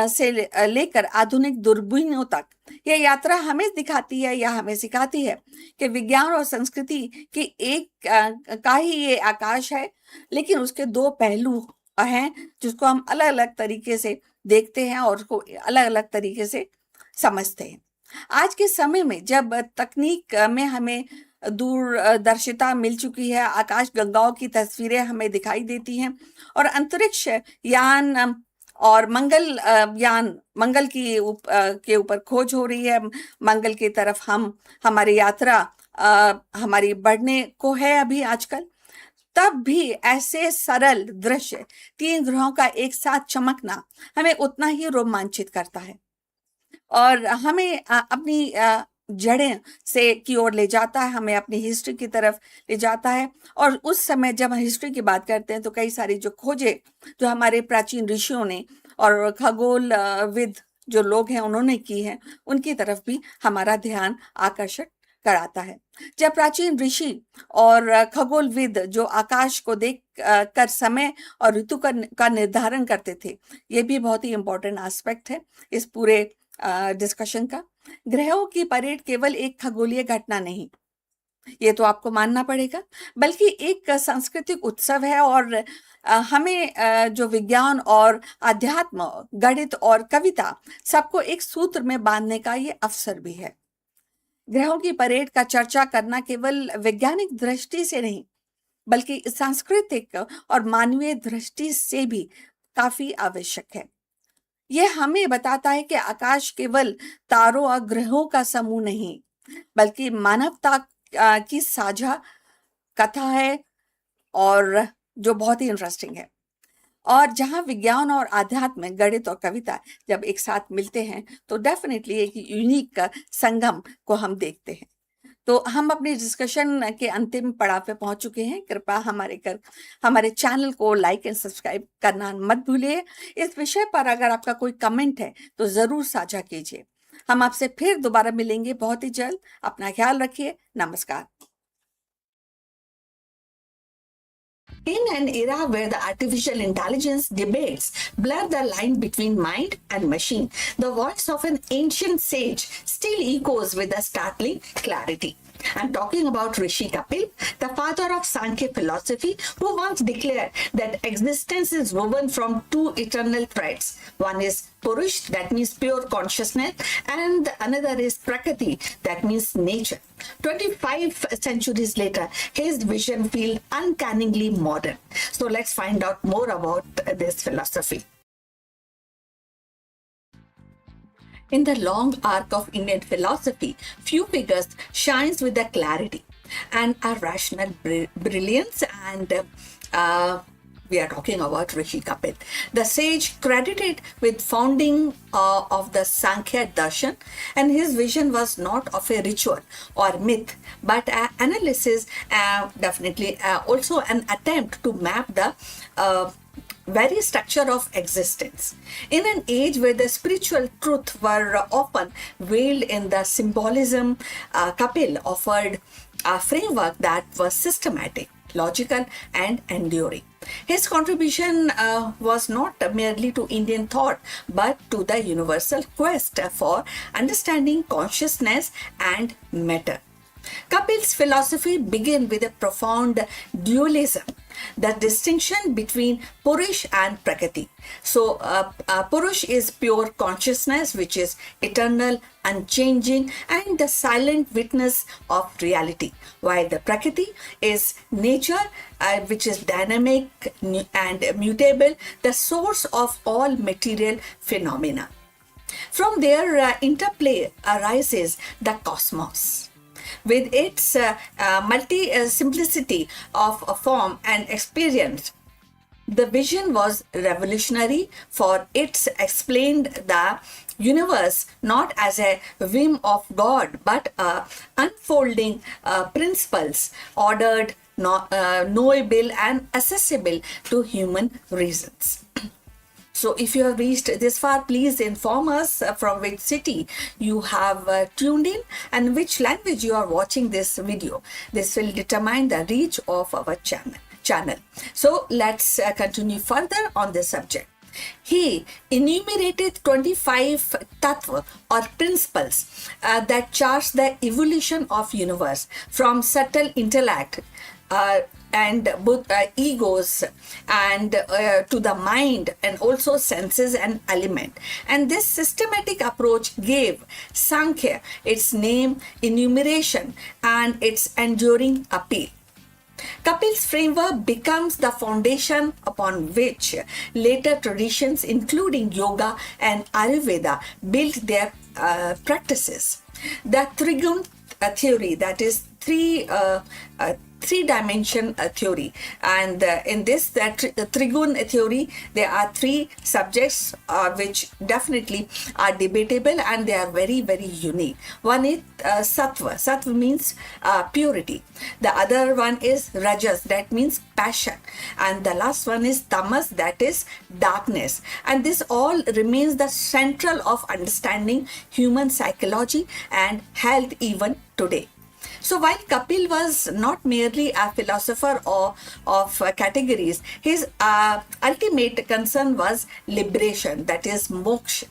से लेकर आधुनिक दूरबीनों तक यह यात्रा हमें दिखाती है या हमें सिखाती है कि विज्ञान और संस्कृति की एक का ही ये आकाश है, लेकिन उसके दो पहलू हैं जिसको हम अलग अलग तरीके से देखते हैं और उसको अलग अलग तरीके से समझते हैं। आज के समय में जब तकनीक में हमें दूरदर्शिता मिल चुकी है, आकाश गंगाओं की तस्वीरें हमें दिखाई देती हैं और अंतरिक्ष यान और मंगल यान मंगल के ऊपर खोज हो रही है, मंगल की तरफ हमारी यात्रा हमारी बढ़ने को है अभी आजकल, तब भी ऐसे सरल दृश्य 3 ग्रहों का एक साथ चमकना हमें उतना ही रोमांचित करता है और हमें अपनी जड़ें से की ओर ले जाता है, हमें अपनी हिस्ट्री की तरफ ले जाता है। और उस समय जब हम हिस्ट्री की बात करते हैं तो कई सारी जो खोजें जो हमारे प्राचीन ऋषियों ने और खगोल विद जो लोग हैं उन्होंने की हैं, उनकी तरफ भी हमारा ध्यान आकर्षित कराता है। जब प्राचीन ऋषि और खगोलविद जो आकाश को देख कर समय और ऋतु का निर्धारण करते थे, ये भी बहुत ही इम्पोर्टेंट एस्पेक्ट है इस पूरे डिस्कशन का। ग्रहों की परेड केवल एक खगोलीय घटना नहीं, ये तो आपको मानना पड़ेगा, बल्कि एक सांस्कृतिक उत्सव है और हमें जो विज्ञान और अध्यात्म, गणित और कविता सबको एक सूत्र में बांधने का ये अवसर भी है। ग्रहों की परेड का चर्चा करना केवल वैज्ञानिक दृष्टि से नहीं, बल्कि सांस्कृतिक और मानवीय दृष्टि से भी काफी आवश्यक है। यह हमें बताता है कि आकाश केवल तारों और ग्रहों का समूह नहीं, बल्कि मानवता की साझा कथा है और जो बहुत ही इंटरेस्टिंग है। और जहां विज्ञान और आध्यात्म, गणित और कविता जब एक साथ मिलते हैं तो डेफिनेटली एक यूनिक संगम को हम देखते हैं। तो हम अपनी डिस्कशन के अंतिम पड़ाव पे पहुंच चुके हैं। कृपया हमारे चैनल को लाइक एंड सब्सक्राइब करना मत भूलिए। इस विषय पर अगर आपका कोई कमेंट है तो जरूर साझा कीजिए। हम आपसे फिर दोबारा मिलेंगे बहुत ही जल्द। अपना ख्याल रखिए। नमस्कार। In an era where the artificial intelligence debates blur the line between mind and machine, the voice of an ancient sage still echoes with a startling clarity. I'm talking about Rishi Kapil, the father of Sankhya philosophy, who once declared that existence is woven from two eternal threads. One is Purush, that means pure consciousness, and another is Prakriti, that means nature. 25 centuries later, his vision feels uncannily modern. So let's find out more about this philosophy. In the long arc of Indian philosophy, few figures shines with the clarity and a rational brilliance, and we are talking about Rishi Kapil, the sage credited with founding of the Sankhya Darshan, and his vision was not of a ritual or myth, but an analysis, definitely also an attempt to map the very structure of existence. In an age where the spiritual truth were often veiled in the symbolism, Kapil offered a framework that was systematic, logical, and enduring. His contribution was not merely to Indian thought, but to the universal quest for understanding consciousness and matter. Kapil's philosophy began with a profound dualism, the distinction between Purush and Prakriti. So, Purush is pure consciousness, which is eternal, unchanging, and the silent witness of reality, while the Prakriti is nature, which is dynamic and mutable, the source of all material phenomena. From their interplay arises the cosmos. With its multi-simplicity of form and experience, the vision was revolutionary, for it explained the universe not as a whim of God, but unfolding principles ordered, knowable, and accessible to human reasons. So if you have reached this far, please inform us from which city you have tuned in and which language you are watching this video. This will determine the reach of our channel. channel. So let's continue further on this subject. He enumerated 25 tattva or principles that chart the evolution of universe from subtle intellect and egos and to the mind and also senses and element. And this systematic approach gave Sankhya its name, enumeration, and its enduring appeal. Kapil's framework becomes the foundation upon which later traditions, including yoga and Ayurveda, built their practices. The Trigun theory, that is three-dimension theory, and in this Trigun theory, there are three subjects which definitely are debatable and they are very, very unique. One is sattva. Sattva means purity. The other one is rajas, that means passion, and the last one is tamas, that is darkness. And this all remains the central of understanding human psychology and health even today. So while Kapil was not merely a philosopher of categories, his ultimate concern was liberation, that is moksha.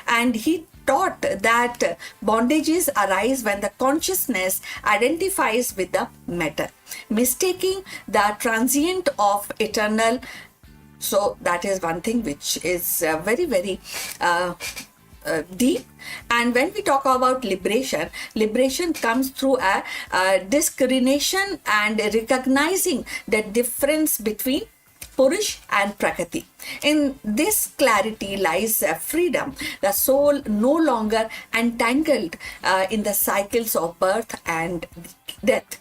And he taught that bondages arise when the consciousness identifies with the matter, mistaking the transient of eternal. So that is one thing which is very, very deep. And when we talk about liberation, liberation comes through a discrimination and recognizing the difference between Purush and Prakriti. In this clarity lies freedom, the soul no longer entangled in the cycles of birth and death,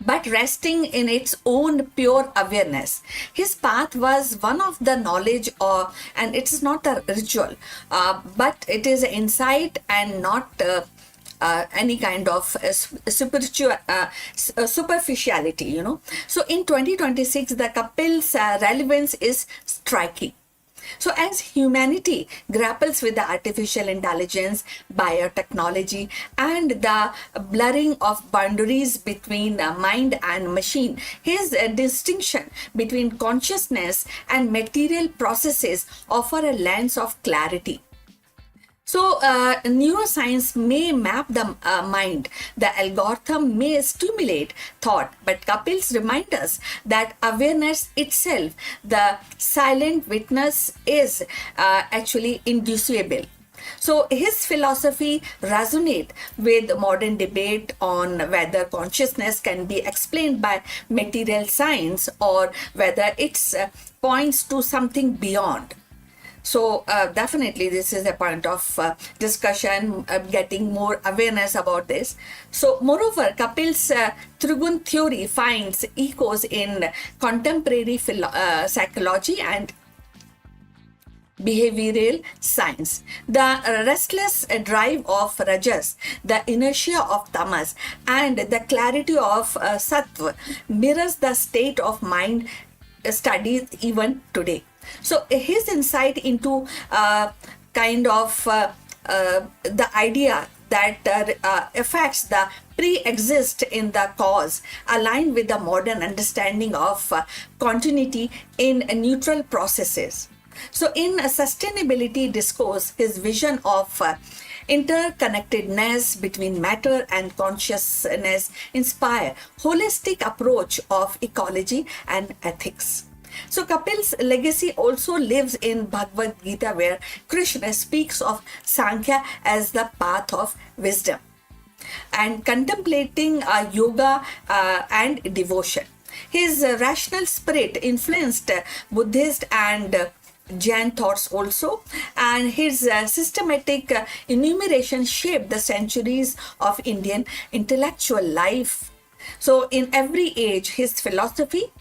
but resting in its own pure awareness. His path was one of the knowledge and it is not a ritual, but it is insight and not any kind of spiritual superficiality, you know. So in 2026, the Kapil's relevance is striking. So as humanity grapples with the artificial intelligence, biotechnology, and the blurring of boundaries between mind and machine, his distinction between consciousness and material processes offer a lens of clarity. So, neuroscience may map the mind, the algorithm may stimulate thought, but Kapil's remind us that awareness itself, the silent witness, is actually indissoluble. So his philosophy resonates with modern debate on whether consciousness can be explained by material science or whether it points to something beyond. So definitely this is a point of discussion, getting more awareness about this. So moreover, Kapil's Trigun theory finds echoes in contemporary psychology and behavioral science. The restless drive of rajas, the inertia of tamas, and the clarity of sattva mirrors the state of mind studied even today. So his insight into kind of the idea that effects the pre-exist in the cause align with the modern understanding of continuity in neutral processes. So in a sustainability discourse, his vision of interconnectedness between matter and consciousness inspire holistic approach of ecology and ethics. So Kapil's legacy also lives in Bhagavad Gita, where Krishna speaks of Sankhya as the path of wisdom and contemplating yoga and devotion. His rational spirit influenced Buddhist and Jain thoughts also, and his systematic enumeration shaped the centuries of Indian intellectual life. So in every age, his philosophy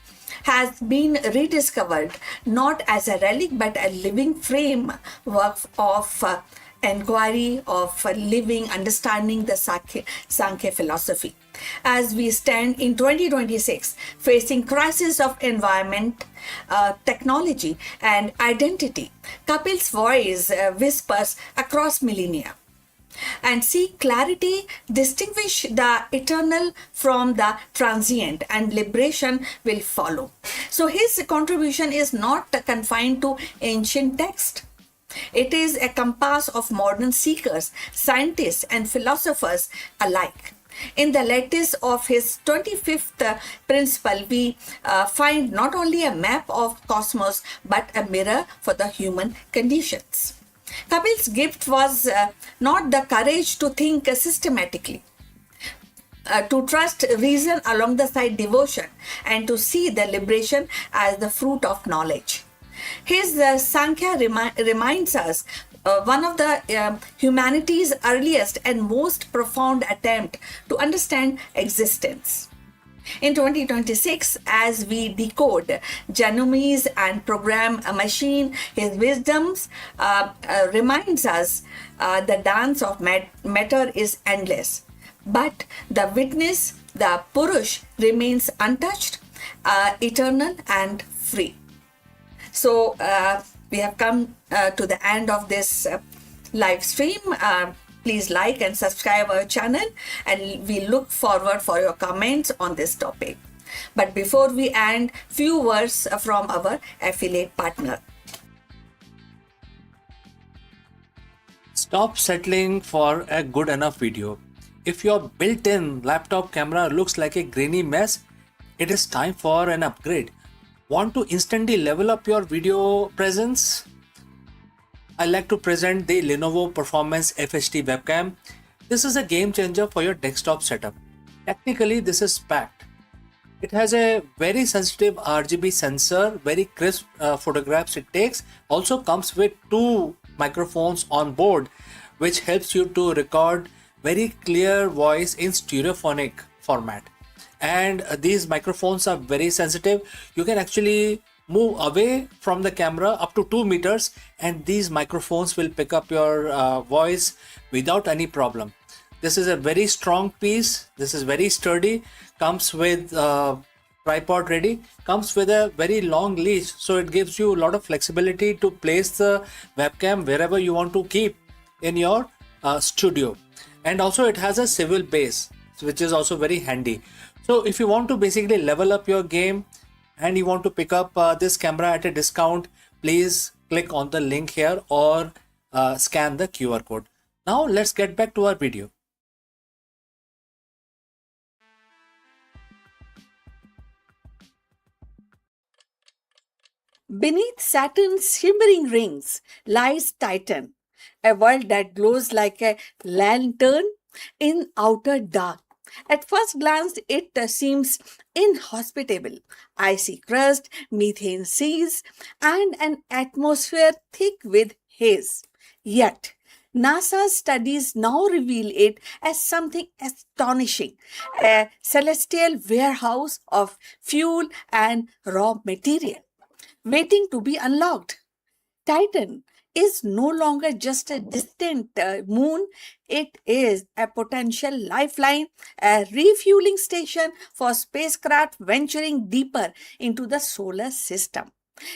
has been rediscovered not as a relic but a living framework of inquiry, of living, understanding the Sankhya philosophy. As we stand in 2026, facing crisis of environment, technology, and identity, Kapil's voice whispers across millennia. And see, clarity distinguish the eternal from the transient, and liberation will follow. So his contribution is not confined to ancient text. It is a compass of modern seekers, scientists, and philosophers alike. In the lattice of his 25th principle, we find not only a map of cosmos but a mirror for the human conditions. Kapil's gift was not the courage to think systematically, to trust reason along the side devotion, and to see the liberation as the fruit of knowledge. His Sankhya reminds us one of the humanity's earliest and most profound attempt to understand existence. In 2026, as we decode genomes and program a machine, his wisdoms reminds us the dance of matter is endless. But the witness, the Purush, remains untouched, eternal, and free. So we have come to the end of this live stream. Please like and subscribe our channel, and we look forward for your comments on this topic. But before we end, few words from our affiliate partner. Stop settling for a good enough video. If your built-in laptop camera looks like a grainy mess, it is time for an upgrade. Want to instantly level up your video presence? I like to present the Lenovo Performance FHD webcam. This is a game changer for your desktop setup. Technically, this is packed. It has a very sensitive RGB sensor, very crisp photographs it takes. Also comes with two microphones on board, which helps you to record very clear voice in stereophonic format. And these microphones are very sensitive. You can actually move away from the camera up to 2 meters, and these microphones will pick up your voice without any problem. This is a very strong piece. This is very sturdy. Comes with tripod ready. Comes with a very long leash, so it gives you a lot of flexibility to place the webcam wherever you want to keep in your studio. And also it has a swivel base, which is also very handy. So if you want to basically level up your game and you want to pick up this camera at a discount, please click on the link here or scan the QR code. Now let's get back to our video. Beneath Saturn's shimmering rings lies Titan, a world that glows like a lantern in outer dark. At first glance, it seems inhospitable. Icy crust, methane seas, and an atmosphere thick with haze. Yet, NASA's studies now reveal it as something astonishing, a celestial warehouse of fuel and raw material, waiting to be unlocked. Titan is no longer just a distant moon, it is a potential lifeline, a refueling station for spacecraft venturing deeper into the solar system.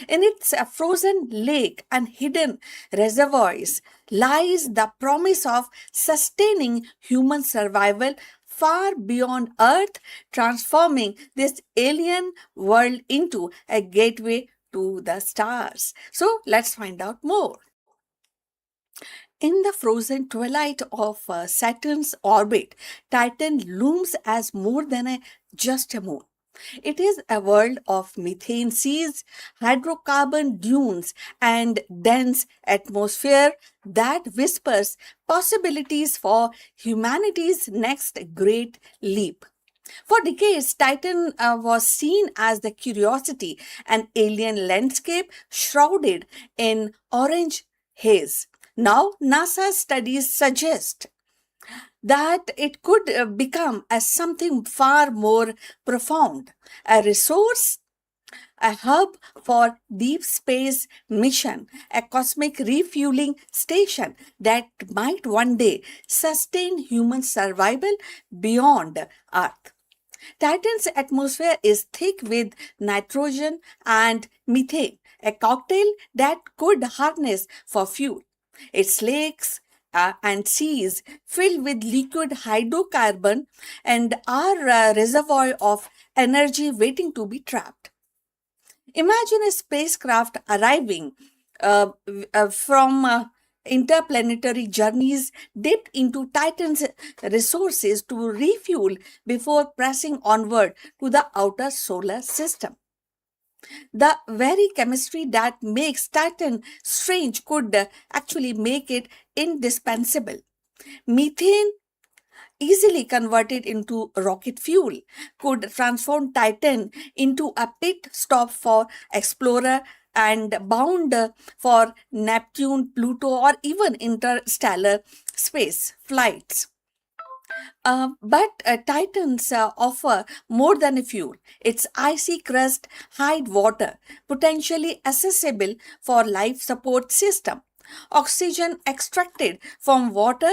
In its frozen lake and hidden reservoirs lies the promise of sustaining human survival far beyond Earth, transforming this alien world into a gateway to the stars. So let's find out more. In the frozen twilight of Saturn's orbit, Titan looms as more than just a moon. It is a world of methane seas, hydrocarbon dunes, and dense atmosphere that whispers possibilities for humanity's next great leap. For decades, Titan was seen as the curiosity, an alien landscape shrouded in orange haze. Now, NASA studies suggest that it could become as something far more profound, a resource, a hub for deep space mission, a cosmic refueling station that might one day sustain human survival beyond Earth. Titan's atmosphere is thick with nitrogen and methane, a cocktail that could harness for fuel. Its lakes, and seas filled with liquid hydrocarbon and are a reservoir of energy waiting to be trapped. Imagine a spacecraft arriving from interplanetary journeys dipped into Titan's resources to refuel before pressing onward to the outer solar system. The very chemistry that makes Titan strange could actually make it indispensable. Methane, easily converted into rocket fuel, could transform Titan into a pit stop for explorer and bound for Neptune, Pluto, or even interstellar space flights. But Titans offer more than a fuel. Its icy crust hide water, potentially accessible for life support system. Oxygen extracted from water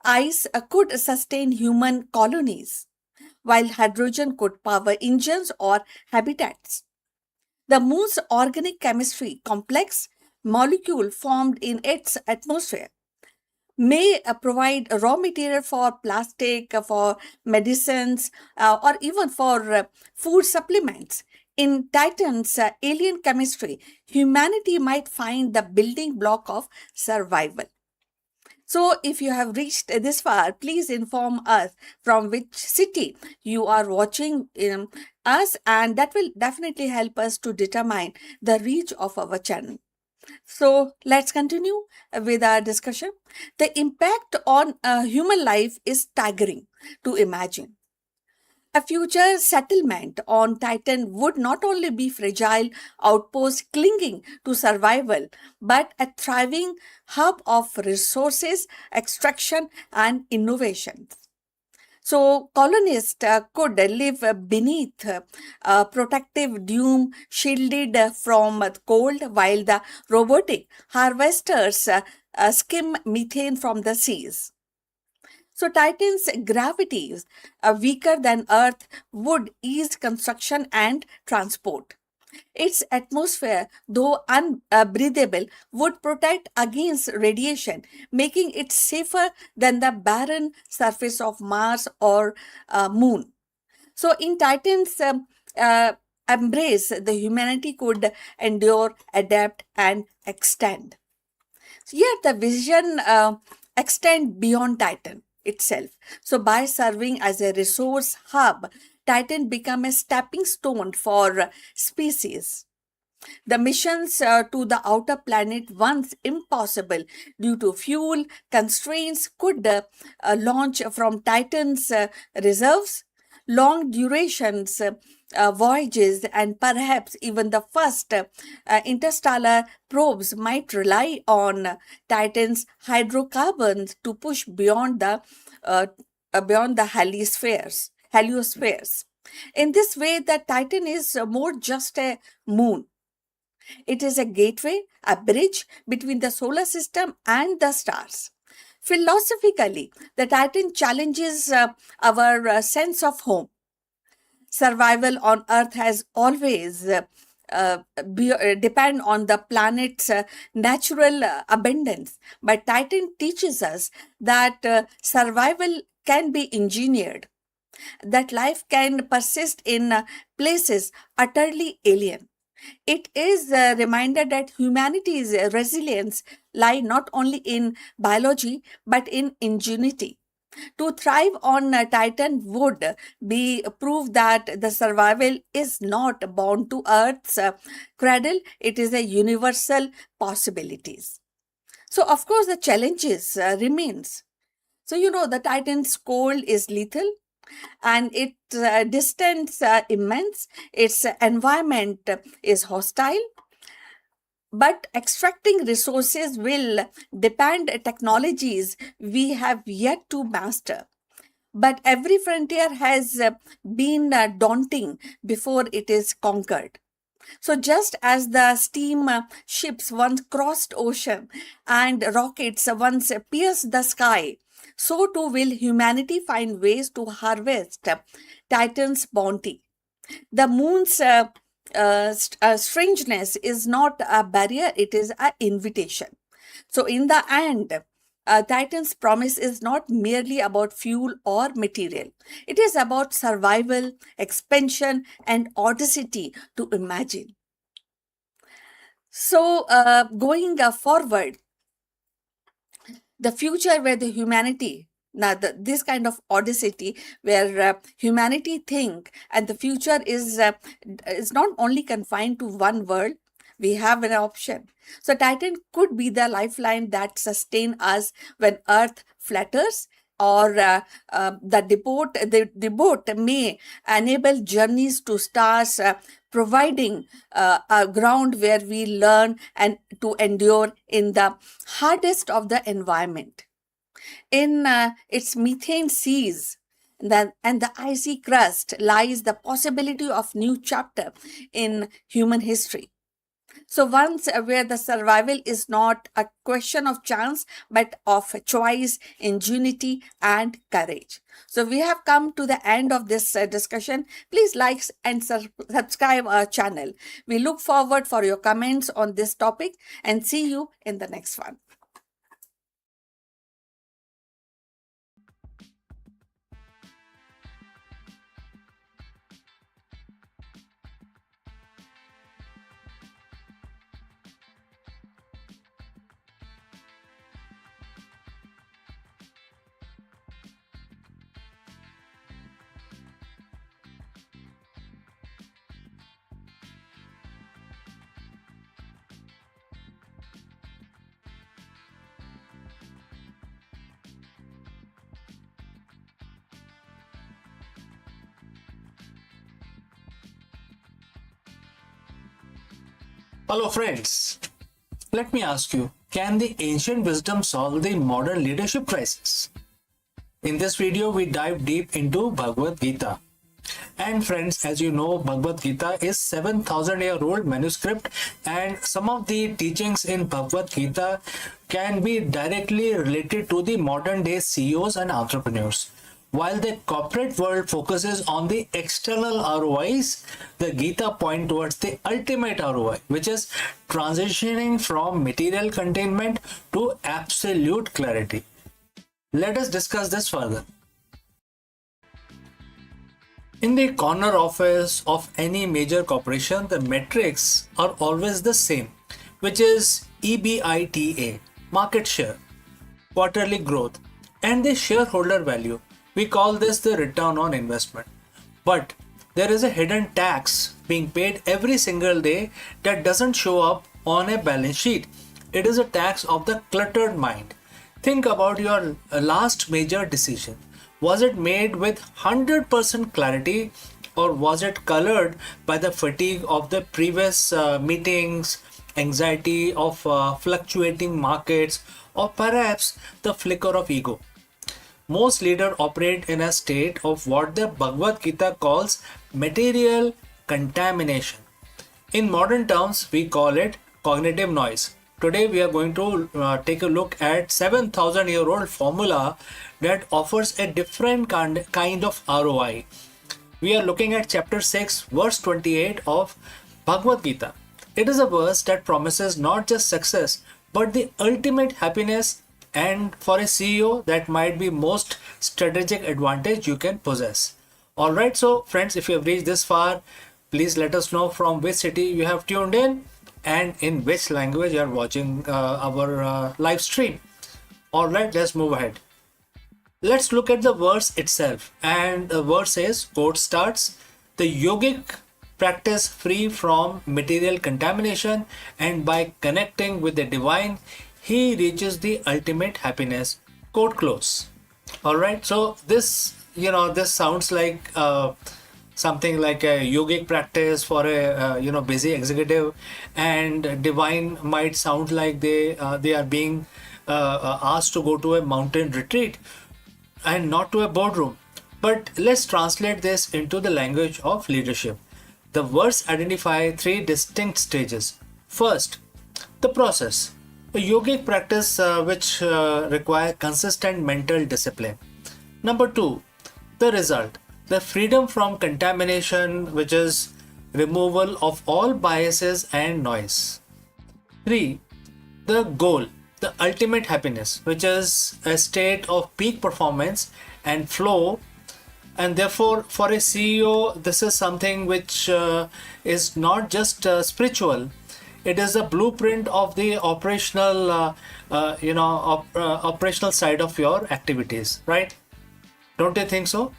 ice could sustain human colonies, while hydrogen could power engines or habitats. The moon's organic chemistry, complex molecule formed in its atmosphere, may provide raw material for plastic, for medicines, or even for food supplements. In Titan's alien chemistry, humanity might find the building block of survival. So, if you have reached this far, please inform us from which city you are watching us, and that will definitely help us to determine the reach of our channel. So, let's continue with our discussion. The impact on human life is staggering to imagine. A future settlement on Titan would not only be fragile outpost clinging to survival, but a thriving hub of resources, extraction, and innovation. So, colonists could live beneath protective dome, shielded from cold, while the robotic harvesters skim methane from the seas. So Titan's gravity, weaker than Earth, would ease construction and transport. Its atmosphere, though unbreathable, would protect against radiation, making it safer than the barren surface of Mars or Moon. So, in Titan's embrace, the humanity could endure, adapt, and extend. So here, the vision extend beyond Titan itself. So, by serving as a resource hub, Titan become a stepping stone for species. The missions to the outer planet, once impossible due to fuel constraints, could launch from Titan's reserves. Long durations voyages and perhaps even the first interstellar probes might rely on Titan's hydrocarbons to push beyond the heliospheres. In this way, the Titan is more just a moon. It is a gateway, a bridge between the solar system and the stars. Philosophically, the Titan challenges our sense of home. Survival on Earth has always depend on the planet's natural abundance. But Titan teaches us that survival can be engineered, that life can persist in places utterly alien. It is a reminder that humanity's resilience lie not only in biology but in ingenuity. To thrive on Titan would be proof that the survival is not bound to Earth's cradle; it is a universal possibilities. So, of course, the challenges remains. So, the Titan's cold is lethal and its distance immense. Its environment is hostile, but extracting resources will depend technologies we have yet to master. But every frontier has been daunting before it is conquered. So just as the steam ships once crossed ocean and rockets once pierced the sky, so too will humanity find ways to harvest Titan's bounty. The moon's strangeness is not a barrier, it is an invitation. So, in the end, Titan's promise is not merely about fuel or material. It is about survival, expansion, and audacity to imagine. So, going forward, the future where the humanity now this kind of audacity where humanity think and the future is not only confined to one world. We have an option. So Titan could be the lifeline that sustain us when earth flatters, or the boat may enable journeys to stars, providing a ground where we learn and to endure in the hardest of the environment. In its methane seas and the icy crust lies the possibility of new chapter in human history. So once where the survival is not a question of chance, but of choice, ingenuity, and courage. So we have come to the end of this discussion. Please like and subscribe our channel. We look forward for your comments on this topic and see you in the next one. Hello friends, let me ask you, can the ancient wisdom solve the modern leadership crisis? In this video, we dive deep into Bhagavad Gita. And friends, as you know, Bhagavad Gita is 7,000-year-old manuscript, and some of the teachings in Bhagavad Gita can be directly related to the modern day CEOs and entrepreneurs. While the corporate world focuses on the external ROIs, the Gita point towards the ultimate ROI, which is transitioning from material containment to absolute clarity. Let us discuss this further. In the corner office of any major corporation, the metrics are always the same, which is EBITDA, market share, quarterly growth, and the shareholder value. We call this the return on investment. But there is a hidden tax being paid every single day that doesn't show up on a balance sheet. It is a tax of the cluttered mind. Think about your last major decision. Was it made with 100% clarity, or was it colored by the fatigue of the previous meetings, anxiety of fluctuating markets, or perhaps the flicker of ego? Most leaders operate in a state of what the Bhagavad Gita calls material contamination. In modern terms, we call it cognitive noise. Today, we are going to take a look at 7,000-year-old formula that offers a different kind of ROI. We are looking at chapter 6, verse 28 of Bhagavad Gita. It is a verse that promises not just success, but the ultimate happiness, and for a CEO, that might be most strategic advantage you can possess. Alright, so friends, if you have reached this far, please let us know from which city you have tuned in and in which language you are watching our live stream. Alright, let's move ahead. Let's look at the verse itself. And the verse says, quote starts, the yogic practice free from material contamination, and by connecting with the divine, he reaches the ultimate happiness. Quote close. All right. So this, this sounds like something like a yogic practice for a busy executive, and divine might sound like they are being asked to go to a mountain retreat and not to a boardroom. But let's translate this into the language of leadership. The verse identify three distinct stages. First, the process. A yogic practice which require consistent mental discipline. Number two, the result, the freedom from contamination, which is removal of all biases and noise. 3. The goal, the ultimate happiness, which is a state of peak performance and flow. And therefore, for a CEO, this is something which is not just spiritual. It is a blueprint of the operational, operational side of your activities, right? Don't you think so?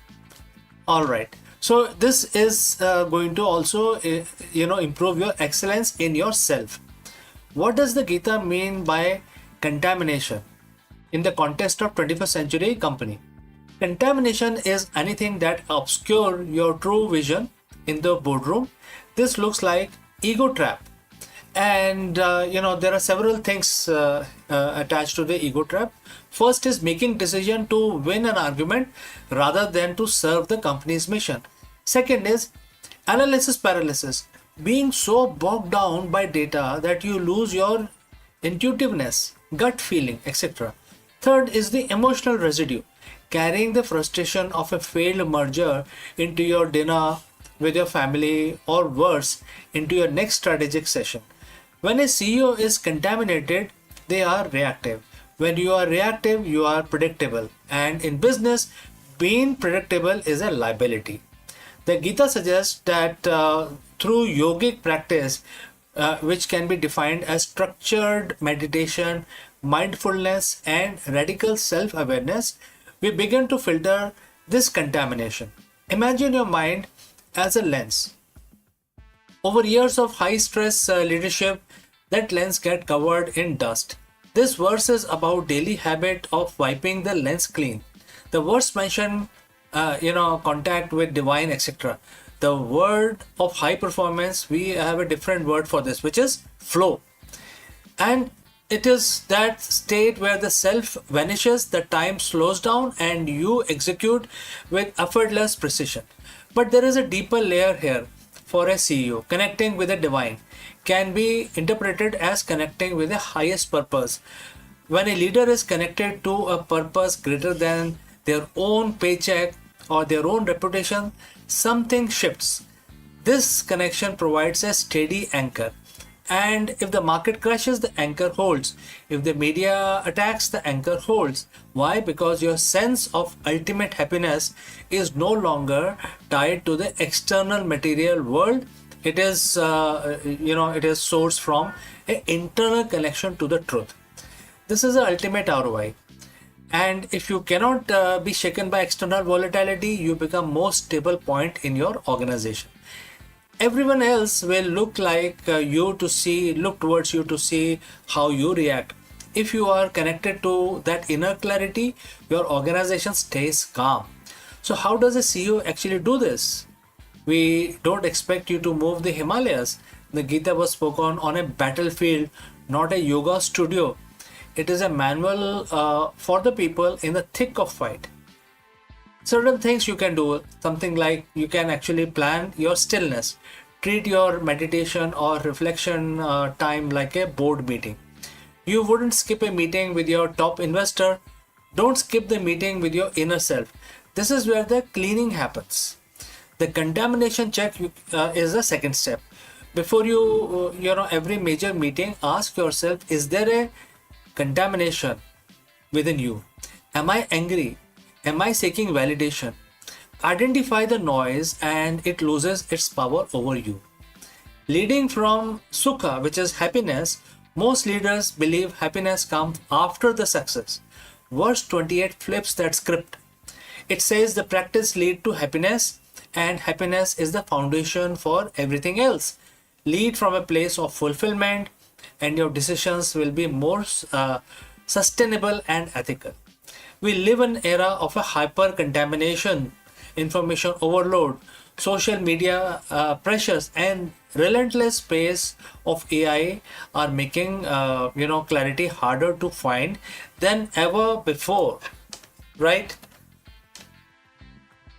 All right. So this is going to also, improve your excellence in yourself. What does the Gita mean by contamination in the context of 21st century company? Contamination is anything that obscure your true vision in the boardroom. This looks like ego trap. And there are several things attached to the ego trap. First is making decision to win an argument rather than to serve the company's mission. Second is analysis paralysis, being so bogged down by data that you lose your intuitiveness, gut feeling, etc. Third is the emotional residue, carrying the frustration of a failed merger into your dinner with your family, or worse, into your next strategic session. When a CEO is contaminated, they are reactive. When you are reactive, you are predictable. And in business, being predictable is a liability. The Gita suggests that through yogic practice, which can be defined as structured meditation, mindfulness, and radical self-awareness, we begin to filter this contamination. Imagine your mind as a lens. Over years of high stress leadership, that lens get covered in dust. This verse is about daily habit of wiping the lens clean. The verse mentioned, contact with divine, etc. The word of high performance, we have a different word for this, which is flow. And it is that state where the self vanishes, the time slows down, and you execute with effortless precision. But there is a deeper layer here. For a CEO, connecting with the divine can be interpreted as connecting with the highest purpose. When a leader is connected to a purpose greater than their own paycheck or their own reputation, something shifts. This connection provides a steady anchor. And if the market crashes, the anchor holds. If the media attacks, the anchor holds. Why? Because your sense of ultimate happiness is no longer tied to the external material world. It is, it is sourced from an internal connection to the truth. This is the ultimate ROI. And if you cannot be shaken by external volatility, you become most stable point in your organization. Everyone else will look towards you to see how you react. If you are connected to that inner clarity, your organization stays calm. So how does a CEO actually do this? We don't expect you to move the Himalayas. The Gita was spoken on a battlefield, not a yoga studio. It is a manual for the people in the thick of fight. Certain things you can do, something like you can actually plan your stillness. Treat your meditation or reflection time like a board meeting. You wouldn't skip a meeting with your top investor. Don't skip the meeting with your inner self. This is where the cleaning happens. The contamination check is the second step. Before every major meeting, ask yourself, is there a contamination within you? Am I angry? Am I seeking validation? Identify the noise and it loses its power over you. Leading from sukha, which is happiness, most leaders believe happiness comes after the success. Verse 28 flips that script. It says the practice leads to happiness, and happiness is the foundation for everything else. Lead from a place of fulfillment, and your decisions will be more sustainable and ethical. We live in an era of a hyper contamination, information overload, social media pressures, and relentless pace of AI are making clarity harder to find than ever before, right?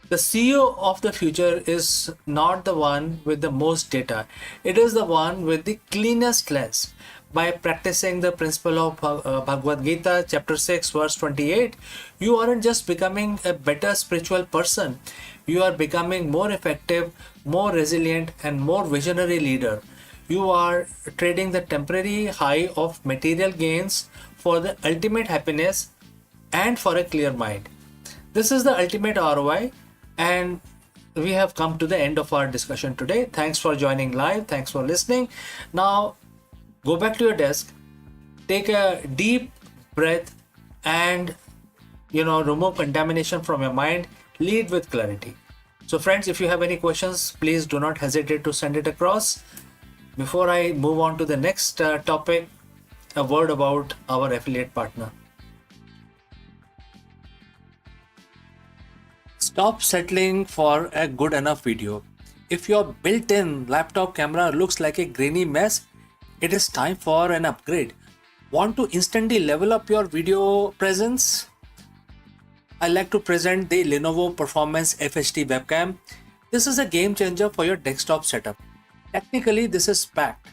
The CEO of the future is not the one with the most data. It is the one with the cleanest lens. By practicing the principle of Bhagavad Gita, chapter 6, verse 28, you aren't just becoming a better spiritual person. You are becoming more effective, more resilient, and more visionary leader. You are trading the temporary high of material gains for the ultimate happiness and for a clear mind. This is the ultimate ROI, and we have come to the end of our discussion today. Thanks for joining live. Thanks for listening. Now, go back to your desk, take a deep breath, and remove contamination from your mind. Lead with clarity. So friends, if you have any questions, please do not hesitate to send it across. Before I move on to the next topic, a word about our affiliate partner. Stop settling for a good enough video. If your built-in laptop camera looks like a grainy mess, it is time for an upgrade. Want to instantly level up your video presence? I like to present the Lenovo Performance FHD webcam. This is a game changer for your desktop setup. Technically, this is packed.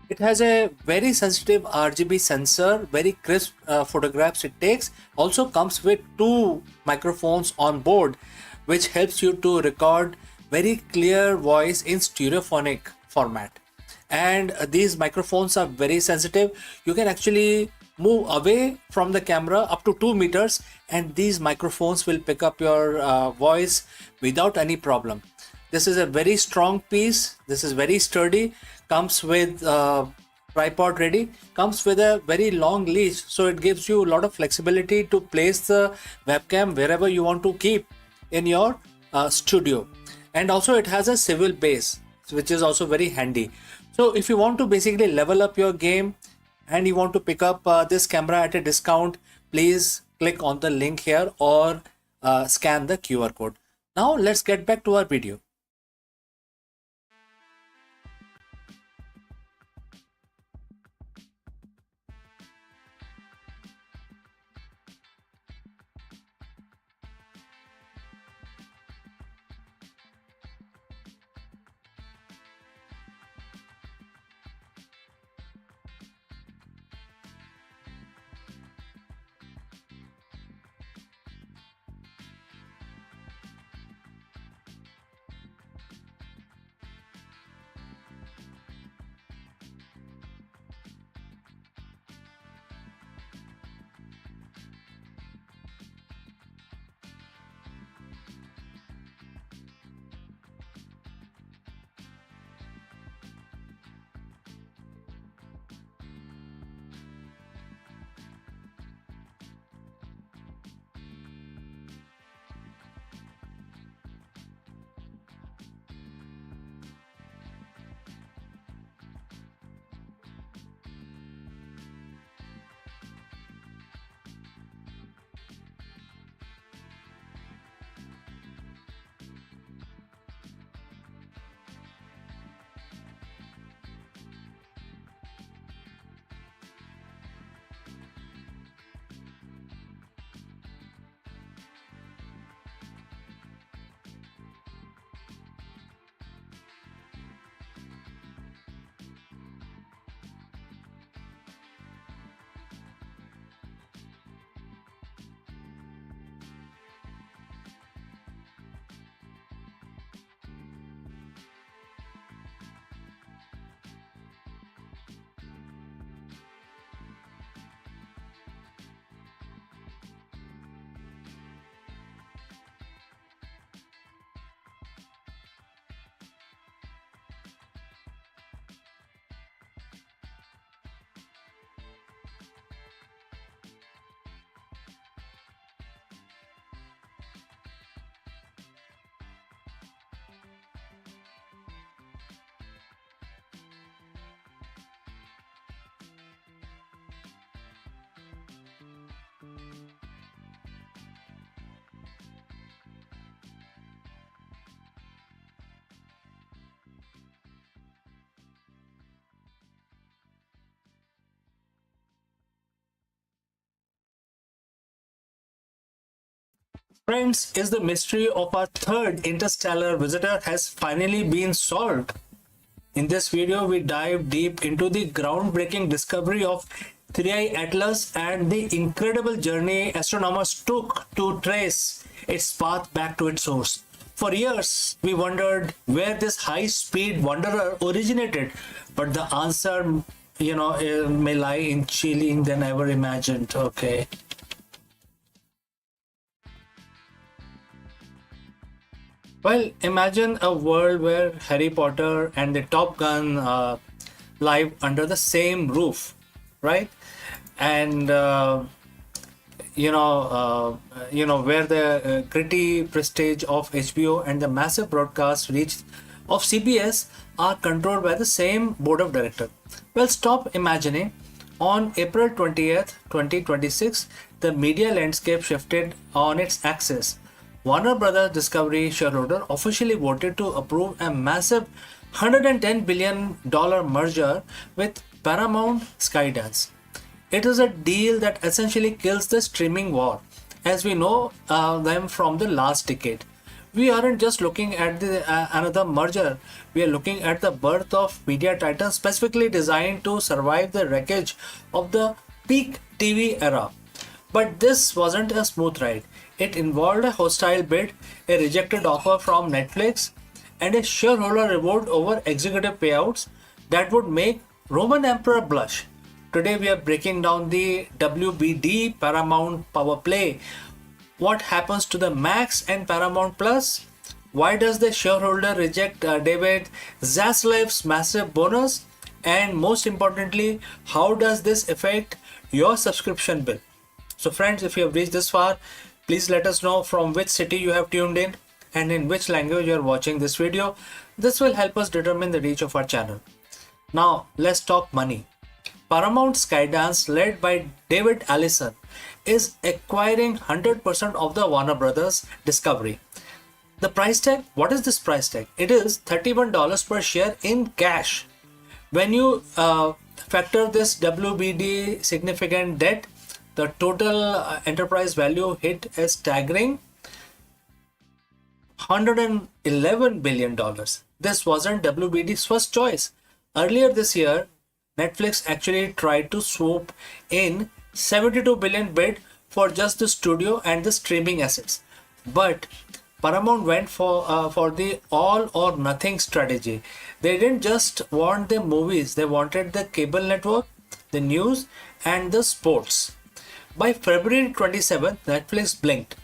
It has a very sensitive RGB sensor, very crisp photographs it takes. Also comes with 2 microphones on board, which helps you to record very clear voice in stereophonic format. And these microphones are very sensitive. You can actually move away from the camera up to 2 meters, and these microphones will pick up your voice without any problem. This is a very strong piece. This is very sturdy. Comes with tripod ready. Comes with a very long leash, so it gives you a lot of flexibility to place the webcam wherever you want to keep in your studio. And also it has a swivel base, which is also very handy. So if you want to basically level up your game and you want to pick up this camera at a discount, please click on the link here or scan the QR code. Now let's get back to our video. Friends, is the mystery of our third interstellar visitor has finally been solved. In this video, we dive deep into the groundbreaking discovery of 3I Atlas and the incredible journey astronomers took to trace its path back to its source. For years, we wondered where this high-speed wanderer originated, but the answer may lie in chilling than ever imagined. Okay. Well, imagine a world where Harry Potter and the Top Gun live under the same roof, right? And where the gritty prestige of HBO and the massive broadcast reach of CBS are controlled by the same board of directors. Well, stop imagining. On April 20th, 2026, the media landscape shifted on its axis. Warner Brothers Discovery shareholder officially voted to approve a massive $110 billion merger with Paramount Skydance. It is a deal that essentially kills the streaming war, as we know them from the last decade. We aren't just looking at another merger, we are looking at the birth of media titans specifically designed to survive the wreckage of the peak TV era. But this wasn't a smooth ride. It involved a hostile bid, a rejected offer from Netflix, and a shareholder revolt over executive payouts that would make Roman Emperor blush. Today we are breaking down the WBD Paramount Power Play. What happens to the Max and Paramount Plus? Why does the shareholder reject David Zaslav's massive bonus? And most importantly, how does this affect your subscription bill? So friends, if you have reached this far, please let us know from which city you have tuned in and in which language you are watching this video. This will help us determine the reach of our channel. Now let's talk money. Paramount Skydance, led by David Allison, is acquiring 100% of the Warner Brothers Discovery. The price tag, what is this price tag? It is $31 per share in cash. When you factor this WBD significant debt, the total enterprise value hit a staggering $111 billion. This wasn't WBD's first choice. Earlier this year, Netflix actually tried to swoop in $72 billion bid for just the studio and the streaming assets. But Paramount went for the all or nothing strategy. They didn't just want the movies, they wanted the cable network, the news, and the sports. By February 27th, Netflix blinked.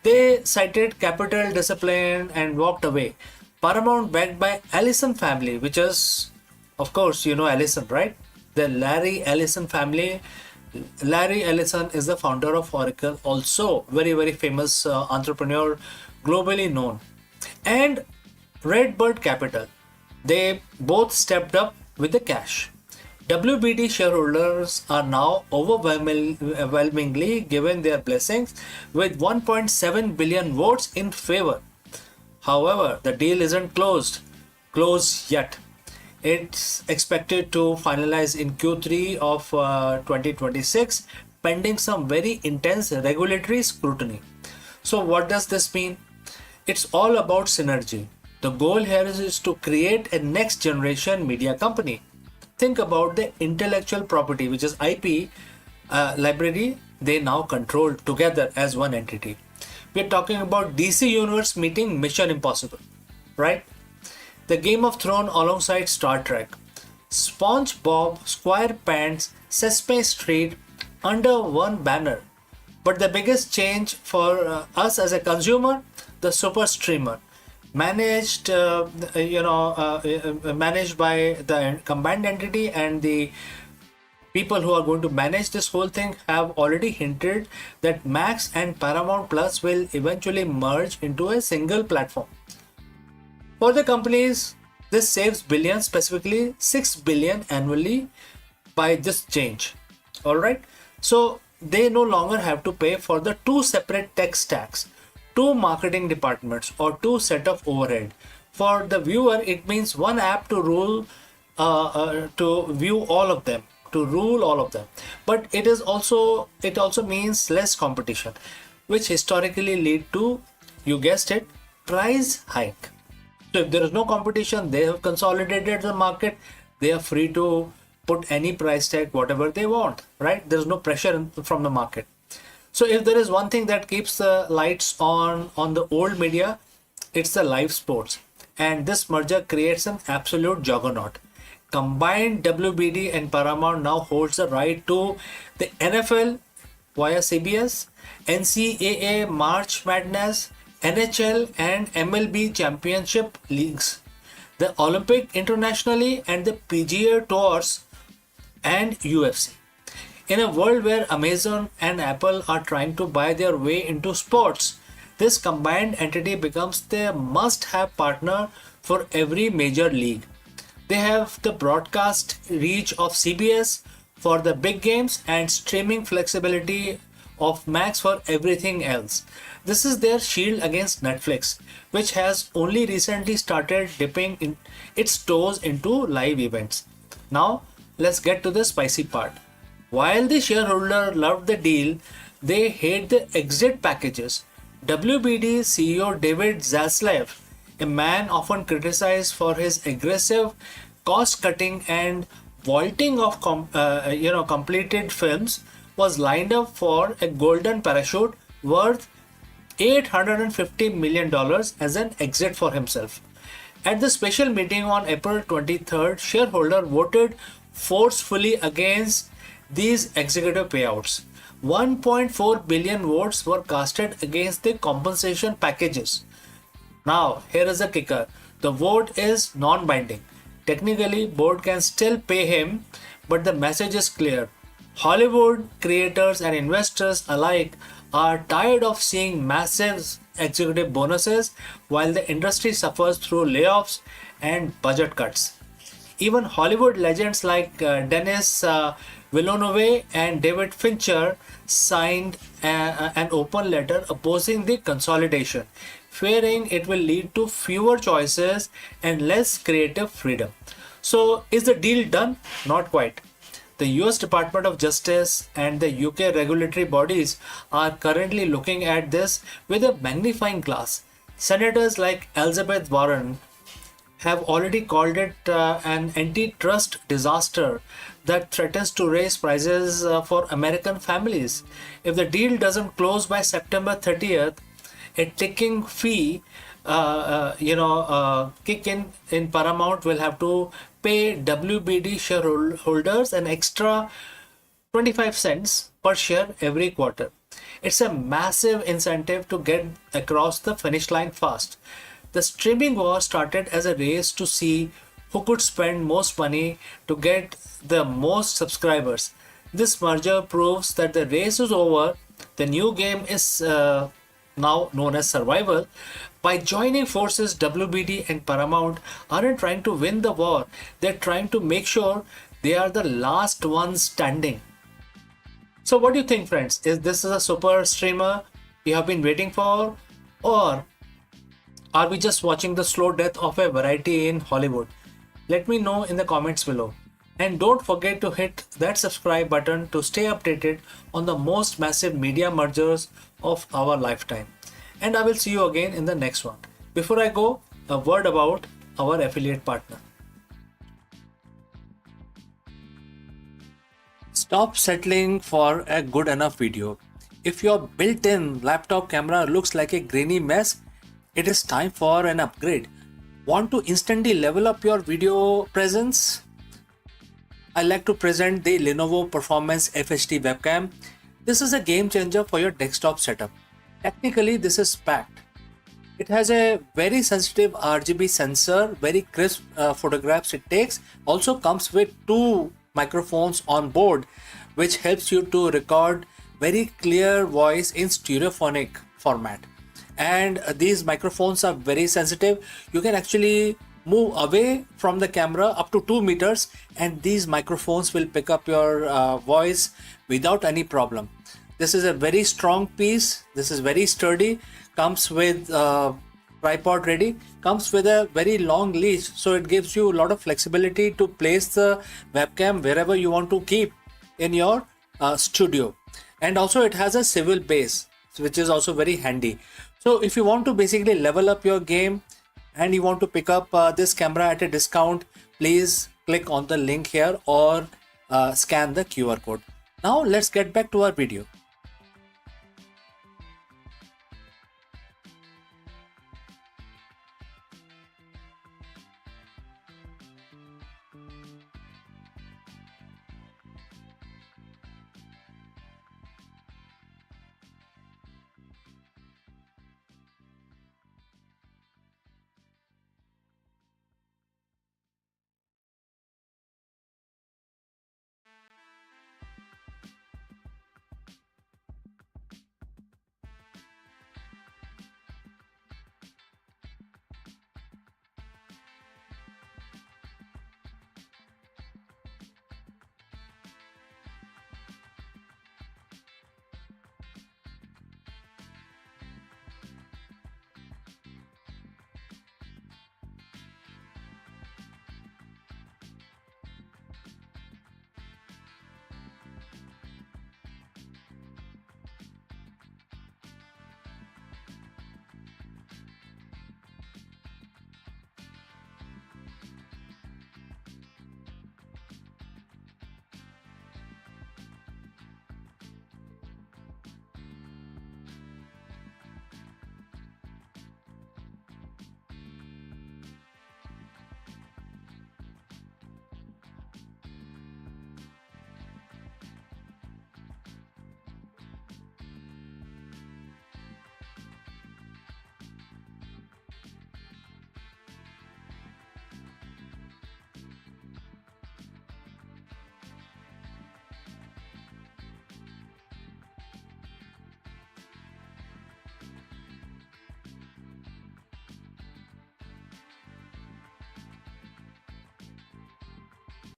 They cited capital discipline and walked away. Paramount, backed by Allison family, which is, of course, you know Allison, right? The Larry Ellison family. Larry Ellison is the founder of Oracle, also very, very famous entrepreneur, globally known. And Redbird Capital. They both stepped up with the cash. WBD shareholders are now overwhelmingly given their blessings with 1.7 billion votes in favor. However, the deal isn't closed yet. It's expected to finalize in Q3 of 2026, pending some very intense regulatory scrutiny. So what does this mean? It's all about synergy. The goal here is to create a next generation media company. Think about the intellectual property, which is IP library, they now control together as one entity. We're talking about DC Universe meeting Mission Impossible, right? The Game of Thrones alongside Star Trek, SpongeBob SquarePants, Sesame Street under one banner. But the biggest change for us as a consumer, the super streamer, managed managed by the combined entity, and the people who are going to manage this whole thing have already hinted that Max and Paramount Plus will eventually merge into a single platform. For the companies, this saves billions, specifically 6 billion annually by this change. Alright, so they no longer have to pay for the two separate tech stacks, two marketing departments, or two set of overhead. For the viewer, it means one app to rule, to view all of them, to rule all of them. But it also means less competition, which historically lead to, you guessed it, price hike. So if there is no competition, they have consolidated the market. They are free to put any price tag, whatever they want, right? There is no pressure from the market. So if there is one thing that keeps the lights on the old media, it's the live sports. And this merger creates an absolute juggernaut. combined WBD and Paramount now holds the right to the NFL via CBS, NCAA March Madness, NHL and MLB Championship leagues, the Olympic internationally and the PGA tours and UFC. In a world where Amazon and Apple are trying to buy their way into sports, this combined entity becomes the must have partner for every major league. They have the broadcast reach of CBS for the big games and streaming flexibility of Max for everything else. This is their shield against Netflix, which has only recently started dipping its toes into live events. Now, let's get to the spicy part. While the shareholder loved the deal, they hate the exit packages. WBD CEO David Zaslav, a man often criticized for his aggressive cost cutting and vaulting of completed films, was lined up for a golden parachute worth $850 million as an exit for himself. At the special meeting on April 23rd, shareholder voted forcefully against these executive payouts. 1.4 billion votes were casted against the compensation packages. Now, here is the kicker. The vote is non-binding. Technically, board can still pay him, but the message is clear. Hollywood creators and investors alike are tired of seeing massive executive bonuses while the industry suffers through layoffs and budget cuts. Even Hollywood legends like Denis Villeneuve and David Fincher signed an open letter opposing the consolidation, fearing it will lead to fewer choices and less creative freedom. So, is the deal done? Not quite. The US Department of Justice and the UK regulatory bodies are currently looking at this with a magnifying glass. Senators like Elizabeth Warren have already called it an antitrust disaster that threatens to raise prices for American families. If the deal doesn't close by September 30th, a ticking fee kick in Paramount will have to pay WBD shareholders an extra 25 cents per share every quarter. It's a massive incentive to get across the finish line fast. The streaming war started as a race to see who could spend most money to get the most subscribers. This merger proves that the race is over. The new game is now known as survival. By joining forces, WBD and Paramount aren't trying to win the war, they're trying to make sure they are the last ones standing. So, what do you think, friends? Is this a super streamer you have been waiting for, or are we just watching the slow death of a variety in Hollywood? Let me know in the comments below. And don't forget to hit that subscribe button to stay updated on the most massive media mergers of our lifetime. And I will see you again in the next one. Before I go, a word about our affiliate partner. Stop settling for a good enough video. If your built-in laptop camera looks like a grainy mess, it is time for an upgrade. Want to instantly level up your video presence? I like to present the Lenovo Performance FHD webcam. This is a game changer for your desktop setup. Technically, this is packed. It has a very sensitive RGB sensor, very crisp photographs it takes. Also comes with two microphones on board, which helps you to record very clear voice in stereophonic format. And these microphones are very sensitive. You can actually move away from the camera up to 2 meters and these microphones will pick up your voice without any problem. This is a very strong piece. This is very sturdy. Comes with tripod ready. Comes with a very long leash, so it gives you a lot of flexibility to place the webcam wherever you want to keep in your studio. And also it has a swivel base, which is also very handy. So if you want to basically level up your game and you want to pick up this camera at a discount, please click on the link here or scan the QR code. Now let's get back to our video.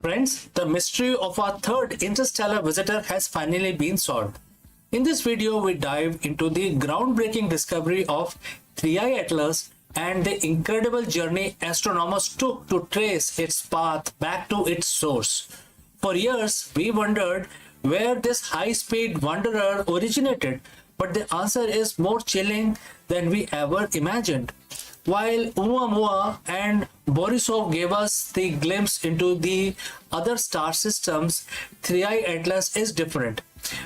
Friends, the mystery of our third interstellar visitor has finally been solved. In this video, we dive into the groundbreaking discovery of 3I Atlas and the incredible journey astronomers took to trace its path back to its source. For years, we wondered where this high-speed wanderer originated, but the answer is more chilling than we ever imagined. While Oumuamua and Borisov gave us the glimpse into the other star systems, 3I Atlas is different.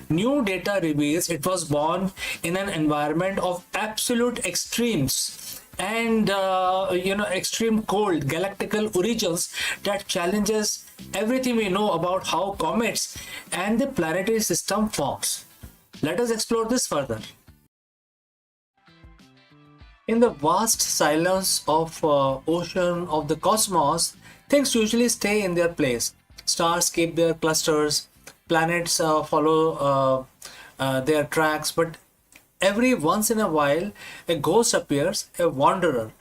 New data reveals it was born in an environment of absolute extremes and extreme cold galactical origins that challenges everything we know about how comets and the planetary system forms. Let us explore this further. In the vast silence of ocean of the cosmos, things usually stay in their place. Stars keep their clusters, planets follow their tracks, but every once in a while, a ghost appears, a wanderer.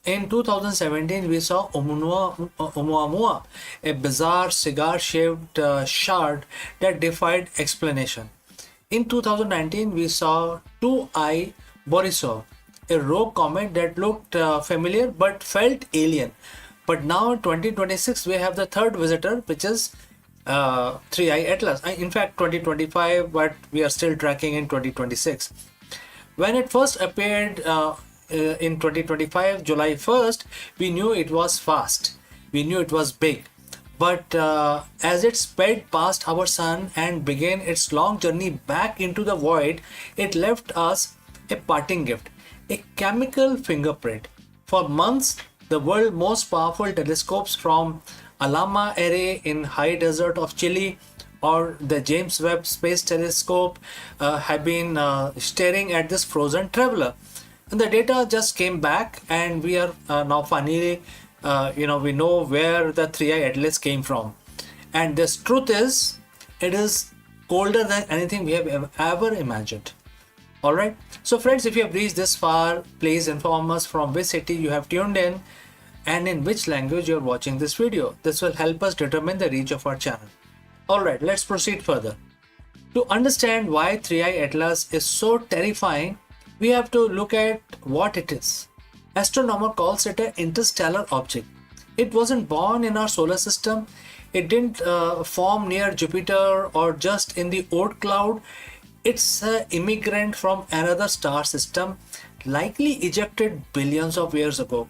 In 2017, we saw Oumuamua, a bizarre cigar-shaped shard that defied explanation. In 2019, we saw 2I Borisov, a rogue comet that looked familiar but felt alien. But now in 2026, we have the third visitor, which is 3I Atlas. In fact, 2025, but we are still tracking in 2026. When it first appeared in 2025, July 1st, we knew it was fast. We knew it was big. But as it sped past our sun and began its long journey back into the void, it left us a parting gift, a chemical fingerprint. For months, the world's most powerful telescopes from Alama Array in high desert of Chile or the James Webb Space Telescope have been staring at this frozen traveler. And the data just came back, and we are now finally, we know where the 3I Atlas came from. And this truth is, it is colder than anything we have ever imagined. Alright, so friends, if you have reached this far, please inform us from which city you have tuned in and in which language you are watching this video. This will help us determine the reach of our channel. Alright, let's proceed further. To understand why 3I Atlas is so terrifying, we have to look at what it is. Astronomer calls it an interstellar object. It wasn't born in our solar system. It didn't form near Jupiter or just in the Oort cloud. It's an immigrant from another star system, likely ejected billions of years ago.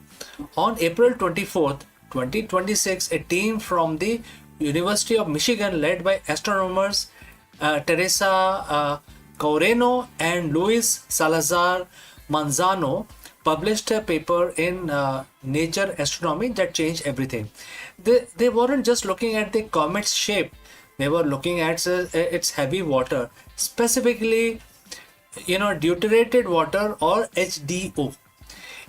On April 24th, 2026, a team from the University of Michigan led by astronomers Teresa Caureno and Luis Salazar Manzano published a paper in Nature Astronomy that changed everything. They weren't just looking at the comet's shape, they were looking at its heavy water, specifically deuterated water or HDO.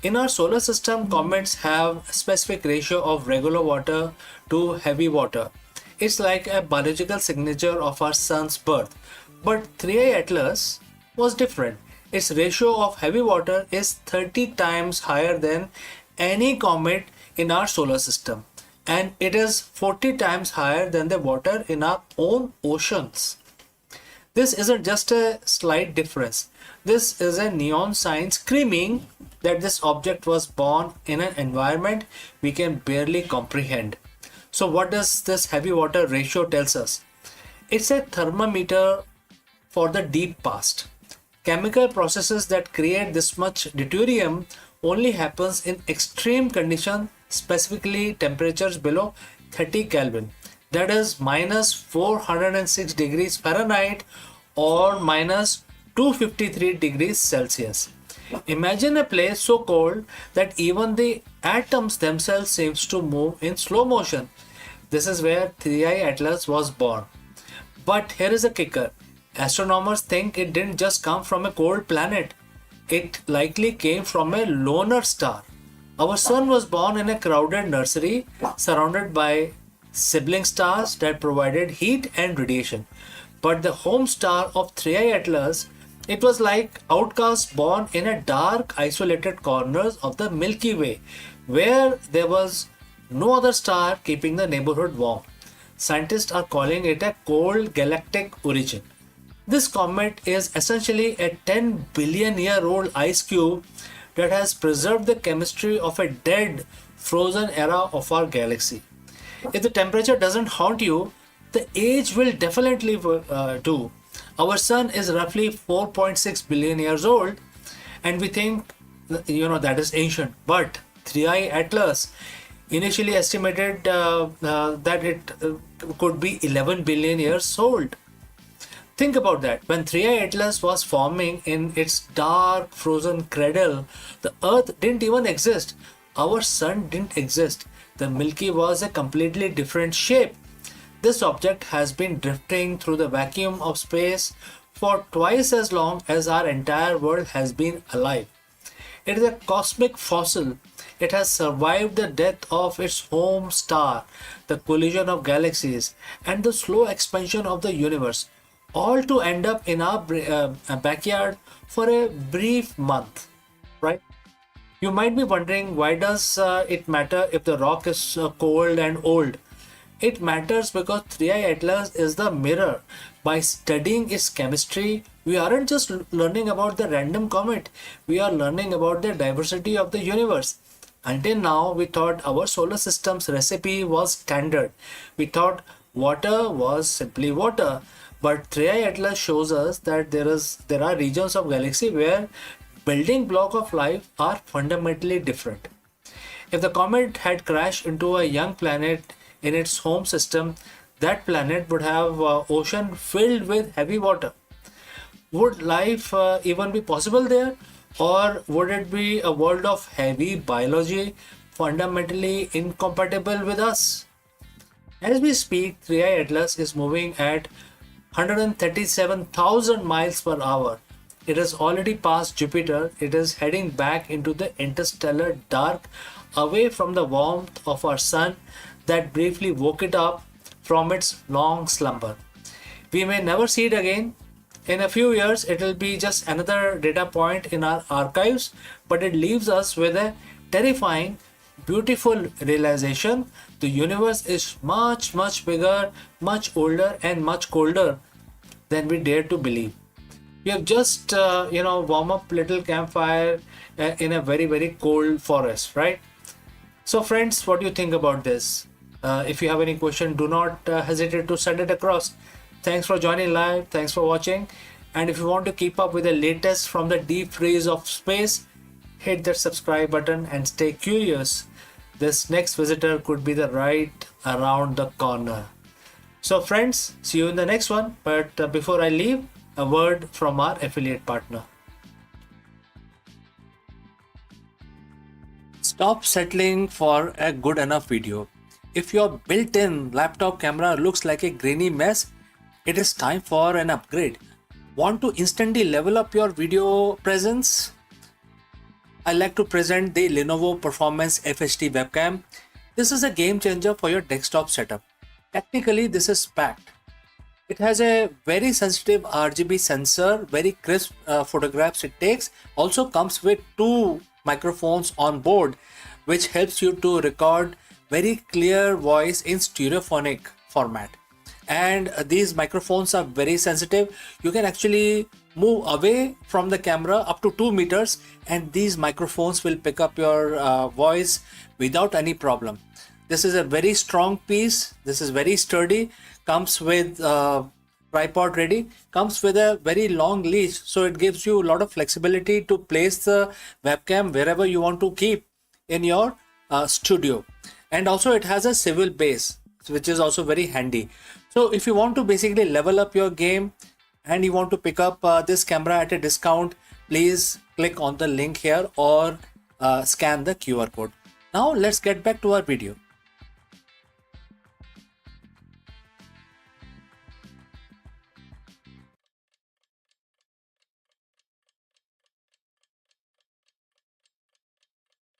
In our solar system, comets have a specific ratio of regular water to heavy water. It's like a biological signature of our sun's birth. But 3I Atlas was different. Its ratio of heavy water is 30 times higher than any comet in our solar system, and it is 40 times higher than the water in our own oceans. This isn't just a slight difference. This is a neon sign screaming that this object was born in an environment we can barely comprehend. So what does this heavy water ratio tells us? It's a thermometer for the deep past. Chemical processes that create this much deuterium only happens in extreme conditions, specifically temperatures below 30 Kelvin. That is minus 406 degrees Fahrenheit or minus 253 degrees Celsius. Imagine a place so cold that even the atoms themselves seems to move in slow motion. This is where 3I Atlas was born. But here is a kicker. Astronomers think it didn't just come from a cold planet. It likely came from a loner star. Our sun was born in a crowded nursery surrounded by sibling stars that provided heat and radiation. But the home star of 3I Atlas, it was like outcast born in a dark, isolated corners of the Milky Way, where there was no other star keeping the neighborhood warm. scientists are calling it a cold galactic origin. This comet is essentially a 10 billion year old ice cube that has preserved the chemistry of a dead, frozen era of our galaxy. If the temperature doesn't haunt you, the age will definitely do. Our sun is roughly 4.6 billion years old, and we think that is ancient. But 3i Atlas initially estimated that it could be 11 billion years old. Think about that. When 3i Atlas was forming in its dark frozen cradle, the Earth didn't even exist. Our sun didn't exist. The Milky was a completely different shape. This object has been drifting through the vacuum of space for twice as long as our entire world has been alive. It is a cosmic fossil. It has survived the death of its home star, the collision of galaxies, and the slow expansion of the universe, all to end up in our backyard for a brief month, right? You might be wondering, why does it matter if the rock is cold and old? It matters because 3i Atlas is the mirror. By studying its chemistry, we aren't just learning about the random comet, we are learning about the diversity of the universe. Until now, we thought our solar system's recipe was standard. We thought water was simply water. But 3i Atlas shows us that there are regions of galaxy where building block of life are fundamentally different. If the comet had crashed into a young planet in its home system, that planet would have ocean filled with heavy water. Would life even be possible there? Or would it be a world of heavy biology fundamentally incompatible with us? As we speak, 3i Atlas is moving at 137,000 miles per hour. It has already passed Jupiter. It is heading back into the interstellar dark, away from the warmth of our sun that briefly woke it up from its long slumber. We may never see it again. In a few years, it will be just another data point in our archives, but it leaves us with a terrifying, beautiful realization. The universe is much, much bigger, much older, and much colder than we dare to believe. We have just, warm up little campfire in a very, very cold forest, right? So friends, what do you think about this? If you have any question, do not hesitate to send it across. Thanks for joining live. Thanks for watching. And if you want to keep up with the latest from the deep freeze of space, hit that subscribe button and stay curious. This next visitor could be the right around the corner. So friends, see you in the next one. But before I leave, a word from our affiliate partner. Stop settling for a good enough video. If your built-in laptop camera looks like a grainy mess, it is time for an upgrade. Want to instantly level up your video presence? I like to present the Lenovo Performance FHD webcam. This is a game changer for your desktop setup. Technically, this is packed. It has a very sensitive RGB sensor, very crisp photographs it takes. Also comes with 2 microphones on board, which helps you to record very clear voice in stereophonic format. And these microphones are very sensitive. You can actually move away from the camera up to 2 meters and these microphones will pick up your voice without any problem. This is a very strong piece. This is very sturdy. Comes with tripod ready. Comes with a very long leash, so it gives you a lot of flexibility to place the webcam wherever you want to keep in your studio. And also it has a swivel base, which is also very handy. So if you want to basically level up your game and you want to pick up this camera at a discount, please click on the link here or scan the QR code. Now let's get back to our video.